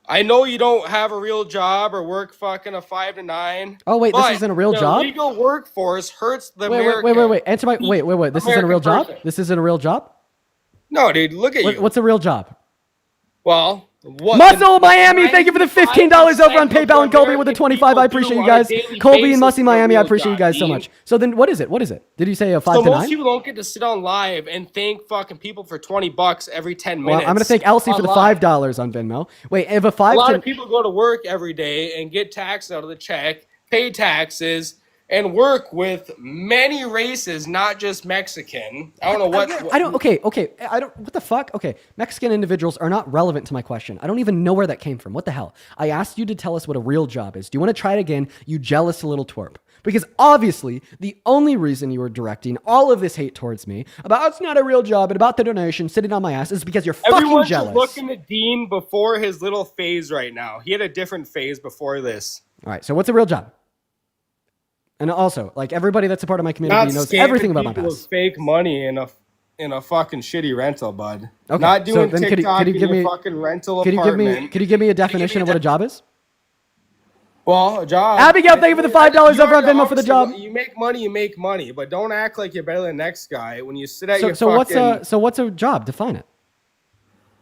I know you don't have a real job or work fucking a 5 to 9. Oh wait, this but isn't a real the job. legal workforce hurts the Wait. American. Answer my wait. This isn't a real job. This isn't a real job. No, dude, look at you. What's a real job? Well, what Muscle Miami, thank you for the $15 over on PayPal, and Colby with the 25. I appreciate you guys. Colby and Musty Miami, I appreciate you guys so much. So then, what is it? What is it? Did you say a 5 So to most 9? people don't get to sit on live and thank fucking people for $20 every 10 Well, minutes. I'm gonna thank Elsie for the online. $5 on Venmo. Wait, if a A 5 lot to of people go to work every day and get taxes out of the check, pay taxes, and work with many races, not just Mexican. I don't know what. I don't. Okay. I don't. What the fuck? Okay. Mexican individuals are not relevant to my question. I don't even know where that came from. What the hell? I asked you to tell us what a real job is. Do you want to try it again? You jealous little twerp. Because obviously, the only reason you were directing all of this hate towards me about it's not a real job and about the donation sitting on my ass is because you're Everyone's fucking just jealous. looking at Dean before his little phase right now. He had a different phase before this. All right. So what's a real job? And also, like everybody that's a part of my community knows everything about my people past. with fake money in a fucking shitty rental, bud. Okay. Not doing so then TikTok could you in give your me fucking rental could you apartment. give me a definition of what a job is? Well, a job. Abigail, thank you for the $5 over on Venmo for the job. You make money, but don't act like you're better than the next guy when you sit at your So fucking. what's a job? Define it.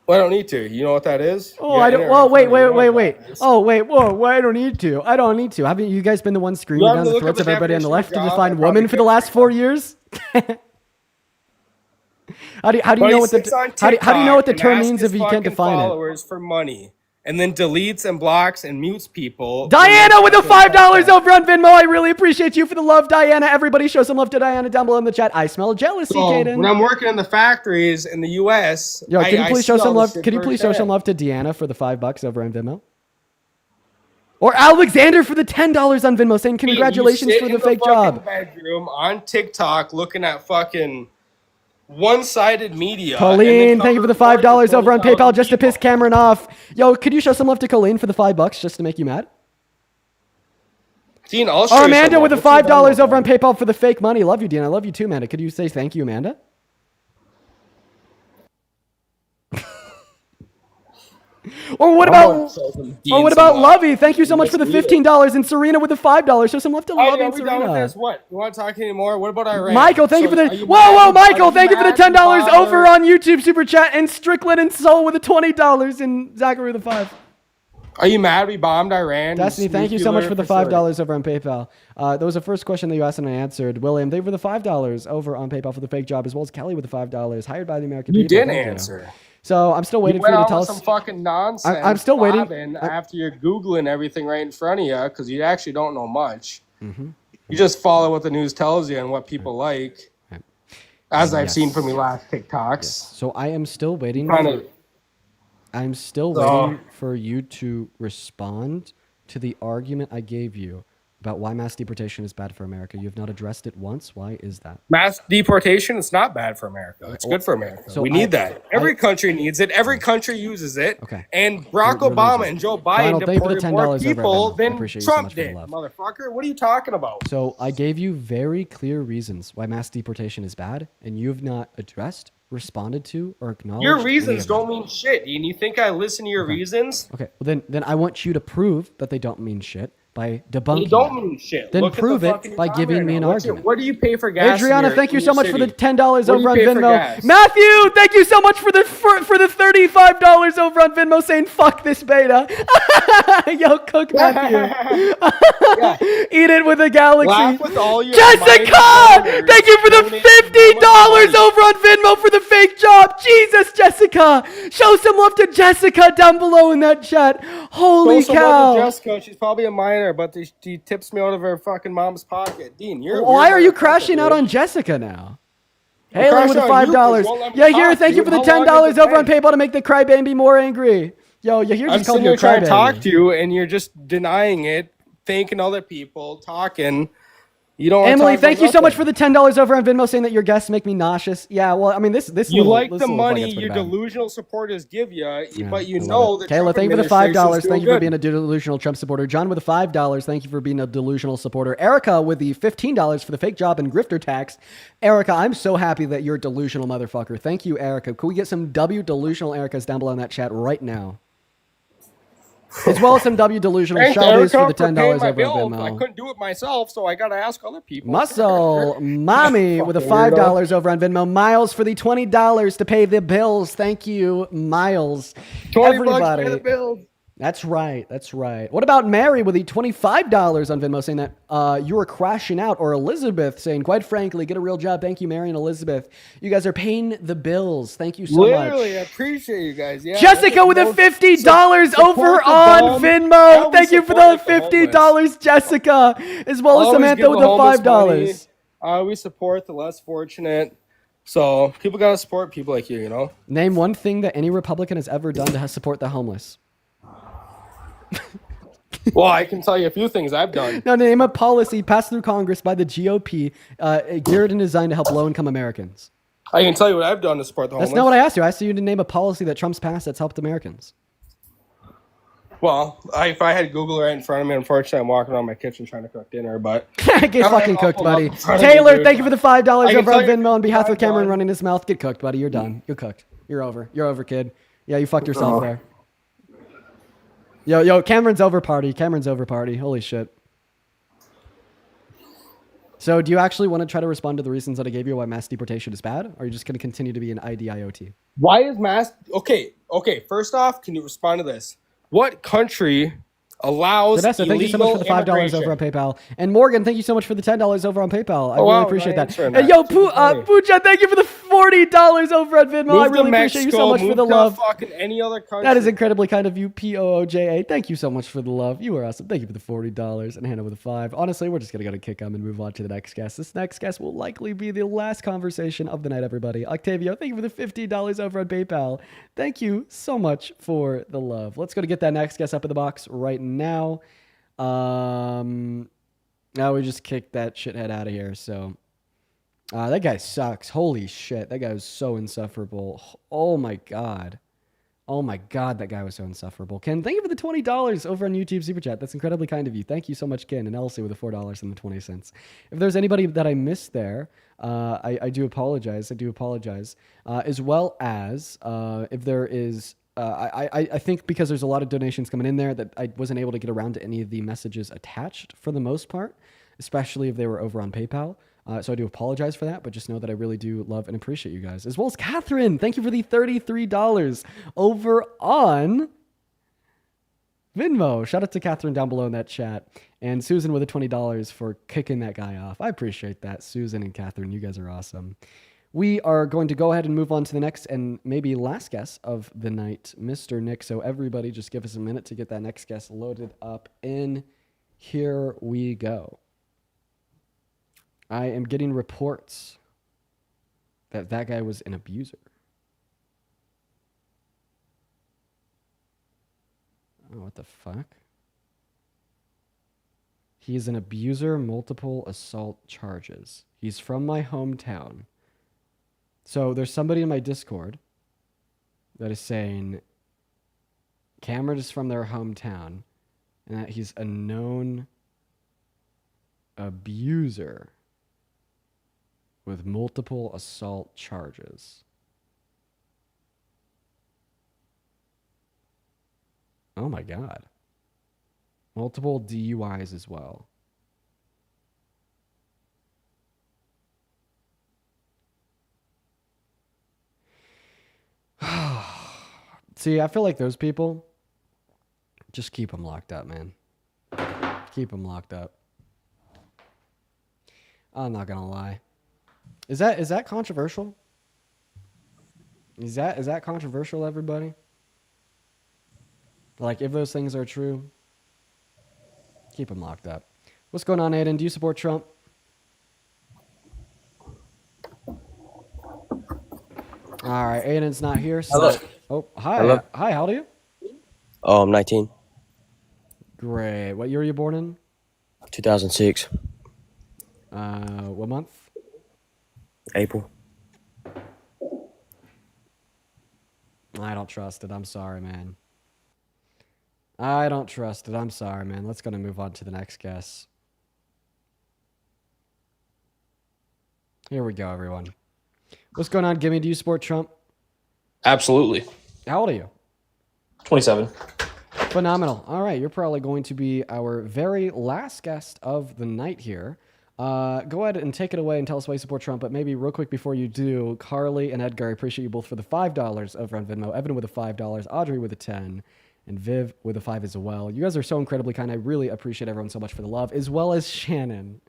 Well, I don't need to. You know what that is? Oh, I don't. Well, wait. Oh, wait. Whoa, well, I don't need to. Haven't you guys been the ones screaming down the throats of everybody on the left to define woman for the last 4 years? How do you know what the term means if you can't define it? Followers for money, and then deletes and blocks and mutes people. Diana with the $5 over on Venmo. I really appreciate you for the love, Diana. Everybody show some love to Diana down below in the chat. I smell jealousy, So, Kaden. when I'm working in the factories in the U.S., Yo, can you please show some love? Can Can you please show some love to Deanna for the $5 over on Venmo? Or Alexander for the $10 on Venmo, saying congratulations for the fake job. Bedroom on TikTok, looking at fucking one-sided media. Colleen, thank you for the $5 over on PayPal just to piss Cameron off. Yo, could you show some love to Colleen for the $5 just to make you mad? Dean, I'll show you Amanda some with the love. What's your $5 Venmo, over on man? PayPal for the fake money. Love you, Dean. I love you too, Amanda. Could you say thank you, Amanda? Or what about Lovey? Thank you so much for the $15 and Serena with the $5. Show some love to Lovey and Are we done with Serena. this? What? You want to talk anymore? What about Iran? Michael, thank you for the are you whoa, mad- Michael, are thank you for the mad $10 about over on YouTube super chat and Strickland and Soul with the $20 and Zachary with the $5. Are you mad we bombed Iran? Destiny, thank you so much for the Nuclear $5 over on PayPal. That was the first question that you asked and I answered. William, thank you for the $5 over on PayPal for the fake job, as well as Kelly with the $5 hired by the American You people. didn't Thank answer. So I'm still waiting for went you to on tell with us. some fucking nonsense. I'm still waiting. blabbing after you're googling everything right in front of you because you actually don't know much. Mm-hmm. You just follow what the news tells you and what people like, as I've Yes. seen from your last TikToks. So I am still waiting. I'm still So- waiting for you to respond to the argument I gave you about why mass deportation is bad for America. You have not addressed it once. Why is that? Mass deportation is not bad for America. It's good for America. So we need that. Every country needs it. Every country uses it. Okay. And Barack We're Obama losing. and Joe Donald, Biden thank you for the deported more $10 over people Venmo. I than appreciate you so Trump much for the did, love. motherfucker. What are you talking about? So I gave you very clear reasons why mass deportation is bad, and you have not addressed, responded to, or acknowledged. Your any reasons of them. don't mean shit. And you think I listen to your reasons? Okay, well then I want you to prove that they don't mean shit by debunking. They don't them. mean shit. Then Look at the prove it fucking by economy giving me right an now. argument. What do you pay for gas? Adriana, in thank you in so your much for the city? $10 What do over you on pay for Venmo. gas? Matthew, thank you so much for the $35 over on Venmo saying fuck this beta. Yo, cook Matthew. Eat it with a galaxy. Laugh with all your Jessica, mighty thank you for the donate $50 over on Venmo for the fake job. Jesus, Jessica. Show some love to Jessica down below in that chat. Holy Show some love cow. to Jessica. She's probably a minor, but she tips me out of her fucking mom's pocket. Dean, you're. Why are you crashing out on Jessica now? I'm Haley with the crashing on you 'cause $5. you won't let me Yahir, talk, thank you dude. for the How long $10 has it over on been? PayPal to make the crybaby more angry. Yo, Yahir I'm just called sitting you a here trying to talk crybaby. to you, and you're just denying it, thanking other people, talking. You don't want to Emily, talk thank about you so much for nothing. the $10 over on Venmo, saying that your guests make me nauseous. Yeah, well, I mean, this You little like this the little flight money gets pretty your bad. delusional supporters give you, Yeah, but you I love know it. the Kayla, Trump thank you for the administration $5. is doing Thank you for good. being a delusional Trump supporter. John with the $5. Thank you for being a delusional supporter. Erica with the $15 for the fake job and grifter tax. Erica, I'm so happy that you're a delusional motherfucker. Thank you, Erica. Could we get some W delusional Ericas down below in that chat right now? As well as some W delusional Thanks, Shelby's for Erica, the for $10 paying my over on bills. I Venmo. couldn't do it myself, so I got to ask other people. Muscle Mommy with a Fucking $5 weirdo. over on Venmo. Miles for the $20 to pay the bills. Thank you, Miles. $20 Everybody. pay the bills. That's right. That's right. What about Mary with the $25 on Venmo saying that you were crashing out? Or Elizabeth saying, quite frankly, get a real job. Thank you, Mary and Elizabeth. You guys are paying the bills. Thank you so Literally, I much. appreciate you guys. Yeah, Jessica with the $50 over on Venmo. Thank you for the $50, Jessica. As well as Samantha with the $5. We support the less fortunate. So people got to support people like you, you know? Name one thing that any Republican has ever done to support the homeless. Well, I can tell you a few things I've done. Now, name a policy passed through Congress by the GOP geared and designed to help low-income Americans. I can tell you what I've done to support the homeless. That's not what I asked you. I asked you to name a policy that Trump's passed that's helped Americans. Well, if I had Google right in front of me, unfortunately, I'm walking around my kitchen trying to cook dinner, but... Get fucking cooked, buddy. Taylor, thank you for the $5 over on Venmo on behalf of Cameron running his mouth. Get cooked, buddy. You're done. You're cooked. You're over. You're over, kid. Yeah, you fucked yourself there. Yo, Cameron's over party. Cameron's over party. Holy shit. So do you actually want to try to respond to the reasons that I gave you why mass deportation is bad? Or are you just going to continue to be an IDIOT? Why is mass... Okay. First off, can you respond to this? What country allows Vanessa, thank you so much for the $5 over on PayPal. And Morgan, thank you so much for the $10 over on PayPal. I really appreciate that. And yo, Pooja, thank you for the $40 over on Venmo. I really appreciate you so much for the love. Fucking any other country. That is incredibly kind of you, POOJA. Thank you so much for the love. You are awesome. Thank you for the $40 and Hannah with a 5. Honestly, we're just going to go to kick 'em and move on to the next guest. This next guest will likely be the last conversation of the night, everybody. Octavio, thank you for the $50 over on PayPal. Thank you so much for the love. Let's go to get that next guest up in the box right now. Now we just kicked that shithead out of here. So that guy sucks. Holy shit. That guy was so insufferable. Oh my God. Oh my God, that guy was so insufferable. Ken, thank you for the $20 over on YouTube Super Chat. That's incredibly kind of you. Thank you so much, Ken. And Elsie with the $4.20. If there's anybody that I missed there, I do apologize. I do apologize. As well as if there is... I think because there's a lot of donations coming in there that I wasn't able to get around to any of the messages attached for the most part, especially if they were over on PayPal. So I do apologize for that, but just know that I really do love and appreciate you guys. As well as Catherine, thank you for the $33 over on Venmo. Shout out to Catherine down below in that chat. And Susan with the $20 for kicking that guy off. I appreciate that. Susan and Catherine, you guys are awesome. We are going to go ahead and move on to the next and maybe last guest of the night, Mr. Nick. So everybody just give us a minute to get that next guest loaded up in. Here we go. I am getting reports that that guy was an abuser. Oh, what the fuck? He is an abuser, multiple assault charges. He's from my hometown. So there's somebody in my Discord that is saying Cameron is from their hometown and that he's a known abuser with multiple assault charges. Oh my God. Multiple DUIs as well. See, I feel like those people, just keep them locked up, man. Keep them locked up. I'm not gonna lie. Is that controversial? Is that controversial, everybody? Like, if those things are true, keep them locked up. What's going on, Aiden? Do you support Trump? All right, Aiden's not here. So... Hello. Oh, hi. Hello. Hi, how old are you? Oh, I'm 19. Great. What year were you born in? 2006. What month? April. I don't trust it. I'm sorry, man. I don't trust it. I'm sorry, man. Let's go and move on to the next guess. Here we go, everyone. What's going on, Gimme? Do you support Trump? Absolutely. How old are you? 27. Phenomenal. All right, you're probably going to be our very last guest of the night here. Go ahead and take it away and tell us why you support Trump. But maybe real quick before you do, Carly and Edgar, I appreciate you both for the $5 over on Venmo. Evan with a $5, Audrey with a 10, and Viv with a 5 as well. You guys are so incredibly kind. I really appreciate everyone so much for the love, as well as Shannon.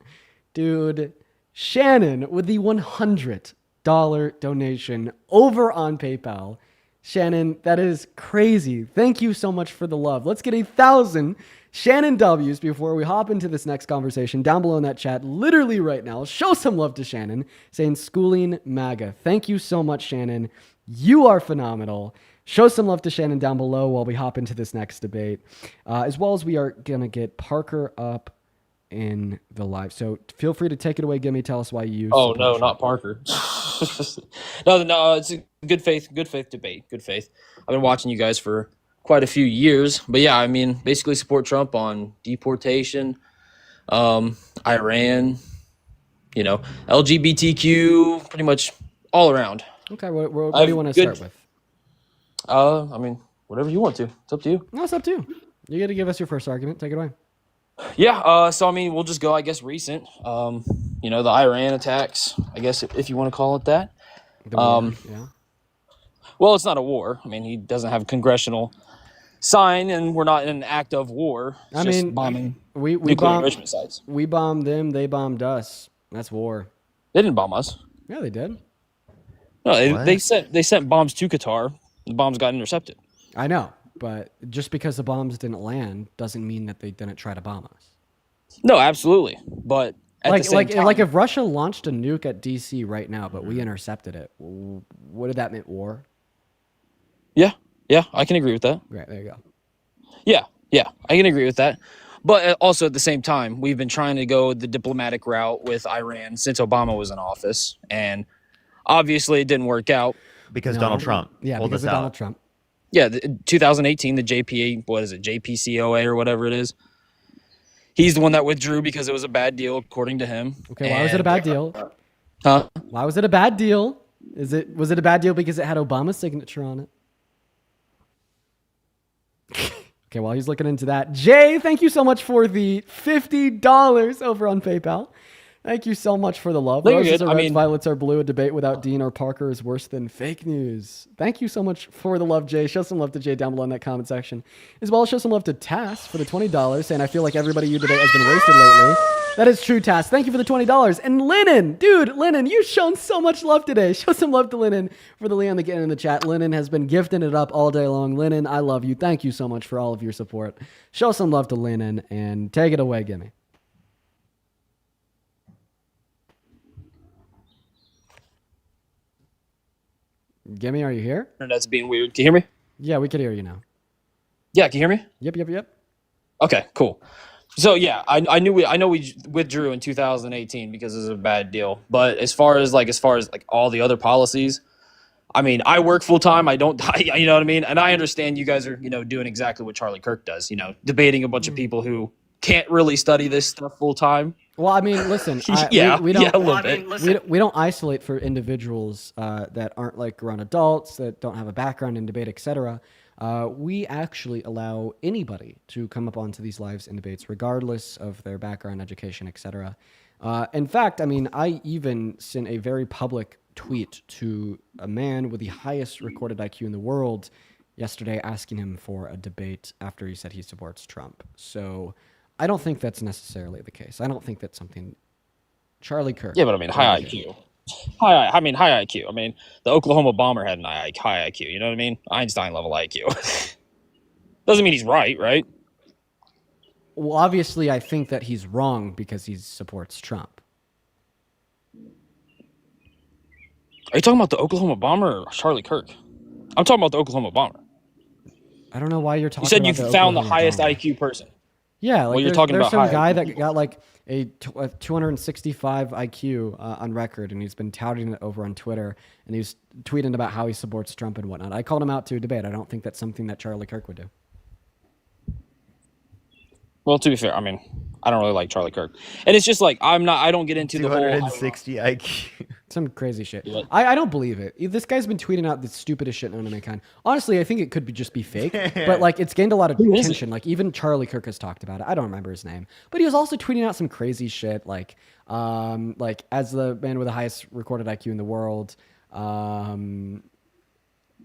Dude, Shannon with the $100 donation over on PayPal. Shannon, that is crazy. Thank you so much for the love. Let's get 1,000 Shannon W's before we hop into this next conversation. Down below in that chat, literally right now, show some love to Shannon, saying schooling MAGA. Thank you so much, Shannon. You are phenomenal. Show some love to Shannon down below while we hop into this next debate, as well as we are going to get Parker up in the live. So feel free to take it away. Gimme, tell us why you Oh, support no, Trump. not Parker. No, it's a good faith debate. Good faith. I've been watching you guys for quite a few years. But yeah, I mean, basically support Trump on deportation, Iran, LGBTQ, pretty much all around. Okay, what do you want to start with? I mean, whatever you want to. It's up to you. No, it's up to you. You got to give us your first argument. Take it away. Yeah, so I mean, we'll just go, I guess, recent. The Iran attacks, I guess, if you want to call it that. Yeah. Well, it's not a war. I mean, he doesn't have a congressional sign, and we're not in an act of war. It's just bombing we nuclear enrichment sites. We bombed them. They bombed us. That's war. They didn't bomb us. Yeah, they did. No, they sent bombs to Qatar. The bombs got intercepted. I know, but just because the bombs didn't land doesn't mean that they didn't try to bomb us. No, absolutely. But at the same time, like if Russia launched a nuke at DC right now, but we intercepted it, would that mean war? Yeah, I can agree with that. Right, there you go. Yeah, I can agree with that. But also at the same time, we've been trying to go the diplomatic route with Iran since Obama was in office, and obviously it didn't work out because Donald Trump. Yeah, pulled because us of out. Donald Trump. Yeah, 2018, the JPCOA or whatever it is. He's the one that withdrew because it was a bad deal, according to him. Okay, why was it a bad deal? Huh? Why was it a bad deal? Was it a bad deal because it had Obama's signature on it? Okay, while he's looking into that, Jay, thank you so much for the $50 over on PayPal. Thank you so much for the love. No, you're Roses good. are reds, violets are blue. A debate without Dean or Parker is worse than fake news. Thank you so much for the love, Jay. Show some love to Jay down below in that comment section. As well as show some love to Tass for the $20, saying, I feel like everybody you debate has been wasted lately. That is true, Tass. Thank you for the $20. And Lennon, dude, Lennon, you've shown so much love today. Show some love to Lennon for the Leon that getting in the chat. Lennon has been gifting it up all day long. Lennon, I love you. Thank you so much for all of your support. Show some love to Lennon and take it away, Gimme. Gimme, are you here? That's being weird. Can you hear me? Yeah, we can hear you now. Yeah, can you hear me? Yep. Okay, cool. So yeah, I know we withdrew in 2018 because it was a bad deal. But as far as all the other policies, I mean, I work full time. I don't, you know what I mean? And I understand you guys are, doing exactly what Charlie Kirk does, debating a bunch of people who can't really study this stuff full time. Well, I mean, listen, we don't isolate for individuals that aren't like grown adults, that don't have a background in debate, etc. We actually allow anybody to come up onto these lives and debates, regardless of their background, education, etc. In fact, I mean, I even sent a very public tweet to a man with the highest recorded IQ in the world yesterday, asking him for a debate after he said he supports Trump. So I don't think that's necessarily the case. I don't think that's something Charlie Kirk. Yeah, but I mean, high IQ. High IQ. I mean, the Oklahoma bomber had an high IQ. You know what I mean? Einstein level IQ. Doesn't mean he's right? Well, obviously, I think that he's wrong because he supports Trump. Are you talking about the Oklahoma bomber or Charlie Kirk? I'm talking about the Oklahoma bomber. I don't know why you're talking. You said about you the found the Oklahoma highest bomber. IQ person. Yeah, Well, like you're there's, talking there's about some high guy IQ that people. got like a 265 IQ on record, and he's been touting it over on Twitter, and he's tweeting about how he supports Trump and whatnot. I called him out to a debate. I don't think that's something that Charlie Kirk would do. Well, to be fair, I mean, I don't really like Charlie Kirk, and it's just like I don't get into the whole. 260 IQ. Some crazy shit. I don't believe it. This guy's been tweeting out the stupidest shit known to mankind. Honestly, I think it could be just be fake, but like it's gained a lot of Who is it? attention. Like even Charlie Kirk has talked about it. I don't remember his name, but he was also tweeting out some crazy shit like as the man with the highest recorded IQ in the world,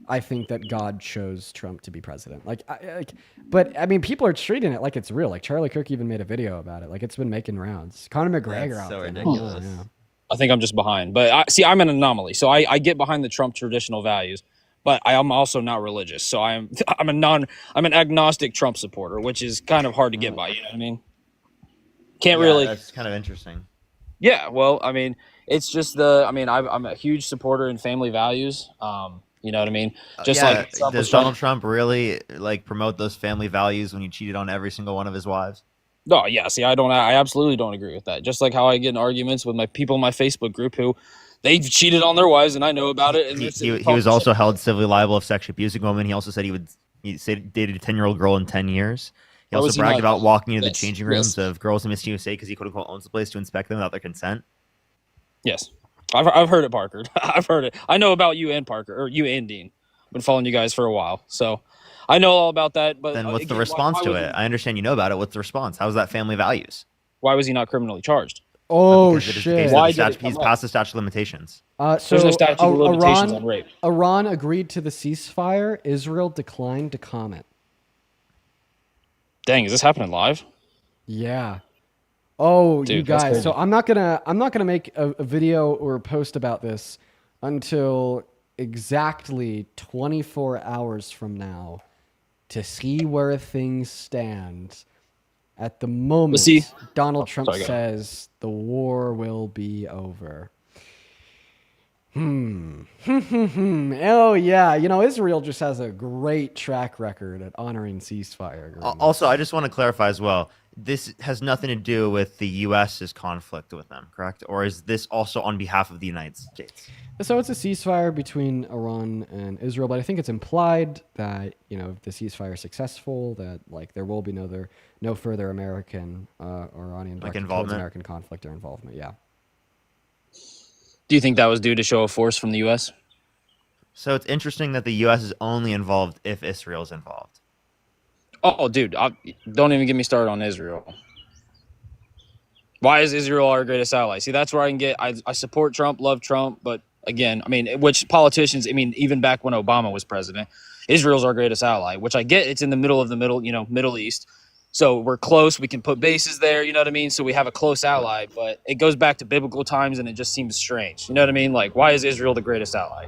I think that God chose Trump to be president. But I mean, people are treating it like it's real. Like Charlie Kirk even made a video about it. Like it's been making rounds. Conor McGregor That's out so there. ridiculous. Yeah. I think I'm just behind, but I'm an anomaly. So I get behind the Trump traditional values, but I am also not religious. So I'm an agnostic Trump supporter, which is kind of hard to get by. You know what I mean? Can't Yeah, really. that's kind of interesting. Yeah, well, I mean, it's just I'm a huge supporter in family values. You know what I mean? Just Yeah, like Trump does was trying Donald Trump really like promote those family values when he cheated on every single one of his wives? Oh yeah, see, I absolutely don't agree with that. Just like how I get in arguments with my people in my Facebook group who they've cheated on their wives and I know about it. And He was also held civilly liable of sexually abusing women. He also said he dated a 10-year-old girl in 10 years. He Why also was he bragged not- about walking into Yes, the changing rooms yes. of girls in Miss USA because he quote unquote owns the place to inspect them without their consent. Yes, I've heard it, Parker. I've heard it. I know about you and Parker, or you and Dean. Been following you guys for a while, so I know all about that. But Then what's the again, response why to was it? he- I understand you know about it. What's the response? How's that family values? Why was he not criminally charged? Oh Because it is the case shit! that Why the did it statute, come he's up? past the statute of limitations. So There's no statute of limitations Iran, on rape. Iran agreed to the ceasefire. Israel declined to comment. Dang, is this happening live? Yeah. Oh, Dude, you that's guys. crazy. So I'm not gonna make a video or a post about this until exactly 24 hours from now to see where things stand. At the moment, see- Donald Trump sorry, go ahead. says the war will be over. Oh yeah, Israel just has a great track record at honoring ceasefire agreements. Also, I just want to clarify as well. This has nothing to do with the U.S.'s conflict with them, correct? Or is this also on behalf of the United States? So it's a ceasefire between Iran and Israel, but I think it's implied that if the ceasefire is successful, that there will be no further American or Iranian directed towards involvement? American conflict or involvement. Yeah. Do you think that was due to show of force from the U.S.? So it's interesting that the U.S. is only involved if Israel's involved. Oh, dude, don't even get me started on Israel. Why is Israel our greatest ally? See, that's where I support Trump, love Trump, but again, I mean, which politicians, even back when Obama was president, Israel's our greatest ally, which I get, it's in the middle of the Middle East. So we're close, we can put bases there, you know what I mean? So we have a close ally, but it goes back to biblical times and it just seems strange. You know what I mean? Like, why is Israel the greatest ally?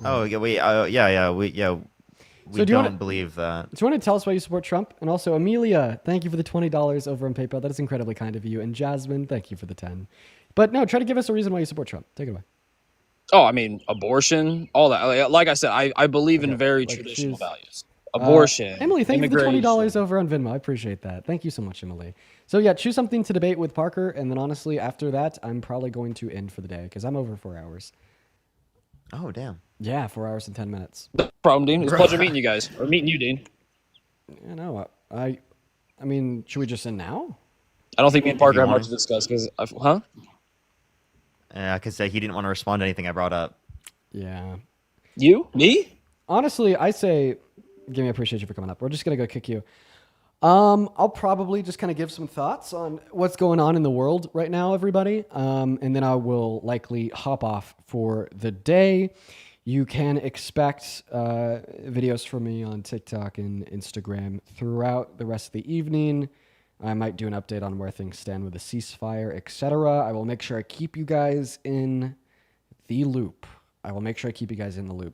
Oh, yeah, we So do you wanna- believe that. Do you want to tell us why you support Trump? And also, Amelia, thank you for the $20 over on PayPal. That is incredibly kind of you. And Jasmine, thank you for the 10. But no, try to give us a reason why you support Trump. Take it away. Oh, I mean, abortion, all that. Like I said, I believe in very traditional values. Abortion. Emily, thank you for the immigration. $20 over on Venmo. I appreciate that. Thank you so much, Emily. So yeah, choose something to debate with Parker, and then honestly, after that, I'm probably going to end for the day because I'm over 4 hours. Oh, damn. Yeah, 4 hours and 10 minutes. No problem, Dean. It's a pleasure meeting you guys. Or meeting you, Dean. Yeah, no, I mean, should we just end now? I don't think me and If Parker you have want much to. to discuss because, huh? Yeah, because he didn't want to respond to anything I brought up. Yeah. You? Me? Honestly, I say, Gimme, I appreciate you for coming up. We're just gonna go kick you. I'll probably just kind of give some thoughts on what's going on in the world right now, everybody. And then I will likely hop off for the day. You can expect videos from me on TikTok and Instagram throughout the rest of the evening. I might do an update on where things stand with the ceasefire, etc. I will make sure I keep you guys in the loop.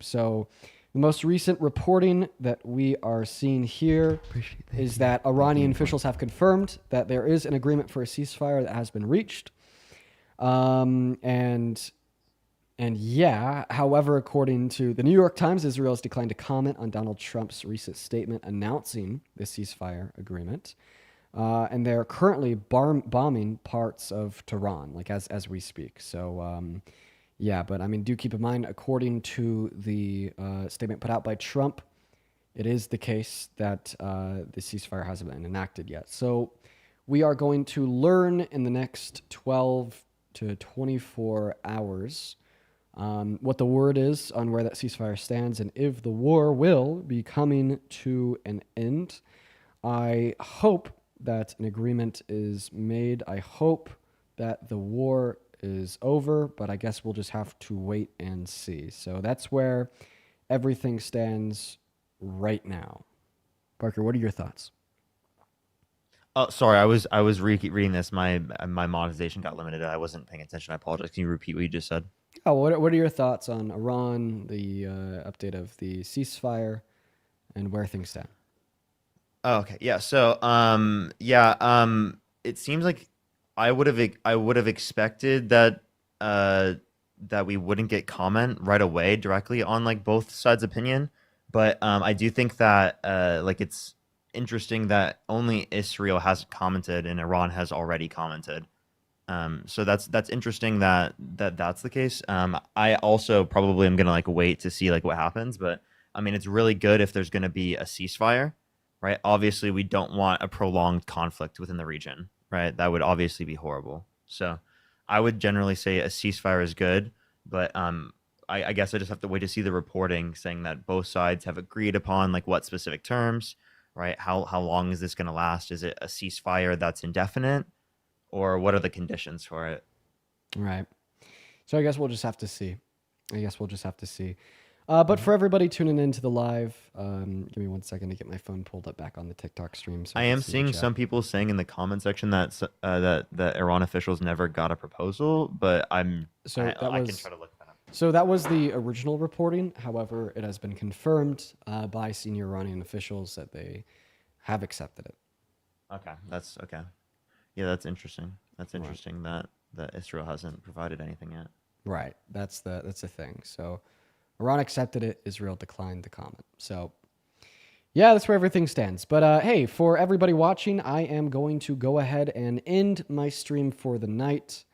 So the most recent reporting that we are seeing here is that Iranian officials have confirmed that there is an agreement for a ceasefire that has been reached. And yeah, however, according to the New York Times, Israel has declined to comment on Donald Trump's recent statement announcing the ceasefire agreement. and they're currently bombing parts of Tehran, like as we speak. So, yeah, but I mean, do keep in mind, according to the statement put out by Trump, it is the case that the ceasefire hasn't been enacted yet. So we are going to learn in the next 12 to 24 hours what the word is on where that ceasefire stands and if the war will be coming to an end. I hope that an agreement is made. I hope that the war is over, but I guess we'll just have to wait and see. So that's where everything stands right now. Parker, what are your thoughts? Oh, sorry, I was reading this. My monetization got limited. I wasn't paying attention. I apologize. Can you repeat what you just said? Oh, what are your thoughts on Iran, the update of the ceasefire, and where things stand? Oh, okay. Yeah. So, it seems like I would have expected that that we wouldn't get comment right away directly on like both sides' opinion, but I do think that like it's interesting that only Israel hasn't commented and Iran has already commented. So that's interesting that's the case. I also probably am gonna like wait to see like what happens, but I mean it's really good if there's gonna be a ceasefire, right? Obviously, we don't want a prolonged conflict within the region, right? That would obviously be horrible. So I would generally say a ceasefire is good, but I guess I just have to wait to see the reporting saying that both sides have agreed upon like what specific terms, right? How long is this gonna last? Is it a ceasefire that's indefinite? Or what are the conditions for it? Right. So I guess we'll just have to see. But for everybody tuning into the live, give me 1 second to get my phone pulled up back on the TikTok stream. So I can am see the seeing chat. some people saying in the comment section that that Iran officials never got a proposal, but I can try to look that up. So that was the original reporting. However, it has been confirmed by senior Iranian officials that they have accepted it. Okay, that's okay. Yeah, that's interesting. That's interesting that Israel hasn't provided anything yet. Right. That's the thing. So Iran accepted it. Israel declined the comment. So yeah, that's where everything stands. But hey, for everybody watching, I am going to go ahead and end my stream for the night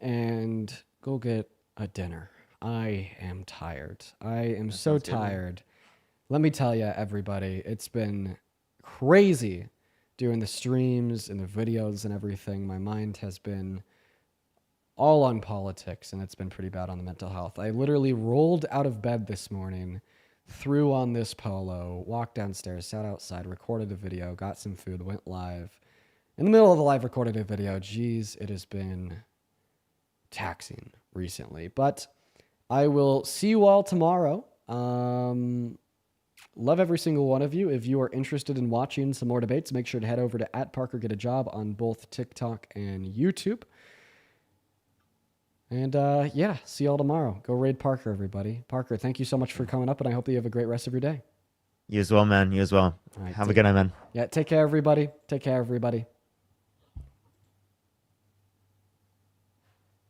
and go get a dinner. I am tired. I am so sounds good, man. tired. Let me tell you, everybody, it's been crazy doing the streams and the videos and everything. My mind has been all on politics, and it's been pretty bad on the mental health. I literally rolled out of bed this morning, threw on this polo, walked downstairs, sat outside, recorded a video, got some food, went live. In the middle of the live, recorded a video. Geez, it has been taxing recently. But I will see you all tomorrow. Love every single one of you. If you are interested in watching some more debates, make sure to head over to @ParkerGetAJob on both TikTok and YouTube. And yeah, see y'all tomorrow. Go raid Parker, everybody. Parker, thank you so much for coming up, and I hope that you have a great rest of your day. You as well, man. You as well. All right, Have a good night, man. Yeah, take care, everybody. Take care, everybody.